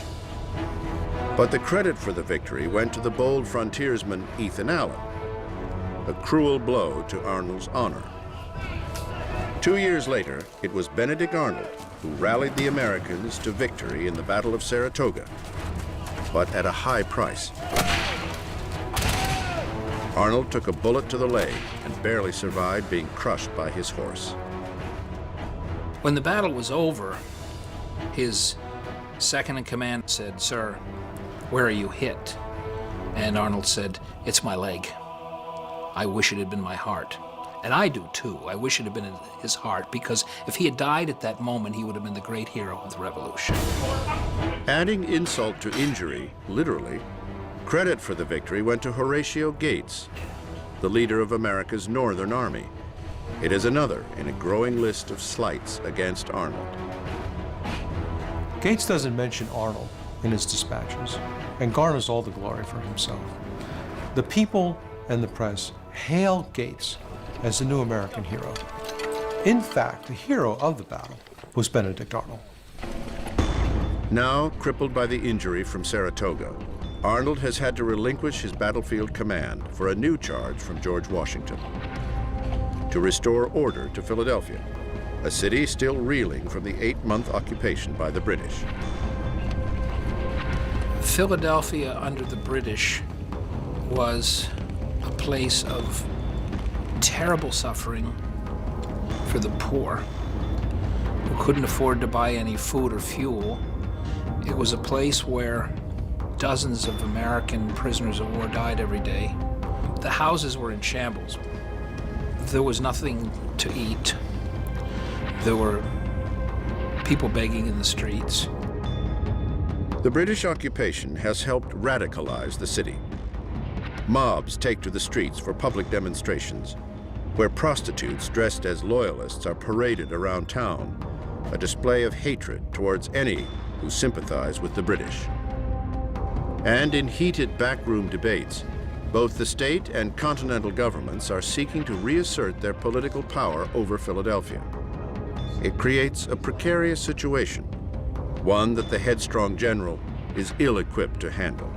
But the credit for the victory went to the bold frontiersman Ethan Allen, a cruel blow to Arnold's honor. 2 years later, it was Benedict Arnold who rallied the Americans to victory in the Battle of Saratoga, but at a high price. Arnold took a bullet to the leg and barely survived being crushed by his horse. When the battle was over, his second-in-command said, "Sir, where are you hit?" And Arnold said, "It's my leg. I wish it had been my heart." And I do too. I wish it had been in his heart, because if he had died at that moment, he would have been the great hero of the Revolution. Adding insult to injury, literally, credit for the victory went to Horatio Gates, the leader of America's Northern Army. It is another in a growing list of slights against Arnold. Gates doesn't mention Arnold in his dispatches and garners all the glory for himself. The people and the press hail Gates as the new American hero. In fact, the hero of the battle was Benedict Arnold. Now, crippled by the injury from Saratoga, Arnold has had to relinquish his battlefield command for a new charge from George Washington: to restore order to Philadelphia, a city still reeling from the 8-month occupation by the British. Philadelphia under the British was a place of terrible suffering for the poor who couldn't afford to buy any food or fuel. It was a place where dozens of American prisoners of war died every day. The houses were in shambles. There was nothing to eat. There were people begging in the streets. The British occupation has helped radicalize the city. Mobs take to the streets for public demonstrations, where prostitutes dressed as loyalists are paraded around town, a display of hatred towards any who sympathize with the British. And in heated backroom debates, both the state and continental governments are seeking to reassert their political power over Philadelphia. It creates a precarious situation, one that the headstrong general is ill-equipped to handle.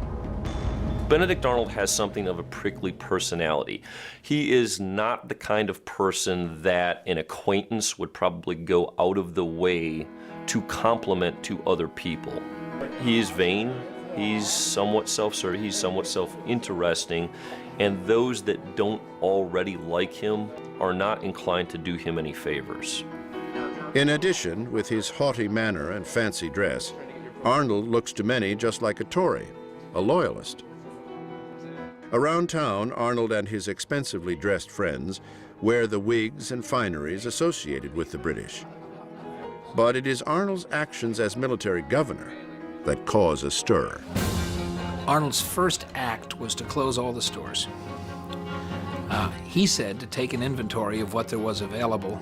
Benedict Arnold has something of a prickly personality. He is not the kind of person that an acquaintance would probably go out of the way to compliment to other people. He is vain, he's somewhat self-serving, he's somewhat self-interesting, and those that don't already like him are not inclined to do him any favors. In addition, with his haughty manner and fancy dress, Arnold looks to many just like a Tory, a loyalist. Around town, Arnold and his expensively dressed friends wear the wigs and fineries associated with the British. But it is Arnold's actions as military governor that cause a stir. Arnold's first act was to close all the stores. He said to take an inventory of what there was available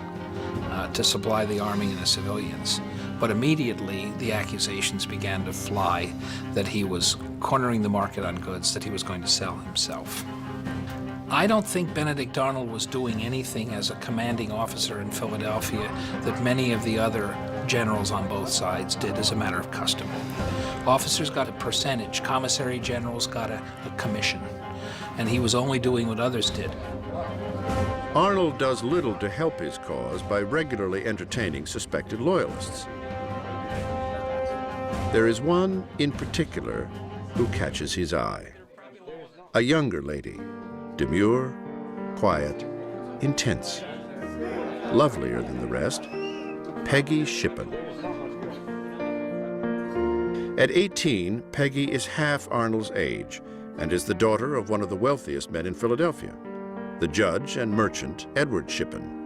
to supply the army and the civilians. But immediately the accusations began to fly that he was cornering the market on goods that he was going to sell himself. I don't think Benedict Arnold was doing anything as a commanding officer in Philadelphia that many of the other generals on both sides did as a matter of custom. Officers got a percentage, commissary generals got a commission, and he was only doing what others did. Arnold does little to help his cause by regularly entertaining suspected loyalists. There is one in particular who catches his eye. A younger lady, demure, quiet, intense, lovelier than the rest, Peggy Shippen. At 18, Peggy is half Arnold's age and is the daughter of one of the wealthiest men in Philadelphia, the judge and merchant Edward Shippen.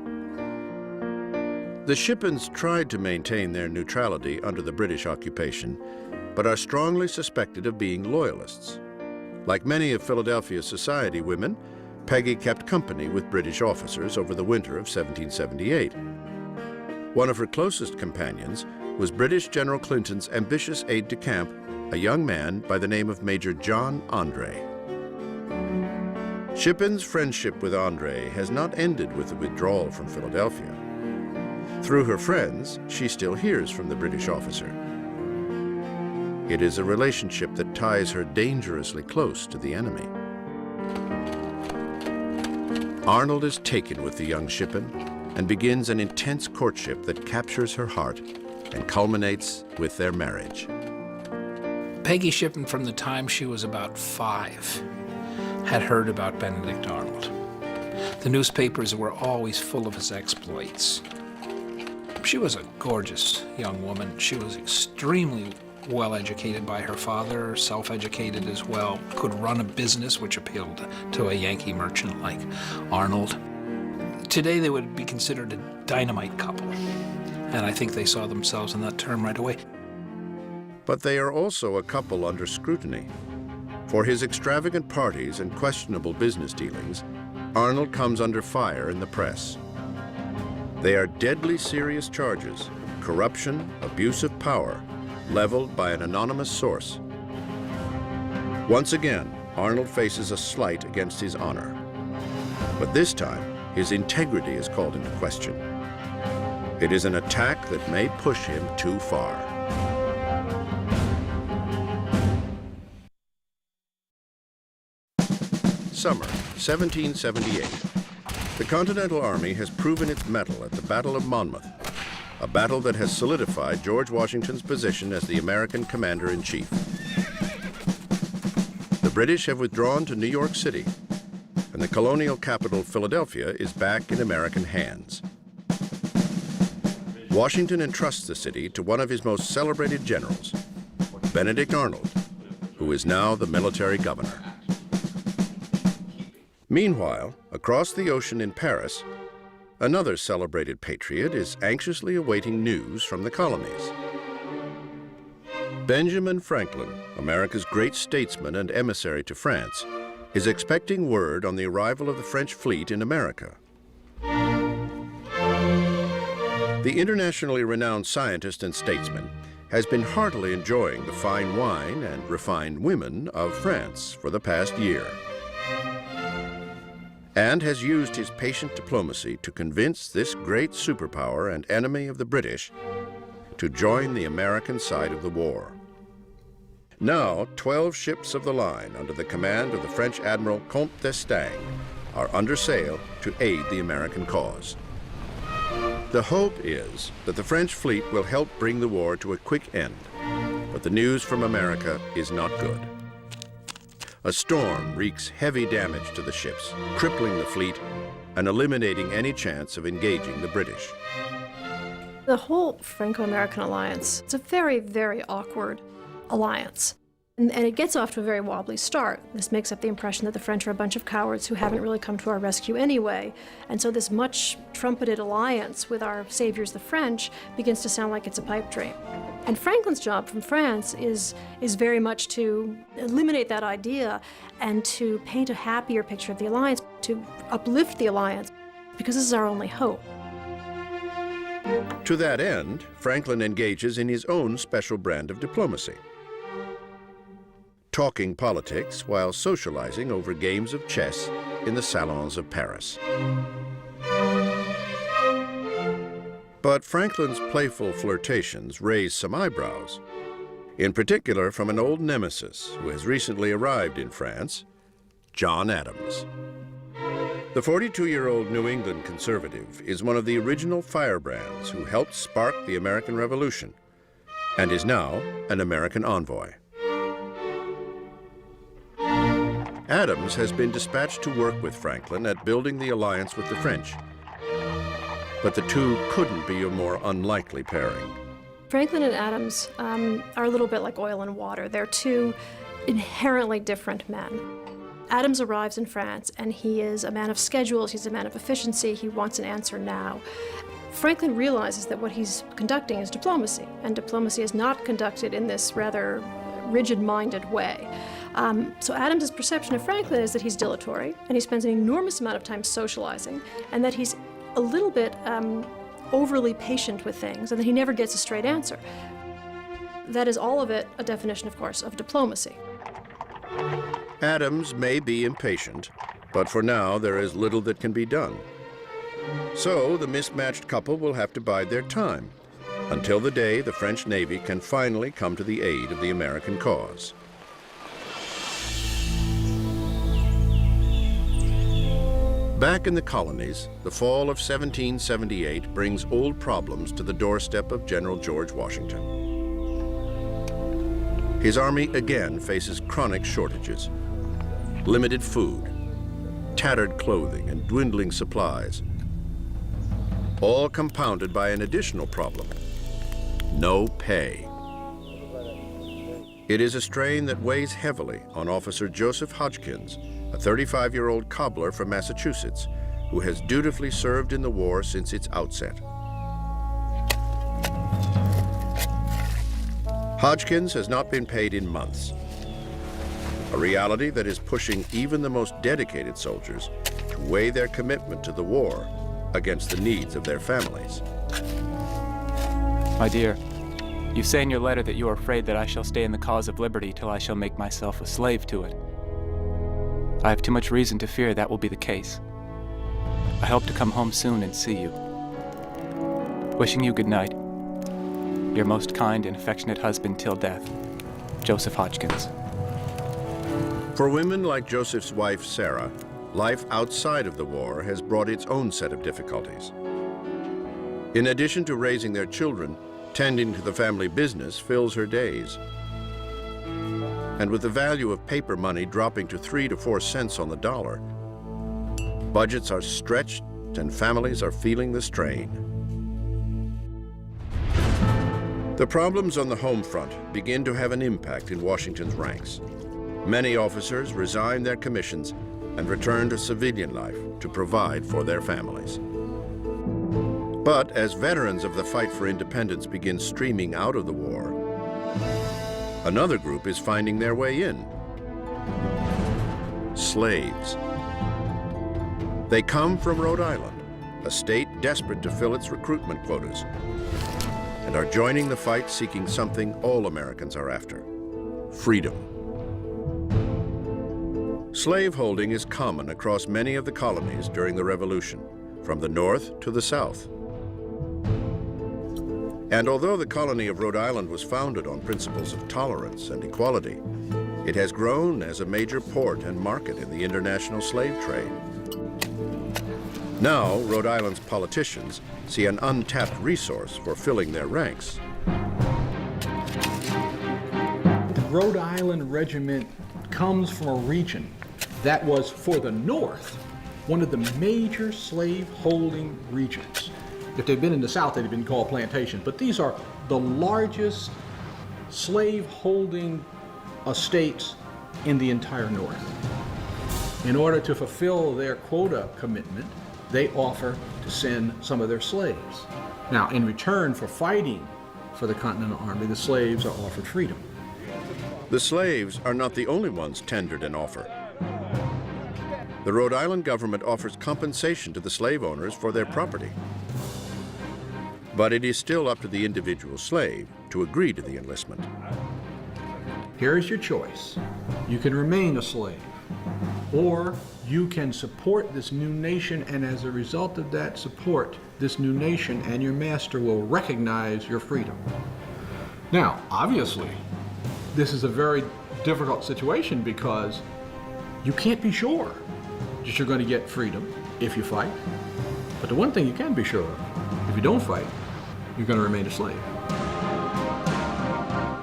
The Shippens tried to maintain their neutrality under the British occupation, but are strongly suspected of being loyalists. Like many of Philadelphia's society women, Peggy kept company with British officers over the winter of 1778. One of her closest companions was British General Clinton's ambitious aide-de-camp, a young man by the name of Major John Andre. Shippen's friendship with Andre has not ended with the withdrawal from Philadelphia. Through her friends, she still hears from the British officer. It is a relationship that ties her dangerously close to the enemy. Arnold is taken with the young Shippen and begins an intense courtship that captures her heart and culminates with their marriage. Peggy Shippen, from the time she was about 5, had heard about Benedict Arnold. The newspapers were always full of his exploits. She was a gorgeous young woman. She was extremely well-educated by her father, self-educated as well, could run a business which appealed to a Yankee merchant like Arnold. Today they would be considered a dynamite couple, and I think they saw themselves in that term right away. But they are also a couple under scrutiny. For his extravagant parties and questionable business dealings, Arnold comes under fire in the press. They are deadly serious charges: corruption, abuse of power, leveled by an anonymous source. Once again, Arnold faces a slight against his honor. But this time, his integrity is called into question. It is an attack that may push him too far. Summer, 1778. The Continental Army has proven its mettle at the Battle of Monmouth, a battle that has solidified George Washington's position as the American commander-in-chief. The British have withdrawn to New York City, and the colonial capital, Philadelphia, is back in American hands. Washington entrusts the city to one of his most celebrated generals, Benedict Arnold, who is now the military governor. Meanwhile, across the ocean in Paris, another celebrated patriot is anxiously awaiting news from the colonies. Benjamin Franklin, America's great statesman and emissary to France, is expecting word on the arrival of the French fleet in America. The internationally renowned scientist and statesman has been heartily enjoying the fine wine and refined women of France for the past year, and has used his patient diplomacy to convince this great superpower and enemy of the British to join the American side of the war. Now, 12 ships of the line under the command of the French Admiral Comte d'Estaing are under sail to aid the American cause. The hope is that the French fleet will help bring the war to a quick end, but the news from America is not good. A storm wreaks heavy damage to the ships, crippling the fleet and eliminating any chance of engaging the British. The whole Franco-American alliance, it's a very, very awkward alliance. And it gets off to a very wobbly start. This makes up the impression that the French are a bunch of cowards who haven't really come to our rescue anyway. And so this much trumpeted alliance with our saviors, the French, begins to sound like it's a pipe dream. And Franklin's job from France is very much to eliminate that idea and to paint a happier picture of the alliance, to uplift the alliance, because this is our only hope. To that end, Franklin engages in his own special brand of diplomacy, talking politics while socializing over games of chess in the salons of Paris. But Franklin's playful flirtations raise some eyebrows, in particular from an old nemesis who has recently arrived in France, John Adams. The 42-year-old New England conservative is one of the original firebrands who helped spark the American Revolution and is now an American envoy. Adams has been dispatched to work with Franklin at building the alliance with the French, but the two couldn't be a more unlikely pairing. Franklin and Adams are a little bit like oil and water. They're two inherently different men. Adams arrives in France, and he is a man of schedules, he's a man of efficiency, he wants an answer now. Franklin realizes that what he's conducting is diplomacy, and diplomacy is not conducted in this rather rigid-minded way. So Adams's perception of Franklin is that he's dilatory, and he spends an enormous amount of time socializing, and that he's a little bit overly patient with things, and that he never gets a straight answer. That is all of it a definition, of course, of diplomacy. Adams may be impatient, but for now there is little that can be done. So the mismatched couple will have to bide their time until the day the French Navy can finally come to the aid of the American cause. Back in the colonies, the fall of 1778 brings old problems to the doorstep of General George Washington. His army again faces chronic shortages, limited food, tattered clothing, and dwindling supplies, all compounded by an additional problem: no pay. It is a strain that weighs heavily on Officer Joseph Hodgkins, a 35-year-old cobbler from Massachusetts who has dutifully served in the war since its outset. Hodgkins has not been paid in months, a reality that is pushing even the most dedicated soldiers to weigh their commitment to the war against the needs of their families. My dear, you say in your letter that you are afraid that I shall stay in the cause of liberty till I shall make myself a slave to it. I have too much reason to fear that will be the case. I hope to come home soon and see you. Wishing you good night. Your most kind and affectionate husband till death, Joseph Hodgkins. For women like Joseph's wife, Sarah, life outside of the war has brought its own set of difficulties. In addition to raising their children, tending to the family business fills her days. And with the value of paper money dropping to 3 to 4 cents on the dollar, budgets are stretched and families are feeling the strain. The problems on the home front begin to have an impact in Washington's ranks. Many officers resign their commissions and return to civilian life to provide for their families. But as veterans of the fight for independence begin streaming out of the war, another group is finding their way in: slaves. They come from Rhode Island, a state desperate to fill its recruitment quotas. and are joining the fight seeking something all Americans are after: freedom. Slaveholding is common across many of the colonies during the Revolution, from the North to the South. And although the colony of Rhode Island was founded on principles of tolerance and equality, it has grown as a major port and market in the international slave trade. Now, Rhode Island's politicians see an untapped resource for filling their ranks. The Rhode Island Regiment comes from a region that was, for the North, one of the major slave-holding regions. If they'd been in the South, they'd have been called plantations, but these are the largest slave-holding estates in the entire North. In order to fulfill their quota commitment, they offer to send some of their slaves. Now, in return for fighting for the Continental Army, the slaves are offered freedom. The slaves are not the only ones tendered an offer. The Rhode Island government offers compensation to the slave owners for their property. But it is still up to the individual slave to agree to the enlistment. Here is your choice. You can remain a slave, or you can support this new nation, and as a result of that support, this new nation and your master will recognize your freedom. Now, obviously, this is a very difficult situation because you can't be sure that you're going to get freedom if you fight. But the one thing you can be sure of, if you don't fight, you're going to remain a slave.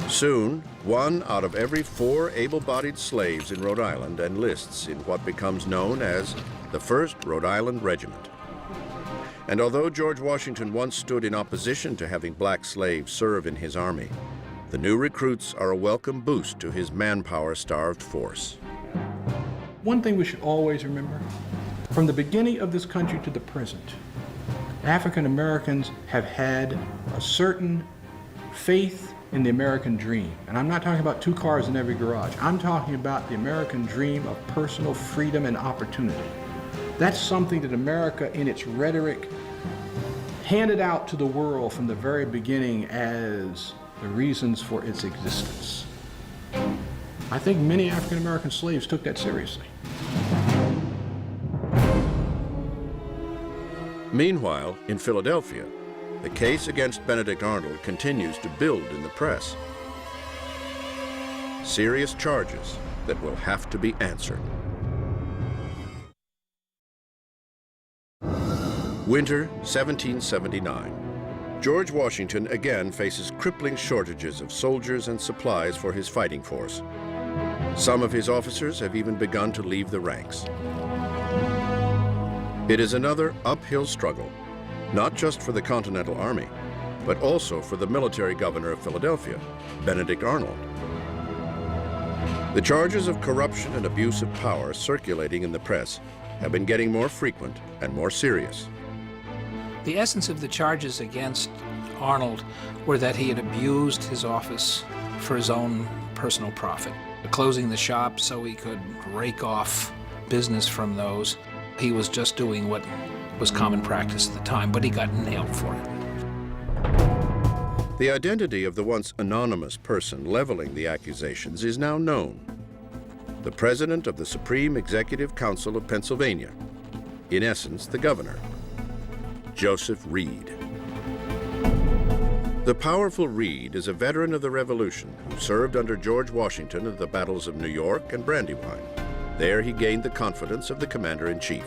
Soon, 1 out of every 4 able-bodied slaves in Rhode Island enlists in what becomes known as the 1st Rhode Island Regiment. And although George Washington once stood in opposition to having black slaves serve in his army, the new recruits are a welcome boost to his manpower-starved force. One thing we should always remember, from the beginning of this country to the present, African Americans have had a certain faith in the American dream. And I'm not talking about 2 cars in every garage. I'm talking about the American dream of personal freedom and opportunity. That's something that America, in its rhetoric, handed out to the world from the very beginning as the reasons for its existence. I think many African American slaves took that seriously. Meanwhile, in Philadelphia, the case against Benedict Arnold continues to build in the press. Serious charges that will have to be answered. Winter 1779. George Washington again faces crippling shortages of soldiers and supplies for his fighting force. Some of his officers have even begun to leave the ranks. It is another uphill struggle, not just for the Continental Army, but also for the military governor of Philadelphia, Benedict Arnold. The charges of corruption and abuse of power circulating in the press have been getting more frequent and more serious. The essence of the charges against Arnold were that he had abused his office for his own personal profit, closing the shop so he could rake off business from those. He was just doing what was common practice at the time, but he got nailed for it. The identity of the once anonymous person leveling the accusations is now known. The president of the Supreme Executive Council of Pennsylvania, in essence, the governor, Joseph Reed. The powerful Reed is a veteran of the Revolution who served under George Washington at the battles of New York and Brandywine. There he gained the confidence of the commander-in-chief.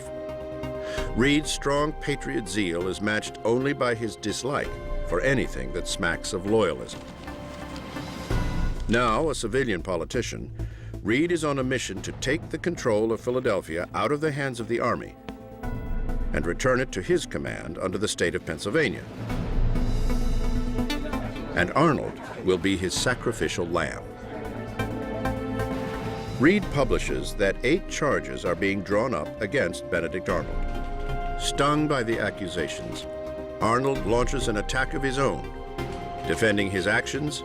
Reed's strong patriot zeal is matched only by his dislike for anything that smacks of loyalism. Now a civilian politician, Reed is on a mission to take the control of Philadelphia out of the hands of the Army and return it to his command under the state of Pennsylvania. And Arnold will be his sacrificial lamb. Reed publishes that 8 charges are being drawn up against Benedict Arnold. Stung by the accusations, Arnold launches an attack of his own, defending his actions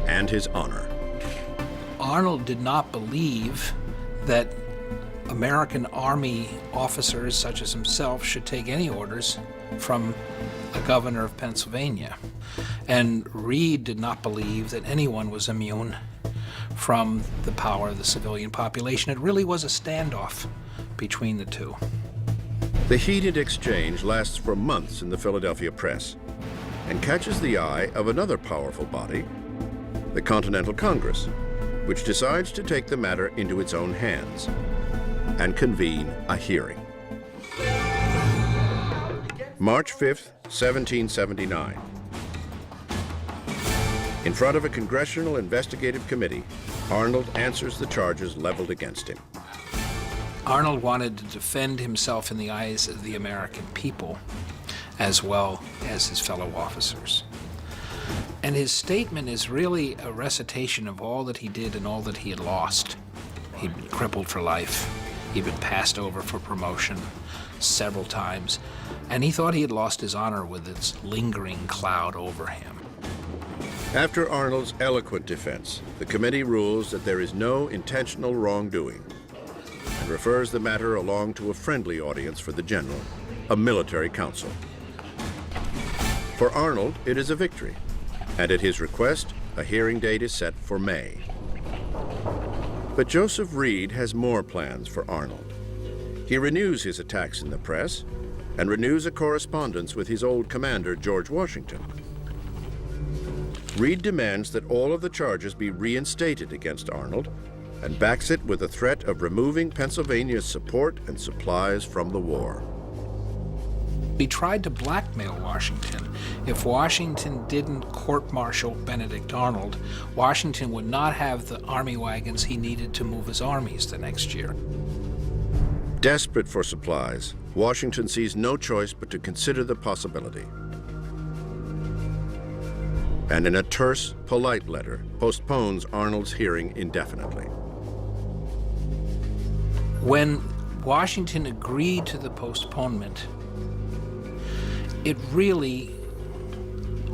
and his honor. Arnold did not believe that American Army officers such as himself should take any orders from a governor of Pennsylvania. And Reed did not believe that anyone was immune from the power of the civilian population. It really was a standoff between the two. The heated exchange lasts for months in the Philadelphia press and catches the eye of another powerful body, the Continental Congress, which decides to take the matter into its own hands and convene a hearing. March 5th, 1779. In front of a Congressional Investigative Committee, Arnold answers the charges leveled against him. Arnold wanted to defend himself in the eyes of the American people, as well as his fellow officers. And his statement is really a recitation of all that he did and all that he had lost. He'd been crippled for life. He'd been passed over for promotion several times, and he thought he had lost his honor with its lingering cloud over him. After Arnold's eloquent defense, the committee rules that there is no intentional wrongdoing and refers the matter along to a friendly audience for the general, a military council. For Arnold, it is a victory, and at his request, a hearing date is set for May. But Joseph Reed has more plans for Arnold. He renews his attacks in the press and renews a correspondence with his old commander, George Washington. Reed demands that all of the charges be reinstated against Arnold and backs it with a threat of removing Pennsylvania's support and supplies from the war. He tried to blackmail Washington. If Washington didn't court-martial Benedict Arnold, Washington would not have the army wagons he needed to move his armies the next year. Desperate for supplies, Washington sees no choice but to consider the possibility. And in a terse, polite letter, postpones Arnold's hearing indefinitely. When Washington agreed to the postponement, it really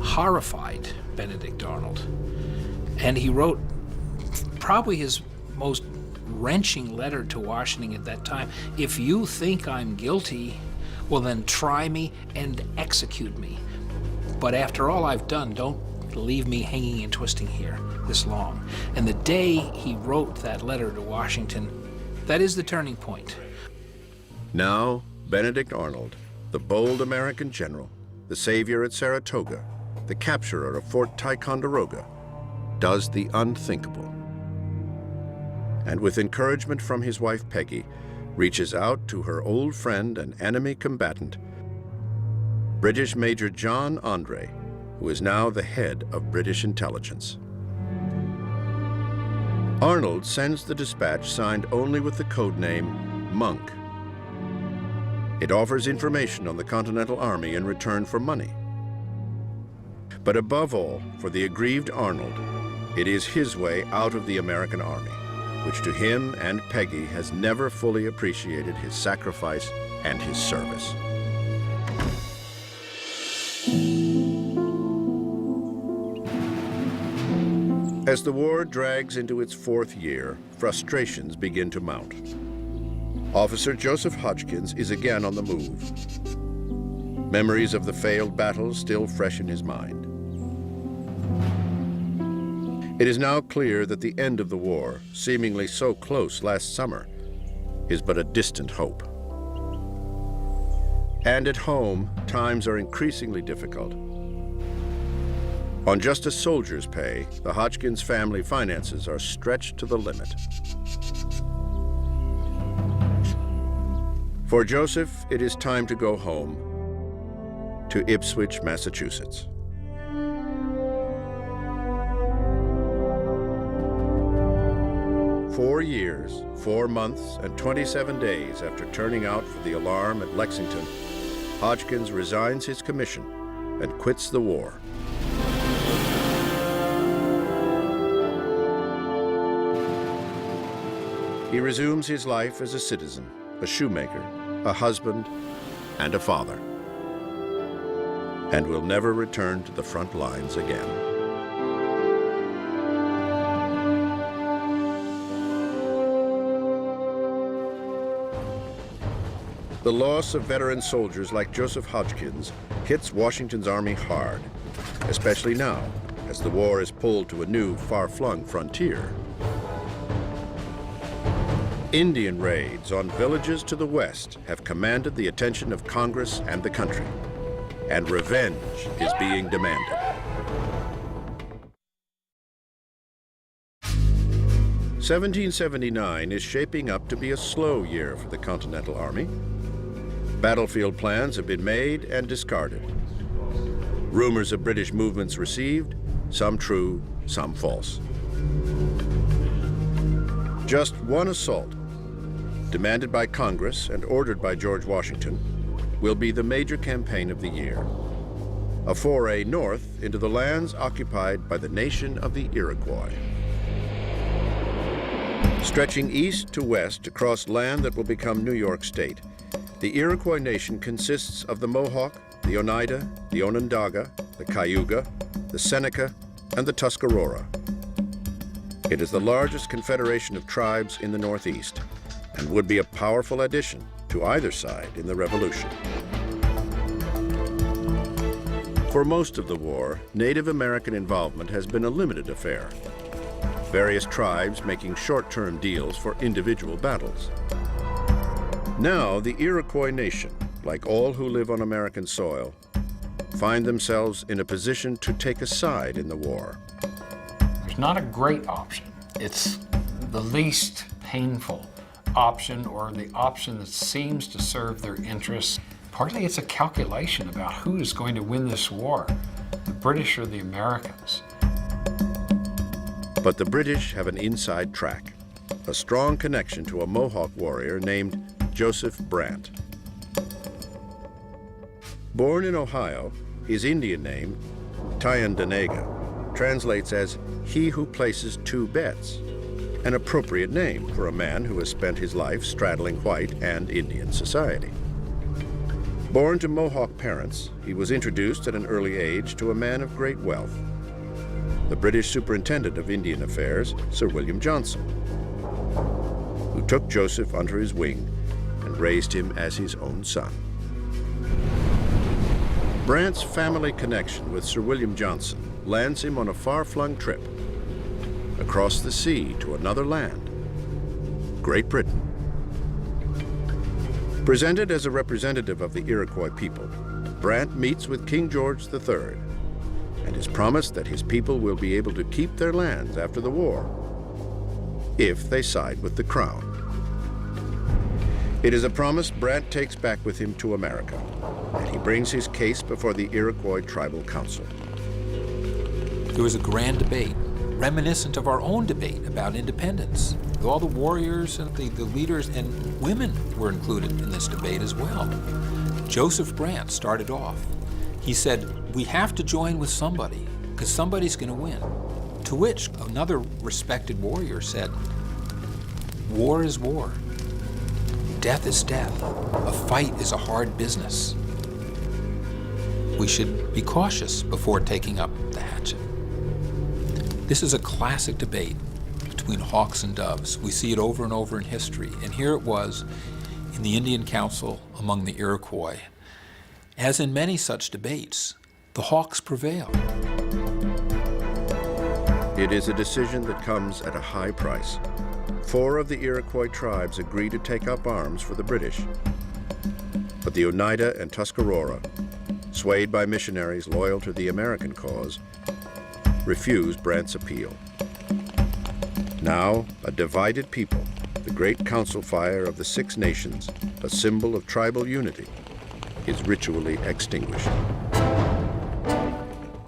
horrified Benedict Arnold. And he wrote probably his most wrenching letter to Washington at that time. If you think I'm guilty, well then try me and execute me. But after all I've done, don't leave me hanging and twisting here this long. And the day he wrote that letter to Washington, that is the turning point. Now, Benedict Arnold, the bold American general, the savior at Saratoga, the capturer of Fort Ticonderoga, does the unthinkable. And with encouragement from his wife Peggy, reaches out to her old friend and enemy combatant, British Major John Andre, who is now the head of British intelligence. Arnold sends the dispatch signed only with the code name Monk. It offers information on the Continental Army in return for money. But above all, for the aggrieved Arnold, it is his way out of the American Army, which to him and Peggy has never fully appreciated his sacrifice and his service. As the war drags into its fourth year, frustrations begin to mount. Officer Joseph Hodgkins is again on the move. Memories of the failed battles still fresh in his mind. It is now clear that the end of the war, seemingly so close last summer, is but a distant hope. And at home, times are increasingly difficult. On just a soldier's pay, the Hodgkins family finances are stretched to the limit. For Joseph, it is time to go home to Ipswich, Massachusetts. "4 years, 4 months, and 27 days after turning out for the alarm at Lexington, Hodgkins resigns his commission and quits the war. He resumes his life as a citizen, a shoemaker, a husband, and a father, and will never return to the front lines again. The loss of veteran soldiers like Joseph Hodgkins hits Washington's army hard, especially now, as the war is pulled to a new, far-flung frontier. Indian raids on villages to the west have commanded the attention of Congress and the country, and revenge is being demanded. 1779 is shaping up to be a slow year for the Continental Army. Battlefield plans have been made and discarded. Rumors of British movements received, some true, some false. Just one assault, demanded by Congress and ordered by George Washington, will be the major campaign of the year. A foray north into the lands occupied by the nation of the Iroquois. Stretching east to west across land that will become New York State, the Iroquois nation consists of the Mohawk, the Oneida, the Onondaga, the Cayuga, the Seneca, and the Tuscarora. It is the largest confederation of tribes in the Northeast and would be a powerful addition to either side in the Revolution. For most of the war, Native American involvement has been a limited affair, various tribes making short-term deals for individual battles. Now, the Iroquois nation, like all who live on American soil, find themselves in a position to take a side in the war. There's not a great option. It's the least painful option, or the option that seems to serve their interests. Partly it's a calculation about who is going to win this war, the British or the Americans. But the British have an inside track, a strong connection to a Mohawk warrior named Joseph Brant. Born in Ohio, his Indian name, Thayendanegea, translates as "he who places two bets," an appropriate name for a man who has spent his life straddling white and Indian society. Born to Mohawk parents, he was introduced at an early age to a man of great wealth, the British Superintendent of Indian Affairs, Sir William Johnson, who took Joseph under his wing and raised him as his own son. Brant's family connection with Sir William Johnson lands him on a far-flung trip across the sea to another land, Great Britain. Presented as a representative of the Iroquois people, Brant meets with King George III and is promised that his people will be able to keep their lands after the war if they side with the crown. It is a promise Brant takes back with him to America, and he brings his case before the Iroquois Tribal Council. There was a grand debate, reminiscent of our own debate about independence. All the warriors and the leaders and women were included in this debate as well. Joseph Brant started off. He said, we have to join with somebody, because somebody's going to win. To which another respected warrior said, war is war. Death is death. A fight is a hard business. We should be cautious before taking up the hatchet. This is a classic debate between hawks and doves. We see it over and over in history. And here it was in the Indian Council among the Iroquois. As in many such debates, the hawks prevail. It is a decision that comes at a high price. 4 of the Iroquois tribes agree to take up arms for the British. But the Oneida and Tuscarora, swayed by missionaries loyal to the American cause, refuse Brant's appeal. Now, a divided people, the great council fire of the 6 nations, a symbol of tribal unity, is ritually extinguished.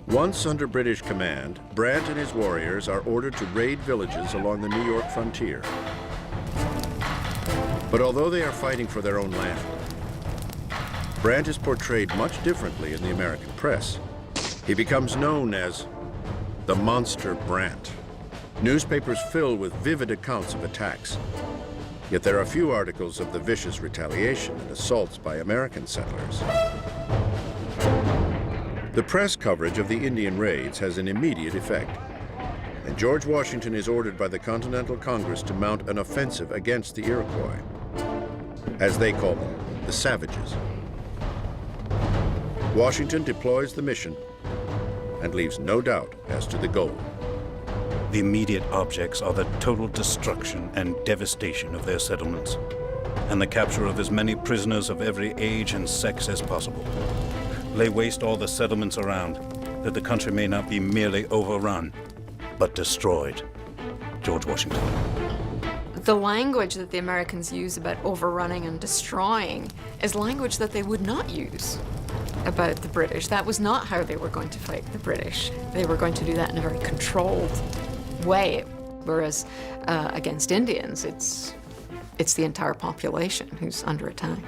Once under British command, Brant and his warriors are ordered to raid villages along the New York frontier. But although they are fighting for their own land, Brant is portrayed much differently in the American press. He becomes known as the Monster Brant. Newspapers fill with vivid accounts of attacks. Yet there are few articles of the vicious retaliation and assaults by American settlers. The press coverage of the Indian raids has an immediate effect, and George Washington is ordered by the Continental Congress to mount an offensive against the Iroquois, as they call them, the Savages. Washington deploys the mission and leaves no doubt as to the goal. The immediate objects are the total destruction and devastation of their settlements, and the capture of as many prisoners of every age and sex as possible. Lay waste all the settlements around, that the country may not be merely overrun, but destroyed. George Washington. The language that the Americans use about overrunning and destroying is language that they would not use about the British. That was not how they were going to fight the British. They were going to do that in a very controlled way, whereas against Indians, it's the entire population who's under attack.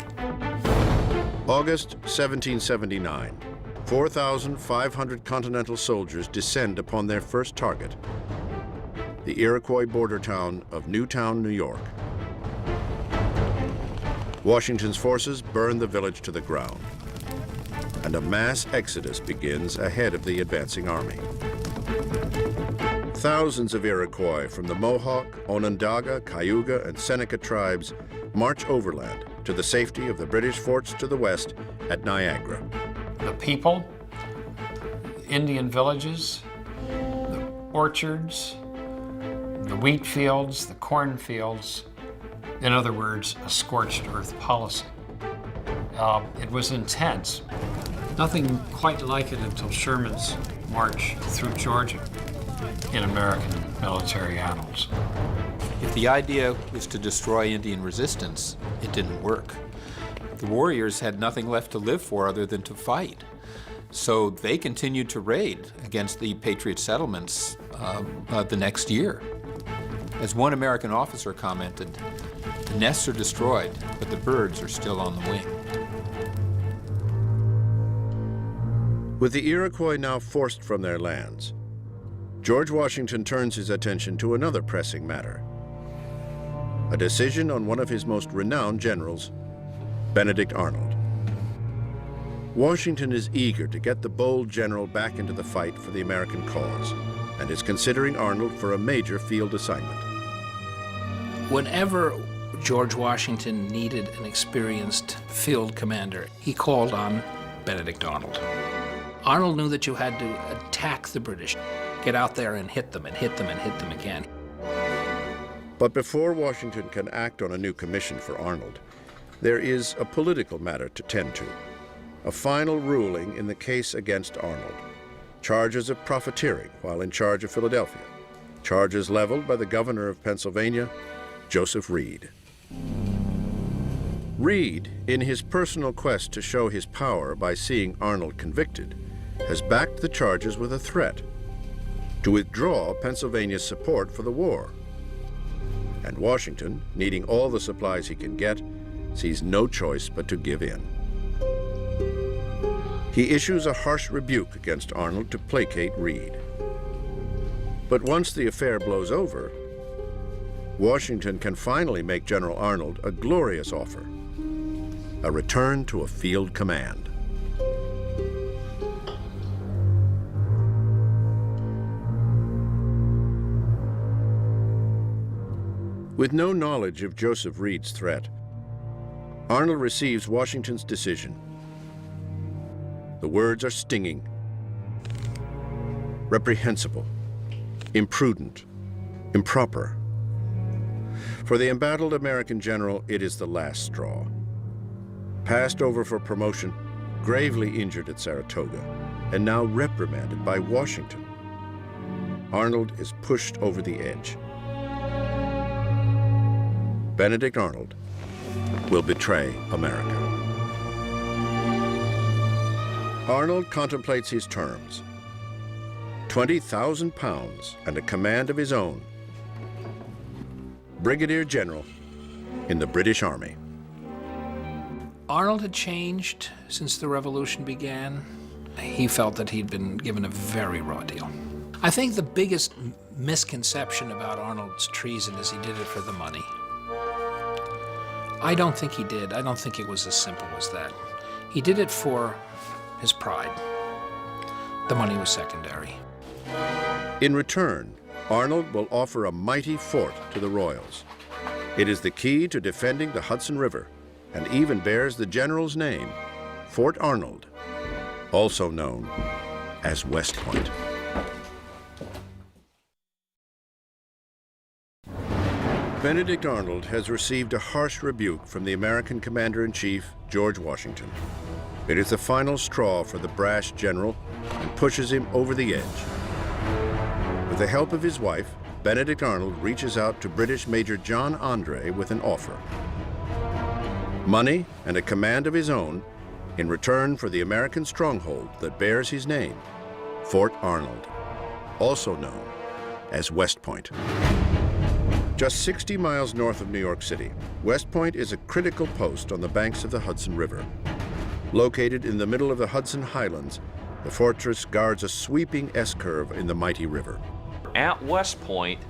August 1779, 4,500 Continental soldiers descend upon their first target, the Iroquois border town of Newtown, New York. Washington's forces burn the village to the ground, and a mass exodus begins ahead of the advancing army. Thousands of Iroquois from the Mohawk, Onondaga, Cayuga, and Seneca tribes march overland to the safety of the British forts to the west at Niagara. The people, Indian villages, the orchards, the wheat fields, the corn fields, in other words, a scorched earth policy. It was intense. Nothing quite like it until Sherman's march through Georgia in American military annals. If the idea was to destroy Indian resistance, it didn't work. The warriors had nothing left to live for other than to fight. So they continued to raid against the Patriot settlements the next year. As one American officer commented, the nests are destroyed, but the birds are still on the wing. With the Iroquois now forced from their lands, George Washington turns his attention to another pressing matter: a decision on one of his most renowned generals, Benedict Arnold. Washington is eager to get the bold general back into the fight for the American cause, and is considering Arnold for a major field assignment. Whenever George Washington needed an experienced field commander, he called on Benedict Arnold. Arnold knew that you had to attack the British, get out there and hit them and hit them and hit them again. But before Washington can act on a new commission for Arnold, there is a political matter to tend to: a final ruling in the case against Arnold. Charges of profiteering while in charge of Philadelphia. Charges leveled by the governor of Pennsylvania, Joseph Reed. Reed, in his personal quest to show his power by seeing Arnold convicted, has backed the charges with a threat to withdraw Pennsylvania's support for the war. And Washington, needing all the supplies he can get, sees no choice but to give in. He issues a harsh rebuke against Arnold to placate Reed. But once the affair blows over, Washington can finally make General Arnold a glorious offer: a return to a field command. With no knowledge of Joseph Reed's threat, Arnold receives Washington's decision. The words are stinging, reprehensible, imprudent, improper. For the embattled American general, it is the last straw. Passed over for promotion, gravely injured at Saratoga, and now reprimanded by Washington, Arnold is pushed over the edge. Benedict Arnold will betray America. Arnold contemplates his terms: 20,000 pounds and a command of his own. Brigadier General in the British Army. Arnold had changed since the Revolution began. He felt that he'd been given a very raw deal. I think the biggest misconception about Arnold's treason is he did it for the money. I don't think he did. I don't think it was as simple as that. He did it for his pride. The money was secondary. In return, Arnold will offer a mighty fort to the Royals. It is the key to defending the Hudson River, and even bears the general's name, Fort Arnold, also known as West Point. Benedict Arnold has received a harsh rebuke from the American Commander-in-Chief, George Washington. It is the final straw for the brash general and pushes him over the edge. With the help of his wife, Benedict Arnold reaches out to British Major John Andre with an offer: money and a command of his own in return for the American stronghold that bears his name, Fort Arnold, also known as West Point. Just 60 miles north of New York City, West Point is a critical post on the banks of the Hudson River. Located in the middle of the Hudson Highlands, the fortress guards a sweeping S-curve in the mighty river. At West Point,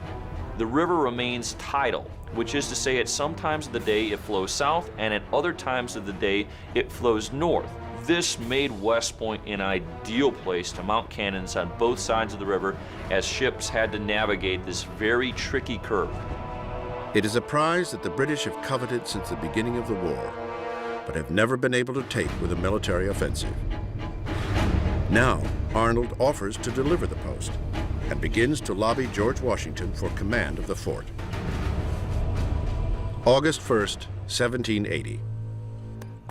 the river remains tidal, which is to say at some times of the day it flows south and at other times of the day it flows north. This made West Point an ideal place to mount cannons on both sides of the river as ships had to navigate this very tricky curve. It is a prize that the British have coveted since the beginning of the war, but have never been able to take with a military offensive. Now, Arnold offers to deliver the post and begins to lobby George Washington for command of the fort. August 1st, 1780.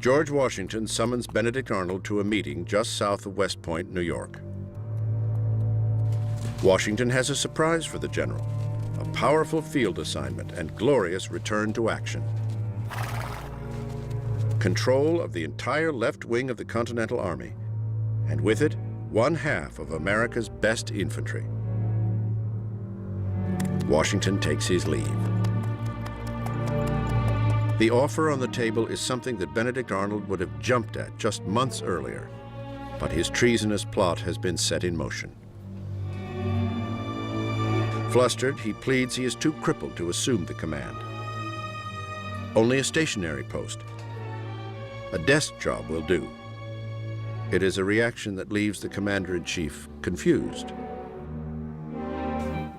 George Washington summons Benedict Arnold to a meeting just south of West Point, New York. Washington has a surprise for the general: a powerful field assignment and glorious return to action. Control of the entire left wing of the Continental Army, and with it, 1/2 of America's best infantry. Washington takes his leave. The offer on the table is something that Benedict Arnold would have jumped at just months earlier, but his treasonous plot has been set in motion. Flustered, he pleads he is too crippled to assume the command. Only a stationary post. A desk job will do. It is a reaction that leaves the commander-in-chief confused.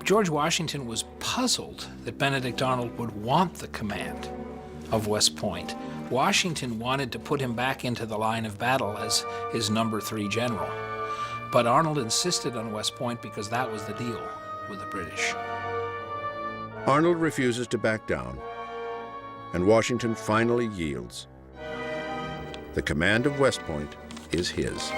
George Washington was puzzled that Benedict Arnold would want the command of West Point. Washington wanted to put him back into the line of battle as his number 3 general. But Arnold insisted on West Point because that was the deal with the British. Arnold refuses to back down, and Washington finally yields. The command of West Point is his.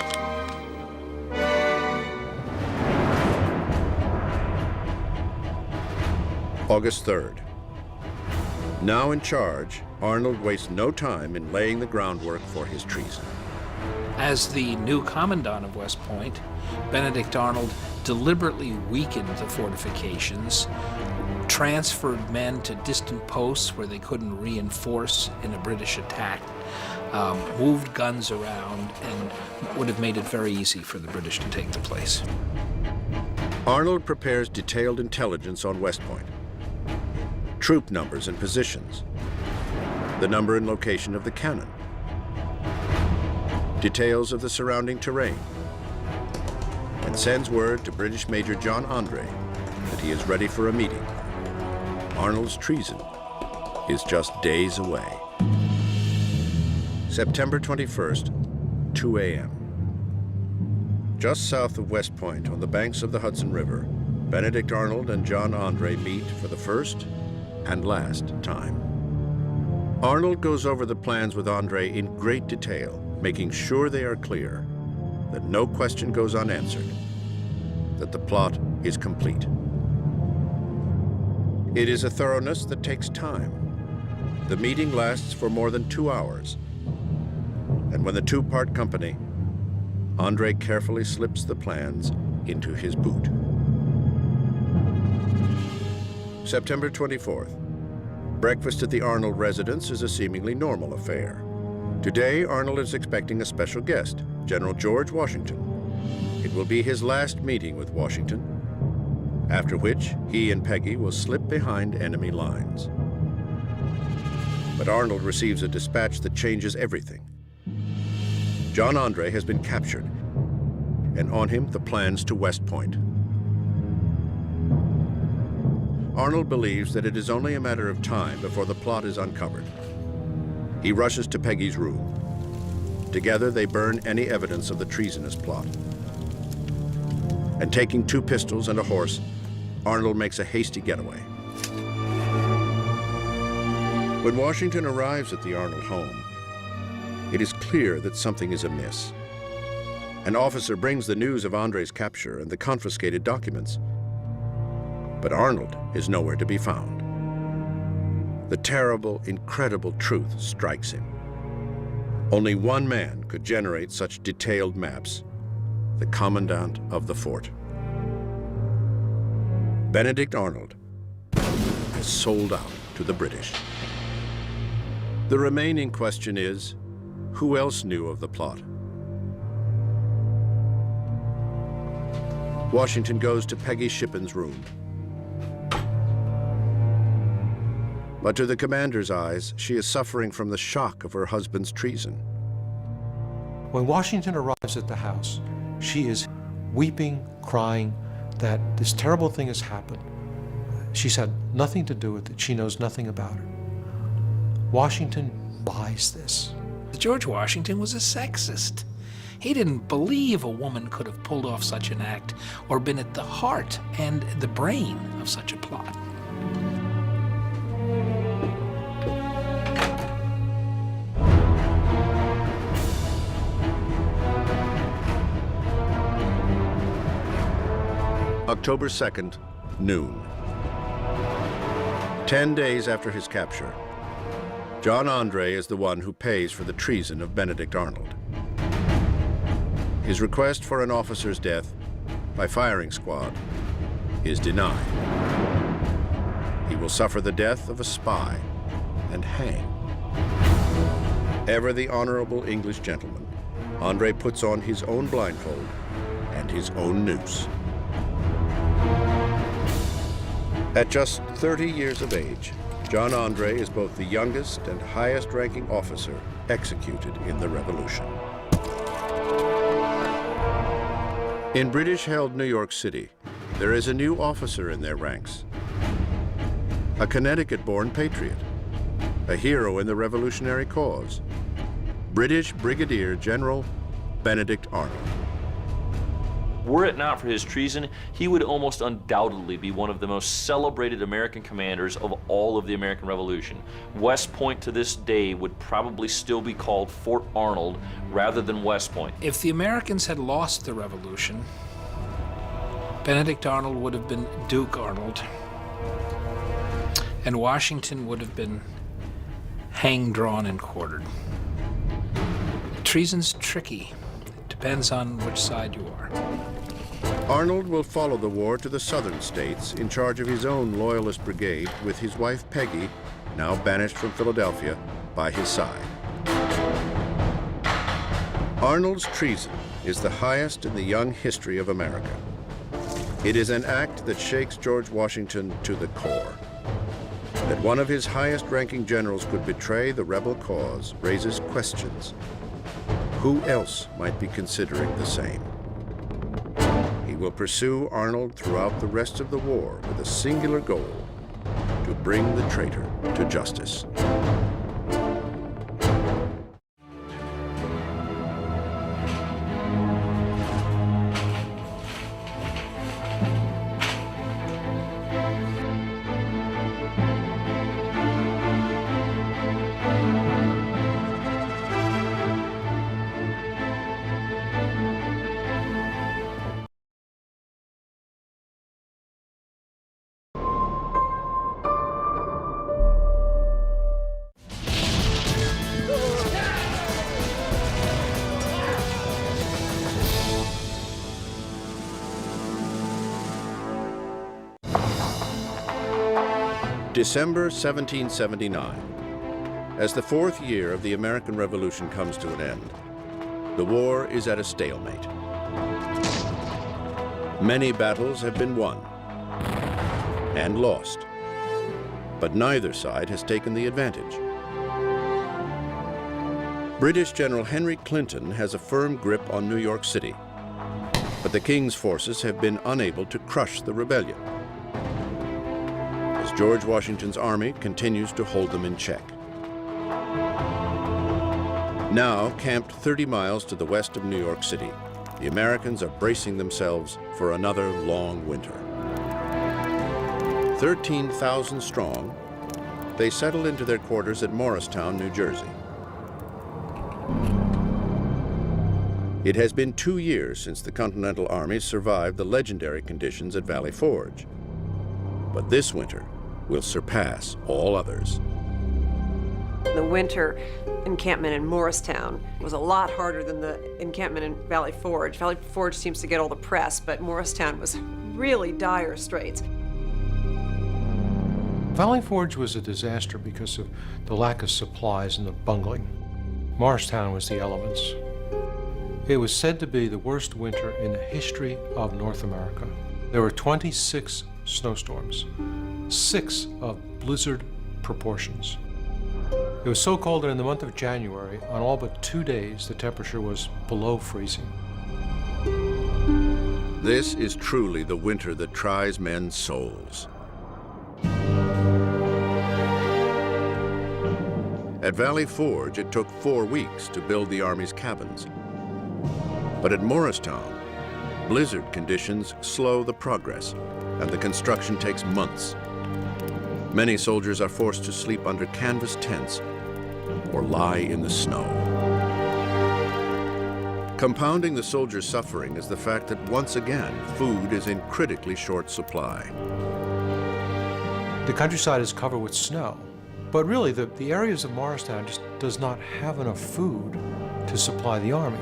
August 3rd. Now in charge, Arnold wastes no time in laying the groundwork for his treason. As the new commandant of West Point, Benedict Arnold deliberately weakened the fortifications, transferred men to distant posts where they couldn't reinforce in a British attack, moved guns around, and would have made it very easy for the British to take the place. Arnold prepares detailed intelligence on West Point. Troop numbers and positions, the number and location of the cannon, details of the surrounding terrain, and sends word to British Major John Andre that he is ready for a meeting. Arnold's treason is just days away. September 21st, 2 a.m. Just south of West Point on the banks of the Hudson River, Benedict Arnold and John Andre meet for the first and last time. Arnold goes over the plans with Andre in great detail, making sure they are clear, that no question goes unanswered, that the plot is complete. It is a thoroughness that takes time. The meeting lasts for more than 2 hours, and when the two-part company, Andre carefully slips the plans into his boot. September 24th. Breakfast at the Arnold residence is a seemingly normal affair. Today, Arnold is expecting a special guest, General George Washington. It will be his last meeting with Washington, after which he and Peggy will slip behind enemy lines. But Arnold receives a dispatch that changes everything. John Andre has been captured, and on him the plans to West Point. Arnold believes that it is only a matter of time before the plot is uncovered. He rushes to Peggy's room. Together, they burn any evidence of the treasonous plot. and taking 2 pistols and a horse, Arnold makes a hasty getaway. When Washington arrives at the Arnold home, it is clear that something is amiss. An officer brings the news of Andre's capture and the confiscated documents. But Arnold is nowhere to be found. The terrible, incredible truth strikes him. Only one man could generate such detailed maps: the commandant of the fort. Benedict Arnold has sold out to the British. The remaining question is, who else knew of the plot? Washington goes to Peggy Shippen's room. But to the commander's eyes, she is suffering from the shock of her husband's treason. When Washington arrives at the house, she is weeping, crying that this terrible thing has happened. She's had nothing to do with it. She knows nothing about it. Washington buys this. George Washington was a sexist. He didn't believe a woman could have pulled off such an act or been at the heart and the brain of such a plot. October 2nd, noon. 10 days after his capture, John Andre is the one who pays for the treason of Benedict Arnold. His request for an officer's death by firing squad is denied. He will suffer the death of a spy and hang. Ever the honorable English gentleman, Andre puts on his own blindfold and his own noose. At just 30 years of age, John Andre is both the youngest and highest-ranking officer executed in the Revolution. In British-held New York City, there is a new officer in their ranks. A Connecticut-born patriot, a hero in the revolutionary cause, British Brigadier General Benedict Arnold. Were it not for his treason, he would almost undoubtedly be one of the most celebrated American commanders of all of the American Revolution. West Point to this day would probably still be called Fort Arnold rather than West Point. If the Americans had lost the Revolution, Benedict Arnold would have been Duke Arnold, and Washington would have been hanged, drawn, and quartered. Treason's tricky. It depends on which side you are. Arnold will follow the war to the southern states in charge of his own Loyalist brigade with his wife Peggy, now banished from Philadelphia, by his side. Arnold's treason is the highest in the young history of America. It is an act that shakes George Washington to the core. That one of his highest-ranking generals could betray the rebel cause raises questions. Who else might be considering the same? He will pursue Arnold throughout the rest of the war with a singular goal: to bring the traitor to justice. December 1779. As the fourth year of the American Revolution comes to an end, the war is at a stalemate. Many battles have been won and lost, but neither side has taken the advantage. British General Henry Clinton has a firm grip on New York City, but the King's forces have been unable to crush the rebellion, as George Washington's army continues to hold them in check. Now camped 30 miles to the west of New York City the Americans are bracing themselves for another long winter. 13,000 strong, they settled into their quarters at Morristown, New Jersey. It has been 2 years since the Continental Army survived the legendary conditions at Valley Forge. But this winter will surpass all others. The winter encampment in Morristown was a lot harder than the encampment in Valley Forge. Valley Forge seems to get all the press, but Morristown was really dire straits. Valley Forge was a disaster because of the lack of supplies and the bungling. Morristown was the elements. It was said to be the worst winter in the history of North America. There were 26 snowstorms, 6 of blizzard proportions. It was so cold that in the month of January, on all but 2 days, the temperature was below freezing. This is truly the winter that tries men's souls. At Valley Forge, it took 4 weeks to build the Army's cabins. But at Morristown, blizzard conditions slow the progress, and the construction takes months. Many soldiers are forced to sleep under canvas tents or lie in the snow. Compounding the soldiers' suffering is the fact that once again, food is in critically short supply. The countryside is covered with snow, but really the areas of Morristown just does not have enough food to supply the Army.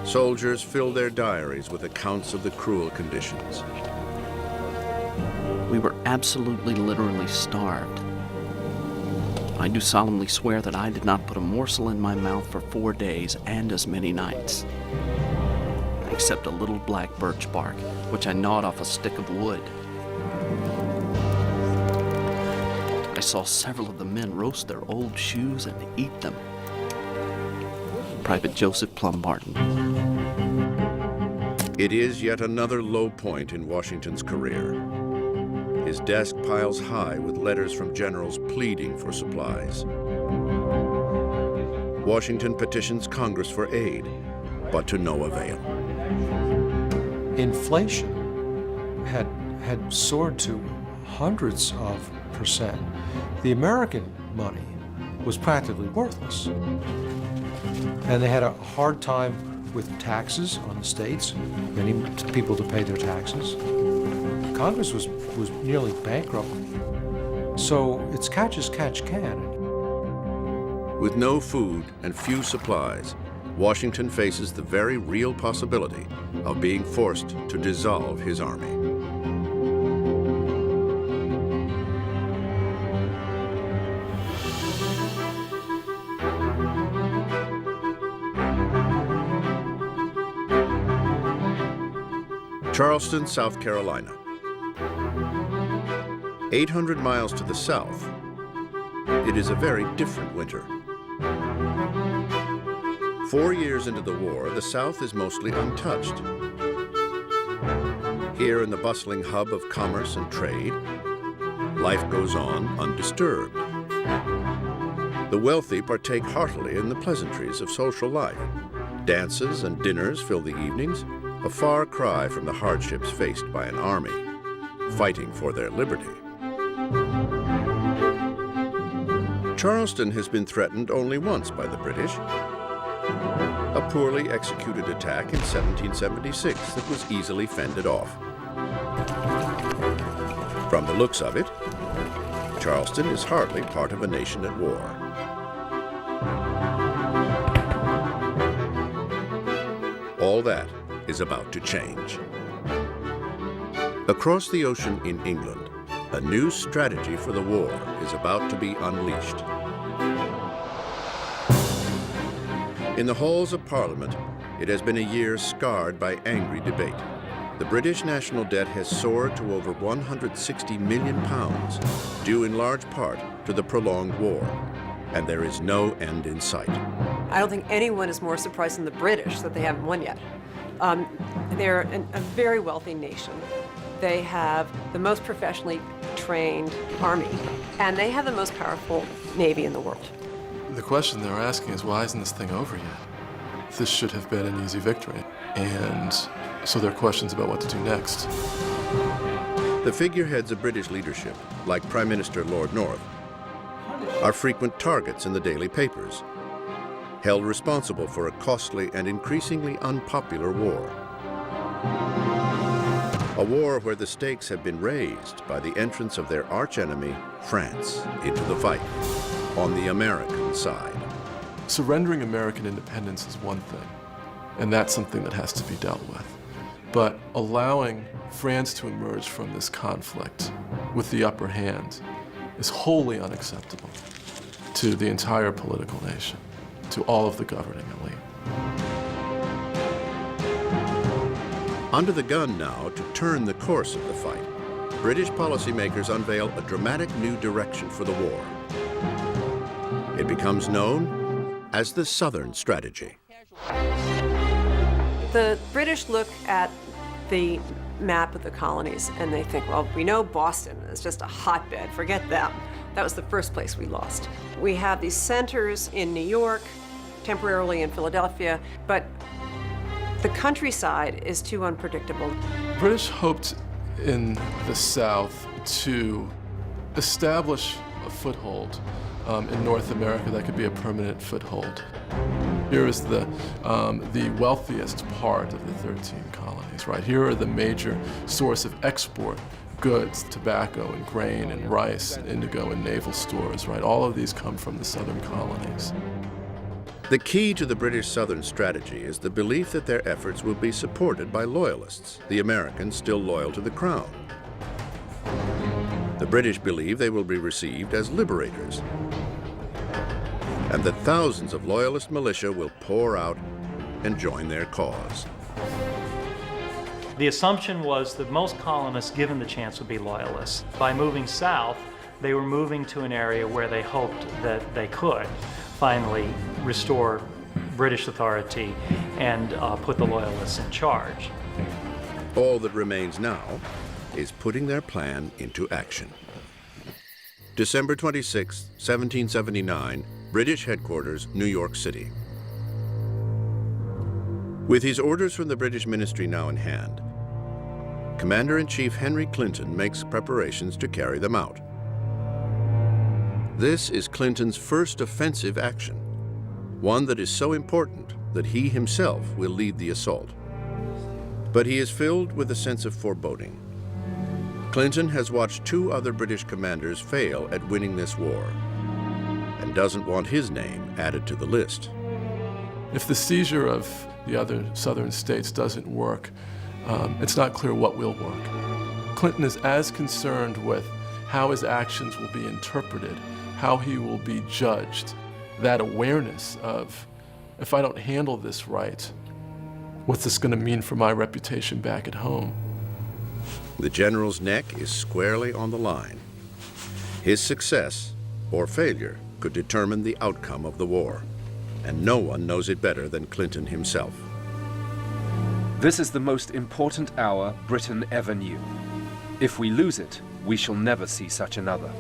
Soldiers fill their diaries with accounts of the cruel conditions. We were absolutely, literally starved. I do solemnly swear that I did not put a morsel in my mouth for 4 days and as many nights, except a little black birch bark, which I gnawed off a stick of wood. I saw several of the men roast their old shoes and eat them. Private Joseph Plumbarton. It is yet another low point in Washington's career. His desk piles high with letters from generals pleading for supplies. Washington petitions Congress for aid, but to no avail. Inflation had soared to hundreds of %. The American money was practically worthless. And they had a hard time with taxes on the states, many people to pay their taxes. Congress was nearly bankrupt. So it's catch as catch can. With no food and few supplies, Washington faces the very real possibility of being forced to dissolve his army. Charleston, South Carolina. 800 miles to the south, it is a very different winter. 4 years into the war, the South is mostly untouched. Here in the bustling hub of commerce and trade, life goes on undisturbed. The wealthy partake heartily in the pleasantries of social life. Dances and dinners fill the evenings, a far cry from the hardships faced by an army fighting for their liberty. Charleston has been threatened only once by the British. A poorly executed attack in 1776 that was easily fended off. From the looks of it, Charleston is hardly part of a nation at war. All that is about to change. Across the ocean in England, a new strategy for the war is about to be unleashed. In the halls of Parliament, it has been a year scarred by angry debate. The British national debt has soared to over £160 million, due in large part to the prolonged war, and there is no end in sight. I don't think anyone is more surprised than the British that they haven't won yet. They're a very wealthy nation. They have the most professionally trained army, and they have the most powerful navy in the world. The question they're asking is, why isn't this thing over yet? This should have been an easy victory. And so there are questions about what to do next. The figureheads of British leadership, like Prime Minister Lord North, are frequent targets in the daily papers, held responsible for a costly and increasingly unpopular war. A war where the stakes have been raised by the entrance of their archenemy, France, into the fight, on the American side. Surrendering American independence is one thing, and that's something that has to be dealt with. But allowing France to emerge from this conflict with the upper hand is wholly unacceptable to the entire political nation, to all of the governing elite. Under the gun now to turn the course of the fight, British policymakers unveil a dramatic new direction for the war. It becomes known as the Southern Strategy. The British look at the map of the colonies and they think, well, we know Boston is just a hotbed, forget them. That was the first place we lost. We have these centers in New York, temporarily in Philadelphia, but the countryside is too unpredictable. British hoped in the South to establish a foothold in North America that could be a permanent foothold. Here is the wealthiest part of the 13 colonies, right? Here are the major source of export goods, tobacco and grain and rice and indigo and naval stores, right? All of these come from the southern colonies. The key to the British Southern Strategy is the belief that their efforts will be supported by loyalists, the Americans still loyal to the Crown. The British believe they will be received as liberators, and that thousands of loyalist militia will pour out and join their cause. The assumption was that most colonists, given the chance, would be loyalists. By moving south, they were moving to an area where they hoped that they could finally restore British authority and put the loyalists in charge. All that remains now is putting their plan into action. December 26, 1779, British headquarters, New York City. With his orders from the British ministry now in hand, Commander-in-Chief Henry Clinton makes preparations to carry them out. This is Clinton's first offensive action, one that is so important that he himself will lead the assault. But he is filled with a sense of foreboding. Clinton has watched 2 other British commanders fail at winning this war, and doesn't want his name added to the list. If the seizure of the other southern states doesn't work, it's not clear what will work. Clinton is as concerned with how his actions will be interpreted, how he will be judged, that awareness of, if I don't handle this right, what's this going to mean for my reputation back at home? The general's neck is squarely on the line. His success or failure could determine the outcome of the war, and no one knows it better than Clinton himself. This is the most important hour Britain ever knew. If we lose it, we shall never see such another.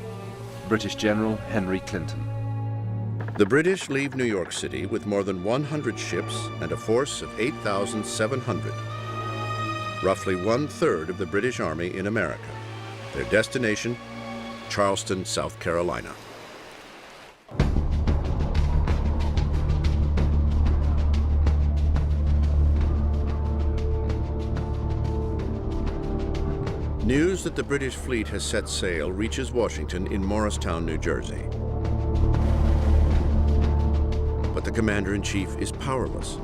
British General Henry Clinton. The British leave New York City with more than 100 ships and a force of 8,700. Roughly 1/3 of the British Army in America. Their destination, Charleston, South Carolina. News that the British fleet has set sail reaches Washington in Morristown, New Jersey. But the commander-in-chief is powerless.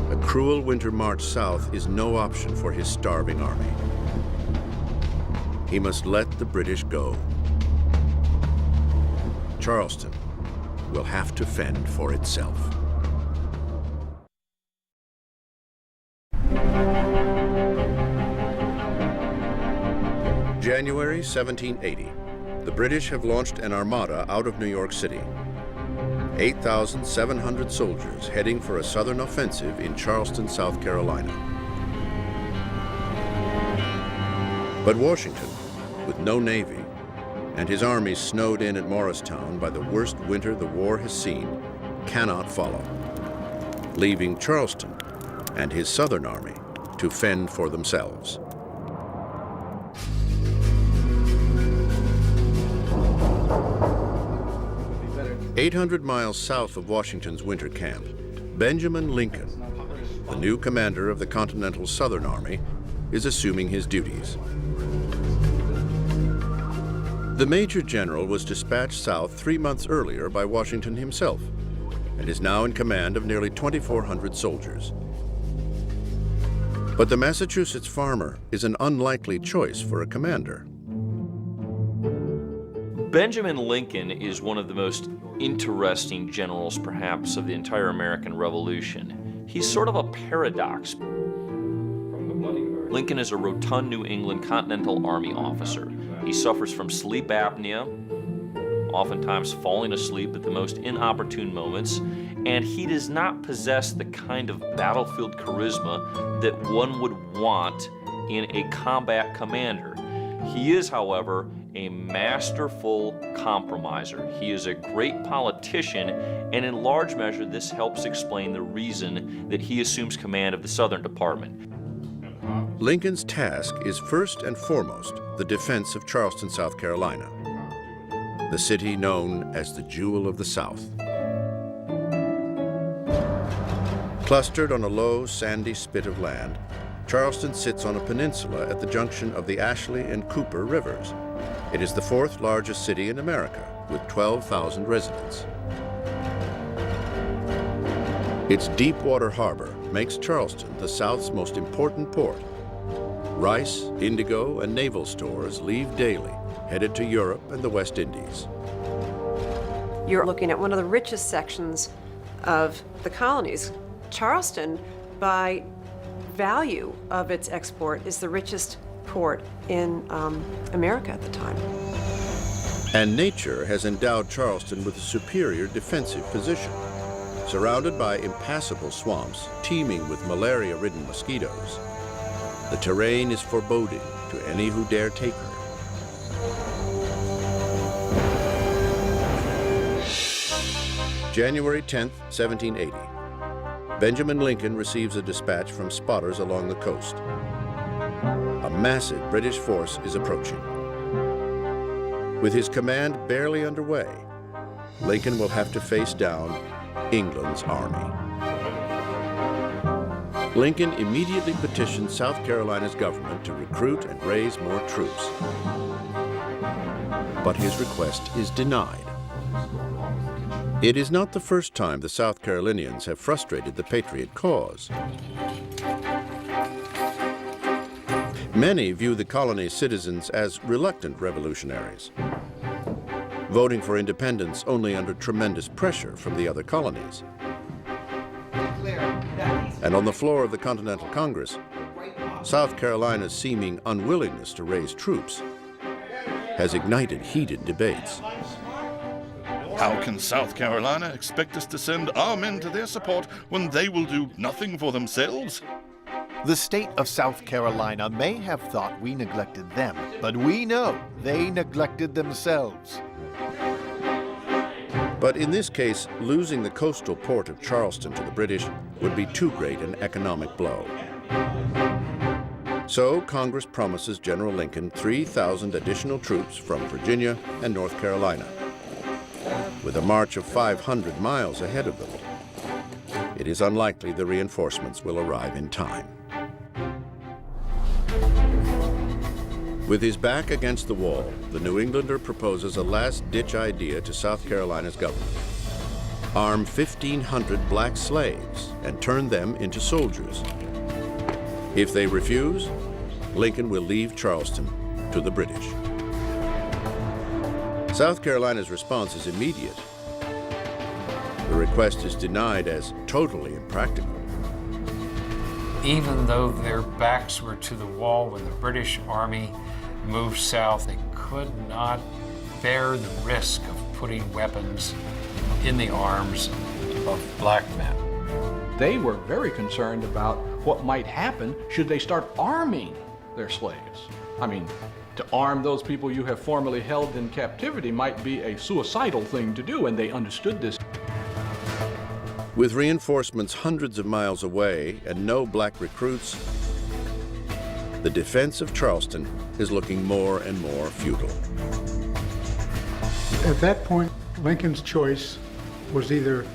A cruel winter march south is no option for his starving army. He must let the British go. Charleston will have to fend for itself. January 1780. The British have launched an armada out of New York City. 8,700 soldiers heading for a southern offensive in Charleston, South Carolina. But Washington, with no navy, and his army snowed in at Morristown by the worst winter the war has seen, cannot follow. leaving Charleston and his Southern Army to fend for themselves. "800 miles south of Washington's winter camp, Benjamin Lincoln, the new commander of the Continental Southern Army, is assuming his duties. The Major General was dispatched south 3 months earlier by Washington himself and is now in command of nearly 2,400 soldiers. But the Massachusetts farmer is an unlikely choice for a commander. Benjamin Lincoln is one of the most interesting generals, perhaps, of the entire American Revolution. He's sort of a paradox. Lincoln is a rotund New England Continental Army officer. He suffers from sleep apnea, oftentimes falling asleep at the most inopportune moments, and he does not possess the kind of battlefield charisma that one would want in a combat commander. He is, however, a masterful compromiser. He is a great politician, and in large measure, this helps explain the reason that he assumes command of the Southern Department. Lincoln's task is first and foremost the defense of Charleston, South Carolina, the city known as the Jewel of the South. Clustered on a low, sandy spit of land, Charleston sits on a peninsula at the junction of the Ashley and Cooper rivers. It is the 4th largest city in America, with 12,000 residents. Its deep water harbor makes Charleston the South's most important port. Rice, indigo, and naval stores leave daily, headed to Europe and the West Indies. You're looking at one of the richest sections of the colonies. Charleston, by value of its export, is the richest port in America at the time. And nature has endowed Charleston with a superior defensive position. Surrounded by impassable swamps teeming with malaria-ridden mosquitoes, the terrain is forbidding to any who dare take her. January 10th, 1780. Benjamin Lincoln receives a dispatch from spotters along the coast. A massive British force is approaching. With his command barely underway, Lincoln will have to face down England's army. Lincoln immediately petitioned South Carolina's government to recruit and raise more troops. But his request is denied. It is not the first time the South Carolinians have frustrated the Patriot cause. Many view the colony's citizens as reluctant revolutionaries, voting for independence only under tremendous pressure from the other colonies. And on the floor of the Continental Congress, South Carolina's seeming unwillingness to raise troops has ignited heated debates. How can South Carolina expect us to send our men to their support when they will do nothing for themselves? The state of South Carolina may have thought we neglected them, but we know they neglected themselves. But in this case, losing the coastal port of Charleston to the British would be too great an economic blow. So Congress promises General Lincoln 3,000 additional troops from Virginia and North Carolina. With a march of 500 miles ahead of them, it is unlikely the reinforcements will arrive in time. With his back against the wall, the New Englander proposes a last-ditch idea to South Carolina's government. Arm 1,500 black slaves and turn them into soldiers. If they refuse, Lincoln will leave Charleston to the British. South Carolina's response is immediate. The request is denied as totally impractical. Even though their backs were to the wall when the British Army moved south, they could not bear the risk of putting weapons in the arms of black men. They were very concerned about what might happen should they start arming their slaves. I mean, to arm those people you have formerly held in captivity might be a suicidal thing to do, and they understood this. With reinforcements hundreds of miles away and no black recruits, the defense of Charleston is looking more and more futile. At that point, Lincoln's choice was either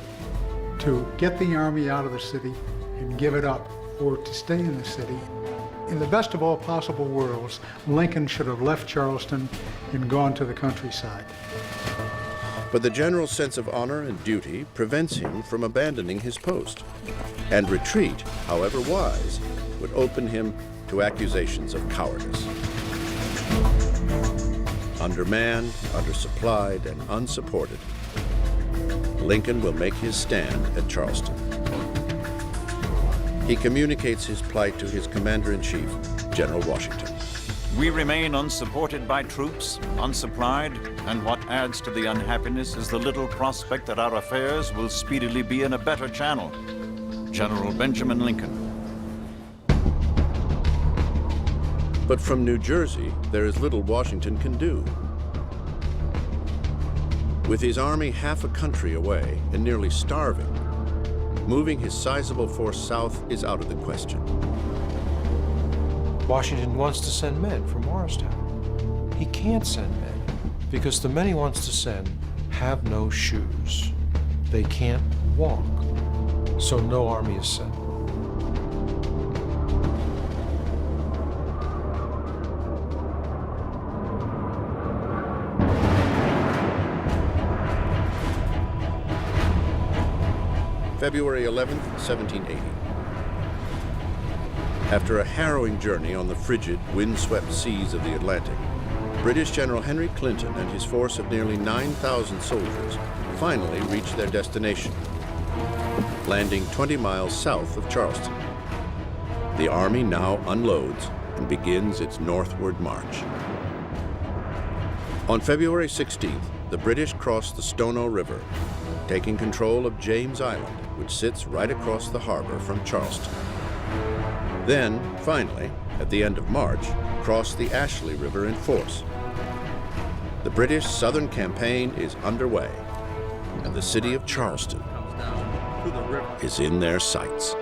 to get the army out of the city and give it up, or to stay in the city. In the best of all possible worlds, Lincoln should have left Charleston and gone to the countryside. But the general's sense of honor and duty prevents him from abandoning his post. And retreat, however wise, would open him to accusations of cowardice. Undermanned, undersupplied, and unsupported, Lincoln will make his stand at Charleston. He communicates his plight to his commander-in-chief, General Washington. We remain unsupported by troops, unsupplied, and what adds to the unhappiness is the little prospect that our affairs will speedily be in a better channel. General Benjamin Lincoln. But from New Jersey, there is little Washington can do. With his army half a country away and nearly starving, moving his sizable force south is out of the question. Washington wants to send men from Morristown. He can't send men because the men he wants to send have no shoes. They can't walk, so no army is sent. February 11th, 1780. After a harrowing journey on the frigid, windswept seas of the Atlantic, British General Henry Clinton and his force of nearly 9,000 soldiers finally reached their destination, landing 20 miles south of Charleston. The army now unloads and begins its northward march. On February 16th, the British crossed the Stono River, taking control of James Island, which sits right across the harbor from Charleston. Then, finally, at the end of March, crossed the Ashley River in force. The British Southern campaign is underway, and the city of Charleston is in their sights.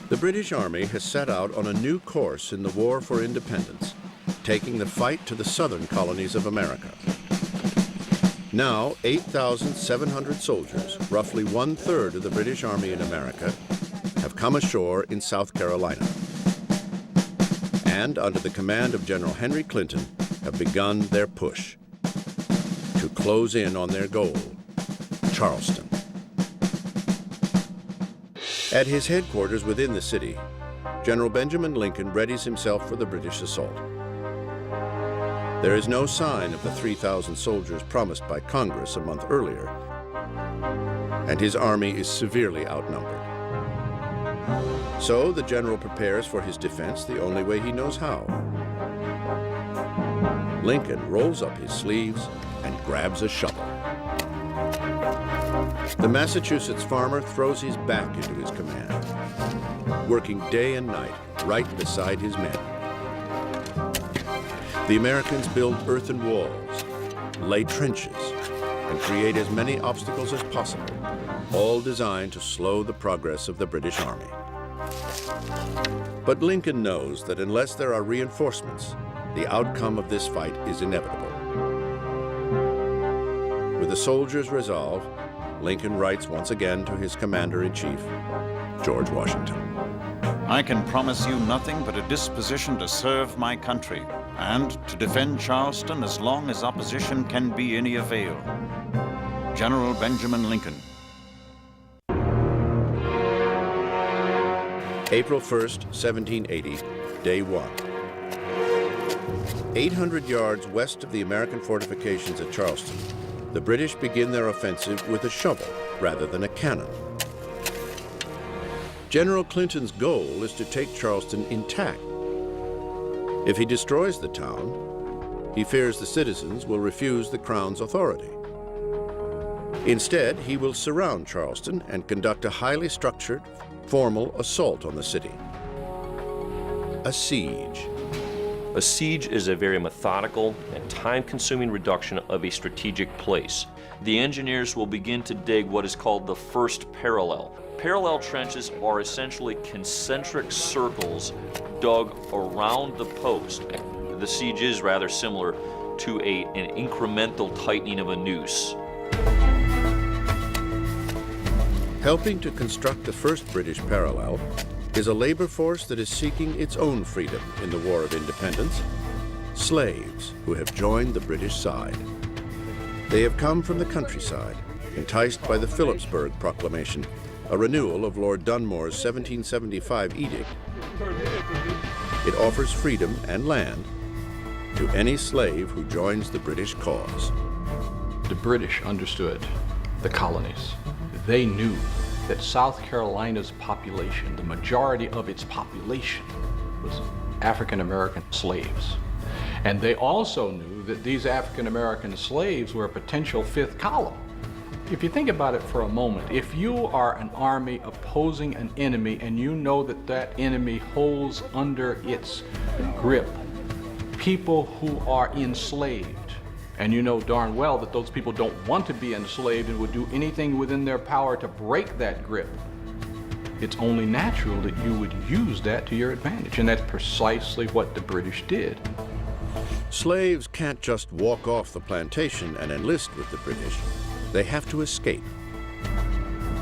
The British Army has set out on a new course in the War for Independence, taking the fight to the southern colonies of America. Now, 8,700 soldiers, roughly 1/3 of the British Army in America, have come ashore in South Carolina. And under the command of General Henry Clinton, have begun their push to close in on their goal, Charleston. At his headquarters within the city, General Benjamin Lincoln readies himself for the British assault. There is no sign of the 3,000 soldiers promised by Congress a month earlier, and his army is severely outnumbered. So the general prepares for his defense the only way he knows how. Lincoln rolls up his sleeves and grabs a shovel. The Massachusetts farmer throws his back into his command, working day and night right beside his men. The Americans build earthen walls, lay trenches, and create as many obstacles as possible, all designed to slow the progress of the British Army. But Lincoln knows that unless there are reinforcements, the outcome of this fight is inevitable. With the soldiers' resolve, Lincoln writes once again to his commander-in-chief, George Washington. I can promise you nothing but a disposition to serve my country and to defend Charleston as long as opposition can be any avail. General Benjamin Lincoln. April 1st, 1780, day 1. 800 yards west of the American fortifications at Charleston, the British begin their offensive with a shovel rather than a cannon. General Clinton's goal is to take Charleston intact. If he destroys the town, he fears the citizens will refuse the Crown's authority. Instead, he will surround Charleston and conduct a highly structured, formal assault on the city. A siege, A siege is a very methodical and time-consuming reduction of a strategic place. The engineers will begin to dig what is called the first parallel. Parallel trenches are essentially concentric circles dug around the post. The siege is rather similar to an incremental tightening of a noose. Helping to construct the first British parallel is a labor force that is seeking its own freedom in the War of Independence, slaves who have joined the British side. They have come from the countryside, enticed by the Philipsburg Proclamation, a renewal of Lord Dunmore's 1775 edict. It offers freedom and land to any slave who joins the British cause. The British understood the colonies. They knew that South Carolina's population, the majority of its population, was African American slaves. And they also knew that these African American slaves were a potential fifth column. If you think about it for a moment, if you are an army opposing an enemy and you know that that enemy holds under its grip people who are enslaved, and you know darn well that those people don't want to be enslaved and would do anything within their power to break that grip, it's only natural that you would use that to your advantage. And that's precisely what the British did. Slaves can't just walk off the plantation and enlist with the British. They have to escape.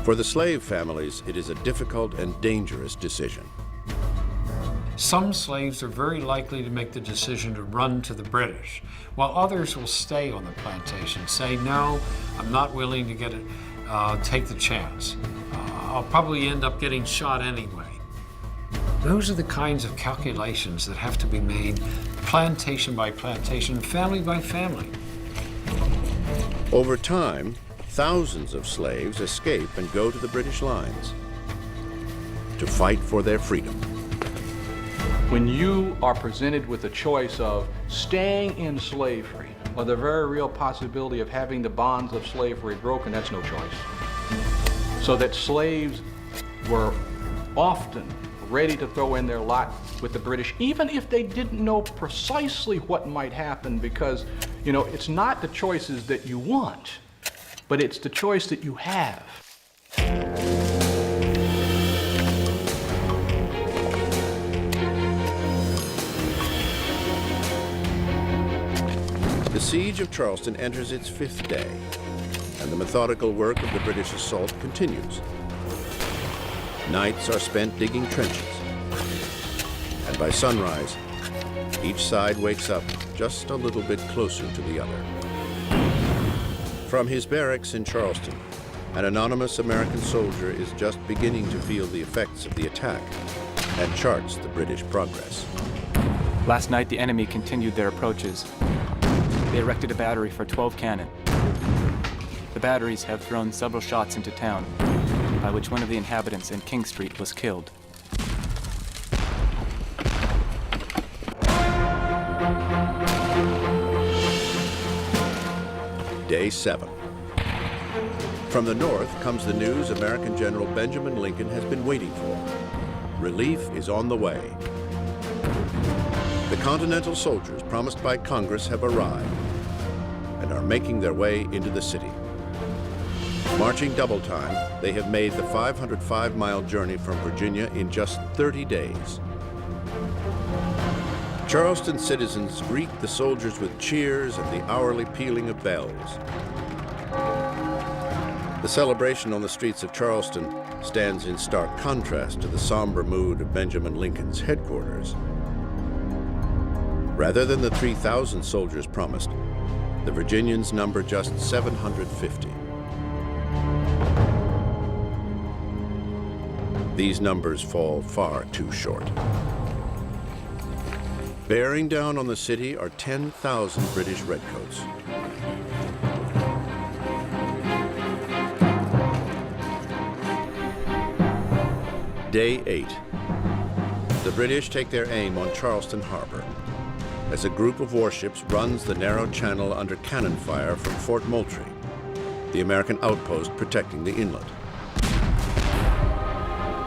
For the slave families, it is a difficult and dangerous decision. Some slaves are very likely to make the decision to run to the British, while others will stay on the plantation, say, no, I'm not willing to take the chance. I'll probably end up getting shot anyway. Those are the kinds of calculations that have to be made plantation by plantation, family by family. Over time, thousands of slaves escape and go to the British lines to fight for their freedom. When you are presented with a choice of staying in slavery or the very real possibility of having the bonds of slavery broken, that's no choice. So that slaves were often ready to throw in their lot with the British, even if they didn't know precisely what might happen, because, you know, it's not the choices that you want, but it's the choice that you have. The siege of Charleston enters its 5th day, and the methodical work of the British assault continues. Nights are spent digging trenches, and by sunrise, each side wakes up just a little bit closer to the other. From his barracks in Charleston, an anonymous American soldier is just beginning to feel the effects of the attack and charts the British progress. Last night, the enemy continued their approaches. They erected a battery for 12 cannon. The batteries have thrown several shots into town, by which one of the inhabitants in King Street was killed. Day 7. From the north comes the news American General Benjamin Lincoln has been waiting for. Relief is on the way. The Continental soldiers promised by Congress have arrived and are making their way into the city. Marching double time, they have made the 505-mile journey from Virginia in just 30 days. Charleston citizens greet the soldiers with cheers and the hourly pealing of bells. The celebration on the streets of Charleston stands in stark contrast to the somber mood of Benjamin Lincoln's headquarters. Rather than the 3,000 soldiers promised, the Virginians number just 750. These numbers fall far too short. Bearing down on the city are 10,000 British redcoats. Day 8. The British take their aim on Charleston Harbor as a group of warships runs the narrow channel under cannon fire from Fort Moultrie, the American outpost protecting the inlet.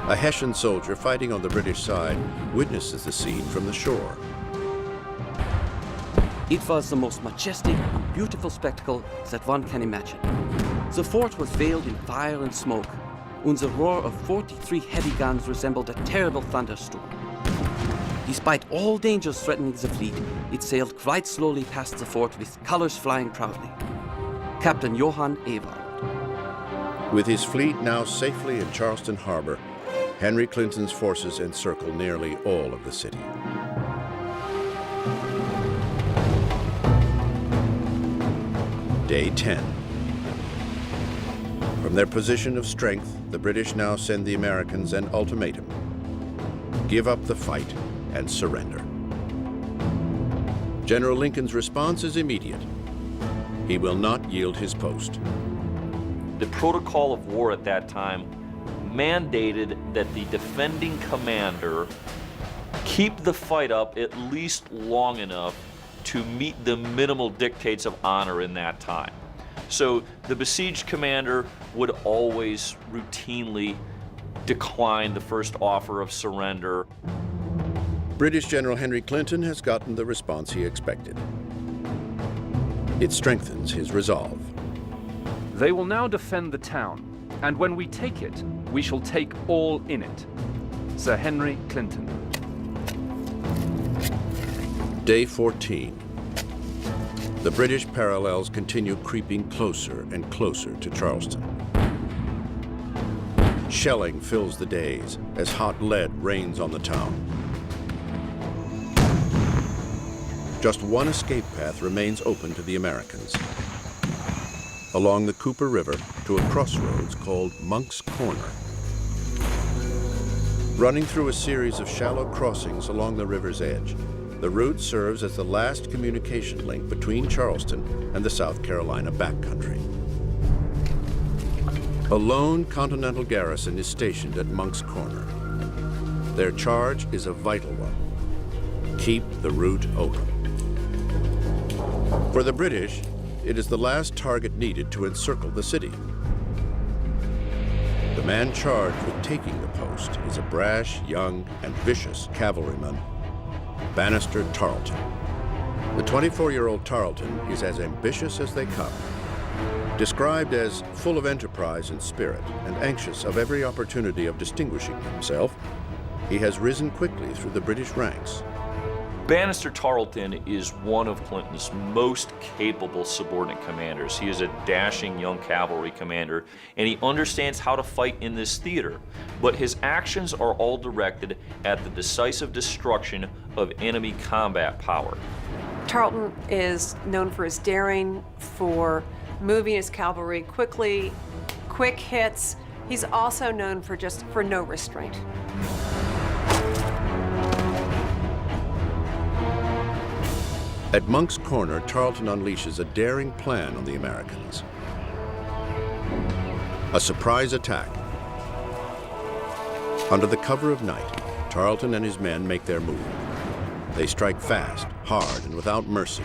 A Hessian soldier fighting on the British side witnesses the scene from the shore. It was the most majestic and beautiful spectacle that one can imagine. The fort was veiled in fire and smoke, and the roar of 43 heavy guns resembled a terrible thunderstorm. Despite all dangers threatening the fleet, it sailed quite slowly past the fort with colors flying proudly. Captain Johann Ewald. With his fleet now safely in Charleston Harbor, Henry Clinton's forces encircle nearly all of the city. Day 10. From their position of strength, the British now send the Americans an ultimatum: give up the fight and surrender. General Lincoln's response is immediate. He will not yield his post. The protocol of war at that time mandated that the defending commander keep the fight up at least long enough to meet the minimal dictates of honor in that time. So the besieged commander would always routinely decline the first offer of surrender. British General Henry Clinton has gotten the response he expected. It strengthens his resolve. They will now defend the town, and when we take it, we shall take all in it. Sir Henry Clinton. Day 14. The British parallels continue creeping closer and closer to Charleston. Shelling fills the days as hot lead rains on the town. Just one escape path remains open to the Americans. Along the Cooper River to a crossroads called Monk's Corner. Running through a series of shallow crossings along the river's edge, the route serves as the last communication link between Charleston and the South Carolina backcountry. A lone Continental garrison is stationed at Monk's Corner. Their charge is a vital one: keep the route open. For the British, it is the last target needed to encircle the city. The man charged with taking the post is a brash, young, and vicious cavalryman, Banastre Tarleton. The 24-year-old Tarleton is as ambitious as they come. Described as full of enterprise and spirit and anxious of every opportunity of distinguishing himself, he has risen quickly through the British ranks. Banastre Tarleton is one of Clinton's most capable subordinate commanders. He is a dashing young cavalry commander, and he understands how to fight in this theater. But his actions are all directed at the decisive destruction of enemy combat power. Tarleton is known for his daring, for moving his cavalry quickly, quick hits. He's also known for no restraint. At Monk's Corner, Tarleton unleashes a daring plan on the Americans. A surprise attack. Under the cover of night, Tarleton and his men make their move. They strike fast, hard, and without mercy,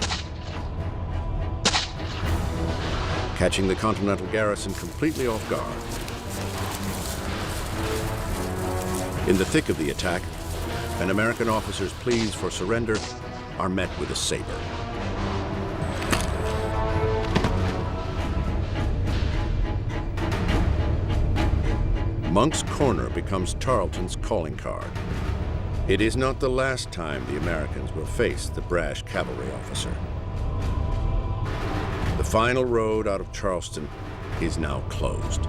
catching the Continental garrison completely off guard. In the thick of the attack, an American officer's pleas for surrender are met with a saber. Monk's Corner becomes Tarleton's calling card. It is not the last time the Americans will face the brash cavalry officer. The final road out of Charleston is now closed.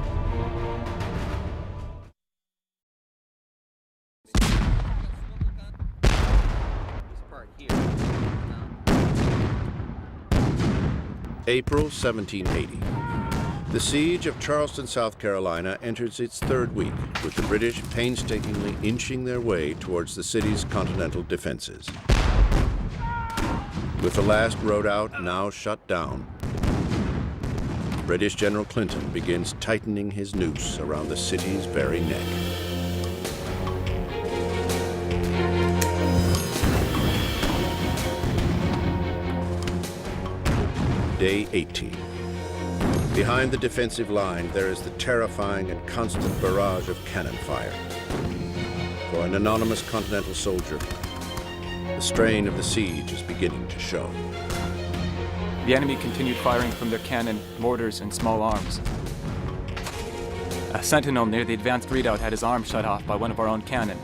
April 1780. The siege of Charleston, South Carolina enters its third week, with the British painstakingly inching their way towards the city's continental defenses. With the last road out now shut down, British General Clinton begins tightening his noose around the city's very neck. Day 18. Behind the defensive line, there is the terrifying and constant barrage of cannon fire. For an anonymous Continental soldier, the strain of the siege is beginning to show. The enemy continued firing from their cannon, mortars, and small arms. A sentinel near the advanced redoubt had his arm shut off by one of our own cannon.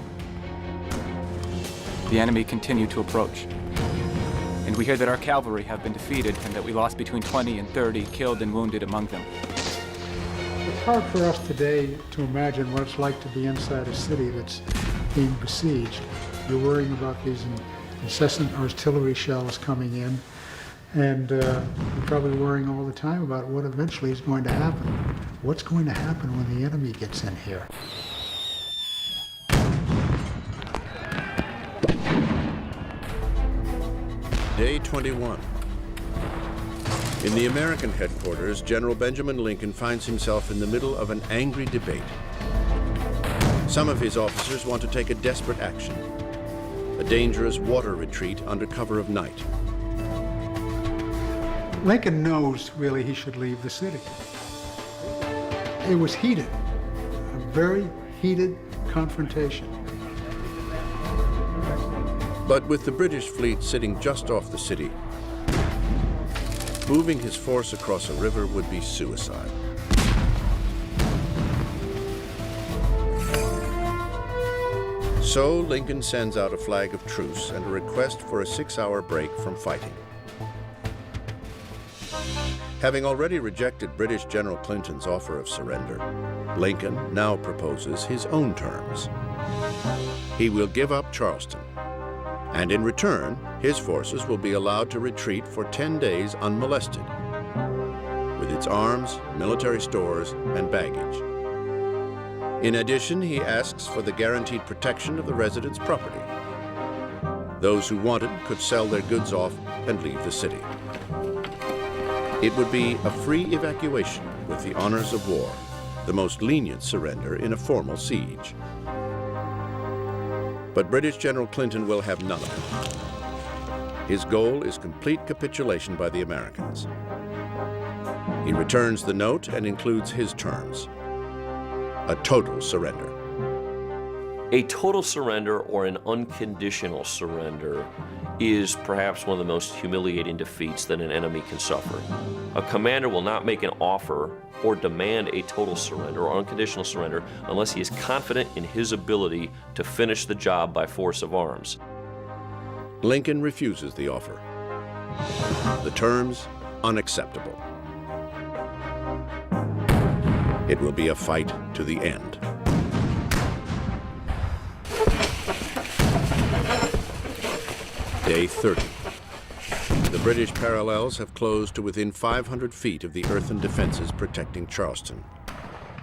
The enemy continued to approach. And we hear that our cavalry have been defeated and that we lost between 20 and 30 killed and wounded among them. It's hard for us today to imagine what it's like to be inside a city that's being besieged. You're worrying about these incessant artillery shells coming in, and you're probably worrying all the time about what eventually is going to happen. What's going to happen when the enemy gets in here? Day 21. In the American headquarters, General Benjamin Lincoln finds himself in the middle of an angry debate. Some of his officers want to take a desperate action, a dangerous water retreat under cover of night. Lincoln knows, really, he should leave the city. It was heated, a very heated confrontation. But with the British fleet sitting just off the city, moving his force across a river would be suicide. So Lincoln sends out a flag of truce and a request for a 6-hour break from fighting. Having already rejected British General Clinton's offer of surrender, Lincoln now proposes his own terms. He will give up Charleston, and in return, his forces will be allowed to retreat for 10 days unmolested, with its arms, military stores, and baggage. In addition, he asks for the guaranteed protection of the residents' property. Those who wanted could sell their goods off and leave the city. It would be a free evacuation with the honors of war, the most lenient surrender in a formal siege. But British General Clinton will have none of it. His goal is complete capitulation by the Americans. He returns the note and includes his terms: a total surrender. A total surrender or an unconditional surrender is perhaps one of the most humiliating defeats that an enemy can suffer. A commander will not make an offer or demand a total surrender or unconditional surrender unless he is confident in his ability to finish the job by force of arms. Lincoln refuses the offer. The terms, unacceptable. It will be a fight to the end. Day 30. The British parallels have closed to within 500 feet of the earthen defenses protecting Charleston.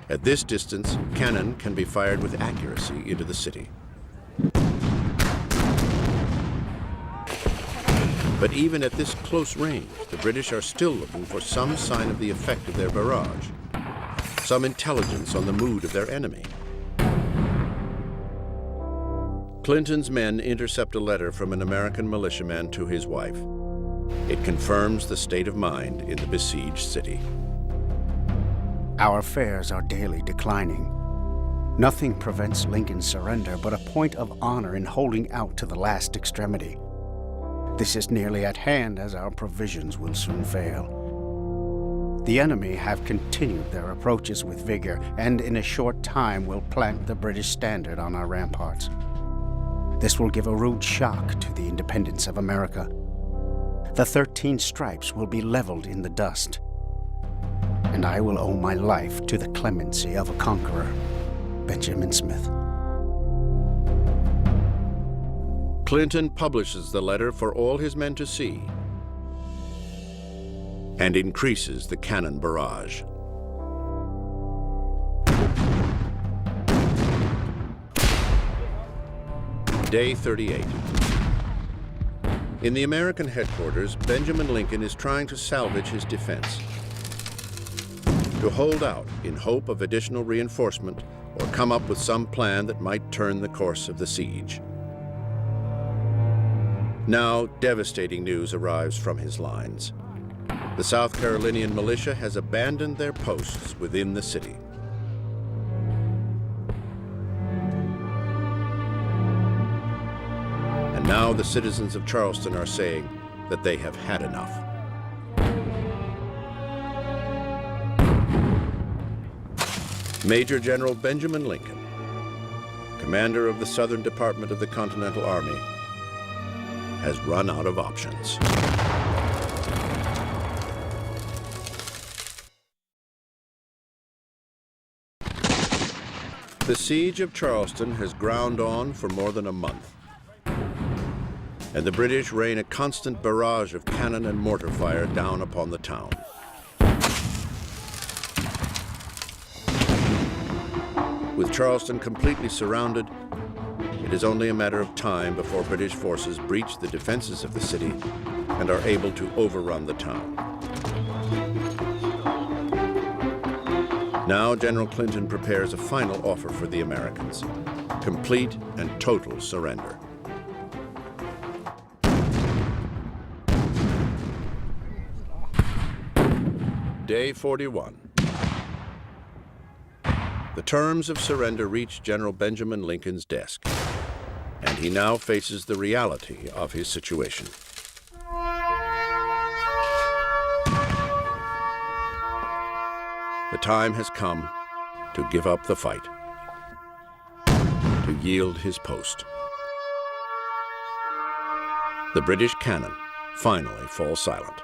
At this distance, cannon can be fired with accuracy into the city. But even at this close range, the British are still looking for some sign of the effect of their barrage, some intelligence on the mood of their enemy. Clinton's men intercept a letter from an American militiaman to his wife. It confirms the state of mind in the besieged city. Our affairs are daily declining. Nothing prevents Lincoln's surrender but a point of honor in holding out to the last extremity. This is nearly at hand, as our provisions will soon fail. The enemy have continued their approaches with vigor, and in a short time will plant the British standard on our ramparts. This will give a rude shock to the independence of America. The 13 stripes will be leveled in the dust, and I will owe my life to the clemency of a conqueror, Benjamin Smith. Clinton publishes the letter for all his men to see and increases the cannon barrage. Day 38. In the American headquarters, Benjamin Lincoln is trying to salvage his defense, to hold out in hope of additional reinforcement or come up with some plan that might turn the course of the siege. Now, devastating news arrives from his lines. The South Carolinian militia has abandoned their posts within the city. And now the citizens of Charleston are saying that they have had enough. Major General Benjamin Lincoln, commander of the Southern Department of the Continental Army, has run out of options. The siege of Charleston has ground on for more than a month, and the British rain a constant barrage of cannon and mortar fire down upon the town. With Charleston completely surrounded, it is only a matter of time before British forces breach the defenses of the city and are able to overrun the town. Now General Clinton prepares a final offer for the Americans: complete and total surrender. Day 41. The terms of surrender reach General Benjamin Lincoln's desk, and he now faces the reality of his situation. The time has come to give up the fight, to yield his post. The British cannon finally fall silent.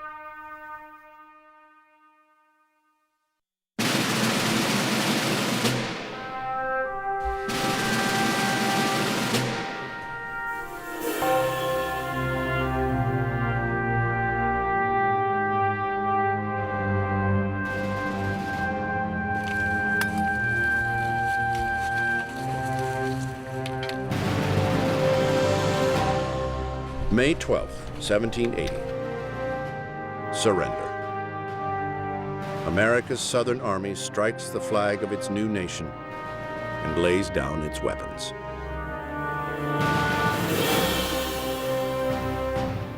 May 12, 1780. Surrender. America's Southern Army strikes the flag of its new nation and lays down its weapons.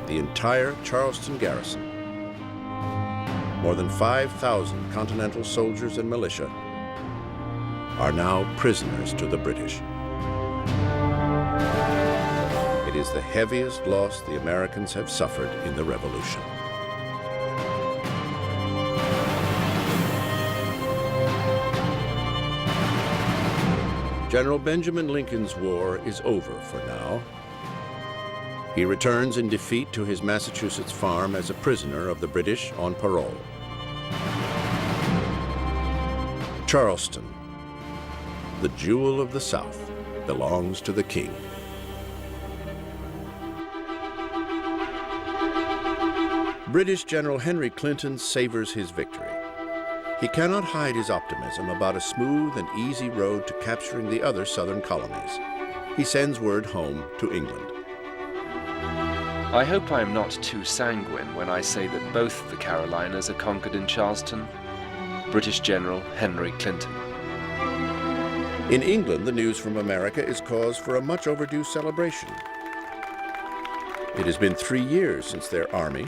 The entire Charleston garrison, more than 5,000 Continental soldiers and militia, are now prisoners to the British. It is the heaviest loss the Americans have suffered in the Revolution. General Benjamin Lincoln's war is over for now. He returns in defeat to his Massachusetts farm as a prisoner of the British on parole. Charleston, the jewel of the South, belongs to the King. British General Henry Clinton savors his victory. He cannot hide his optimism about a smooth and easy road to capturing the other southern colonies. He sends word home to England. I hope I am not too sanguine when I say that both the Carolinas are conquered in Charleston. British General Henry Clinton. In England, the news from America is cause for a much overdue celebration. It has been 3 years since their army,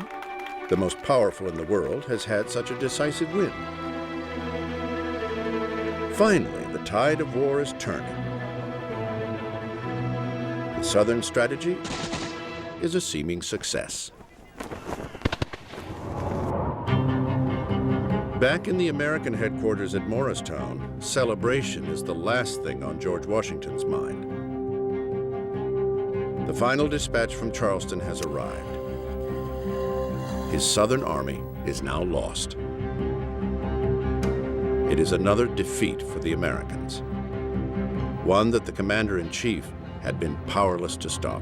the most powerful in the world, has had such a decisive win. Finally, the tide of war is turning. The Southern strategy is a seeming success. Back in the American headquarters at Morristown, celebration is the last thing on George Washington's mind. The final dispatch from Charleston has arrived. His Southern army is now lost. It is another defeat for the Americans, one that the commander-in-chief had been powerless to stop.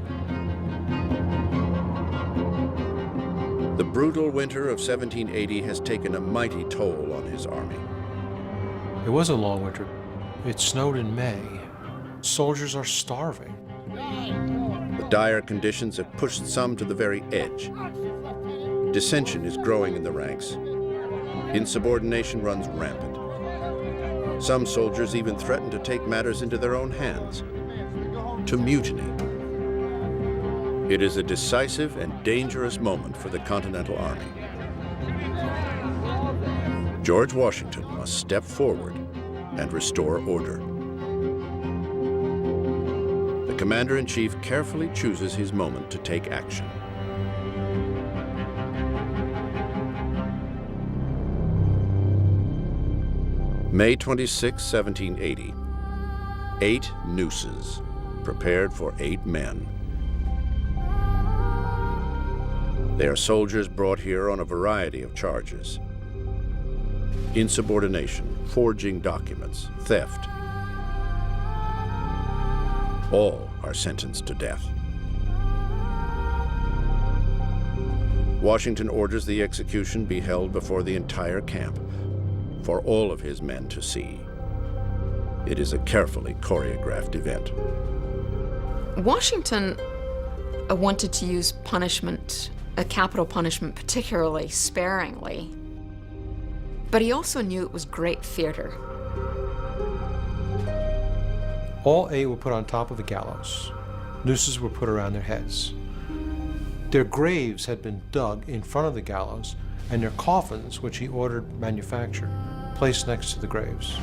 The brutal winter of 1780 has taken a mighty toll on his army. It was a long winter. It snowed in May. Soldiers are starving. The dire conditions have pushed some to the very edge. Dissension is growing in the ranks. Insubordination runs rampant. Some soldiers even threaten to take matters into their own hands, to mutiny. It is a decisive and dangerous moment for the Continental Army. George Washington must step forward and restore order. The commander-in-chief carefully chooses his moment to take action. May 26, 1780. 8 nooses, prepared for 8 men. They are soldiers brought here on a variety of charges: insubordination, forging documents, theft. All are sentenced to death. Washington orders the execution be held before the entire camp, for all of his men to see. It is a carefully choreographed event. Washington wanted to use punishment, a capital punishment, particularly sparingly, but he also knew it was great theater. All 8 were put on top of the gallows. Nooses were put around their heads. Their graves had been dug in front of the gallows, and their coffins, which he ordered manufactured, placed next to the graves.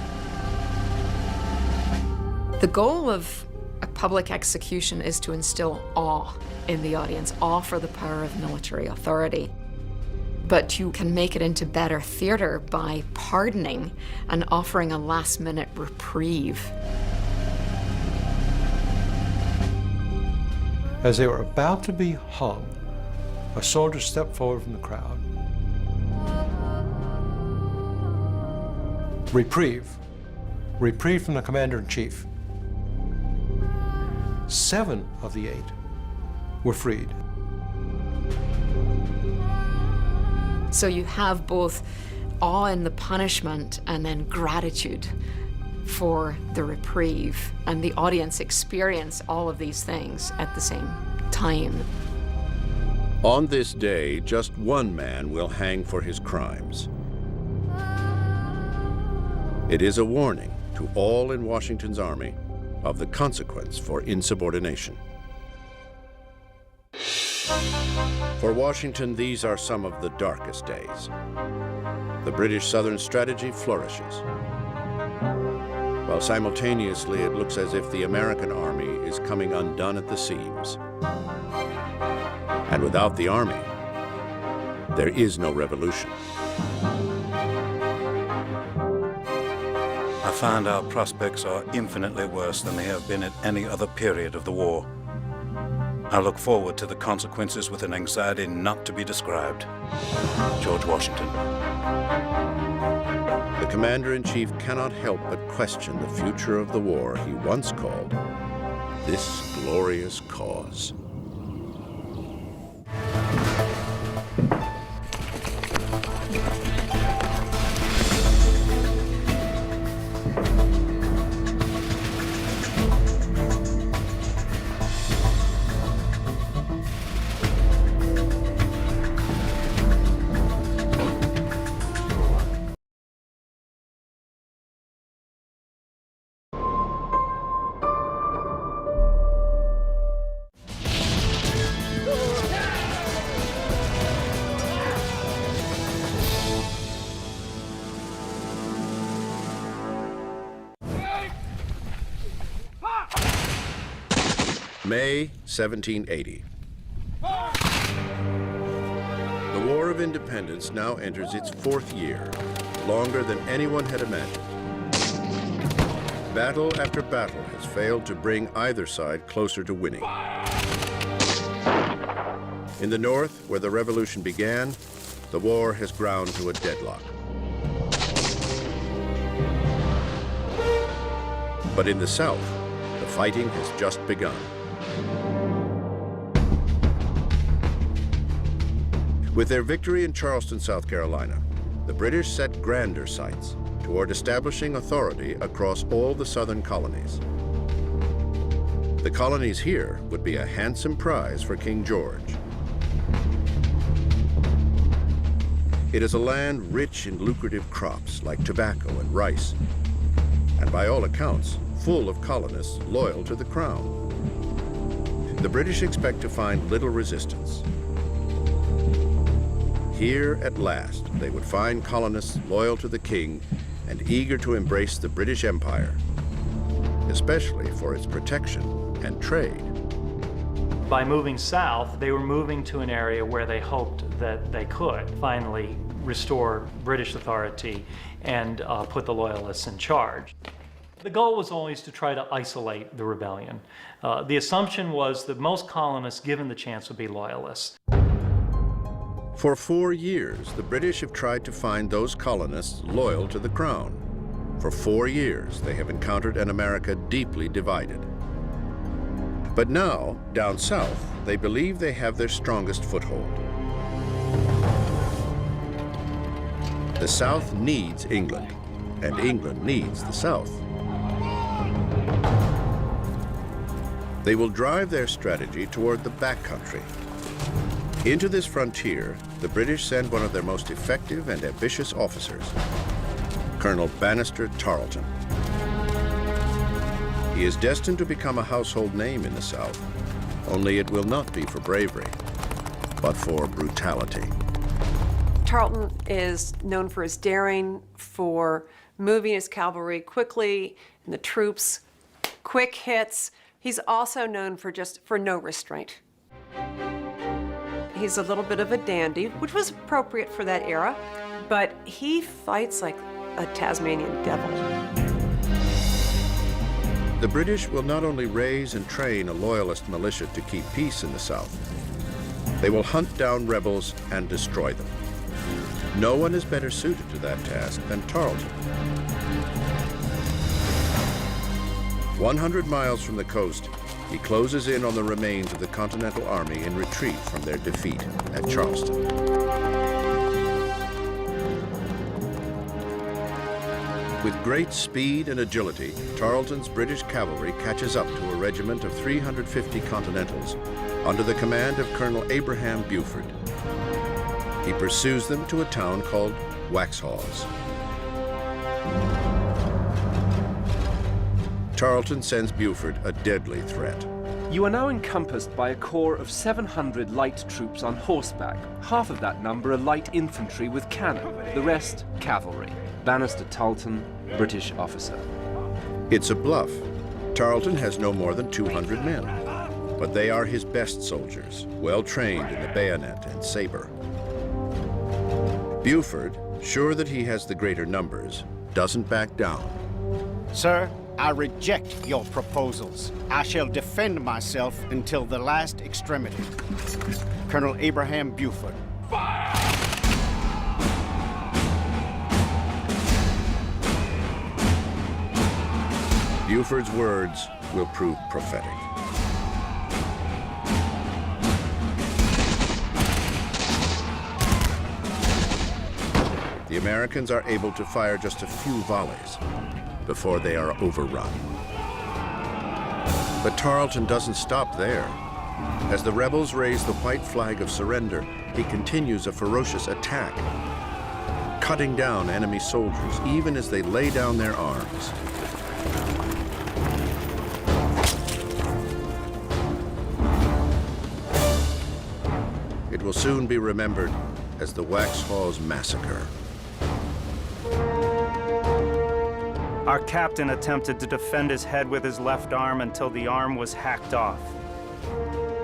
The goal of a public execution is to instill awe in the audience, awe for the power of military authority. But you can make it into better theater by pardoning and offering a last-minute reprieve. As they were about to be hung, a soldier stepped forward from the crowd. Reprieve. Reprieve from the commander-in-chief. 7 of the 8 were freed. So you have both awe in the punishment and then gratitude for the reprieve, and the audience experience all of these things at the same time. On this day, just one man will hang for his crimes. It is a warning to all in Washington's army of the consequence for insubordination. For Washington, these are some of the darkest days. The British Southern strategy flourishes, while simultaneously it looks as if the American army is coming undone at the seams. And without the army, there is no revolution. I find our prospects are infinitely worse than they have been at any other period of the war. I look forward to the consequences with an anxiety not to be described. George Washington. The commander-in-chief cannot help but question the future of the war he once called this glorious cause. May 1780. The War of Independence now enters its 4th year, longer than anyone had imagined. Battle after battle has failed to bring either side closer to winning. In the North, where the revolution began, the war has ground to a deadlock. But in the South, the fighting has just begun. With their victory in Charleston, South Carolina, the British set grander sights toward establishing authority across all the southern colonies. The colonies here would be a handsome prize for King George. It is a land rich in lucrative crops like tobacco and rice, and by all accounts, full of colonists loyal to the crown. The British expect to find little resistance. Here, at last, they would find colonists loyal to the king and eager to embrace the British Empire, especially for its protection and trade. By moving south, they were moving to an area where they hoped that they could finally restore British authority and put the Loyalists in charge. The goal was always to try to isolate the rebellion. The assumption was that most colonists, given the chance, would be Loyalists. For 4 years, the British have tried to find those colonists loyal to the Crown. For 4 years, they have encountered an America deeply divided. But now, down south, they believe they have their strongest foothold. The South needs England, and England needs the South. They will drive their strategy toward the backcountry. Into this frontier, the British send one of their most effective and ambitious officers, Colonel Banastre Tarleton. He is destined to become a household name in the South, only it will not be for bravery, but for brutality. Tarleton is known for his daring, for moving his cavalry quickly, and the troops, quick hits. He's also known for no restraint. He's a little bit of a dandy, which was appropriate for that era, but he fights like a Tasmanian devil. The British will not only raise and train a loyalist militia to keep peace in the South, they will hunt down rebels and destroy them. No one is better suited to that task than Tarleton. 100 miles from the coast, he closes in on the remains of the Continental Army in retreat from their defeat at Charleston. With great speed and agility, Tarleton's British cavalry catches up to a regiment of 350 Continentals under the command of Colonel Abraham Buford. He pursues them to a town called Waxhaws. Tarleton sends Buford a deadly threat. You are now encompassed by a corps of 700 light troops on horseback. Half of that number are light infantry with cannon, the rest cavalry. Banastre Tarleton, British officer. It's a bluff. Tarleton has no more than 200 men, but they are his best soldiers, well trained in the bayonet and saber. Buford, sure that he has the greater numbers, doesn't back down. Sir, I reject your proposals. I shall defend myself until the last extremity. Colonel Abraham Buford. Buford's words will prove prophetic. The Americans are able to fire just a few volleys before they are overrun. But Tarleton doesn't stop there. As the rebels raise the white flag of surrender, he continues a ferocious attack, cutting down enemy soldiers even as they lay down their arms. It will soon be remembered as the Waxhaws Massacre. Our captain attempted to defend his head with his left arm until the arm was hacked off.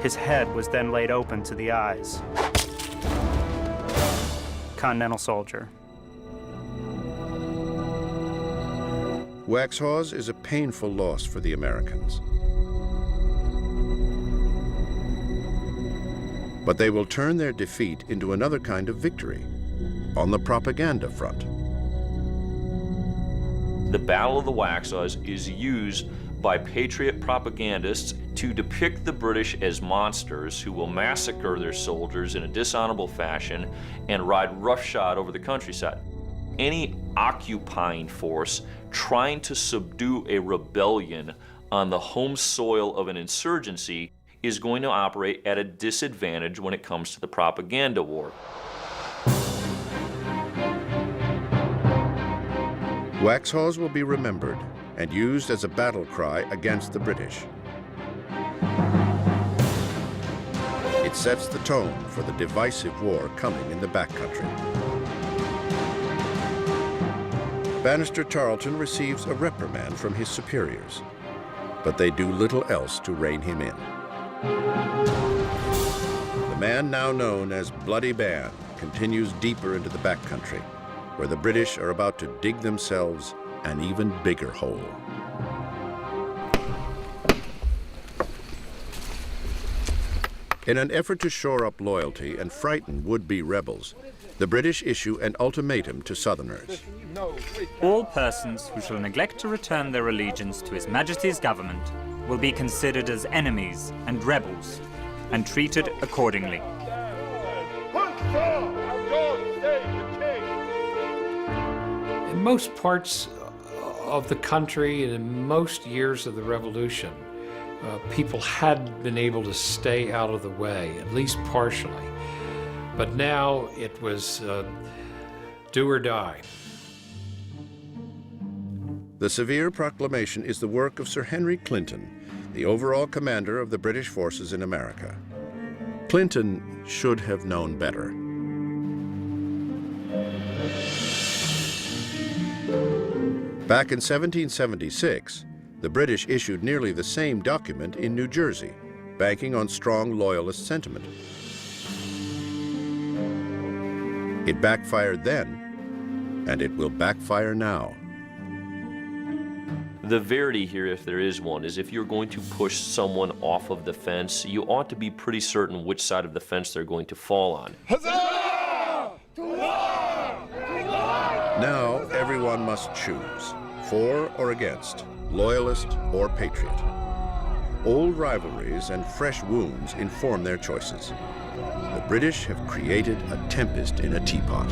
His head was then laid open to the eyes. Continental soldier. Waxhaws is a painful loss for the Americans. But they will turn their defeat into another kind of victory on the propaganda front. The Battle of the Waxhaws is used by patriot propagandists to depict the British as monsters who will massacre their soldiers in a dishonorable fashion and ride roughshod over the countryside. Any occupying force trying to subdue a rebellion on the home soil of an insurgency is going to operate at a disadvantage when it comes to the propaganda war. Waxhaws will be remembered and used as a battle cry against the British. It sets the tone for the divisive war coming in the backcountry. Banastre Tarleton receives a reprimand from his superiors, but they do little else to rein him in. The man now known as Bloody Ban continues deeper into the backcountry, where the British are about to dig themselves an even bigger hole. In an effort to shore up loyalty and frighten would-be rebels, the British issue an ultimatum to Southerners. All persons who shall neglect to return their allegiance to His Majesty's government will be considered as enemies and rebels, and treated accordingly. In most parts of the country and in most years of the Revolution, people had been able to stay out of the way, at least partially. But now it was do or die. The Severe Proclamation is the work of Sir Henry Clinton, the overall commander of the British forces in America. Clinton should have known better. Back in 1776, the British issued nearly the same document in New Jersey, banking on strong loyalist sentiment. It backfired then, and it will backfire now. The verity here, if there is one, is if you're going to push someone off of the fence, you ought to be pretty certain which side of the fence they're going to fall on. Now everyone must choose, for or against, loyalist or patriot. Old rivalries and fresh wounds inform their choices. The British have created a tempest in a teapot.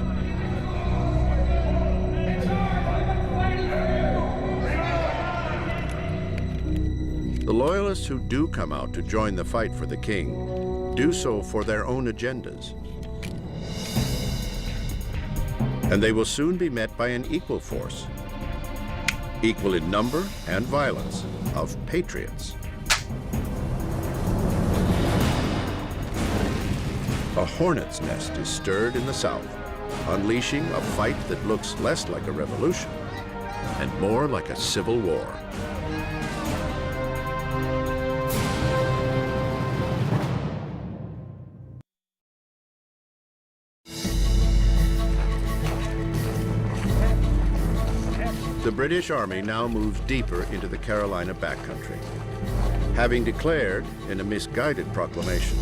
The loyalists who do come out to join the fight for the king do so for their own agendas. And they will soon be met by an equal force, equal in number and violence, of patriots. A hornet's nest is stirred in the South, unleashing a fight that looks less like a revolution and more like a civil war. The British Army now moves deeper into the Carolina backcountry. Having declared, in a misguided proclamation,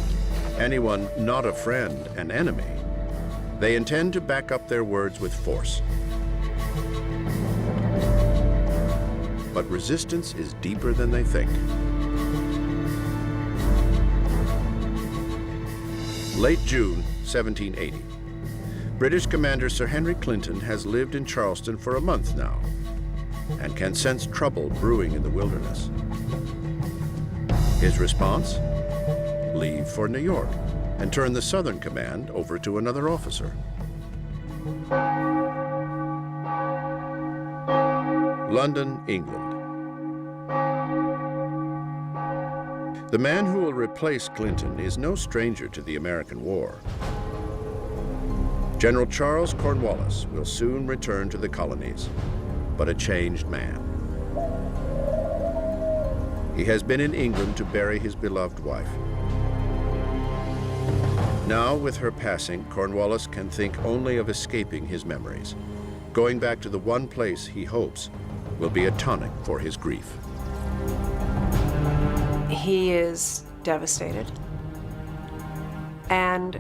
anyone not a friend an enemy, they intend to back up their words with force. But resistance is deeper than they think. Late June 1780. British Commander Sir Henry Clinton has lived in Charleston for a month now and can sense trouble brewing in the wilderness. His response? Leave for New York and turn the Southern Command over to another officer. London, England. The man who will replace Clinton is no stranger to the American war. General Charles Cornwallis will soon return to the colonies, but a changed man. He has been in England to bury his beloved wife. Now, with her passing, Cornwallis can think only of escaping his memories. Going back to the one place he hopes will be a tonic for his grief. He is devastated. And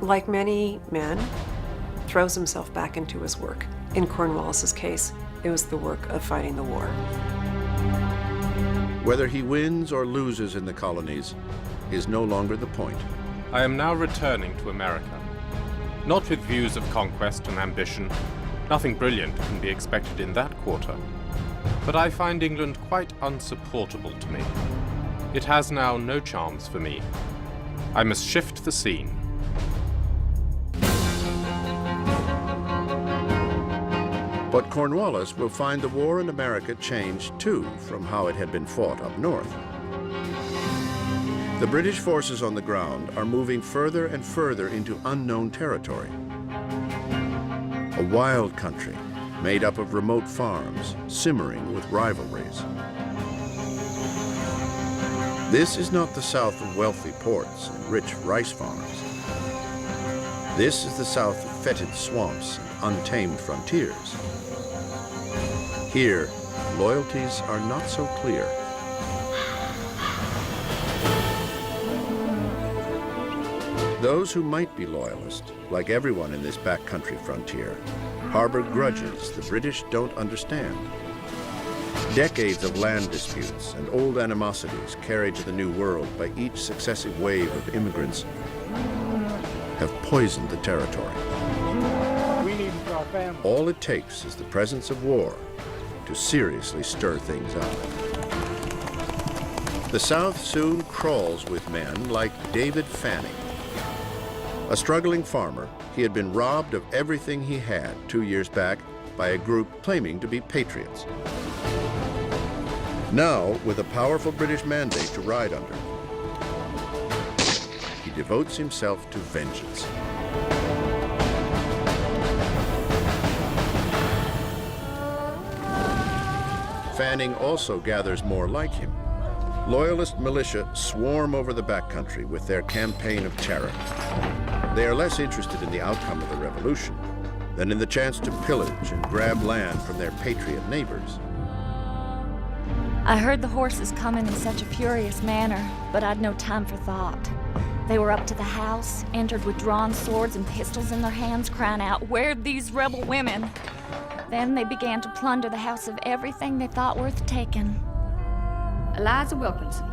like many men, throws himself back into his work. In Cornwallis's case, it was the work of fighting the war. Whether he wins or loses in the colonies is no longer the point. I am now returning to America. Not with views of conquest and ambition. Nothing brilliant can be expected in that quarter. But I find England quite unsupportable to me. It has now no charms for me. I must shift the scene. But Cornwallis will find the war in America changed too from how it had been fought up north. The British forces on the ground are moving further and further into unknown territory. A wild country made up of remote farms, simmering with rivalries. This is not the South of wealthy ports and rich rice farms. This is the South of fetid swamps and untamed frontiers. Here, loyalties are not so clear. Those who might be loyalist, like everyone in this backcountry frontier, harbor grudges the British don't understand. Decades of land disputes and old animosities carried to the New World by each successive wave of immigrants have poisoned the territory. We need for our family. All it takes is the presence of war to seriously stir things up. The South soon crawls with men like David Fanning. A struggling farmer, he had been robbed of everything he had 2 years back by a group claiming to be patriots. Now, with a powerful British mandate to ride under, he devotes himself to vengeance. Fanning also gathers more like him. Loyalist militia swarm over the backcountry with their campaign of terror. They are less interested in the outcome of the revolution than in the chance to pillage and grab land from their patriot neighbors. I heard the horses coming in such a furious manner, but I'd no time for thought. They were up to the house, entered with drawn swords and pistols in their hands, crying out, "Where are these rebel women?" Then they began to plunder the house of everything they thought worth taking. Eliza Wilkinson.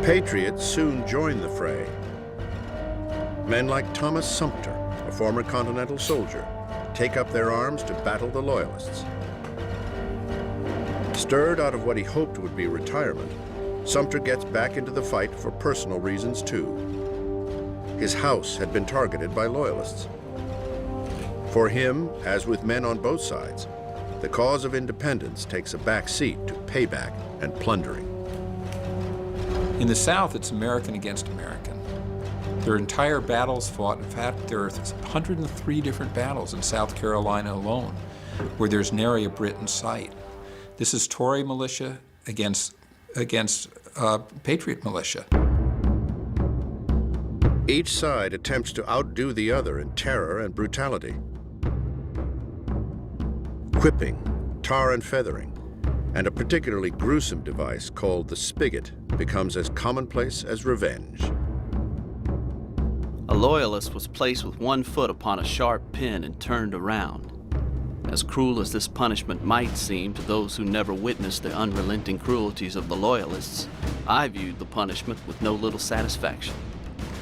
Patriots soon joined the fray. Men like Thomas Sumter, a former Continental soldier, take up their arms to battle the Loyalists. Stirred out of what he hoped would be retirement, Sumter gets back into the fight for personal reasons too. His house had been targeted by Loyalists. For him, as with men on both sides, the cause of independence takes a back seat to payback and plundering. In the South, it's American against American. There are entire battles fought. In fact, there are 103 different battles in South Carolina alone where there's nary a Brit in sight. This is Tory militia against Patriot militia. Each side attempts to outdo the other in terror and brutality. Whipping, tar and feathering, and a particularly gruesome device called the spigot becomes as commonplace as revenge. A loyalist was placed with one foot upon a sharp pin and turned around. As cruel as this punishment might seem to those who never witnessed the unrelenting cruelties of the Loyalists, I viewed the punishment with no little satisfaction.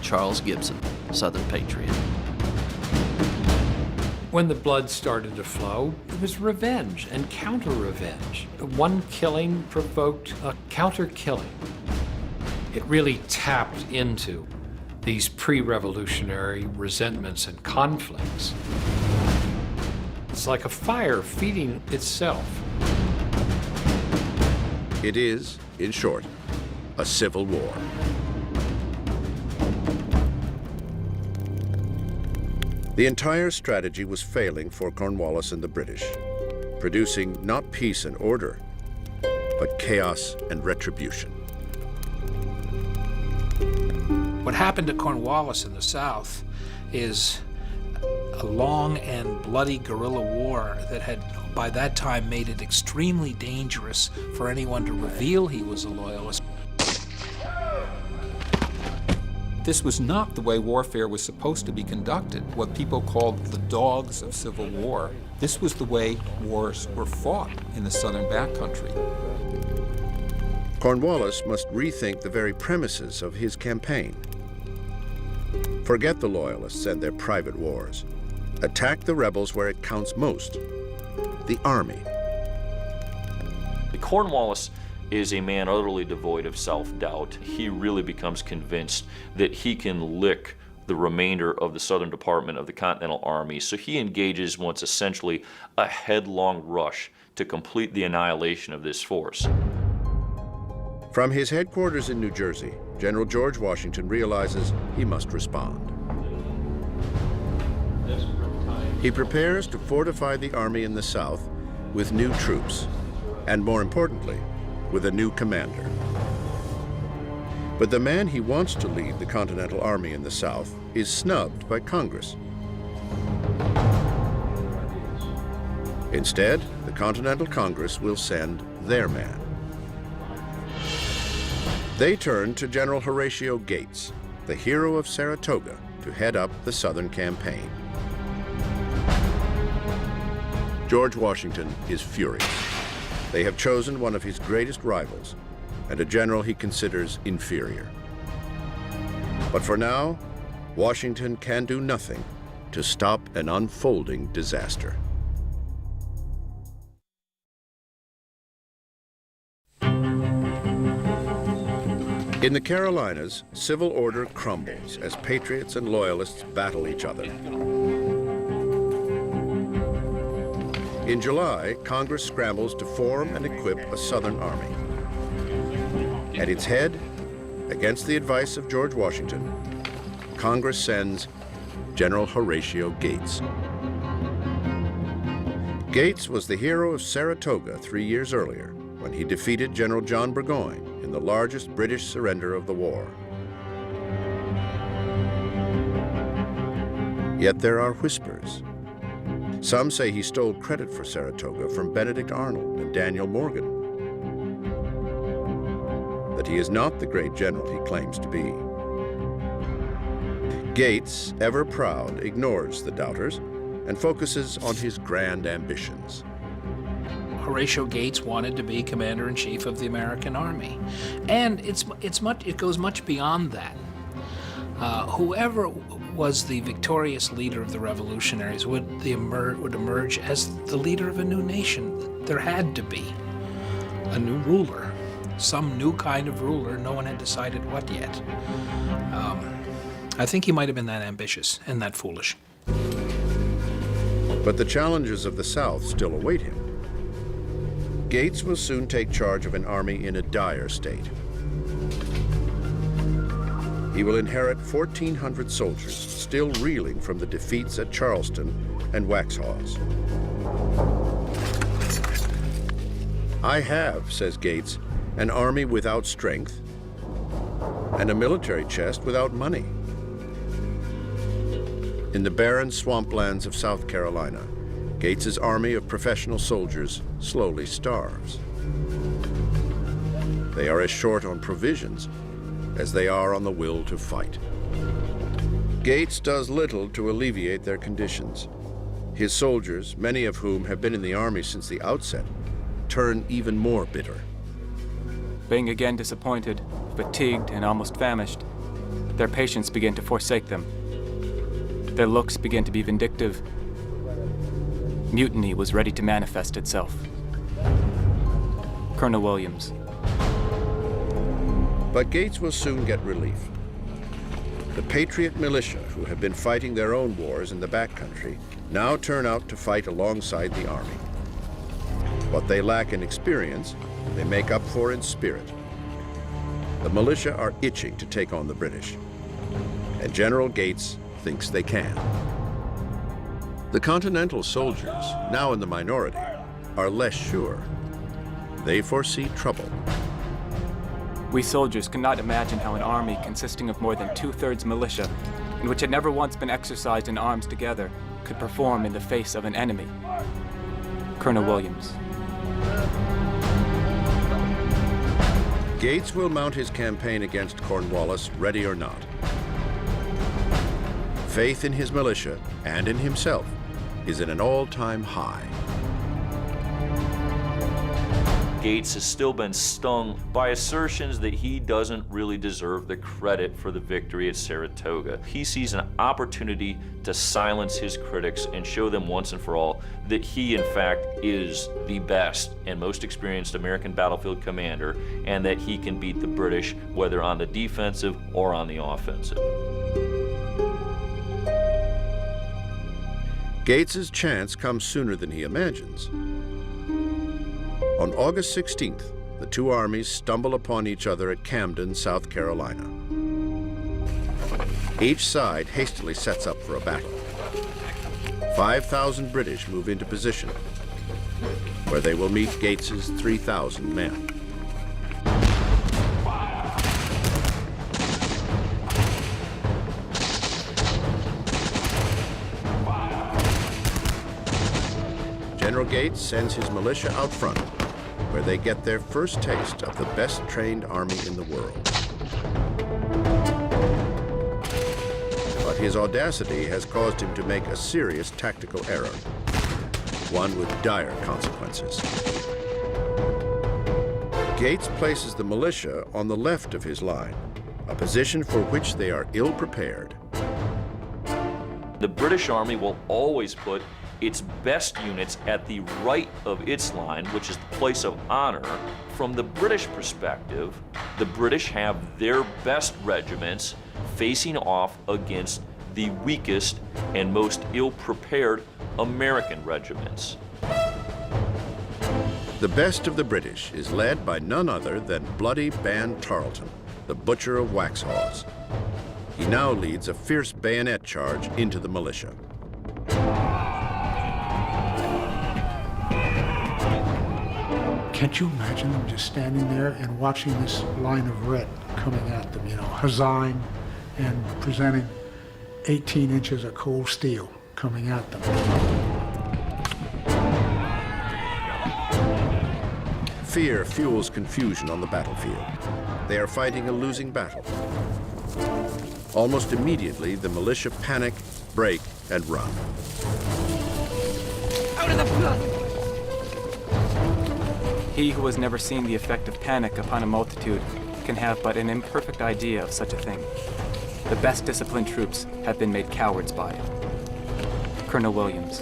Charles Gibson, Southern Patriot. When the blood started to flow, it was revenge and counter-revenge. One killing provoked a counter-killing. It really tapped into these pre-revolutionary resentments and conflicts. It's like a fire feeding itself. It is, in short, a civil war. The entire strategy was failing for Cornwallis and the British, producing not peace and order, but chaos and retribution. What happened to Cornwallis in the South is a long and bloody guerrilla war that had, by that time, made it extremely dangerous for anyone to reveal he was a loyalist. This was not the way warfare was supposed to be conducted, what people called the dogs of civil war. This was the way wars were fought in the southern backcountry. Cornwallis must rethink the very premises of his campaign. Forget the Loyalists and their private wars. Attack the rebels where it counts most, the army. Cornwallis is a man utterly devoid of self-doubt. He really becomes convinced that he can lick the remainder of the Southern Department of the Continental Army, so he engages what's essentially a headlong rush to complete the annihilation of this force. From his headquarters in New Jersey, General George Washington realizes he must respond. He prepares to fortify the army in the South with new troops, and more importantly, with a new commander. But the man he wants to lead the Continental Army in the South is snubbed by Congress. Instead, the Continental Congress will send their man. They turn to General Horatio Gates, the hero of Saratoga, to head up the Southern campaign. George Washington is furious. They have chosen one of his greatest rivals, and a general he considers inferior. But for now, Washington can do nothing to stop an unfolding disaster. In the Carolinas, civil order crumbles as patriots and loyalists battle each other. In July, Congress scrambles to form and equip a Southern army. At its head, against the advice of George Washington, Congress sends General Horatio Gates. Gates was the hero of Saratoga 3 years earlier when he defeated General John Burgoyne in the largest British surrender of the war. Yet there are whispers. Some say he stole credit for Saratoga from Benedict Arnold and Daniel Morgan, that he is not the great general he claims to be. Gates, ever proud, ignores the doubters and focuses on his grand ambitions. Horatio Gates wanted to be commander-in-chief of the American Army, and it goes much beyond that. Whoever was the victorious leader of the revolutionaries would emerge as the leader of a new nation. There had to be a new ruler, some new kind of ruler. No one had decided what yet. I think he might have been that ambitious and that foolish. But the challenges of the South still await him. Gates will soon take charge of an army in a dire state. He will inherit 1,400 soldiers still reeling from the defeats at Charleston and Waxhaws. I have, says Gates, an army without strength and a military chest without money. In the barren swamplands of South Carolina, Gates's army of professional soldiers slowly starves. They are as short on provisions as they are on the will to fight. Gates does little to alleviate their conditions. His soldiers, many of whom have been in the army since the outset, turn even more bitter. Being again disappointed, fatigued, and almost famished, their patience began to forsake them. Their looks began to be vindictive. Mutiny was ready to manifest itself. Colonel Williams. But Gates will soon get relief. The Patriot militia, who have been fighting their own wars in the backcountry, now turn out to fight alongside the army. What they lack in experience, they make up for in spirit. The militia are itching to take on the British, and General Gates thinks they can. The Continental soldiers, now in the minority, are less sure. They foresee trouble. We soldiers cannot imagine how an army consisting of more than 2/3 militia, and which had never once been exercised in arms together, could perform in the face of an enemy. Colonel Williams. Gates will mount his campaign against Cornwallis, ready or not. Faith in his militia and in himself is at an all-time high. Gates has still been stung by assertions that he doesn't really deserve the credit for the victory at Saratoga. He sees an opportunity to silence his critics and show them once and for all that he, in fact, is the best and most experienced American battlefield commander, and that he can beat the British, whether on the defensive or on the offensive. Gates's chance comes sooner than he imagines. On August 16th, the two armies stumble upon each other at Camden, South Carolina. Each side hastily sets up for a battle. 5,000 British move into position. where they will meet Gates's 3,000 men. General Gates sends his militia out front, where they get their first taste of the best trained army in the world. But his audacity has caused him to make a serious tactical error, one with dire consequences. Gates places the militia on the left of his line, a position for which they are ill prepared. The British Army will always put its best units at the right of its line, which is the place of honor. From the British perspective, the British have their best regiments facing off against the weakest and most ill-prepared American regiments. The best of the British is led by none other than Bloody Ben Tarleton, the butcher of Waxhaws. He now leads a fierce bayonet charge into the militia. Can't you imagine them just standing there and watching this line of red coming at them, you know, huzzaing and presenting 18 inches of cold steel coming at them. Fear fuels confusion on the battlefield. They are fighting a losing battle. Almost immediately, the militia panic, break, and run. Out of the blood! He who has never seen the effect of panic upon a multitude can have but an imperfect idea of such a thing. The best disciplined troops have been made cowards by it. Colonel Williams.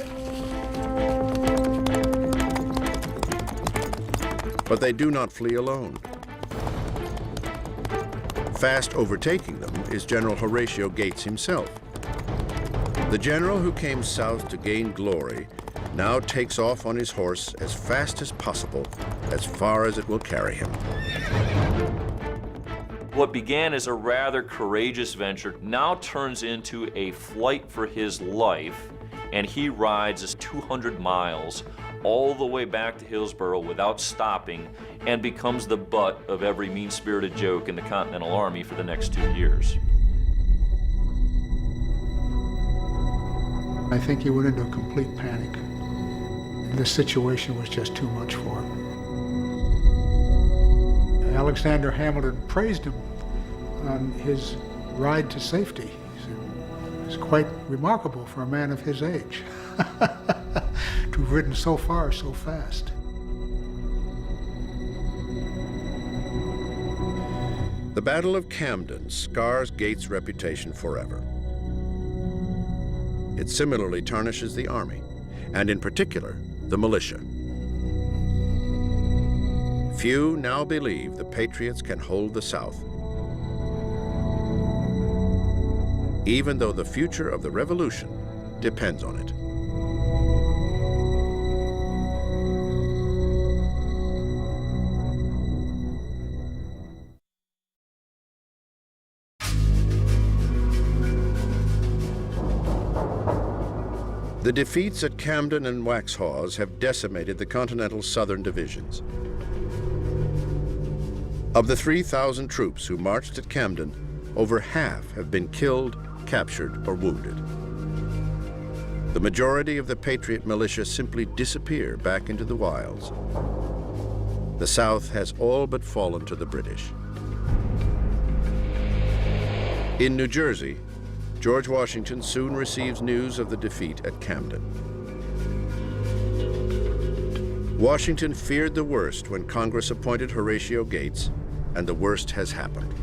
But they do not flee alone. Fast overtaking them is General Horatio Gates himself. The general who came south to gain glory now takes off on his horse as fast as possible, as far as it will carry him. What began as a rather courageous venture now turns into a flight for his life, and he rides 200 miles all the way back to Hillsborough without stopping and becomes the butt of every mean-spirited joke in the Continental Army for the next 2 years. I think he went into a complete panic. The situation was just too much for him. Alexander Hamilton praised him on his ride to safety. He said, it's quite remarkable for a man of his age to have ridden so far so fast. The Battle of Camden scars Gates' reputation forever. It similarly tarnishes the army, and in particular, the militia. Few now believe the Patriots can hold the South, even though the future of the Revolution depends on it. The defeats at Camden and Waxhaws have decimated the Continental Southern divisions. Of the 3,000 troops who marched at Camden, over half have been killed, captured, or wounded. The majority of the Patriot militia simply disappear back into the wilds. The South has all but fallen to the British. In New Jersey, George Washington soon receives news of the defeat at Camden. Washington feared the worst when Congress appointed Horatio Gates, and the worst has happened.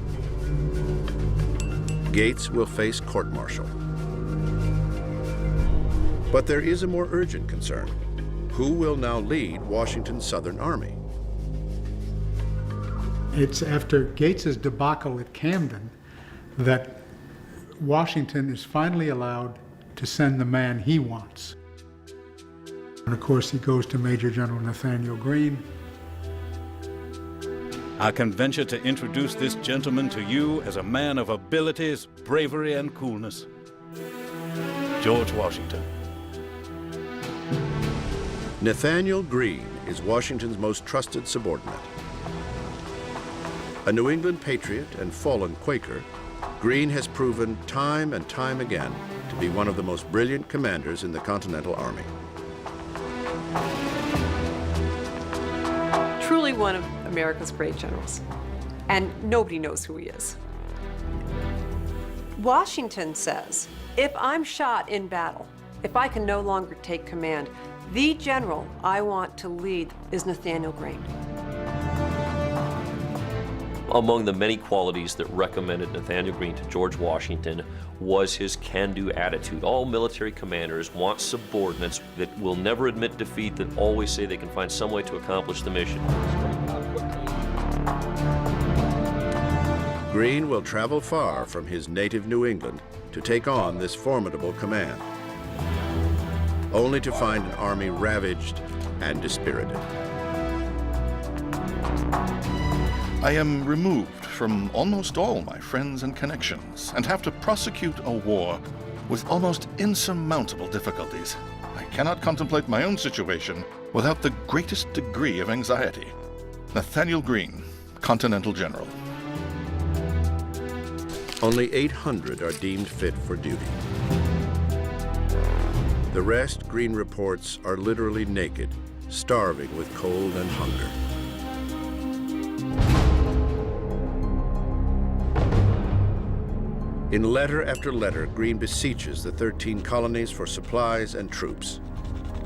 Gates will face court-martial. But there is a more urgent concern. Who will now lead Washington's Southern Army? It's after Gates's debacle at Camden that Washington is finally allowed to send the man he wants. And of course, he goes to Major General Nathaniel Greene. I can venture to introduce this gentleman to you as a man of abilities, bravery, and coolness. George Washington. Nathaniel Greene is Washington's most trusted subordinate. A New England patriot and fallen Quaker, Greene has proven time and time again to be one of the most brilliant commanders in the Continental Army. Truly one of America's great generals, and nobody knows who he is. Washington says, if I'm shot in battle, if I can no longer take command, the general I want to lead is Nathaniel Greene. Among the many qualities that recommended Nathaniel Greene to George Washington was his can-do attitude. All military commanders want subordinates that will never admit defeat, that always say they can find some way to accomplish the mission. Greene will travel far from his native New England to take on this formidable command, only to find an army ravaged and dispirited. I am removed from almost all my friends and connections and have to prosecute a war with almost insurmountable difficulties. I cannot contemplate my own situation without the greatest degree of anxiety. Nathaniel Greene, Continental General. Only 800 are deemed fit for duty. The rest, Greene reports, are literally naked, starving with cold and hunger. In letter after letter, Greene beseeches the 13 colonies for supplies and troops,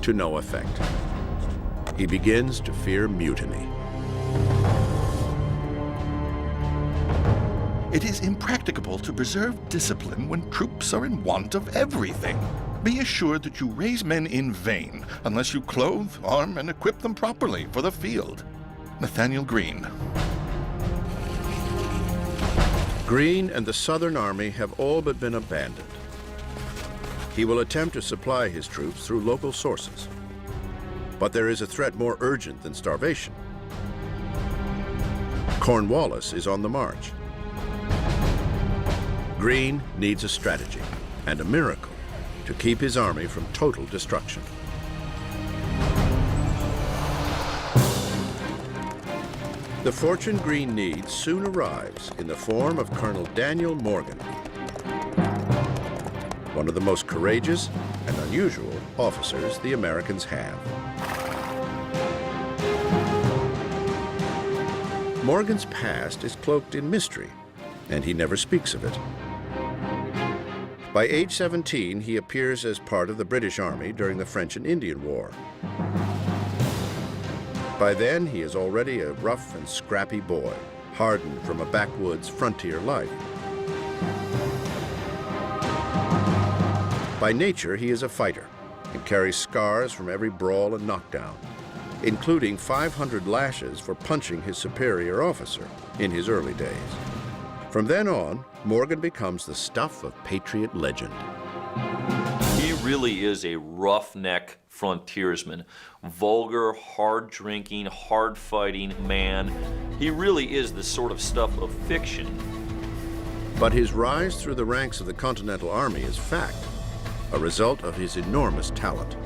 to no effect. He begins to fear mutiny. It is impracticable to preserve discipline when troops are in want of everything. Be assured that you raise men in vain unless you clothe, arm, and equip them properly for the field. Nathaniel Greene. Greene and the Southern Army have all but been abandoned. He will attempt to supply his troops through local sources. But there is a threat more urgent than starvation. Cornwallis is on the march. Greene needs a strategy and a miracle to keep his army from total destruction. The fortune Greene needs soon arrives in the form of Colonel Daniel Morgan, one of the most courageous and unusual officers the Americans have. Morgan's past is cloaked in mystery, and he never speaks of it. By age 17, he appears as part of the British Army during the French and Indian War. By then, he is already a rough and scrappy boy, hardened from a backwoods frontier life. By nature, he is a fighter and carries scars from every brawl and knockdown, including 500 lashes for punching his superior officer in his early days. From then on, Morgan becomes the stuff of patriot legend. He really is a roughneck frontiersman, vulgar, hard-drinking, hard-fighting man. He really is the sort of stuff of fiction. But his rise through the ranks of the Continental Army is fact, a result of his enormous talent.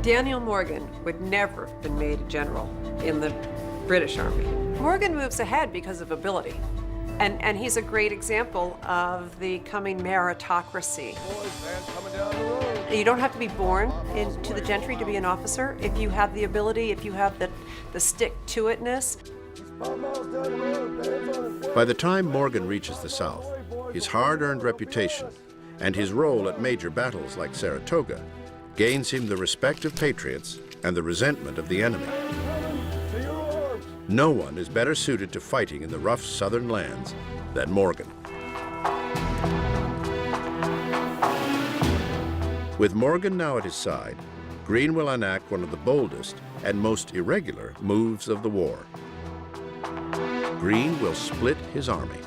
Daniel Morgan would never have been made a general in the British Army. Morgan moves ahead because of ability. And he's a great example of the coming meritocracy. You don't have to be born into the gentry to be an officer. If you have the ability, if you have the stick-to-itness. By the time Morgan reaches the South, his hard-earned reputation and his role at major battles like Saratoga gains him the respect of patriots and the resentment of the enemy. No one is better suited to fighting in the rough southern lands than Morgan. With Morgan now at his side, Greene will enact one of the boldest and most irregular moves of the war. Greene will split his army.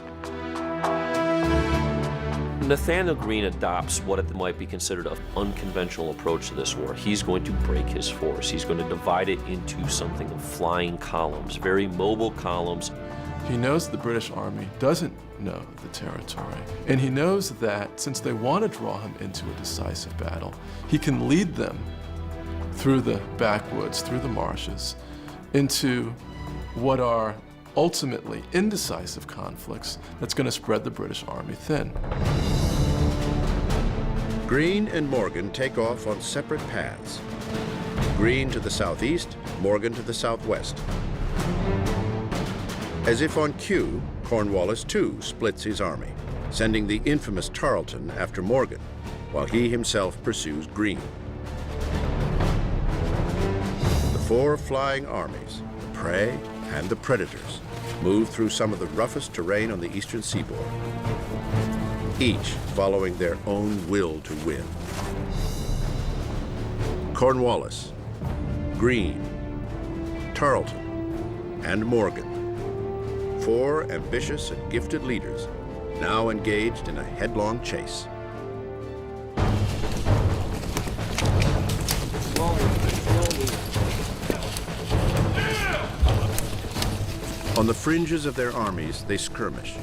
Nathaniel Greene adopts what might be considered an unconventional approach to this war. He's going to break his force. He's going to divide it into something of flying columns, very mobile columns. He knows the British Army doesn't know the territory, and he knows that since they want to draw him into a decisive battle, he can lead them through the backwoods, through the marshes, into what are ultimately indecisive conflicts that's going to spread the British Army thin. Greene and Morgan take off on separate paths. Greene to the southeast, Morgan to the southwest. As if on cue, Cornwallis too splits his army, sending the infamous Tarleton after Morgan, while he himself pursues Greene. The four flying armies, the prey and the predators, move through some of the roughest terrain on the eastern seaboard, each following their own will to win. Cornwallis, Greene, Tarleton, and Morgan, four ambitious and gifted leaders, now engaged in a headlong chase. On the fringes of their armies, they skirmish,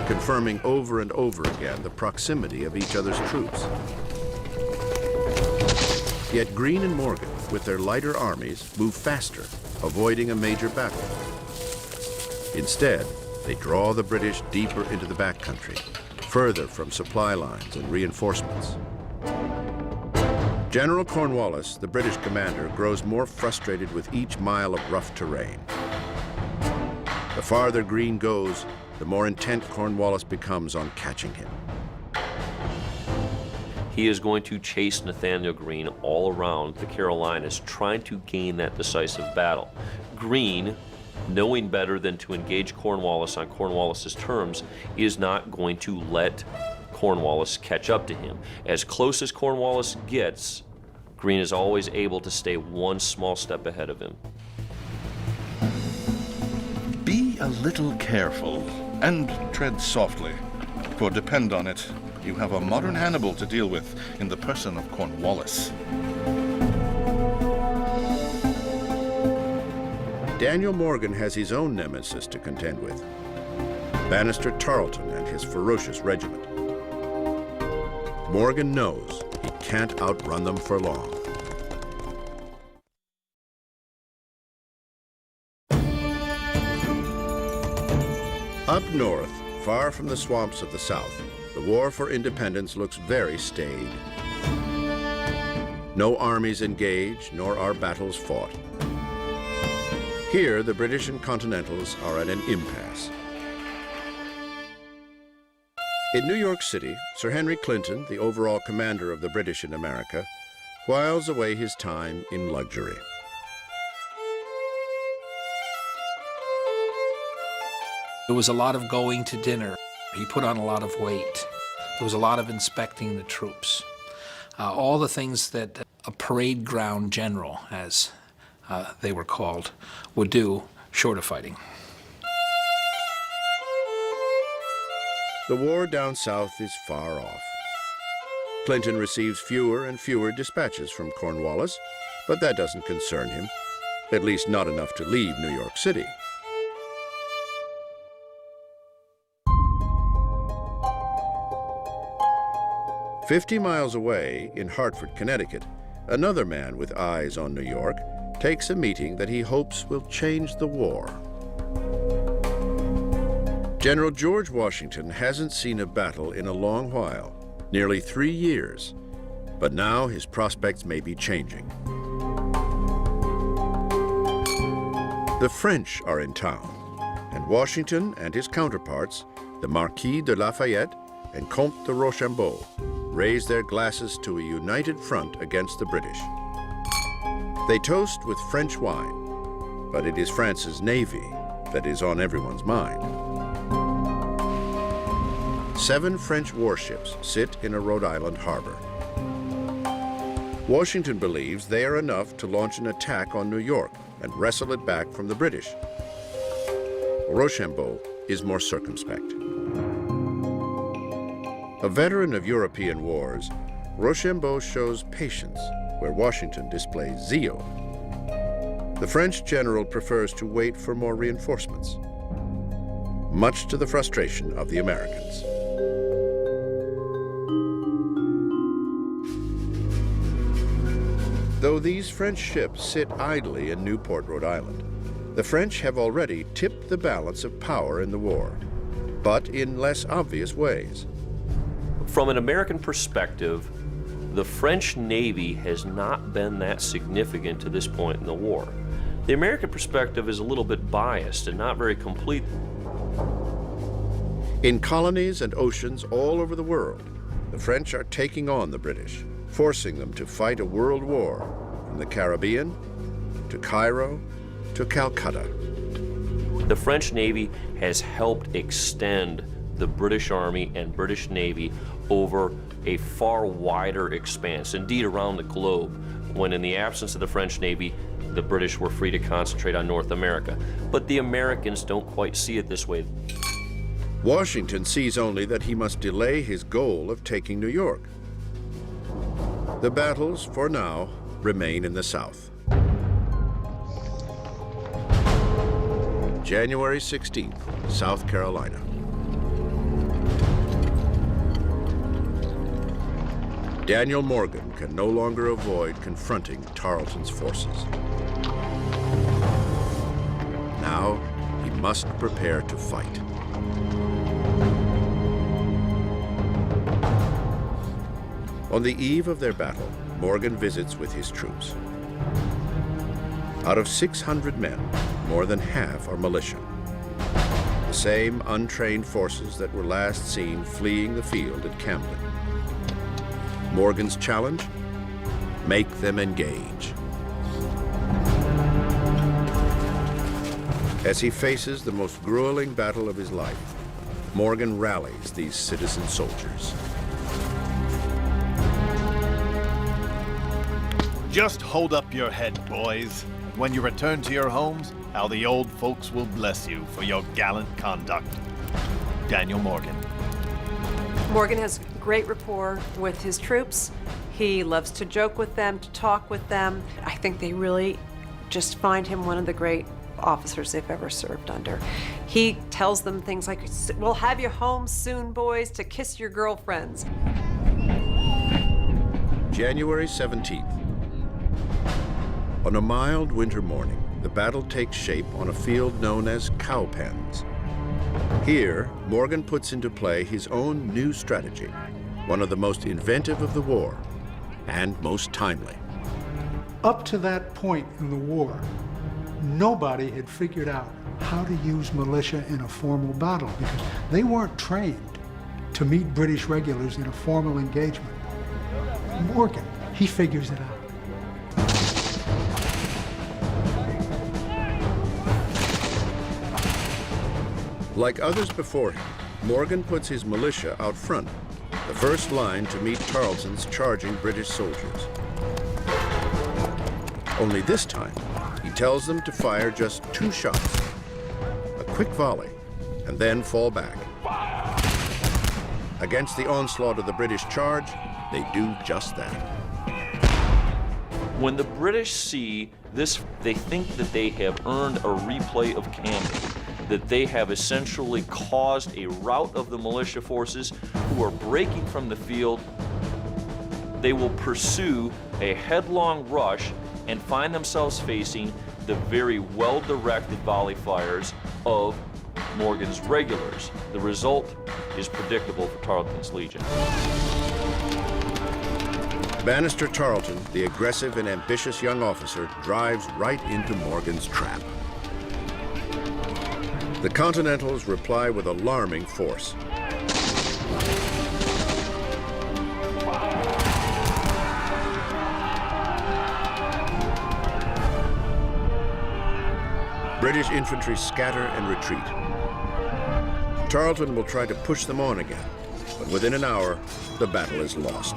confirming over and over again the proximity of each other's troops. Yet Greene and Morgan, with their lighter armies, move faster, avoiding a major battle. Instead, they draw the British deeper into the backcountry, further from supply lines and reinforcements. General Cornwallis, the British commander, grows more frustrated with each mile of rough terrain. The farther Greene goes, the more intent Cornwallis becomes on catching him. He is going to chase Nathanael Greene all around the Carolinas, trying to gain that decisive battle. Greene, knowing better than to engage Cornwallis on Cornwallis's terms, is not going to let Cornwallis catch up to him. As close as Cornwallis gets, Greene is always able to stay one small step ahead of him. Be a little careful and tread softly, for depend on it, you have a modern Hannibal to deal with in the person of Cornwallis. Daniel Morgan has his own nemesis to contend with, Banastre Tarleton and his ferocious regiment. Morgan knows he can't outrun them for long. Up north, far from the swamps of the South, the war for independence looks very staid. No armies engaged, nor are battles fought. Here, the British and Continentals are at an impasse. In New York City, Sir Henry Clinton, the overall commander of the British in America, whiles away his time in luxury. There was a lot of going to dinner. He put on a lot of weight. There was a lot of inspecting the troops. All the things that a parade ground general, as they were called, would do short of fighting. The war down south is far off. Clinton receives fewer and fewer dispatches from Cornwallis, but that doesn't concern him, at least not enough to leave New York City. "50 miles away in Hartford, Connecticut, another man with eyes on New York takes a meeting that he hopes will change the war. General George Washington hasn't seen a battle in a long while, nearly 3 years, but now his prospects may be changing. The French are in town, and Washington and his counterparts, the Marquis de Lafayette and Comte de Rochambeau, raise their glasses to a united front against the British. They toast with French wine, but it is France's navy that is on everyone's mind. 7 French warships sit in a Rhode Island harbor. Washington believes they are enough to launch an attack on New York and wrestle it back from the British. Rochambeau is more circumspect. A veteran of European wars, Rochambeau shows patience where Washington displays zeal. The French general prefers to wait for more reinforcements, much to the frustration of the Americans. Though these French ships sit idly in Newport, Rhode Island, the French have already tipped the balance of power in the war, but in less obvious ways. From an American perspective, the French Navy has not been that significant to this point in the war. The American perspective is a little bit biased and not very complete. In colonies and oceans all over the world, the French are taking on the British, forcing them to fight a world war from the Caribbean to Cairo to Calcutta. The French Navy has helped extend the British Army and British Navy over a far wider expanse, indeed around the globe, when in the absence of the French Navy, the British were free to concentrate on North America. But the Americans don't quite see it this way. Washington sees only that he must delay his goal of taking New York. The battles, for now, remain in the South. January 16th, South Carolina. Daniel Morgan can no longer avoid confronting Tarleton's forces. Now, he must prepare to fight. On the eve of their battle, Morgan visits with his troops. Out of 600 men, more than half are militia. The same untrained forces that were last seen fleeing the field at Camden. Morgan's challenge? Make them engage. As he faces the most grueling battle of his life, Morgan rallies these citizen soldiers. Just hold up your head, boys. When you return to your homes, how the old folks will bless you for your gallant conduct. Daniel Morgan. Morgan has great rapport with his troops. He loves to joke with them, to talk with them. I think they really just find him one of the great officers they've ever served under. He tells them things like, "We'll have you home soon, boys, to kiss your girlfriends." January 17th. On a mild winter morning, the battle takes shape on a field known as Cowpens. Here, Morgan puts into play his own new strategy, one of the most inventive of the war, and most timely. Up to that point in the war, nobody had figured out how to use militia in a formal battle because they weren't trained to meet British regulars in a formal engagement. Morgan, he figures it out. Like others before him, Morgan puts his militia out front, the first line to meet Tarleton's charging British soldiers. Only this time, he tells them to fire just 2 shots, a quick volley, and then fall back. Against the onslaught of the British charge, they do just that. When the British see this, they think that they have earned a replay of Camden, that they have essentially caused a rout of the militia forces who are breaking from the field. They will pursue a headlong rush and find themselves facing the very well-directed volley fires of Morgan's regulars. The result is predictable for Tarleton's Legion. Bannister Tarleton, the aggressive and ambitious young officer, drives right into Morgan's trap. The Continentals reply with alarming force. British infantry scatter and retreat. Tarleton will try to push them on again, but within an hour, the battle is lost.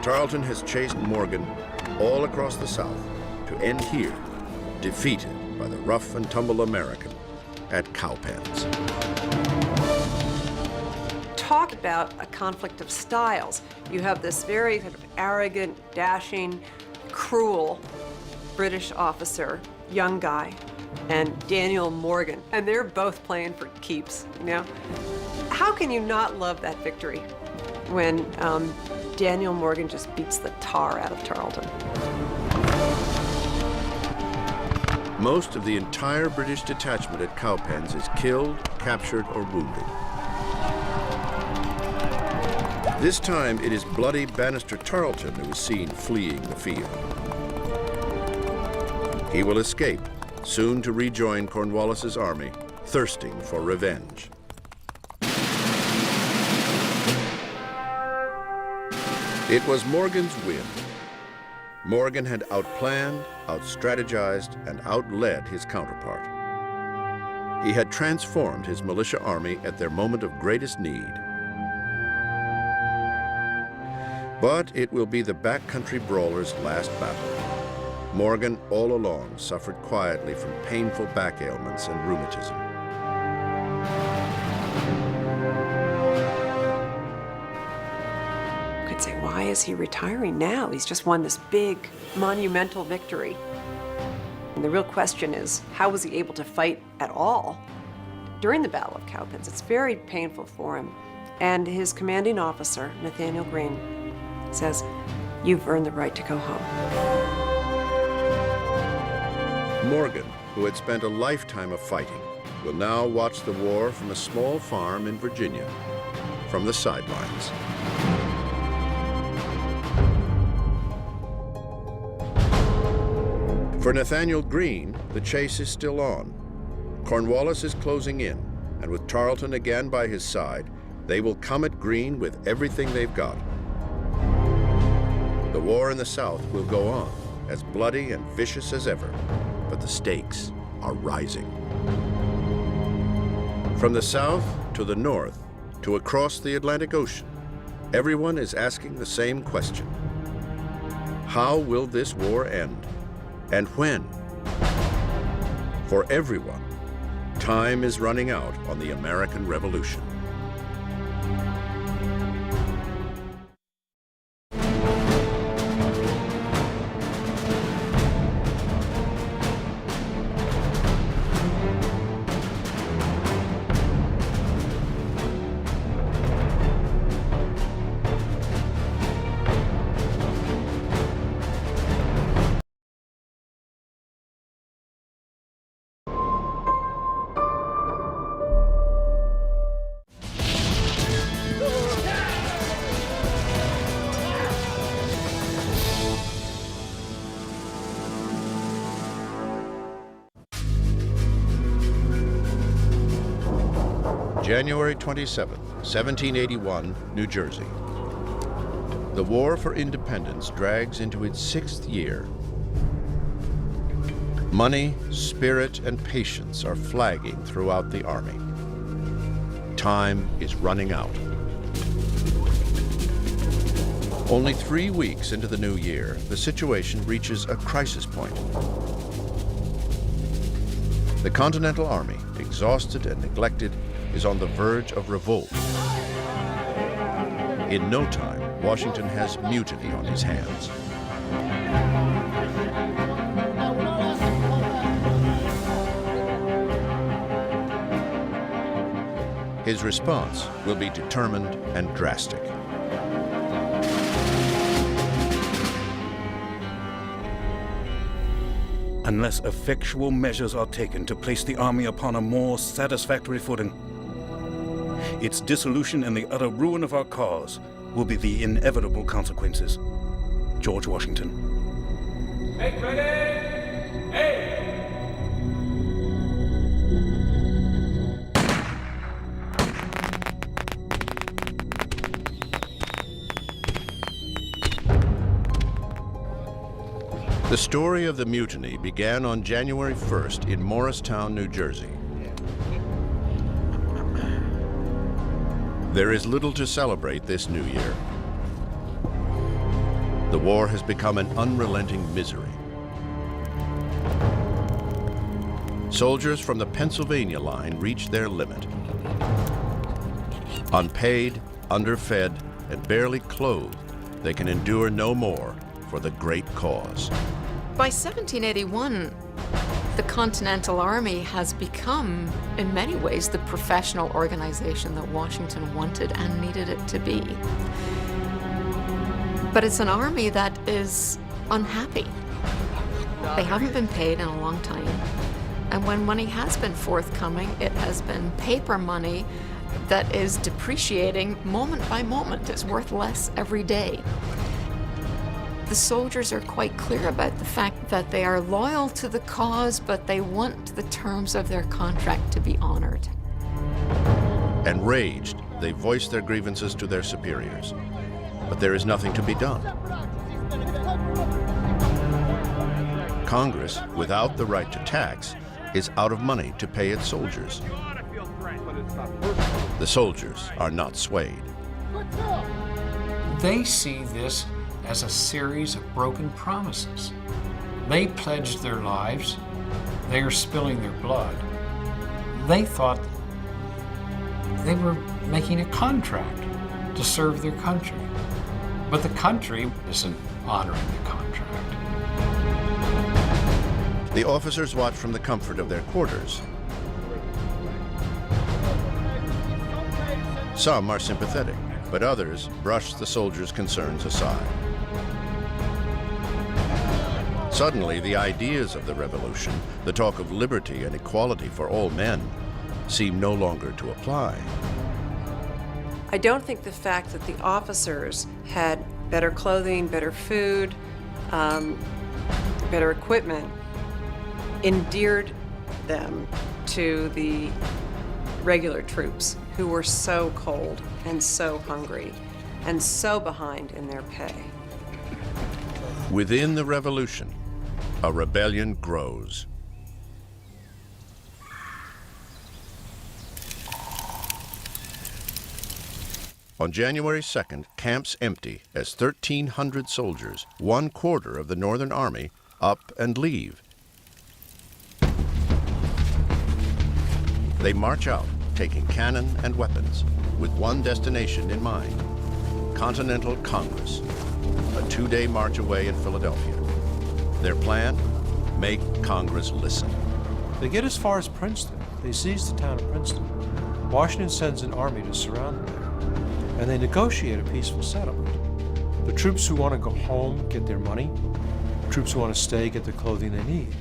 Tarleton has chased Morgan all across the South to end here, defeated by the rough and tumble American at Cowpens. Talk about a conflict of styles. You have this very kind of arrogant, dashing, cruel British officer, young guy, and Daniel Morgan, and they're both playing for keeps, you know? How can you not love that victory? when Daniel Morgan just beats the tar out of Tarleton. Most of the entire British detachment at Cowpens is killed, captured, or wounded. This time, it is bloody Bannister Tarleton who is seen fleeing the field. He will escape, soon to rejoin Cornwallis's army, thirsting for revenge. It was Morgan's win. Morgan had outplanned, outstrategized, and outled his counterpart. He had transformed his militia army at their moment of greatest need. But it will be the backcountry brawler's last battle. Morgan all along suffered quietly from painful back ailments and rheumatism. You could say, why is he retiring now? He's just won this big, monumental victory. And the real question is, how was he able to fight at all during the Battle of Cowpens? It's very painful for him. And his commanding officer, Nathaniel Greene, says, "You've earned the right to go home." Morgan, who had spent a lifetime of fighting, will now watch the war from a small farm in Virginia, from the sidelines. For Nathaniel Greene, the chase is still on. Cornwallis is closing in, and with Tarleton again by his side, they will come at Greene with everything they've got. The war in the South will go on, as bloody and vicious as ever, but the stakes are rising. From the South to the North to across the Atlantic Ocean, everyone is asking the same question. How will this war end? And when? For everyone, time is running out on the American Revolution. January 27, 1781, New Jersey. The war for independence drags into its 6th year. Money, spirit, and patience are flagging throughout the army. Time is running out. Only 3 weeks into the new year, the situation reaches a crisis point. The Continental Army, exhausted and neglected, is on the verge of revolt. In no time, Washington has mutiny on his hands. His response will be determined and drastic. Unless effectual measures are taken to place the army upon a more satisfactory footing, its dissolution and the utter ruin of our cause will be the inevitable consequences. George Washington. Make ready! Hey! The story of the mutiny began on January 1st in Morristown, New Jersey. There is little to celebrate this new year. The war has become an unrelenting misery. Soldiers from the Pennsylvania line reached their limit. Unpaid, underfed, and barely clothed, they can endure no more for the great cause. By 1781, The Continental Army has become, in many ways, the professional organization that Washington wanted and needed it to be. But it's an army that is unhappy. They haven't been paid in a long time. And when money has been forthcoming, it has been paper money that is depreciating moment by moment. It's worth less every day. The soldiers are quite clear about the fact that they are loyal to the cause, but they want the terms of their contract to be honored. Enraged, they voice their grievances to their superiors. But there is nothing to be done. Congress, without the right to tax, is out of money to pay its soldiers. The soldiers are not swayed. They see this as a series of broken promises. They pledged their lives. They are spilling their blood. They thought they were making a contract to serve their country. But the country isn't honoring the contract. The officers watch from the comfort of their quarters. Some are sympathetic, but others brush the soldiers' concerns aside. Suddenly, the ideas of the revolution, the talk of liberty and equality for all men, seem no longer to apply. I don't think the fact that the officers had better clothing, better food, better equipment, endeared them to the regular troops who were so cold and so hungry and so behind in their pay. Within the revolution, a rebellion grows. On January 2nd, camps empty as 1,300 soldiers, 1/4 of the Northern Army, up and leave. They march out, taking cannon and weapons, with one destination in mind: Continental Congress, a 2-day march away in Philadelphia. Their plan? Make Congress listen. They get as far as Princeton. They seize the town of Princeton. Washington sends an army to surround them there, and they negotiate a peaceful settlement. The troops who want to go home get their money. The troops who want to stay get the clothing they need.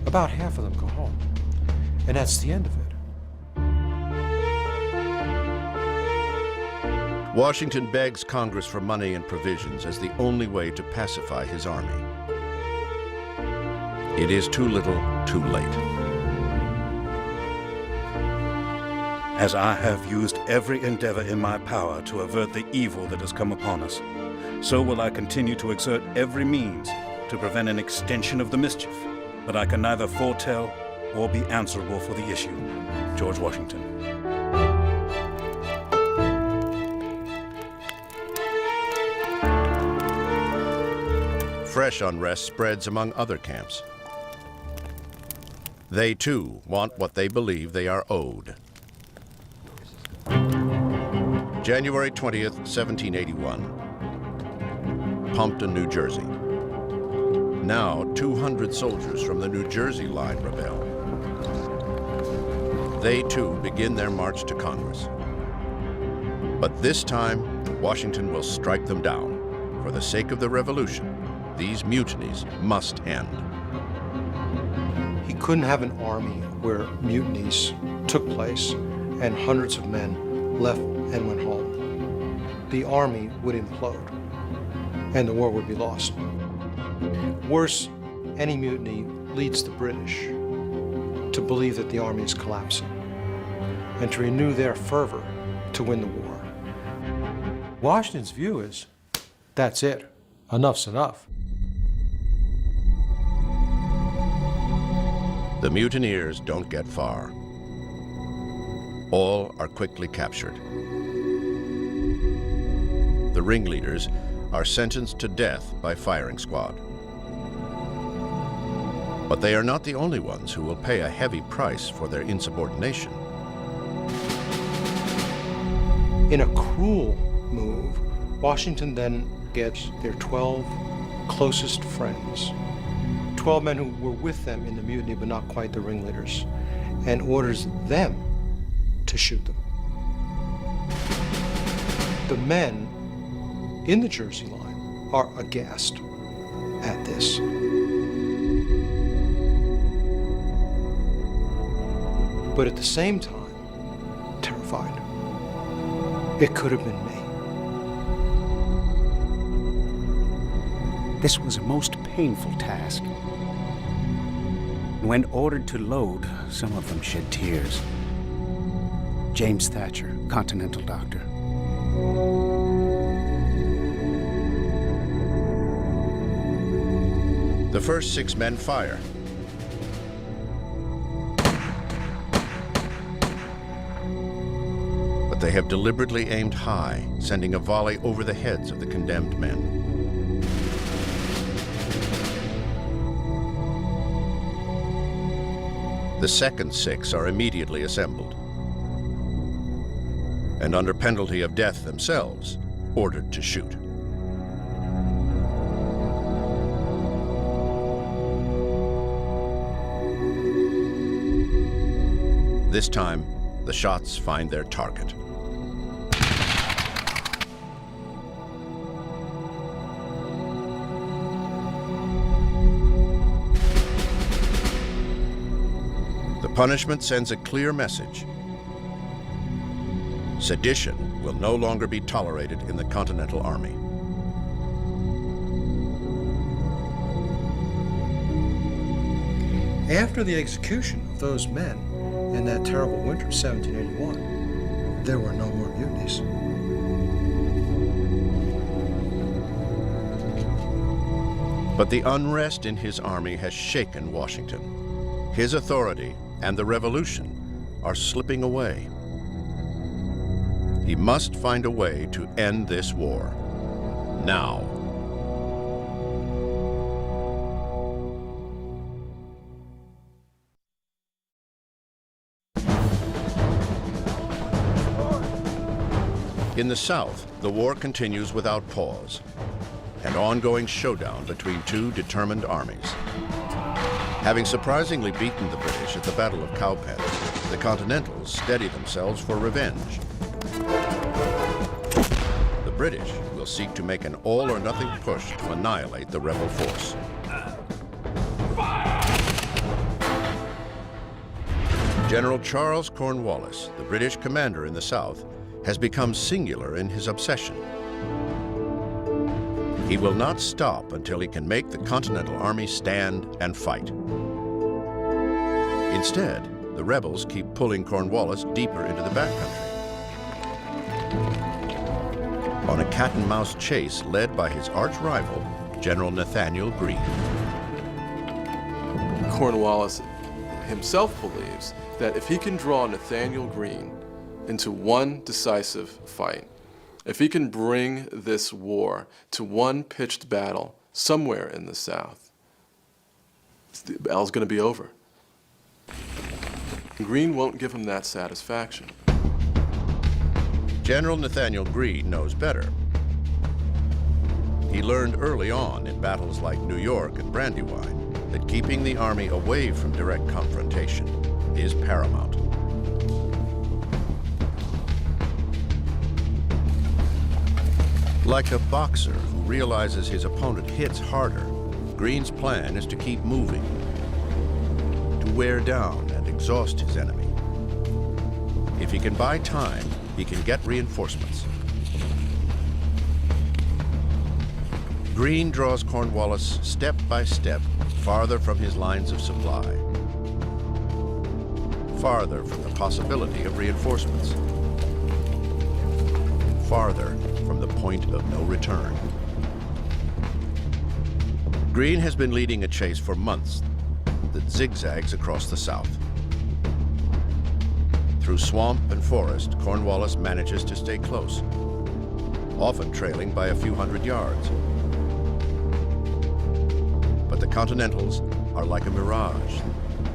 About half of them go home. And that's the end of it. Washington begs Congress for money and provisions as the only way to pacify his army. It is too little, too late. As I have used every endeavor in my power to avert the evil that has come upon us, so will I continue to exert every means to prevent an extension of the mischief. But I can neither foretell or be answerable for the issue. George Washington. Fresh unrest spreads among other camps. They too want what they believe they are owed. January 20th, 1781. Pompton, New Jersey. Now 200 soldiers from the New Jersey line rebel. They too begin their march to Congress. But this time, Washington will strike them down. For the sake of the revolution, these mutinies must end. He couldn't have an army where mutinies took place and hundreds of men left and went home. The army would implode and the war would be lost. Worse, any mutiny leads the British to believe that the army is collapsing and to renew their fervor to win the war. Washington's view is, that's it, enough's enough. The mutineers don't get far. All are quickly captured. The ringleaders are sentenced to death by firing squad. But they are not the only ones who will pay a heavy price for their insubordination. In a cruel move, Washington then gets their 12 closest friends 12 men who were with them in the mutiny, but not quite the ringleaders, and orders them to shoot them. The men in the Jersey line are aghast at this. But at the same time, terrified. It could have been me. This was a most painful task. When ordered to load, some of them shed tears. James Thatcher, Continental doctor. The first 6 men fire. But they have deliberately aimed high, sending a volley over the heads of the condemned men. The second 6 are immediately assembled, and under penalty of death themselves, ordered to shoot. This time, the shots find their target. The punishment sends a clear message. Sedition will no longer be tolerated in the Continental Army. After the execution of those men in that terrible winter of 1781, there were no more mutinies. But the unrest in his army has shaken Washington. His authority and the revolution are slipping away. He must find a way to end this war. Now. In the South, the war continues without pause, an ongoing showdown between 2 determined armies. Having surprisingly beaten the British at the Battle of Cowpens, the Continentals steady themselves for revenge. The British will seek to make an all-or-nothing push to annihilate the rebel force. General Charles Cornwallis, the British commander in the South, has become singular in his obsession. He will not stop until he can make the Continental Army stand and fight. Instead, the rebels keep pulling Cornwallis deeper into the backcountry. On a cat-and-mouse chase led by his arch-rival, General Nathaniel Greene. Cornwallis himself believes that if he can draw Nathaniel Greene into one decisive fight, if he can bring this war to one pitched battle somewhere in the South, the battle's going to be over. Greene won't give him that satisfaction. General Nathaniel Greene knows better. He learned early on in battles like New York and Brandywine that keeping the army away from direct confrontation is paramount. Like a boxer who realizes his opponent hits harder, Greene's plan is to keep moving, to wear down and exhaust his enemy. If he can buy time, he can get reinforcements. Greene draws Cornwallis step by step farther from his lines of supply, farther from the possibility of reinforcements, farther from the point of no return. Greene has been leading a chase for months that zigzags across the South. Through swamp and forest, Cornwallis manages to stay close, often trailing by a few hundred yards. But the Continentals are like a mirage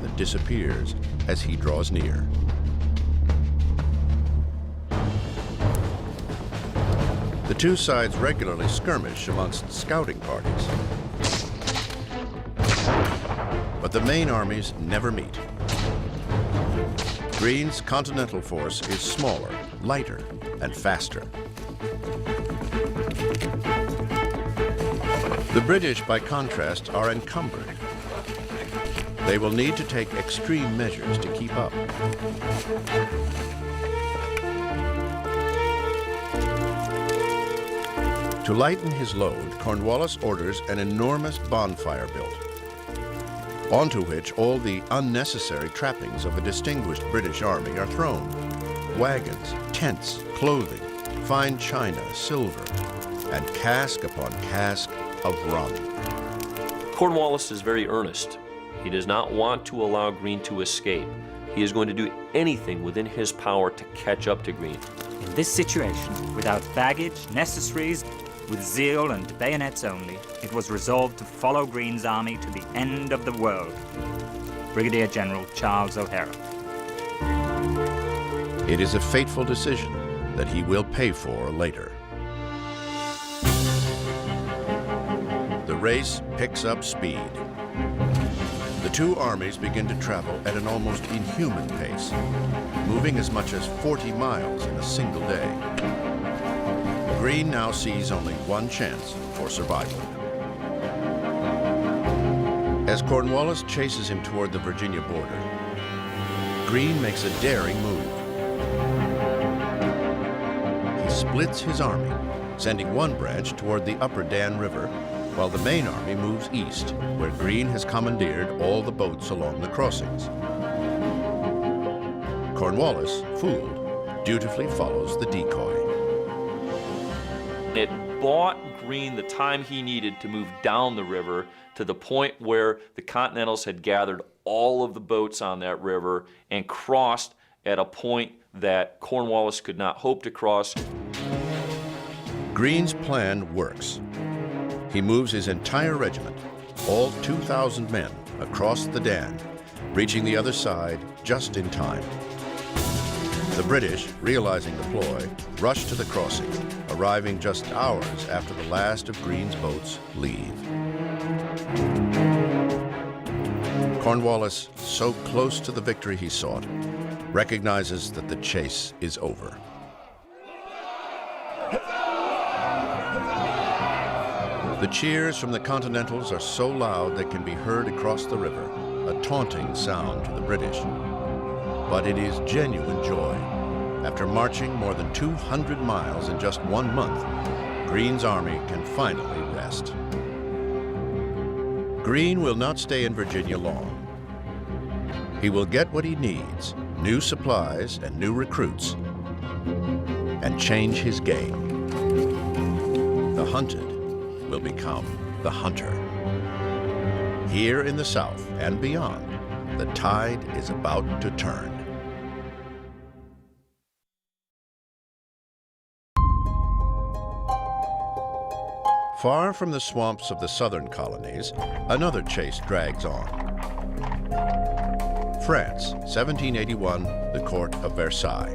that disappears as he draws near. The two sides regularly skirmish amongst scouting parties. the main armies never meet. Greene's Continental Force is smaller, lighter, and faster. The British, by contrast, are encumbered. They will need to take extreme measures to keep up. To lighten his load, Cornwallis orders an enormous bonfire built, onto which all the unnecessary trappings of a distinguished British army are thrown. Wagons, tents, clothing, fine china, silver, and cask upon cask of rum. Cornwallis is very earnest. He does not want to allow Greene to escape. He is going to do anything within his power to catch up to Greene. In this situation, without baggage, necessaries, with zeal and bayonets only, it was resolved to follow Greene's army to the end of the world. Brigadier General Charles O'Hara. It is a fateful decision that he will pay for later. The race picks up speed. The two armies begin to travel at an almost inhuman pace, moving as much as 40 miles in a single day. Greene now sees only one chance for survival. As Cornwallis chases him toward the Virginia border, Greene makes a daring move. He splits his army, sending one branch toward the upper Dan River, while the main army moves east, where Greene has commandeered all the boats along the crossings. Cornwallis, fooled, dutifully follows the decoy. It bought Greene the time he needed to move down the river to the point where the Continentals had gathered all of the boats on that river and crossed at a point that Cornwallis could not hope to cross. Greene's plan works. He moves his entire regiment, all 2,000 men, across the Dan, reaching the other side just in time. The British, realizing the ploy, rush to the crossing, arriving just hours after the last of Greene's boats leave. Cornwallis, so close to the victory he sought, recognizes that the chase is over. The cheers from the Continentals are so loud they can be heard across the river, a taunting sound to the British. But it is genuine joy. After marching more than 200 miles in just 1 month, Greene's army can finally rest. Greene will not stay in Virginia long. He will get what he needs, new supplies and new recruits, and change his game. The hunted will become the hunter. Here in the South and beyond, the tide is about to turn. Far from the swamps of the southern colonies, another chase drags on. France, 1781, the court of Versailles.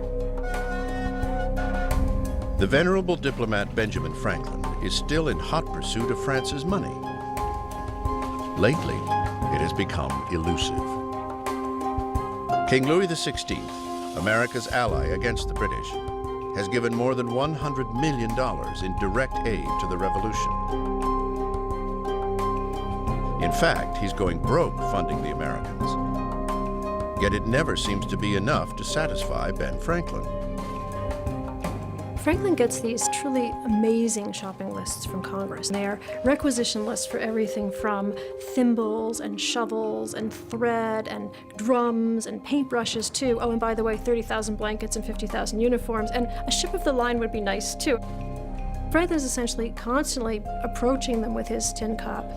The venerable diplomat Benjamin Franklin is still in hot pursuit of France's money. Lately, it has become elusive. King Louis XVI, America's ally against the British, has given more than $100 million in direct aid to the revolution. In fact, he's going broke funding the Americans. Yet it never seems to be enough to satisfy Ben Franklin. Franklin gets these truly amazing shopping lists from Congress. They are requisition lists for everything from thimbles and shovels and thread and drums and paintbrushes too. Oh, and by the way, 30,000 blankets and 50,000 uniforms, and a ship of the line would be nice too. Franklin's essentially constantly approaching them with his tin cup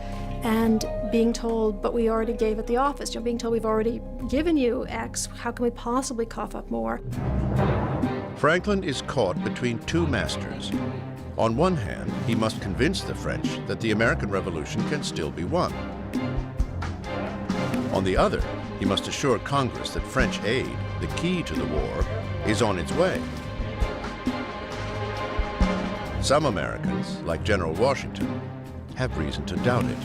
and being told, but we already gave at the office. Being told we've already given you X, how can we possibly cough up more? Franklin is caught between two masters. On one hand, he must convince the French that the American Revolution can still be won. On the other, he must assure Congress that French aid, the key to the war, is on its way. Some Americans, like General Washington, have reason to doubt it.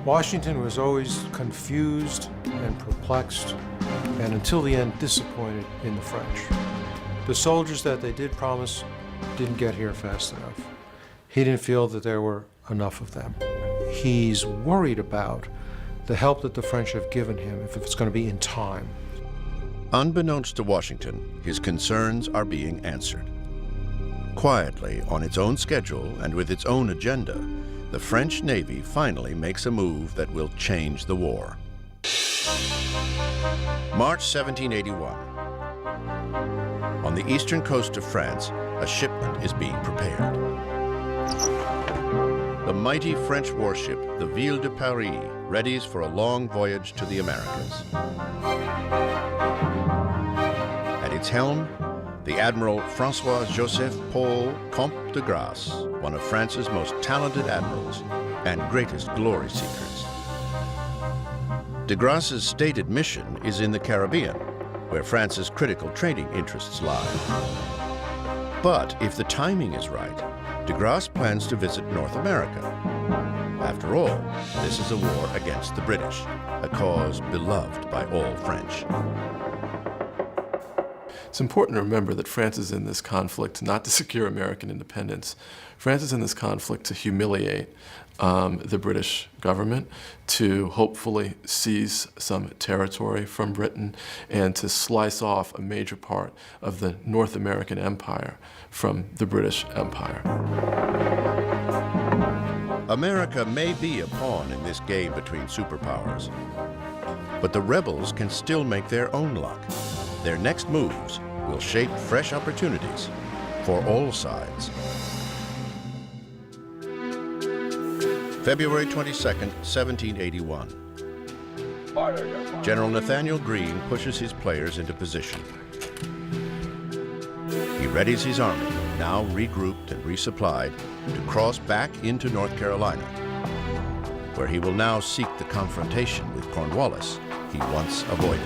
Washington was always confused and perplexed, and until the end disappointed in the French. The soldiers that they did promise didn't get here fast enough. He didn't feel that there were enough of them. He's worried about the help that the French have given him, if it's going to be in time. Unbeknownst to Washington, his concerns are being answered. Quietly, on its own schedule and with its own agenda, the French Navy finally makes a move that will change the war. March 1781. On the eastern coast of France, a shipment is being prepared. The mighty French warship, the Ville de Paris, readies for a long voyage to the Americas. At its helm, the Admiral François-Joseph Paul Comte de Grasse, one of France's most talented admirals and greatest glory seekers. De Grasse's stated mission is in the Caribbean, where France's critical trading interests lie. But if the timing is right, de Grasse plans to visit North America. After all, this is a war against the British, a cause beloved by all French. It's important to remember that France is in this conflict not to secure American independence. France is in this conflict to humiliate the British government, to hopefully seize some territory from Britain, and to slice off a major part of the North American empire from the British Empire. America may be a pawn in this game between superpowers, but the rebels can still make their own luck. Their next moves will shape fresh opportunities for all sides. February 22nd, 1781. General Nathanael Greene pushes his players into position. He readies his army, now regrouped and resupplied, to cross back into North Carolina, where he will now seek the confrontation with Cornwallis he once avoided.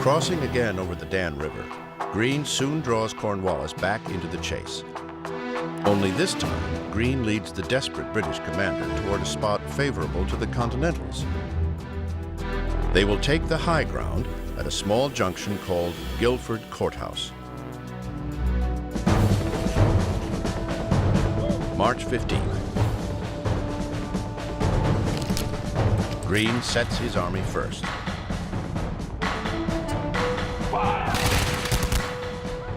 Crossing again over the Dan River, Greene soon draws Cornwallis back into the chase. Only this time, Greene leads the desperate British commander toward a spot favorable to the Continentals. They will take the high ground at a small junction called Guilford Courthouse. March 15th. Greene sets his army first.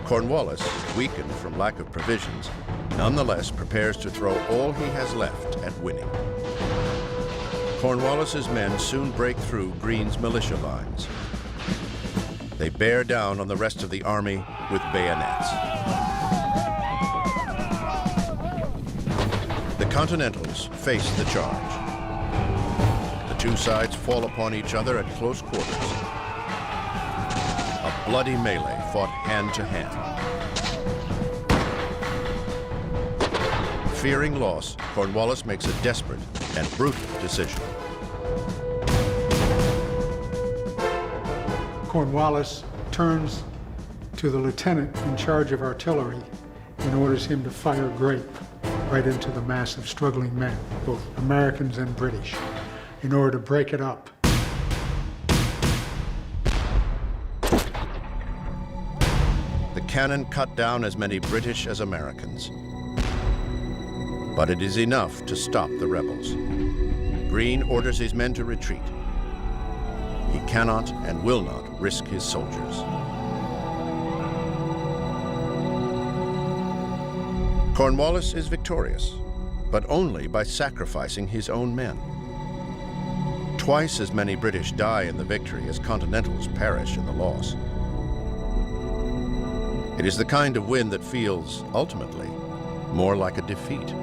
Cornwallis, weakened from lack of provisions, nonetheless prepares to throw all he has left at winning. Cornwallis's men soon break through Greene's militia lines. They bear down on the rest of the army with bayonets. The Continentals face the charge. The two sides fall upon each other at close quarters. A bloody melee fought hand to hand. Fearing loss, Cornwallis makes a desperate and brutal decision. Cornwallis turns to the lieutenant in charge of artillery and orders him to fire grape right into the mass of struggling men, both Americans and British, in order to break it up. The cannon cut down as many British as Americans. But it is enough to stop the rebels. Greene orders his men to retreat. He cannot and will not risk his soldiers. Cornwallis is victorious, but only by sacrificing his own men. Twice as many British die in the victory as Continentals perish in the loss. It is the kind of win that feels, ultimately, more like a defeat.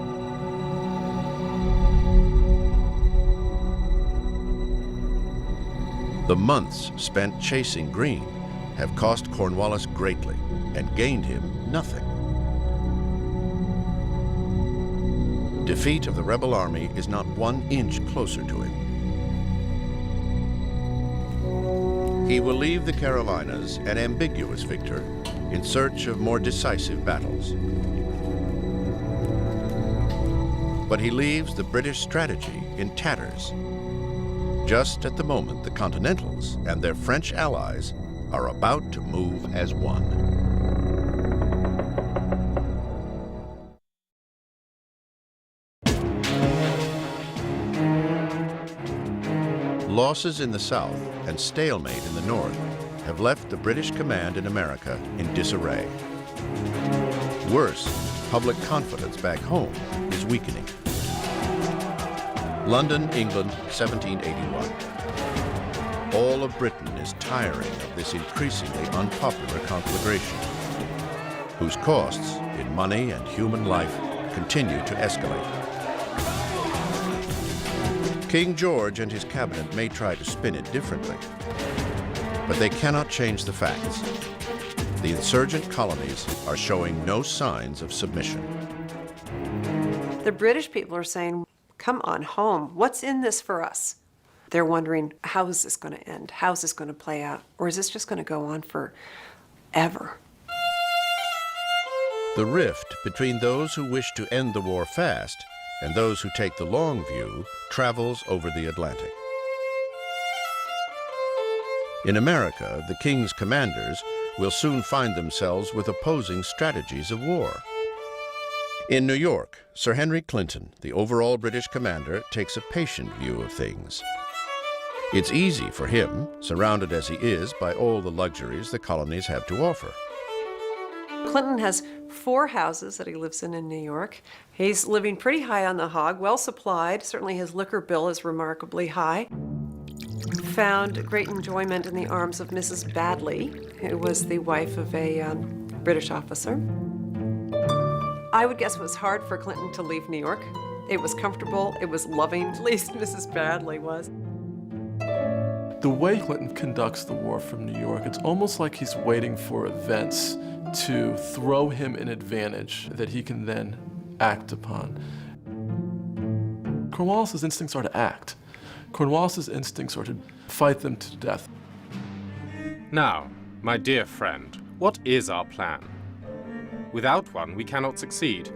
The months spent chasing Greene have cost Cornwallis greatly and gained him nothing. Defeat of the rebel army is not 1 inch closer to him. He will leave the Carolinas an ambiguous victor in search of more decisive battles. but he leaves the British strategy in tatters, just at the moment the Continentals and their French allies are about to move as one. Losses in the south and stalemate in the north have left the British command in America in disarray. Worse, public confidence back home is weakening. London, England, 1781. All of Britain is tiring of this increasingly unpopular conflagration, whose costs in money and human life continue to escalate. King George and his cabinet may try to spin it differently, but they cannot change the facts. The insurgent colonies are showing no signs of submission. The British people are saying, come on home. What's in this for us? They're wondering, how is this going to end? How is this going to play out? Or is this just going to go on forever? The rift between those who wish to end the war fast and those who take the long view travels over the Atlantic. In America, the King's commanders will soon find themselves with opposing strategies of war. In New York, Sir Henry Clinton, the overall British commander, takes a patient view of things. It's easy for him, surrounded as he is by all the luxuries the colonies have to offer. Clinton has 4 houses that he lives in New York. He's living pretty high on the hog, well supplied. Certainly his liquor bill is remarkably high. Found great enjoyment in the arms of Mrs. Badley, who was the wife of a British officer. I would guess it was hard for Clinton to leave New York. It was comfortable, it was loving, at least Mrs. Badley was. The way Clinton conducts the war from New York, it's almost like he's waiting for events to throw him an advantage that he can then act upon. Cornwallis's instincts are to act. Cornwallis's instincts are to fight them to death. Now, my dear friend, what is our plan? Without one, we cannot succeed.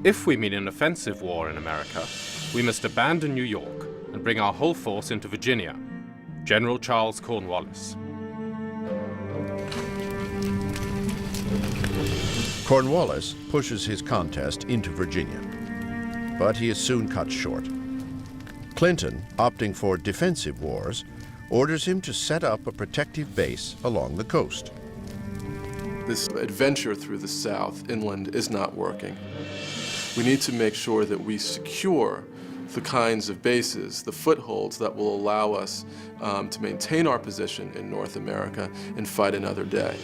If we mean an offensive war in America, we must abandon New York and bring our whole force into Virginia. General Charles Cornwallis. Cornwallis pushes his contest into Virginia, but he is soon cut short. Clinton, opting for defensive wars, orders him to set up a protective base along the coast. This adventure through the South, inland, is not working. We need to make sure that we secure the kinds of bases, the footholds that will allow us to maintain our position in North America and fight another day.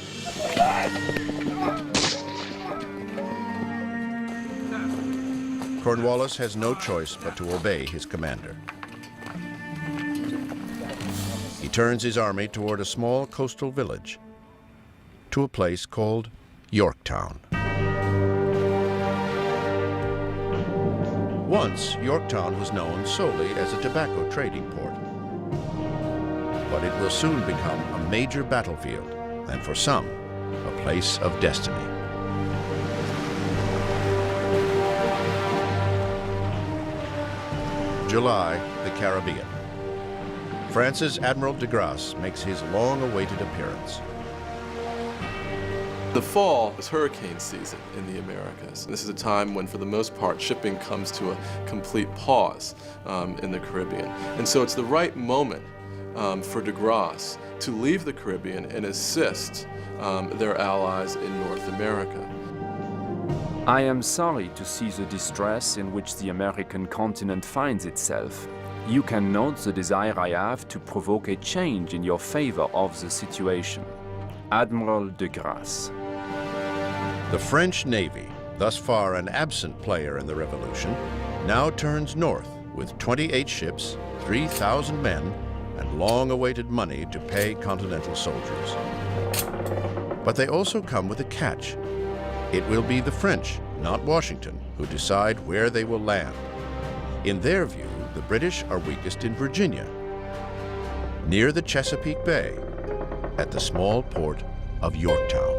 Cornwallis has no choice but to obey his commander. He turns his army toward a small coastal village, to a place called Yorktown. Once, Yorktown was known solely as a tobacco trading port, but it will soon become a major battlefield, and for some, a place of destiny. July, the Caribbean. France's Admiral de Grasse makes his long-awaited appearance. The fall is hurricane season in the Americas. This is a time when, for the most part, shipping comes to a complete pause in the Caribbean. And so it's the right moment for de Grasse to leave the Caribbean and assist their allies in North America. I am sorry to see the distress in which the American continent finds itself. You can note the desire I have to provoke a change in your favor of the situation. Admiral de Grasse. The French Navy, thus far an absent player in the Revolution, now turns north with 28 ships, 3,000 men, and long-awaited money to pay Continental soldiers. But they also come with a catch. It will be the French, not Washington, who decide where they will land. In their view, the British are weakest in Virginia, near the Chesapeake Bay, at the small port of Yorktown.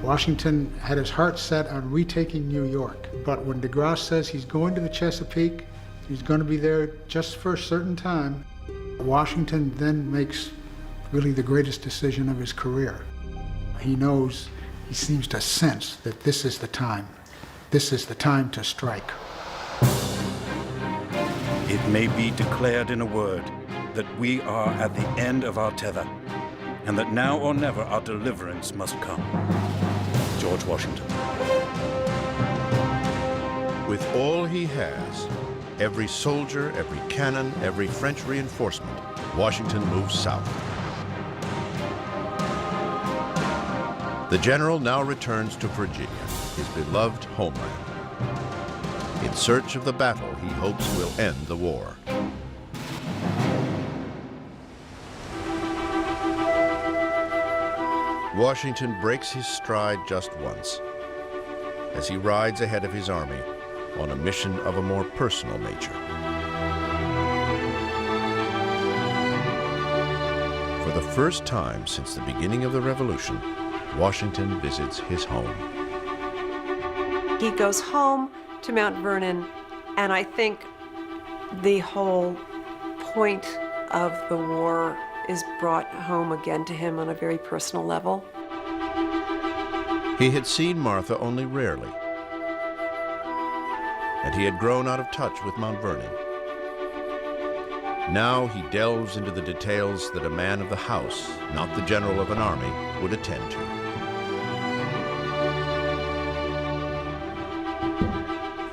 Washington had his heart set on retaking New York, but when DeGrasse says he's going to the Chesapeake, he's going to be there just for a certain time, Washington then makes really the greatest decision of his career. He knows, he seems to sense that this is the time. This is the time to strike. It may be declared in a word that we are at the end of our tether, and that now or never our deliverance must come. George Washington. With all he has, every soldier, every cannon, every French reinforcement, Washington moves south. The general now returns to Virginia, his beloved homeland, in search of the battle he hopes will end the war. Washington breaks his stride just once, as he rides ahead of his army on a mission of a more personal nature. For the first time since the beginning of the Revolution, Washington visits his home. He goes home to Mount Vernon, and I think the whole point of the war is brought home again to him on a very personal level. He had seen Martha only rarely, and he had grown out of touch with Mount Vernon. Now he delves into the details that a man of the house, not the general of an army, would attend to.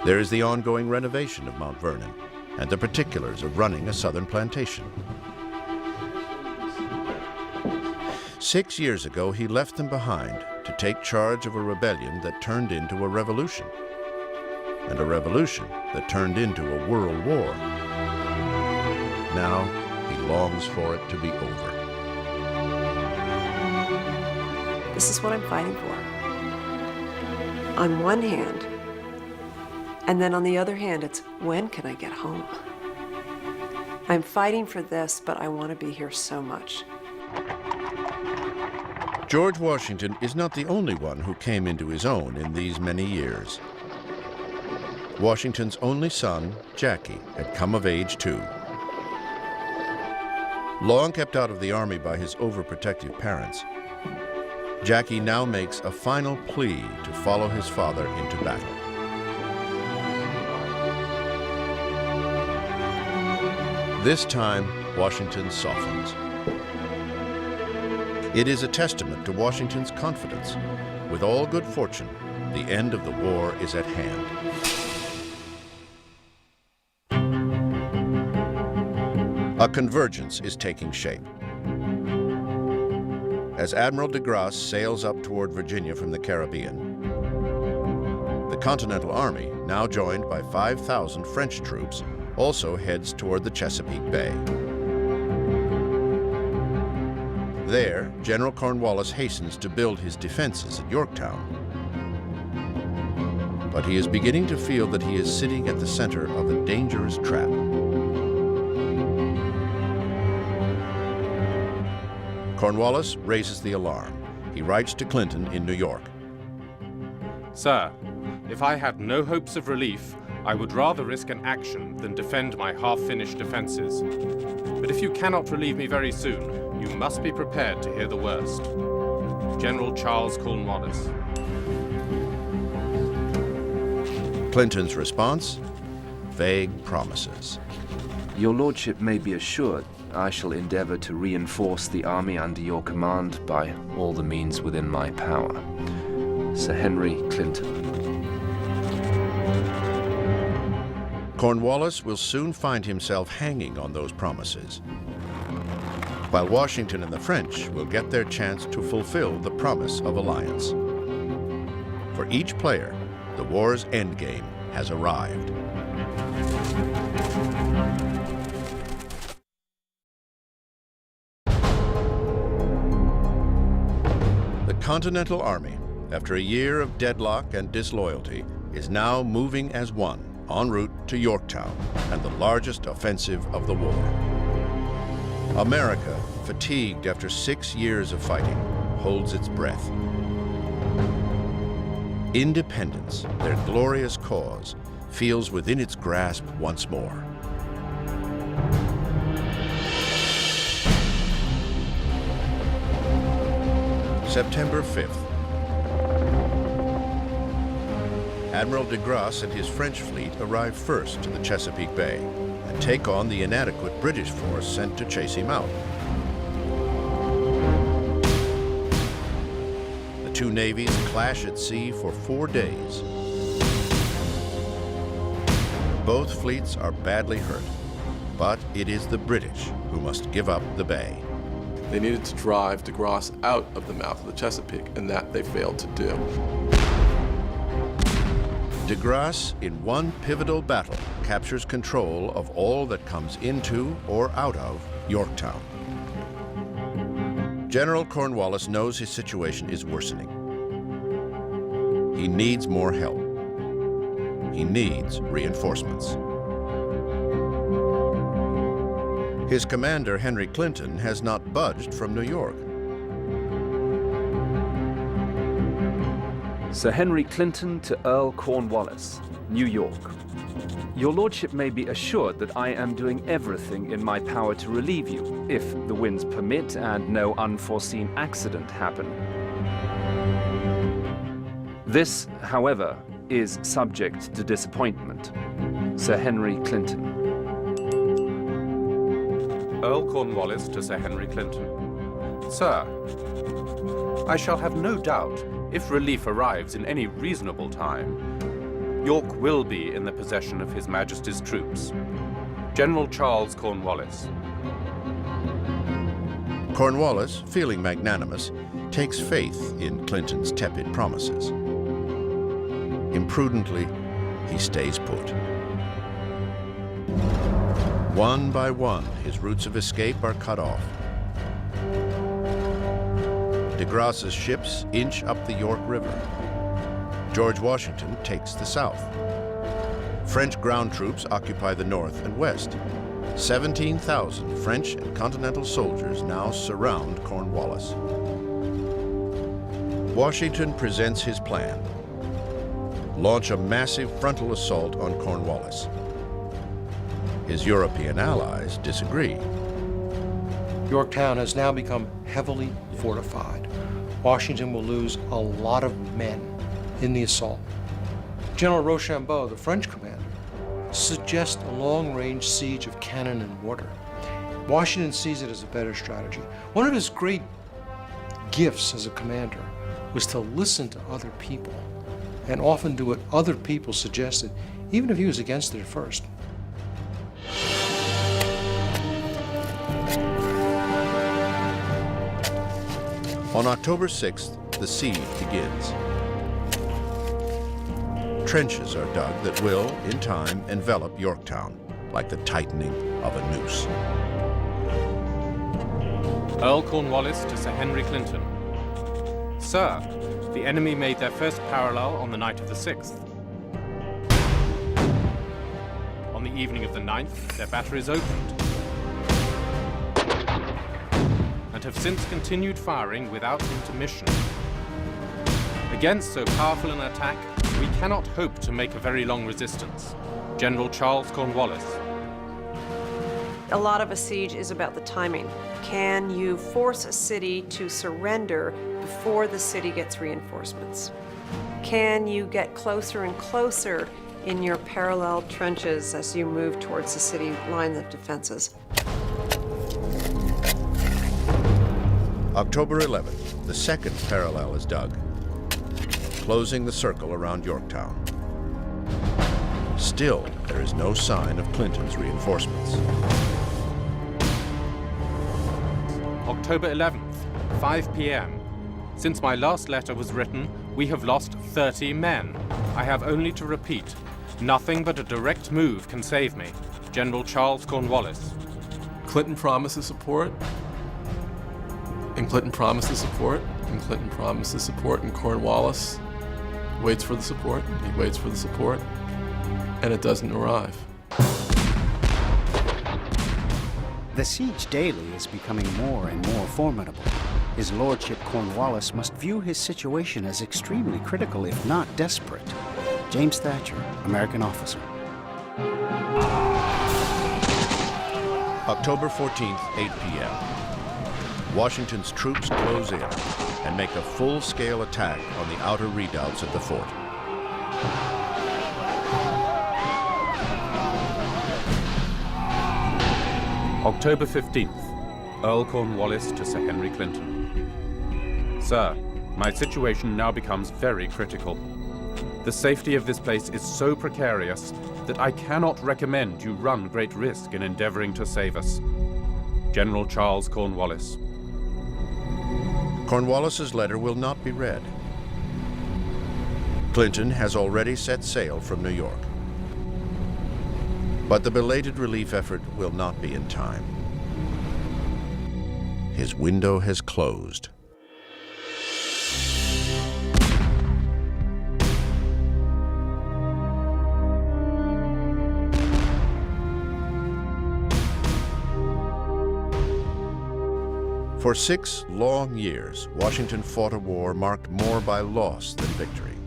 There is the ongoing renovation of Mount Vernon and the particulars of running a southern plantation. 6 years ago, he left them behind to take charge of a rebellion that turned into a revolution, and a revolution that turned into a world war. Now, he longs for it to be over. This is what I'm fighting for. On one hand, and then on the other hand, it's when can I get home? I'm fighting for this, but I want to be here so much. George Washington is not the only one who came into his own in these many years. Washington's only son, Jackie, had come of age too. Long kept out of the army by his overprotective parents, Jackie now makes a final plea to follow his father into battle. This time, Washington softens. It is a testament to Washington's confidence. With all good fortune, the end of the war is at hand. A convergence is taking shape. As Admiral DeGrasse sails up toward Virginia from the Caribbean, the Continental Army, now joined by 5,000 French troops, also heads toward the Chesapeake Bay. There, General Cornwallis hastens to build his defenses at Yorktown. But he is beginning to feel that he is sitting at the center of a dangerous trap. Cornwallis raises the alarm. He writes to Clinton in New York. Sir, if I had no hopes of relief, I would rather risk an action than defend my half-finished defenses. But if you cannot relieve me very soon, you must be prepared to hear the worst. General Charles Cornwallis. Clinton's response? Vague promises. Your lordship may be assured I shall endeavor to reinforce the army under your command by all the means within my power. Sir Henry Clinton. Cornwallis will soon find himself hanging on those promises, while Washington and the French will get their chance to fulfill the promise of alliance. For each player, the war's endgame has arrived. The Continental Army, after a year of deadlock and disloyalty, is now moving as one, en route to Yorktown and the largest offensive of the war. America, fatigued after 6 years of fighting, holds its breath. Independence, their glorious cause, feels within its grasp once more. September 5th. Admiral de Grasse and his French fleet arrive first to the Chesapeake Bay and take on the inadequate British force sent to chase him out. The two navies clash at sea for 4 days. Both fleets are badly hurt, but it is the British who must give up the bay. They needed to drive de Grasse out of the mouth of the Chesapeake, and that they failed to do. De Grasse, in one pivotal battle, captures control of all that comes into or out of Yorktown. General Cornwallis knows his situation is worsening. He needs more help. He needs reinforcements. His commander, Henry Clinton, has not budged from New York. Sir Henry Clinton to Earl Cornwallis, New York. Your lordship may be assured that I am doing everything in my power to relieve you, if the winds permit and no unforeseen accident happen. This, however, is subject to disappointment. Sir Henry Clinton. Earl Cornwallis to Sir Henry Clinton. Sir, I shall have no doubt, if relief arrives in any reasonable time, York will be in the possession of His Majesty's troops. General Charles Cornwallis. Cornwallis, feeling magnanimous, takes faith in Clinton's tepid promises. Imprudently, he stays put. One by one, his routes of escape are cut off. De Grasse's ships inch up the York River. George Washington takes the south. French ground troops occupy the north and west. 17,000 French and Continental soldiers now surround Cornwallis. Washington presents his plan: launch a massive frontal assault on Cornwallis. His European allies disagree. Yorktown has now become heavily fortified. Washington will lose a lot of men in the assault. General Rochambeau, the French commander, suggests a long-range siege of cannon and water. Washington sees it as a better strategy. One of his great gifts as a commander was to listen to other people and often do what other people suggested, even if he was against it at first. On October 6th, the siege begins. Trenches are dug that will, in time, envelop Yorktown, like the tightening of a noose. Earl Cornwallis to Sir Henry Clinton. Sir, the enemy made their first parallel on the night of the 6th. On the evening of the 9th, their batteries opened, and have since continued firing without intermission. Against so powerful an attack, we cannot hope to make a very long resistance. General Charles Cornwallis. A lot of a siege is about the timing. Can you force a city to surrender before the city gets reinforcements? Can you get closer and closer in your parallel trenches as you move towards the city line of defenses? October 11th, the second parallel is dug, closing the circle around Yorktown. Still, there is no sign of Clinton's reinforcements. October 11th, 5 p.m. Since my last letter was written, we have lost 30 men. I have only to repeat, nothing but a direct move can save me. General Charles Cornwallis. Clinton promises support, and Clinton promises support, and Clinton promises support, and Cornwallis waits for the support, and he waits for the support, and it doesn't arrive. The siege daily is becoming more and more formidable. His Lordship Cornwallis must view his situation as extremely critical, if not desperate. James Thatcher, American officer. October 14th, 8 p.m. Washington's troops close in and make a full-scale attack on the outer redoubts of the fort. October 15th. Earl Cornwallis to Sir Henry Clinton. Sir, my situation now becomes very critical. The safety of this place is so precarious that I cannot recommend you run great risk in endeavoring to save us. General Charles Cornwallis. Cornwallis's letter will not be read. Clinton has already set sail from New York. But the belated relief effort will not be in time. His window has closed. For 6 long years, Washington fought a war marked more by loss than victory.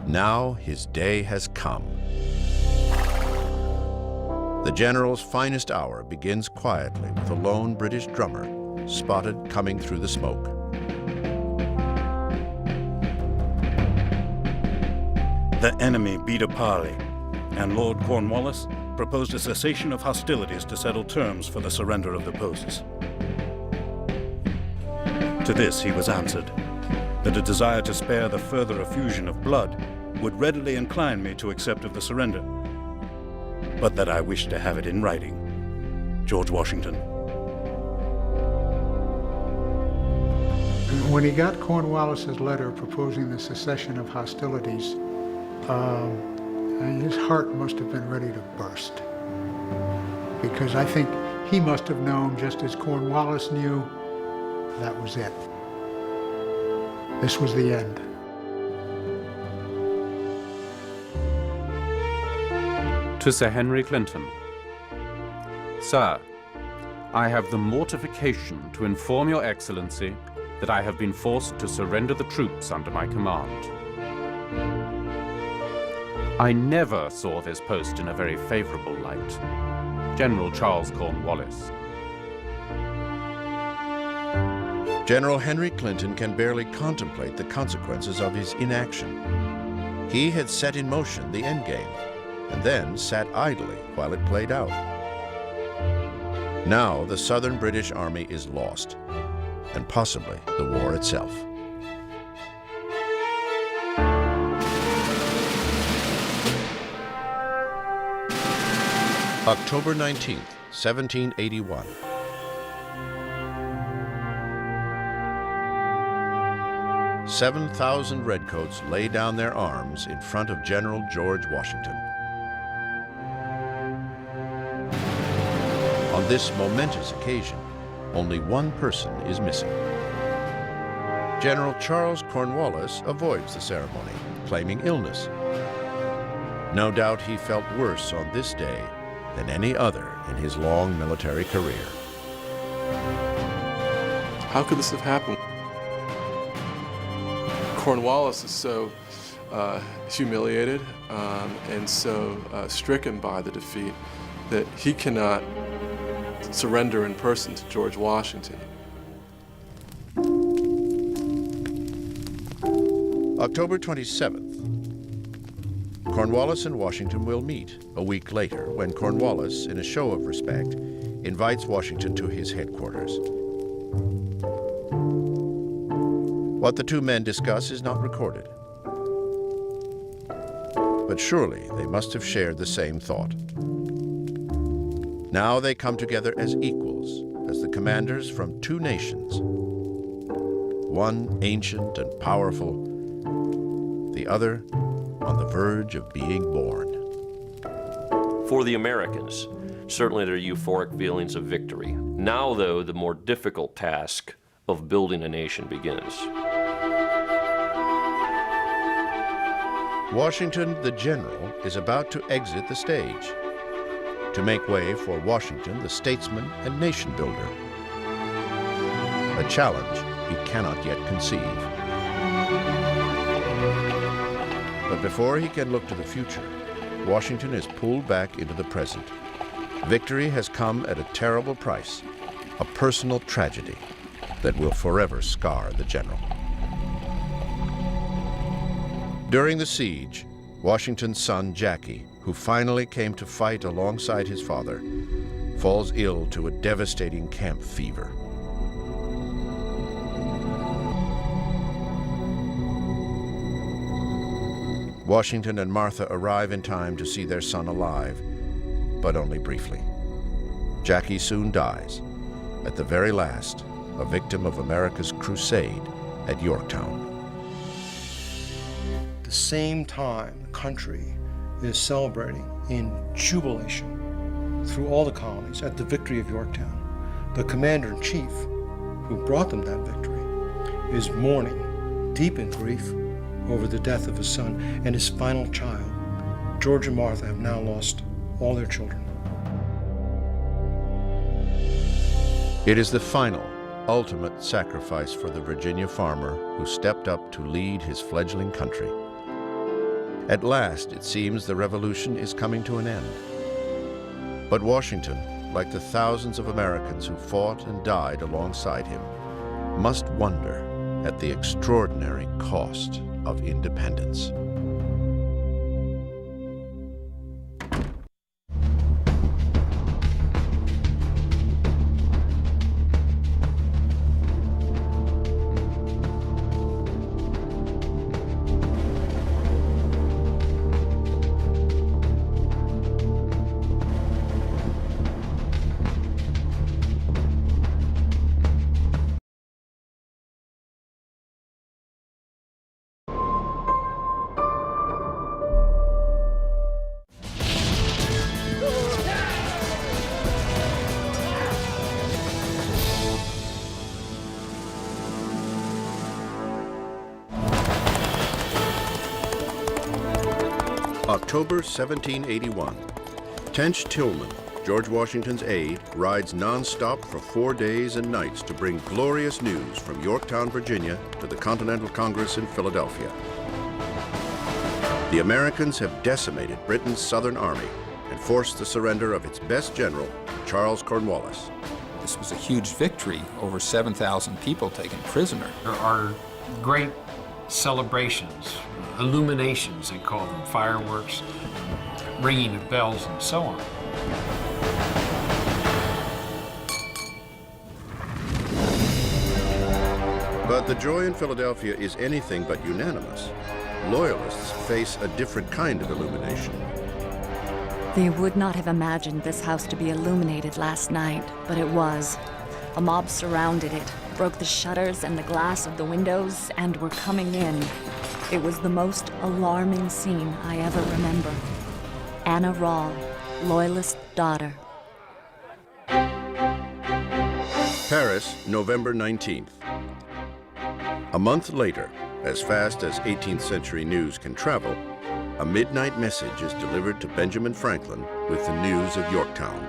Now his day has come. The general's finest hour begins quietly with a lone British drummer spotted coming through the smoke. The enemy beat a parley, and Lord Cornwallis proposed a cessation of hostilities to settle terms for the surrender of the posts. To this he was answered that a desire to spare the further effusion of blood would readily incline me to accept of the surrender, but that I wished to have it in writing. George Washington. When he got Cornwallis's letter proposing the cessation of hostilities, his heart must have been ready to burst. Because I think he must have known, just as Cornwallis knew, that was it. This was the end. To Sir Henry Clinton. Sir, I have the mortification to inform Your Excellency that I have been forced to surrender the troops under my command. I never saw this post in a very favorable light. General Charles Cornwallis. General Henry Clinton can barely contemplate the consequences of his inaction. He had set in motion the endgame, and then sat idly while it played out. Now the Southern British Army is lost, and possibly the war itself. October 19th, 1781. "7,000 redcoats lay down their arms in front of General George Washington. On this momentous occasion, only one person is missing. General Charles Cornwallis avoids the ceremony, claiming illness. No doubt he felt worse on this day than any other in his long military career. How could this have happened? Cornwallis is so humiliated and so stricken by the defeat that he cannot surrender in person to George Washington. October 27th. Cornwallis and Washington will meet a week later when Cornwallis, in a show of respect, invites Washington to his headquarters. What the two men discuss is not recorded. But surely they must have shared the same thought. Now they come together as equals, as the commanders from two nations. One ancient and powerful, the other on the verge of being born. For the Americans, certainly there are euphoric feelings of victory. Now, though, the more difficult task of building a nation begins. Washington, the general, is about to exit the stage to make way for Washington, the statesman and nation builder. a challenge he cannot yet conceive. But before he can look to the future, Washington is pulled back into the present. Victory has come at a terrible price, a personal tragedy that will forever scar the general. During the siege, Washington's son, Jackie, who finally came to fight alongside his father, falls ill to a devastating camp fever. Washington and Martha arrive in time to see their son alive, but only briefly. Jackie soon dies, at the very last, a victim of America's crusade at Yorktown. At the same time, the country is celebrating in jubilation through all the colonies at the victory of Yorktown. The commander-in-chief, who brought them that victory, is mourning, deep in grief, over the death of his son and his final child. George and Martha have now lost all their children. It is the final, ultimate sacrifice for the Virginia farmer who stepped up to lead his fledgling country. At last, it seems the revolution is coming to an end. But Washington, like the thousands of Americans who fought and died alongside him, must wonder at the extraordinary cost of independence. October 1781. Tench Tillman, George Washington's aide, rides non-stop for 4 days and nights to bring glorious news from Yorktown, Virginia to the Continental Congress in Philadelphia. The Americans have decimated Britain's Southern Army and forced the surrender of its best general, Charles Cornwallis. This was a huge victory, over 7,000 people taken prisoner. There are great celebrations, illuminations, they call them, fireworks, ringing of bells, and so on. But the joy in Philadelphia is anything but unanimous. Loyalists face a different kind of illumination. They would not have imagined this house to be illuminated last night, but it was. A mob surrounded it, broke the shutters and the glass of the windows, and were coming in. It was the most alarming scene I ever remember. Anna Rawl, Loyalist daughter. Paris, November 19th. A month later, as fast as 18th century news can travel, a midnight message is delivered to Benjamin Franklin with the news of Yorktown.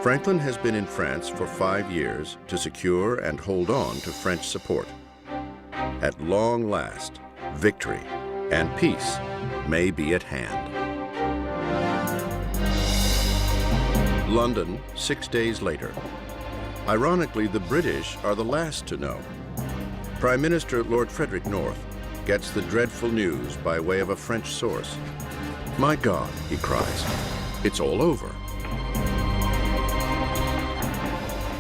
Franklin has been in France for 5 years to secure and hold on to French support. At long last, victory and peace may be at hand. London, 6 days later. Ironically, the British are the last to know. Prime Minister Lord Frederick North gets the dreadful news by way of a French source. "My God," he cries, "it's all over."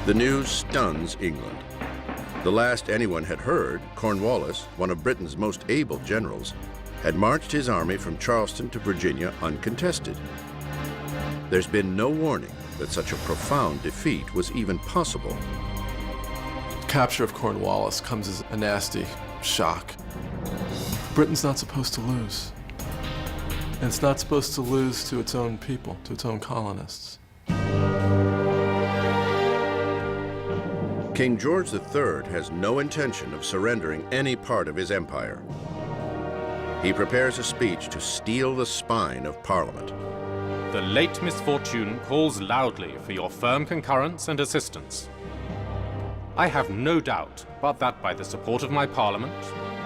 The news stuns England. The last anyone had heard, Cornwallis, one of Britain's most able generals, had marched his army from Charleston to Virginia uncontested. There's been no warning that such a profound defeat was even possible. Capture of Cornwallis comes as a nasty shock. Britain's not supposed to lose. And it's not supposed to lose to its own people, to its own colonists. King George III has no intention of surrendering any part of his empire. He prepares a speech to steel the spine of Parliament. The late misfortune calls loudly for your firm concurrence and assistance. I have no doubt but that by the support of my parliament,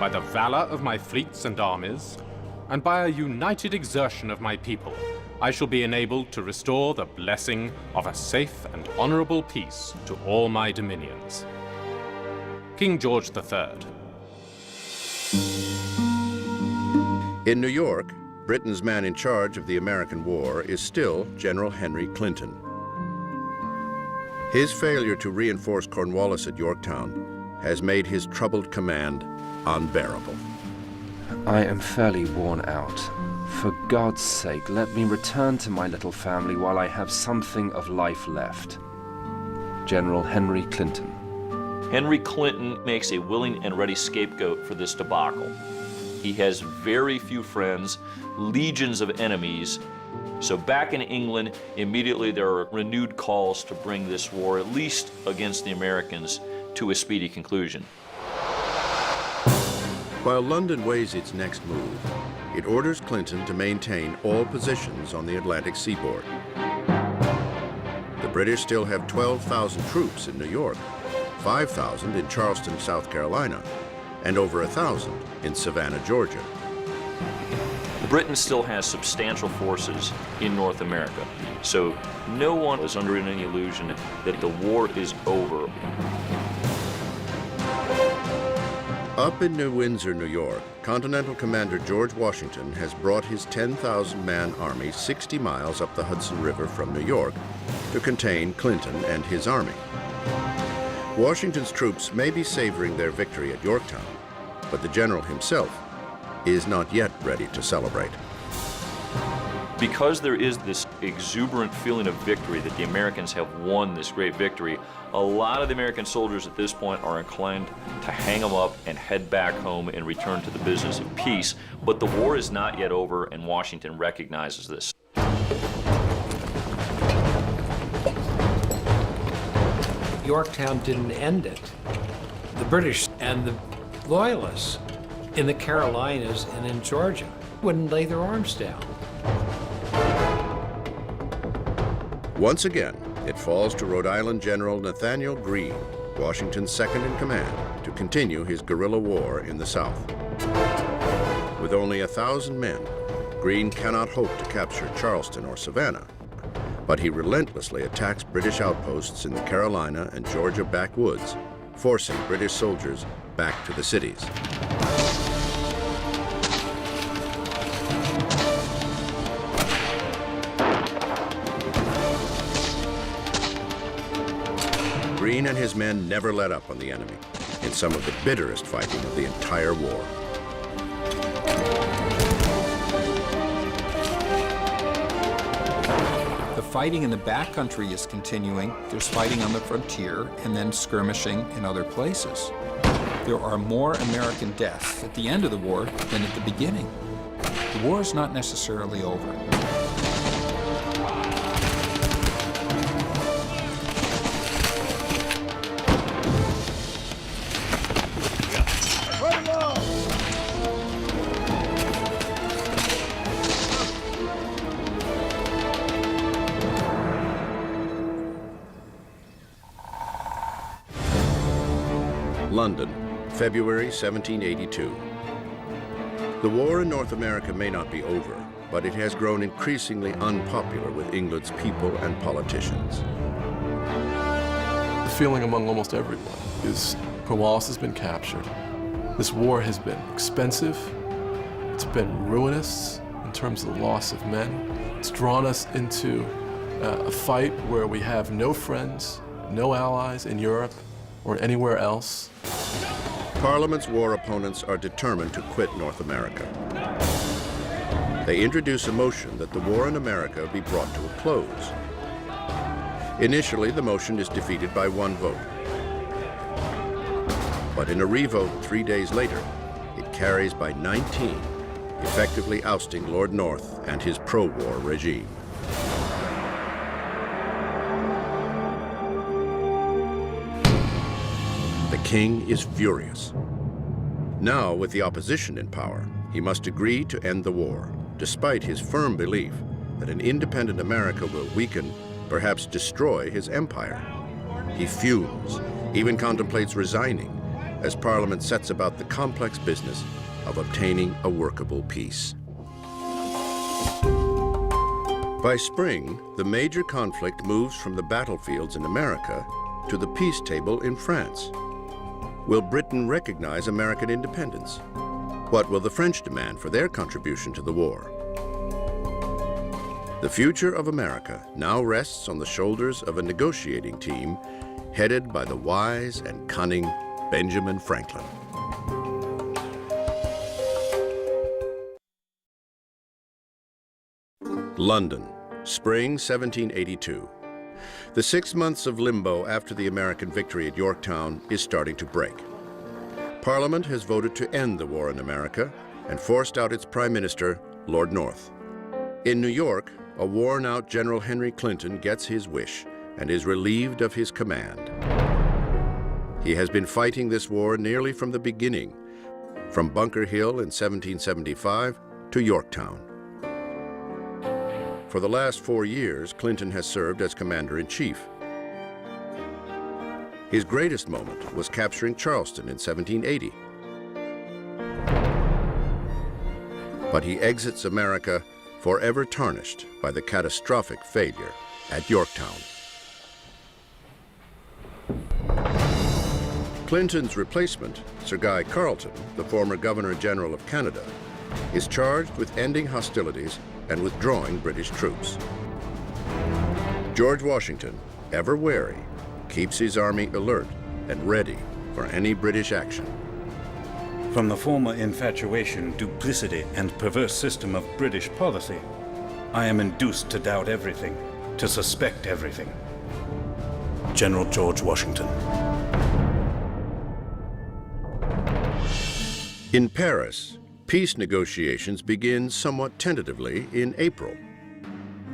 by the valor of my fleets and armies, and by a united exertion of my people, I shall be enabled to restore the blessing of a safe and honorable peace to all my dominions. King George III. In New York, Britain's man in charge of the American war is still General Henry Clinton. His failure to reinforce Cornwallis at Yorktown has made his troubled command unbearable. I am fairly worn out. For God's sake, let me return to my little family while I have something of life left. General Henry Clinton. Henry Clinton makes a willing and ready scapegoat for this debacle. He has very few friends, legions of enemies. So back in England, immediately there are renewed calls to bring this war, at least against the Americans, to a speedy conclusion. While London weighs its next move, it orders Clinton to maintain all positions on the Atlantic seaboard. The British still have 12,000 troops in New York, 5,000 in Charleston, South Carolina, and over 1,000 in Savannah, Georgia. Britain still has substantial forces in North America, so no one is under any illusion that the war is over. Up in New Windsor, New York, Continental Commander George Washington has brought his 10,000-man army 60 miles up the Hudson River from New York to contain Clinton and his army. Washington's troops may be savoring their victory at Yorktown, but the general himself is not yet ready to celebrate. Because there is this exuberant feeling of victory that the Americans have won this great victory, a lot of the American soldiers at this point are inclined to hang them up and head back home and return to the business of peace. But the war is not yet over, and Washington recognizes this. Yorktown didn't end it. The British and the Loyalists in the Carolinas and in Georgia wouldn't lay their arms down. Once again, it falls to Rhode Island General Nathaniel Greene, Washington's second in command, to continue his guerrilla war in the South. With only 1,000 men, Greene cannot hope to capture Charleston or Savannah, but he relentlessly attacks British outposts in the Carolina and Georgia backwoods, forcing British soldiers back to the cities. Greene and his men never let up on the enemy in some of the bitterest fighting of the entire war. The fighting in the backcountry is continuing. There's fighting on the frontier and then skirmishing in other places. There are more American deaths at the end of the war than at the beginning. The war is not necessarily over. London, February 1782. The war in North America may not be over, but it has grown increasingly unpopular with England's people and politicians. The feeling among almost everyone is Cornwallis has been captured. This war has been expensive. It's been ruinous in terms of the loss of men. It's drawn us into a fight where we have no friends, no allies in Europe or anywhere else. Parliament's war opponents are determined to quit North America. They introduce a motion that the war in America be brought to a close. Initially, the motion is defeated by 1 vote. But in a revote 3 days later, it carries by 19, effectively ousting Lord North and his pro-war regime. The king is furious. Now, with the opposition in power, he must agree to end the war, despite his firm belief that an independent America will weaken, perhaps destroy his empire. He fumes even contemplates resigning as Parliament sets about the complex business of obtaining a workable peace. By spring, the major conflict moves from the battlefields in America to the peace table in France. Will Britain recognize American independence? What will the French demand for their contribution to the war? The future of America now rests on the shoulders of a negotiating team headed by the wise and cunning Benjamin Franklin. London, spring 1782. The 6 months of limbo after the American victory at Yorktown is starting to break. Parliament has voted to end the war in America and forced out its Prime Minister, Lord North. In New York, a worn-out General Henry Clinton gets his wish and is relieved of his command. He has been fighting this war nearly from the beginning, from Bunker Hill in 1775 to Yorktown. For the last 4 years, Clinton has served as Commander-in-Chief. His greatest moment was capturing Charleston in 1780. But he exits America forever tarnished by the catastrophic failure at Yorktown. Clinton's replacement, Sir Guy Carleton, the former Governor-General of Canada, is charged with ending hostilities and withdrawing British troops. George Washington, ever wary, keeps his army alert and ready for any British action. From the former infatuation, duplicity, and perverse system of British policy, I am induced to doubt everything, to suspect everything. General George Washington. In Paris, peace negotiations begin somewhat tentatively in April.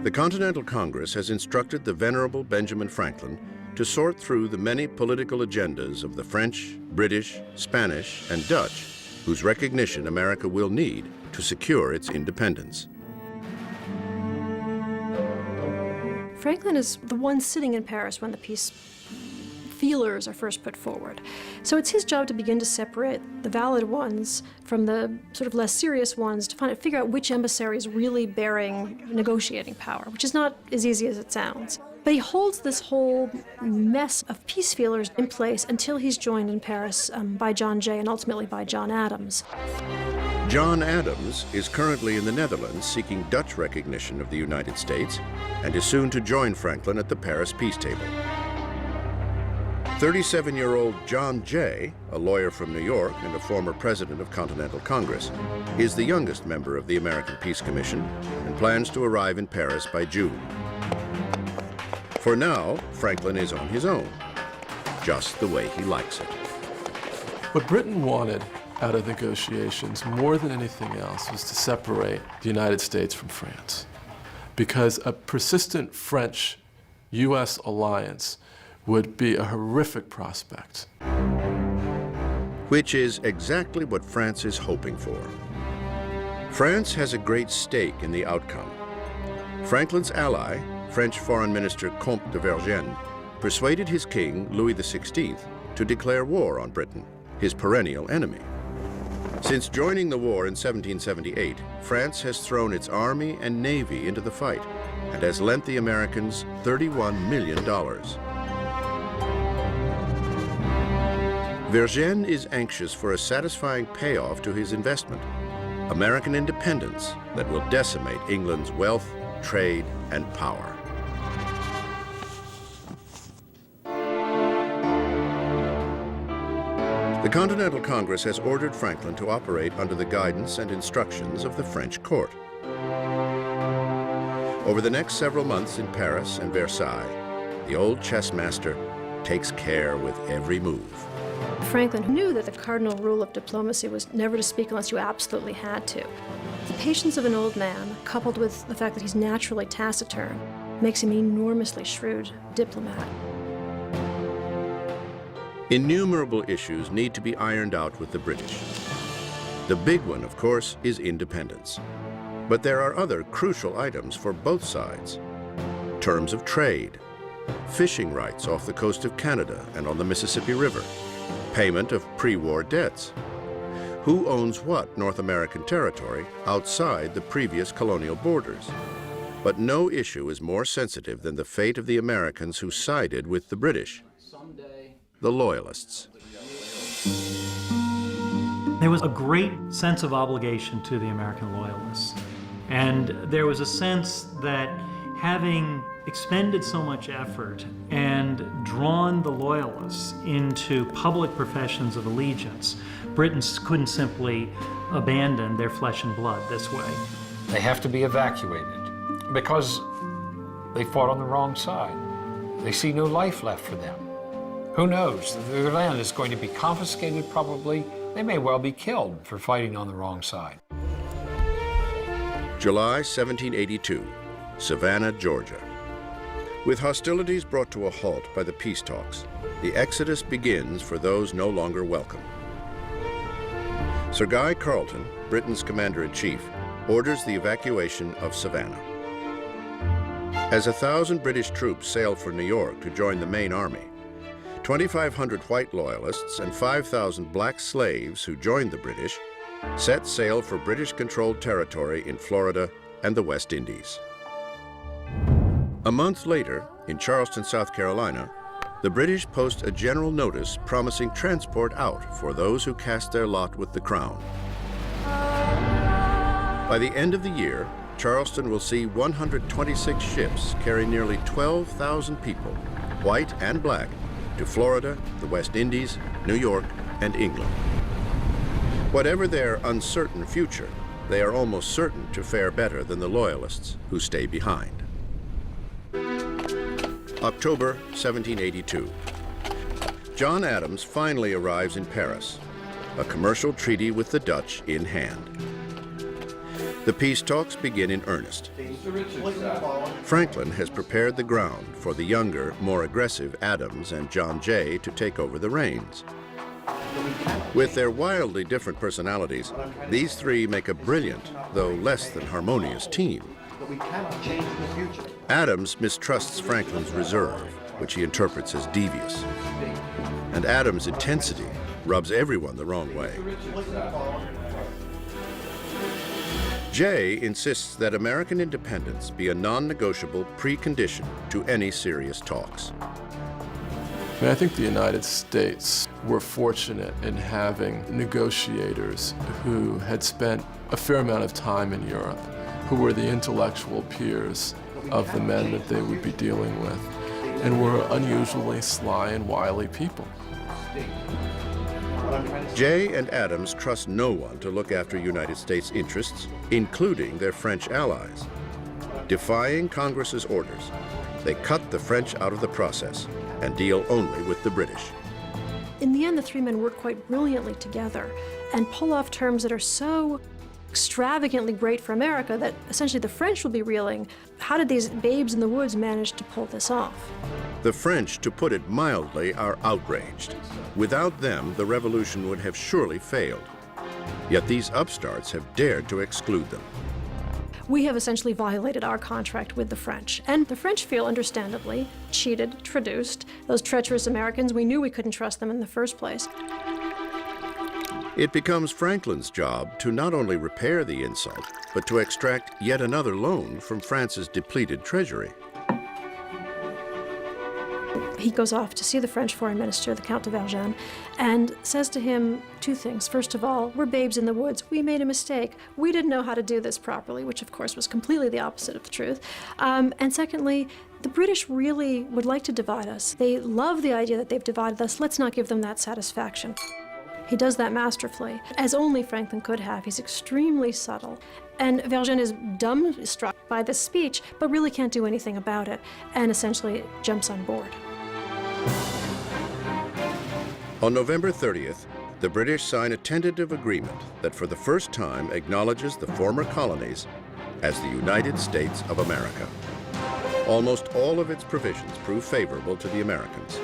The Continental Congress has instructed the venerable Benjamin Franklin to sort through the many political agendas of the French, British, Spanish, and Dutch, whose recognition America will need to secure its independence. Franklin is the one sitting in Paris when the peace feelers are first put forward. So it's his job to begin to separate the valid ones from the sort of less serious ones, to figure out which emissary is really bearing negotiating power, which is not as easy as it sounds. But he holds this whole mess of peace feelers in place until he's joined in Paris by John Jay and ultimately by John Adams. John Adams is currently in the Netherlands seeking Dutch recognition of the United States and is soon to join Franklin at the Paris peace table. 37-year-old John Jay, a lawyer from New York and a former president of Continental Congress, is the youngest member of the American Peace Commission and plans to arrive in Paris by June. For now, Franklin is on his own, just the way he likes it. What Britain wanted out of negotiations more than anything else was to separate the United States from France, because a persistent French-US alliance would be a horrific prospect. Which is exactly what France is hoping for. France has a great stake in the outcome. Franklin's ally, French Foreign Minister Comte de Vergennes, persuaded his king, Louis XVI, to declare war on Britain, his perennial enemy. Since joining the war in 1778, France has thrown its army and navy into the fight and has lent the Americans $31 million. Vergennes is anxious for a satisfying payoff to his investment, American independence that will decimate England's wealth, trade, and power. The Continental Congress has ordered Franklin to operate under the guidance and instructions of the French court. Over the next several months in Paris and Versailles, the old chess master takes care with every move. Franklin knew that the cardinal rule of diplomacy was never to speak unless you absolutely had to. The patience of an old man, coupled with the fact that he's naturally taciturn, makes him an enormously shrewd diplomat. Innumerable issues need to be ironed out with the British. The big one, of course, is independence. But there are other crucial items for both sides. Terms of trade, fishing rights off the coast of Canada and on the Mississippi River, payment of pre-war debts. Who owns what North American territory outside the previous colonial borders? But no issue is more sensitive than the fate of the Americans who sided with the British, the Loyalists. There was a great sense of obligation to the American Loyalists. And there was a sense that having expended so much effort and drawn the Loyalists into public professions of allegiance, Britain couldn't simply abandon their flesh and blood this way. They have to be evacuated because they fought on the wrong side. They see no life left for them. Who knows? Their land is going to be confiscated probably. They may well be killed for fighting on the wrong side. July 1782, Savannah, Georgia. With hostilities brought to a halt by the peace talks, the exodus begins for those no longer welcome. Sir Guy Carleton, Britain's commander-in-chief, orders the evacuation of Savannah. As 1,000 British troops sailed for New York to join the main army, 2,500 white loyalists and 5,000 black slaves who joined the British set sail for British-controlled territory in Florida and the West Indies. A month later, in Charleston, South Carolina, the British post a general notice promising transport out for those who cast their lot with the Crown. By the end of the year, Charleston will see 126 ships carry nearly 12,000 people, white and black, to Florida, the West Indies, New York, and England. Whatever their uncertain future, they are almost certain to fare better than the Loyalists who stay behind. October 1782. John Adams finally arrives in Paris, a commercial treaty with the Dutch in hand. The peace talks begin in earnest. Franklin has prepared the ground for the younger, more aggressive Adams and John Jay to take over the reins. With their wildly different personalities, these three make a brilliant, though less than harmonious team. Adams mistrusts Franklin's reserve, which he interprets as devious. And Adams' intensity rubs everyone the wrong way. Jay insists that American independence be a non-negotiable precondition to any serious talks. I think the United States were fortunate in having negotiators who had spent a fair amount of time in Europe, who were the intellectual peers of the men that they would be dealing with, and were unusually sly and wily people. Jay and Adams trust no one to look after United States interests, including their French allies. Defying Congress's orders, they cut the French out of the process and deal only with the British. In the end, the three men work quite brilliantly together and pull off terms that are so extravagantly great for America that essentially the French will be reeling. How did these babes in the woods manage to pull this off? The French, to put it mildly, are outraged. Without them, the revolution would have surely failed. Yet these upstarts have dared to exclude them. We have essentially violated our contract with the French. And the French feel, understandably, cheated, traduced. Those treacherous Americans, we knew we couldn't trust them in the first place. It becomes Franklin's job to not only repair the insult, but to extract yet another loan from France's depleted treasury. He goes off to see the French foreign minister, the Count de Vergennes, and says to him two things. First of all, we're babes in the woods. We made a mistake. We didn't know how to do this properly, which of course was completely the opposite of the truth. And secondly, the British really would like to divide us. They love the idea that they've divided us. Let's not give them that satisfaction. He does that masterfully, as only Franklin could have. He's extremely subtle. And Vergennes is dumbstruck by this speech, but really can't do anything about it, and essentially jumps on board. On November 30th, the British sign a tentative agreement that for the first time acknowledges the former colonies as the United States of America. Almost all of its provisions prove favorable to the Americans.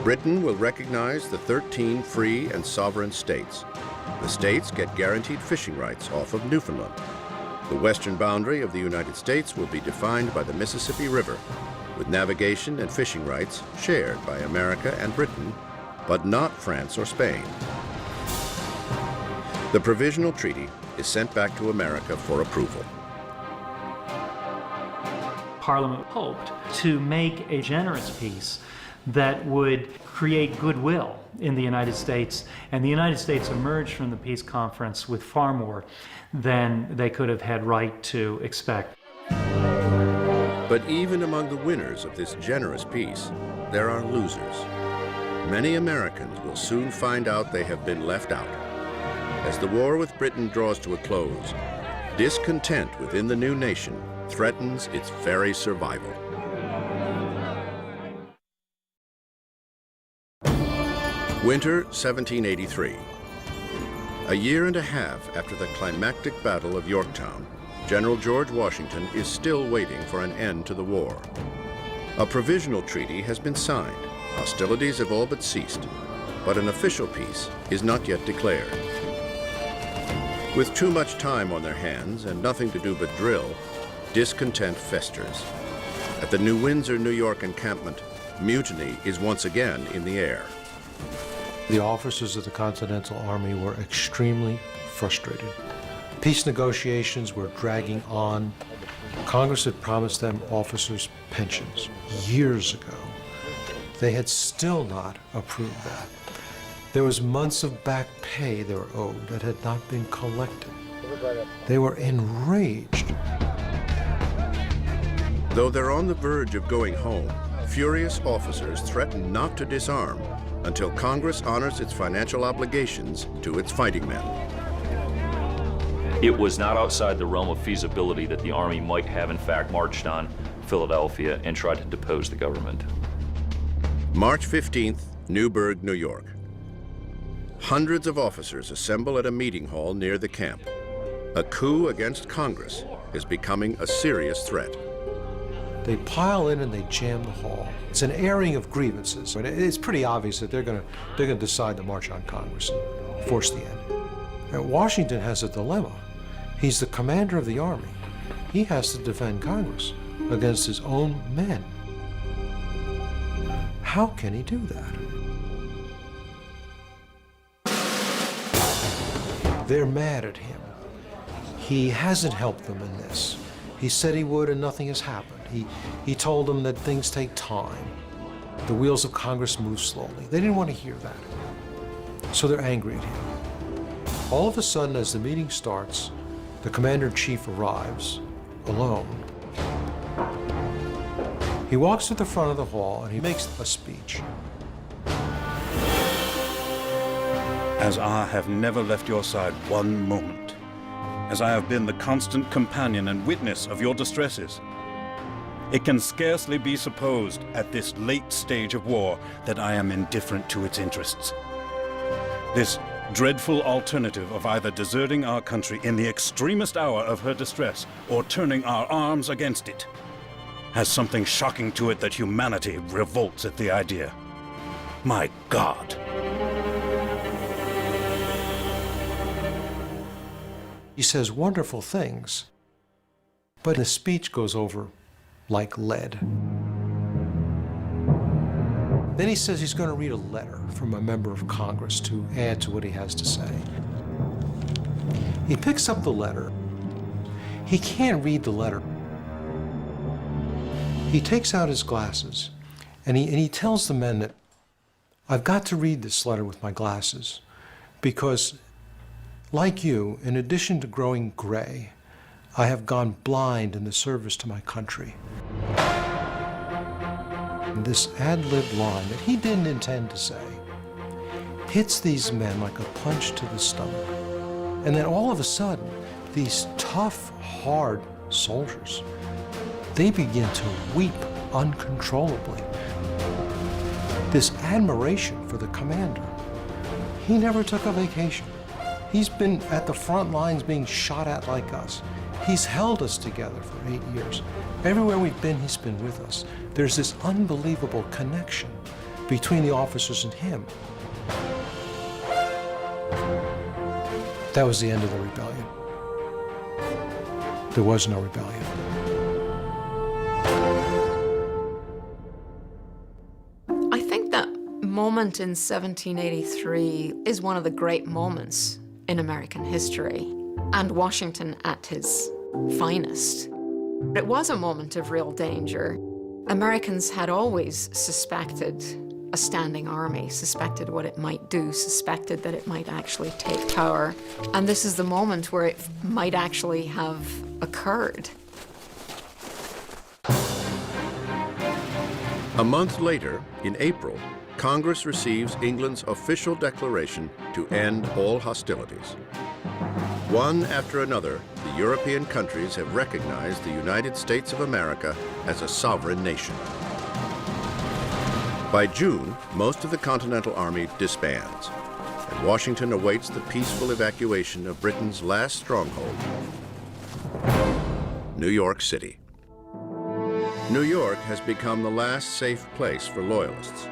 Britain will recognize the 13 free and sovereign states. The states get guaranteed fishing rights off of Newfoundland. The western boundary of the United States will be defined by the Mississippi River, with navigation and fishing rights shared by America and Britain, but not France or Spain. The provisional treaty is sent back to America for approval. Parliament hoped to make a generous peace that would create goodwill in the United States, and the United States emerged from the peace conference with far more than they could have had right to expect. But even among the winners of this generous peace, there are losers. Many Americans will soon find out they have been left out. As the war with Britain draws to a close, discontent within the new nation threatens its very survival. Winter 1783. A year and a half after the climactic Battle of Yorktown, General George Washington is still waiting for an end to the war. A provisional treaty has been signed. Hostilities have all but ceased, but an official peace is not yet declared. With too much time on their hands and nothing to do but drill, discontent festers. At the New Windsor, New York encampment, mutiny is once again in the air. The officers of the Continental Army were extremely frustrated. Peace negotiations were dragging on. Congress had promised them officers' pensions years ago. They had still not approved that. There was months of back pay they were owed that had not been collected. They were enraged. Though they're on the verge of going home, furious officers threaten not to disarm until Congress honors its financial obligations to its fighting men. It was not outside the realm of feasibility that the Army might have in fact marched on Philadelphia and tried to depose the government. March 15th, Newburgh, New York. Hundreds of officers assemble at a meeting hall near the camp. A coup against Congress is becoming a serious threat. They pile in and they jam the hall. It's an airing of grievances. It's pretty obvious that they're going to decide to march on Congress and force the end. And Washington has a dilemma. He's the commander of the army. He has to defend Congress against his own men. How can he do that? They're mad at him. He hasn't helped them in this. He said he would and nothing has happened. He told them that things take time. The wheels of Congress move slowly. They didn't want to hear that. So they're angry at him. All of a sudden, as the meeting starts, the commander-in-chief arrives, alone. He walks to the front of the hall and he makes a speech. As I have never left your side one moment, as I have been the constant companion and witness of your distresses, it can scarcely be supposed at this late stage of war that I am indifferent to its interests. This dreadful alternative of either deserting our country in the extremest hour of her distress or turning our arms against it has something shocking to it that humanity revolts at the idea. My God! He says wonderful things, but the speech goes over like lead. Then he says he's going to read a letter from a member of Congress to add to what he has to say. He picks up the letter. He can't read the letter. He takes out his glasses and he tells the men that I've got to read this letter with my glasses because, like you, in addition to growing gray, I have gone blind in the service to my country. And this ad-lib line that he didn't intend to say hits these men like a punch to the stomach. And then all of a sudden, these tough, hard soldiers, they begin to weep uncontrollably. This admiration for the commander. He never took a vacation. He's been at the front lines being shot at like us. He's held us together for 8 years. Everywhere we've been, he's been with us. There's this unbelievable connection between the officers and him. That was the end of the rebellion. there was no rebellion. I think that moment in 1783 is one of the great moments in American history, and Washington at his finest. It was a moment of real danger. Americans had always suspected a standing army, suspected what it might do, suspected that it might actually take power. And this is the moment where it might actually have occurred. A month later, in April, Congress receives England's official declaration to end all hostilities. One after another, the European countries have recognized the United States of America as a sovereign nation. By June, most of the Continental Army disbands, and Washington awaits the peaceful evacuation of Britain's last stronghold, New York City. New York has become the last safe place for Loyalists.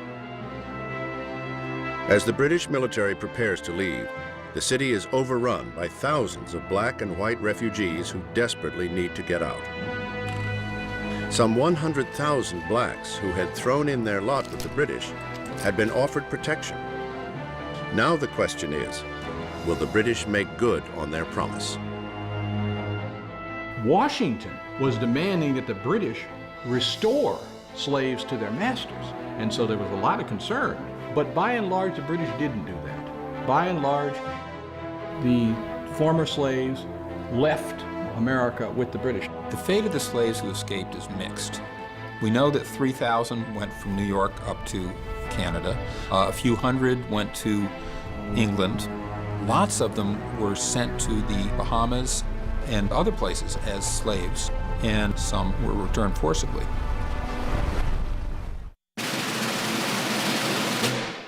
As the British military prepares to leave, the city is overrun by thousands of black and white refugees who desperately need to get out. Some 100,000 blacks who had thrown in their lot with the British had been offered protection. Now the question is, will the British make good on their promise? Washington was demanding that the British restore slaves to their masters, and so there was a lot of concern. But by and large, the British didn't do that. By and large, the former slaves left America with the British. The fate of the slaves who escaped is mixed. We know that 3,000 went from New York up to Canada. A few hundred went to England. Lots of them were sent to the Bahamas and other places as slaves, and some were returned forcibly.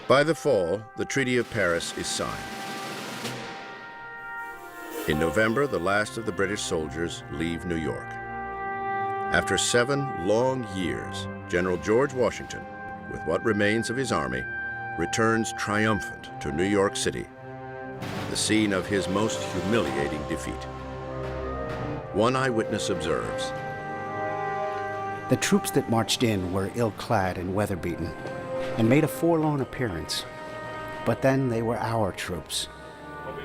By the fall, the Treaty of Paris is signed. In November, the last of the British soldiers leave New York. After 7 long years, General George Washington, with what remains of his army, returns triumphant to New York City, the scene of his most humiliating defeat. One eyewitness observes, The troops that marched in were ill-clad and weather-beaten, and made a forlorn appearance. But then they were our troops.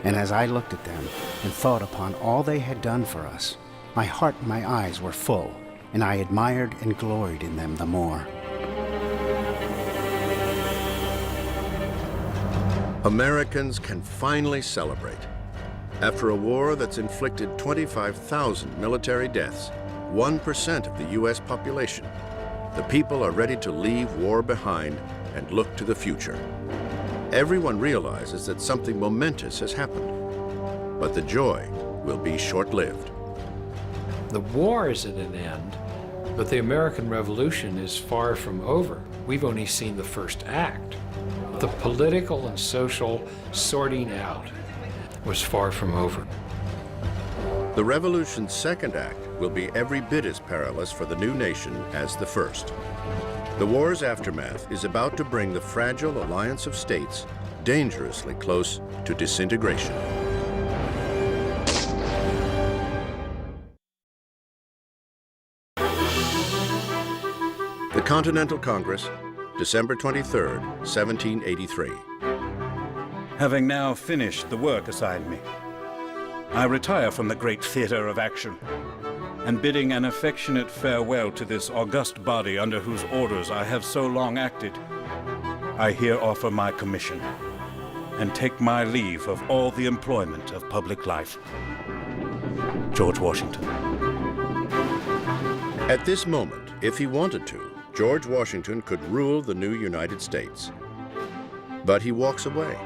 And as I looked at them and thought upon all they had done for us, my heart and my eyes were full, and I admired and gloried in them the more. Americans can finally celebrate. After a war that's inflicted 25,000 military deaths, 1% of the U.S. population, the people are ready to leave war behind and look to the future. Everyone realizes that something momentous has happened, but the joy will be short-lived. The war is at an end, but the American Revolution is far from over. We've only seen the first act. The political and social sorting out was far from over. The Revolution's second act will be every bit as perilous for the new nation as the first. The war's aftermath is about to bring the fragile alliance of states dangerously close to disintegration. The Continental Congress, December 23rd, 1783. Having now finished the work assigned me, I retire from the great theater of action, and bidding an affectionate farewell to this august body under whose orders I have so long acted, I here offer my commission and take my leave of all the employment of public life. George Washington. At this moment, if he wanted to, George Washington could rule the new United States. But he walks away.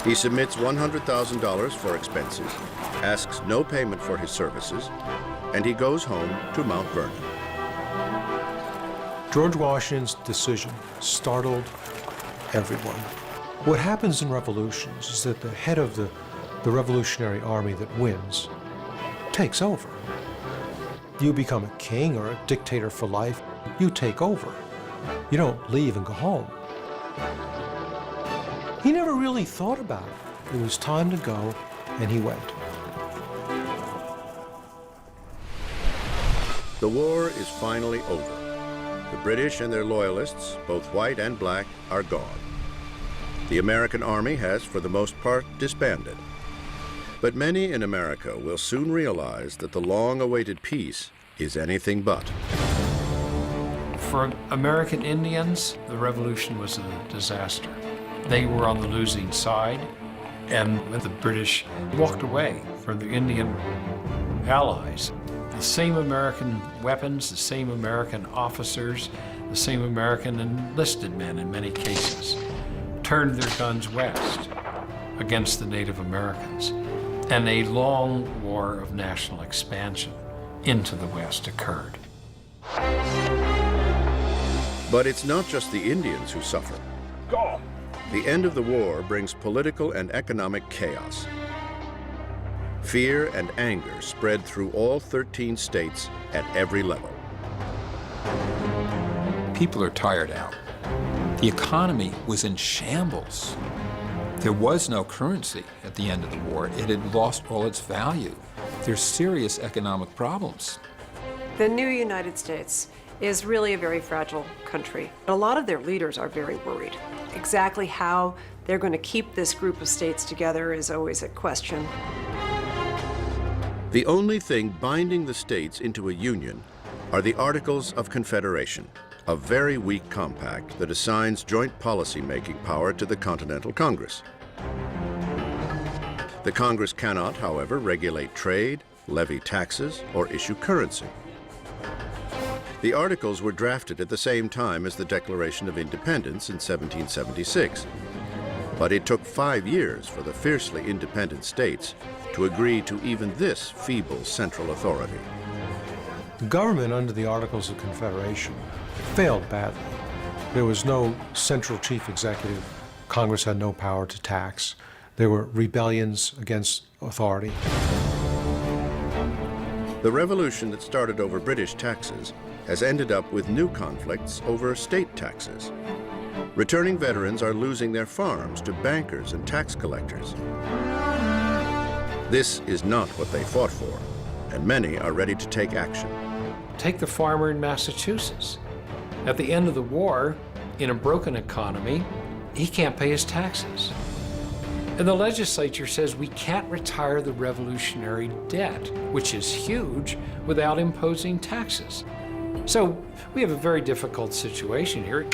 He submits $100,000 for expenses, asks no payment for his services, and he goes home to Mount Vernon. George Washington's decision startled everyone. What happens in revolutions is that the head of the revolutionary army that wins takes over. You become a king or a dictator for life. You take over. You don't leave and go home. He never really thought about it. It was time to go, and he went. The war is finally over. The British and their loyalists, both white and black, are gone. The American army has, for the most part, disbanded. But many in America will soon realize that the long-awaited peace is anything but. For American Indians, the revolution was a disaster. They were on the losing side, and when the British walked away from their Indian allies, the same American weapons, the same American officers, the same American enlisted men in many cases, turned their guns west against the Native Americans. And a long war of national expansion into the West occurred. But it's not just the Indians who suffer. Go! The end of the war brings political and economic chaos. Fear and anger spread through all 13 states at every level. People are tired out. The economy was in shambles. There was no currency at the end of the war. It had lost all its value. There's serious economic problems. The new United States is really a very fragile country. A lot of their leaders are very worried. Exactly how they're going to keep this group of states together is always a question. The only thing binding the states into a union are the Articles of Confederation, a very weak compact that assigns joint policy-making power to the Continental Congress. The Congress cannot, however, regulate trade, levy taxes, or issue currency. The Articles were drafted at the same time as the Declaration of Independence in 1776, but it took 5 years for the fiercely independent states to agree to even this feeble central authority. The government under the Articles of Confederation failed badly. There was no central chief executive. Congress had no power to tax. There were rebellions against authority. The revolution that started over British taxes has ended up with new conflicts over state taxes. Returning veterans are losing their farms to bankers and tax collectors. This is not what they fought for, and many are ready to take action. Take the farmer in Massachusetts. At the end of the war, in a broken economy, he can't pay his taxes. And the legislature says we can't retire the revolutionary debt, which is huge, without imposing taxes. So we have a very difficult situation here.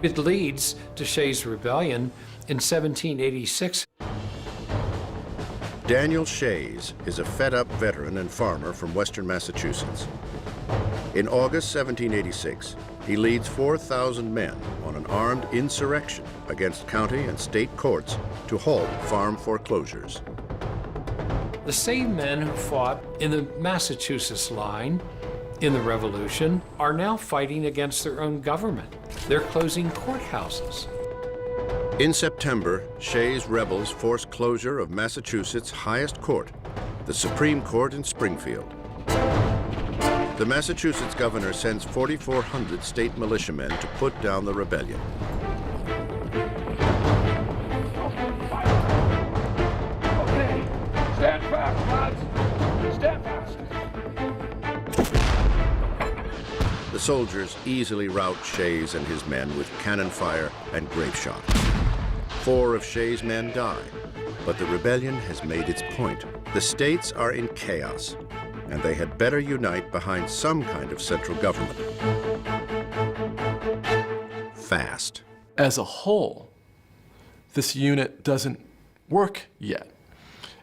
It leads to Shays' Rebellion in 1786. Daniel Shays is a fed-up veteran and farmer from western Massachusetts. In August 1786, he leads 4,000 men on an armed insurrection against county and state courts to halt farm foreclosures. The same men who fought in the Massachusetts line in the Revolution are now fighting against their own government. They're closing courthouses. In September, Shays' rebels forced closure of Massachusetts' highest court, the Supreme Court in Springfield. The Massachusetts governor sends 4,400 state militiamen to put down the rebellion. Okay, stand fast, lads. Stand fast. The soldiers easily rout Shays and his men with cannon fire and grape shot. 4 of Shays' men die, but the rebellion has made its point. The states are in chaos, and they had better unite behind some kind of central government. Fast. As a whole, this unit doesn't work yet.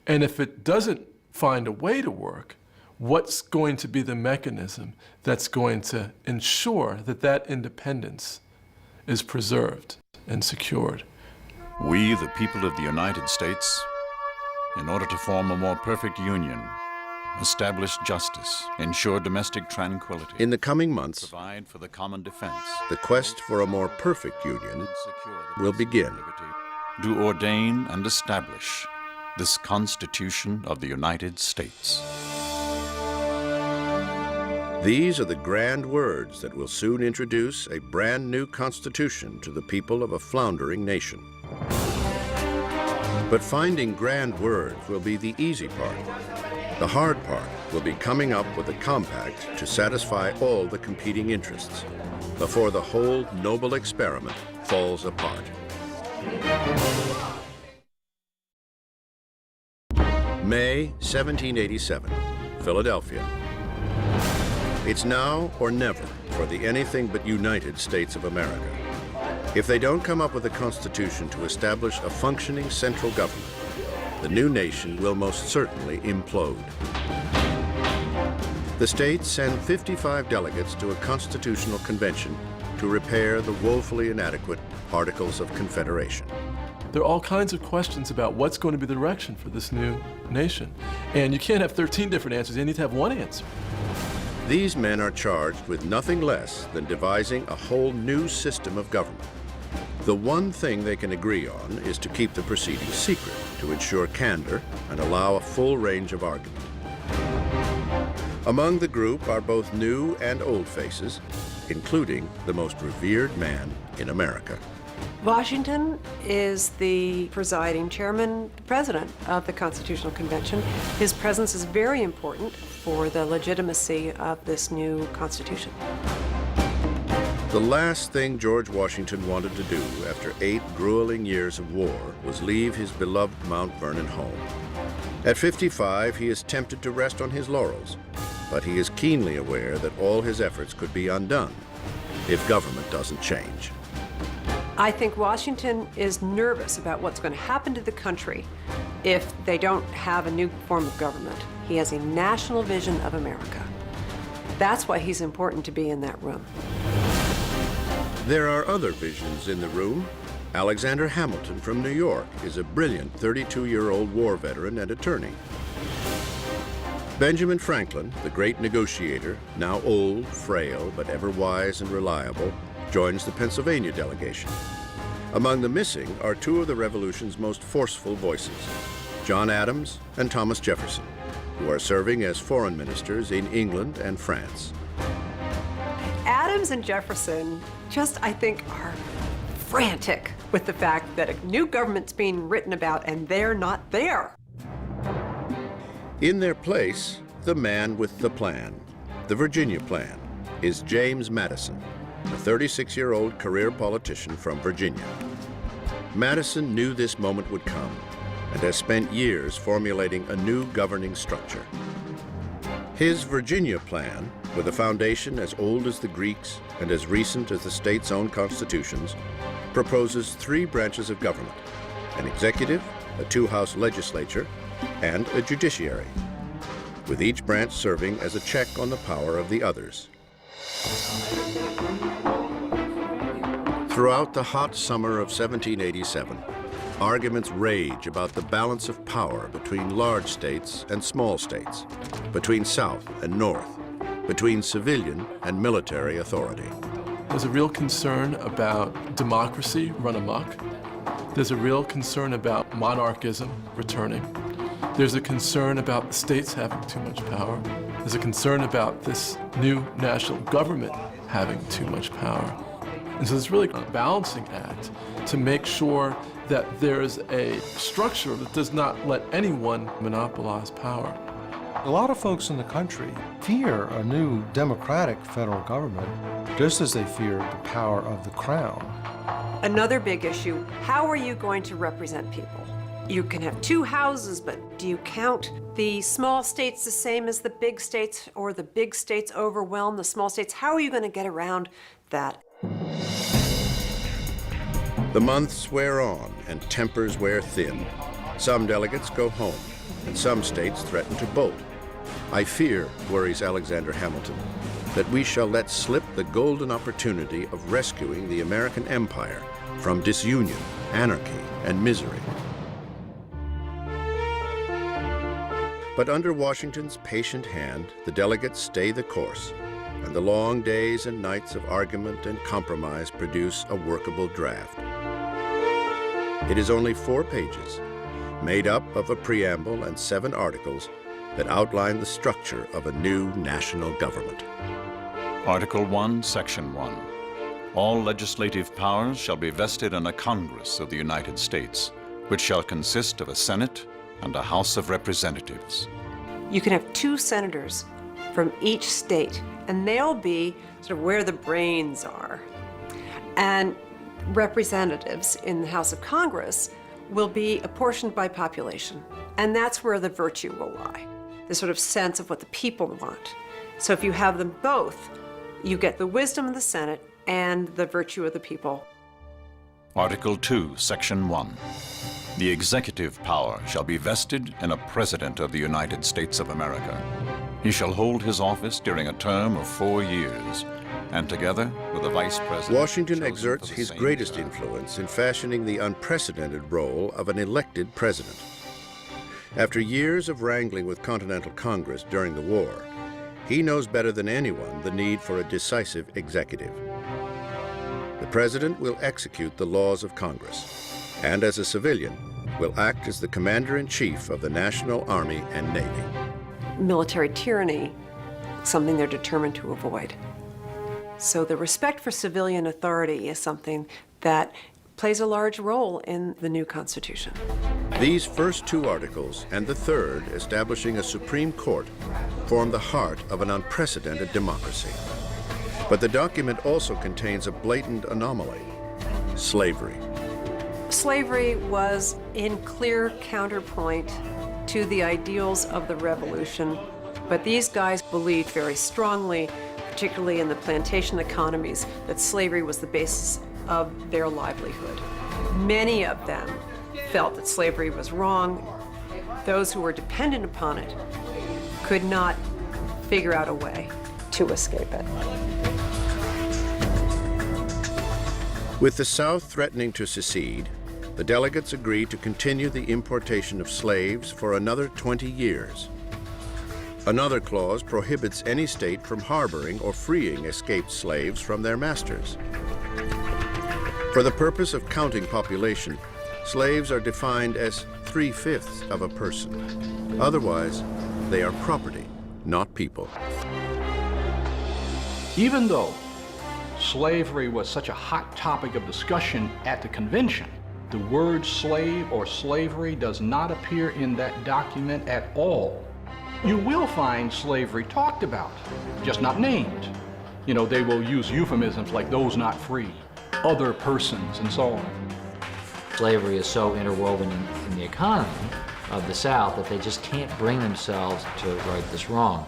And if it doesn't find a way to work, what's going to be the mechanism that's going to ensure that that independence is preserved and secured? We, the people of the United States, in order to form a more perfect union, establish justice, ensure domestic tranquility. In the coming months, provide for the common defense. The quest for a more perfect union will begin. Do ordain and establish this Constitution of the United States. These are the grand words that will soon introduce a brand new Constitution to the people of a floundering nation. But finding grand words will be the easy part. The hard part will be coming up with a compact to satisfy all the competing interests before the whole noble experiment falls apart. May 1787, Philadelphia. It's now or never for the anything but United States of America. If they don't come up with a constitution to establish a functioning central government, the new nation will most certainly implode. The states send 55 delegates to a constitutional convention to repair the woefully inadequate Articles of Confederation. There are all kinds of questions about what's going to be the direction for this new nation. And you can't have 13 different answers, you need to have one answer. These men are charged with nothing less than devising a whole new system of government. The one thing they can agree on is to keep the proceedings secret, to ensure candor and allow a full range of argument. Among the group are both new and old faces, including the most revered man in America. Washington is the presiding chairman, the president of the Constitutional Convention. His presence is very important for the legitimacy of this new Constitution. The last thing George Washington wanted to do after 8 grueling years of war was leave his beloved Mount Vernon home. At 55, he is tempted to rest on his laurels, but he is keenly aware that all his efforts could be undone if government doesn't change. I think Washington is nervous about what's going to happen to the country if they don't have a new form of government. He has a national vision of America. That's why he's important to be in that room. There are other visions in the room. Alexander Hamilton from New York is a brilliant 32-year-old war veteran and attorney. Benjamin Franklin, the great negotiator, now old, frail, but ever wise and reliable, joins the Pennsylvania delegation. Among the missing are 2 of the Revolution's most forceful voices, John Adams and Thomas Jefferson, who are serving as foreign ministers in England and France. Adams and Jefferson just, I think, are frantic with the fact that a new government's being written about and they're not there. In their place, the man with the plan, the Virginia Plan, is James Madison, a 36-year-old career politician from Virginia. Madison knew this moment would come and has spent years formulating a new governing structure. His Virginia Plan, with a foundation as old as the Greeks and as recent as the state's own constitutions, proposes 3 branches of government: an executive, a 2-house legislature, and a judiciary, with each branch serving as a check on the power of the others. Throughout the hot summer of 1787, arguments rage about the balance of power between large states and small states, between South and North, between civilian and military authority. There's a real concern about democracy run amok. There's a real concern about monarchism returning. There's a concern about the states having too much power. There's a concern about this new national government having too much power. And so it's really a balancing act to make sure that there's a structure that does not let anyone monopolize power. A lot of folks in the country fear a new democratic federal government, just as they fear the power of the crown. Another big issue, how are you going to represent people? You can have 2 houses, but do you count the small states the same as the big states, or the big states overwhelm the small states? How are you going to get around that? The months wear on and tempers wear thin. Some delegates go home, and some states threaten to bolt. I fear, worries Alexander Hamilton, that we shall let slip the golden opportunity of rescuing the American empire from disunion, anarchy, and misery. But under Washington's patient hand, the delegates stay the course, and the long days and nights of argument and compromise produce a workable draft. It is only 4 pages, made up of a preamble and 7 articles that outline the structure of a new national government. Article 1, Section 1. All legislative powers shall be vested in a Congress of the United States, which shall consist of a Senate and a House of Representatives. you can have 2 senators from each state, and they'll be sort of where the brains are. And representatives in the House of Congress will be apportioned by population. And that's where the virtue will lie, the sort of sense of what the people want. So if you have them both, you get the wisdom of the Senate and the virtue of the people. Article 2, Section 1. The executive power shall be vested in a President of the United States of America. He shall hold his office during a term of 4 years, and together with the Vice President... Washington exerts his greatest influence in fashioning the unprecedented role of an elected president. After years of wrangling with Continental Congress during the war, he knows better than anyone the need for a decisive executive. The president will execute the laws of Congress, and as a civilian, will act as the commander-in-chief of the National Army and Navy. Military tyranny, something they're determined to avoid. So the respect for civilian authority is something that plays a large role in the new Constitution. These first 2 articles and the third, establishing a Supreme Court, form the heart of an unprecedented democracy. But the document also contains a blatant anomaly: slavery. Slavery was in clear counterpoint to the ideals of the Revolution, but these guys believed very strongly, particularly in the plantation economies, that slavery was the basis of their livelihood. Many of them felt that slavery was wrong. Those who were dependent upon it could not figure out a way to escape it. With the South threatening to secede, the delegates agreed to continue the importation of slaves for another 20 years. Another clause prohibits any state from harboring or freeing escaped slaves from their masters. For the purpose of counting population, slaves are defined as 3/5 of a person. Otherwise, they are property, not people. Even though slavery was such a hot topic of discussion at the convention, the word slave or slavery does not appear in that document at all. You will find slavery talked about, just not named. You know, they will use euphemisms like those not free, other persons, and so on. Slavery is so interwoven in the economy of the South that they just can't bring themselves to right this wrong.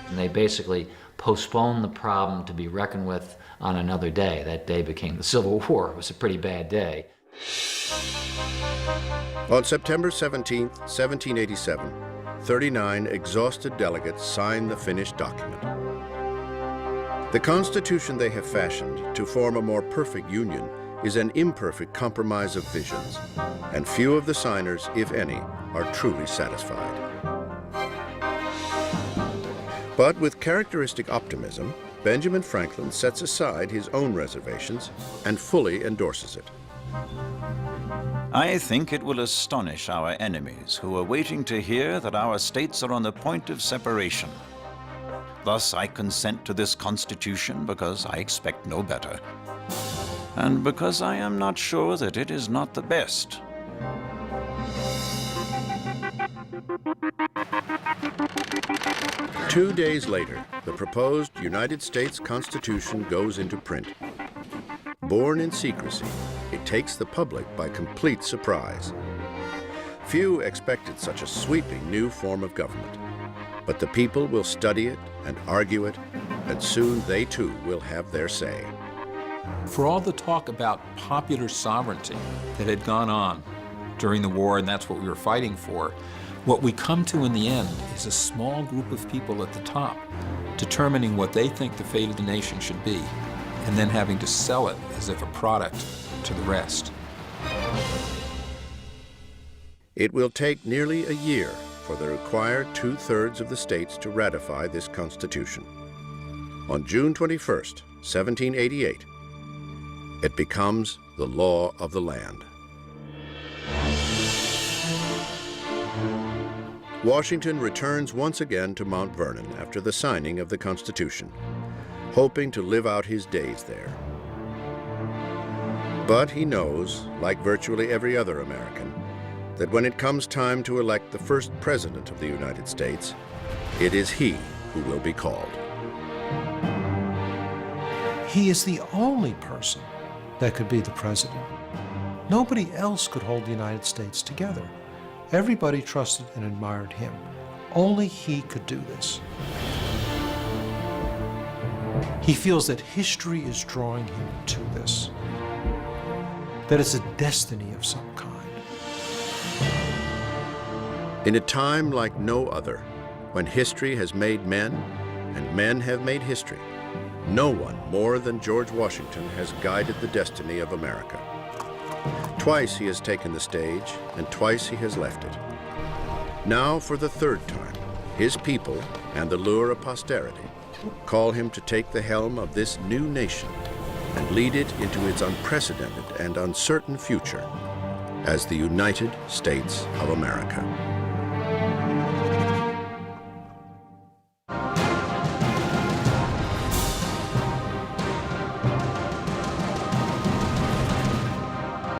And they basically postpone the problem to be reckoned with on another day. That day became the Civil War. It was a pretty bad day. On September 17, 1787, 39 exhausted delegates signed the finished document. The Constitution they have fashioned to form a more perfect union is an imperfect compromise of visions, and few of the signers, if any, are truly satisfied. But with characteristic optimism, Benjamin Franklin sets aside his own reservations and fully endorses it. I think it will astonish our enemies who are waiting to hear that our states are on the point of separation. Thus, I consent to this Constitution because I expect no better, and because I am not sure that it is not the best. Two days later, the proposed United States Constitution goes into print. Born in secrecy, it takes the public by complete surprise. Few expected such a sweeping new form of government, but the people will study it and argue it, and soon they too will have their say. For all the talk about popular sovereignty that had gone on during the war, and that's what we were fighting for, what we come to in the end is a small group of people at the top determining what they think the fate of the nation should be, and then having to sell it as if a product to the rest. It will take nearly a year for the required 2/3 of the states to ratify this Constitution. On June 21st, 1788, it becomes the law of the land. Washington returns once again to Mount Vernon after the signing of the Constitution, hoping to live out his days there. But he knows, like virtually every other American, that when it comes time to elect the first president of the United States, It is he who will be called. He is the only person that could be the president. Nobody else could hold the United States together. Everybody trusted and admired him. Only he could do this. He feels that history is drawing him to this, that it's a destiny of some kind. In a time like no other, when history has made men and men have made history, no one more than George Washington has guided the destiny of America. Twice he has taken the stage, and twice he has left it. Now, for the third time, his people and the lure of posterity call him to take the helm of this new nation and lead it into its unprecedented and uncertain future as the United States of America.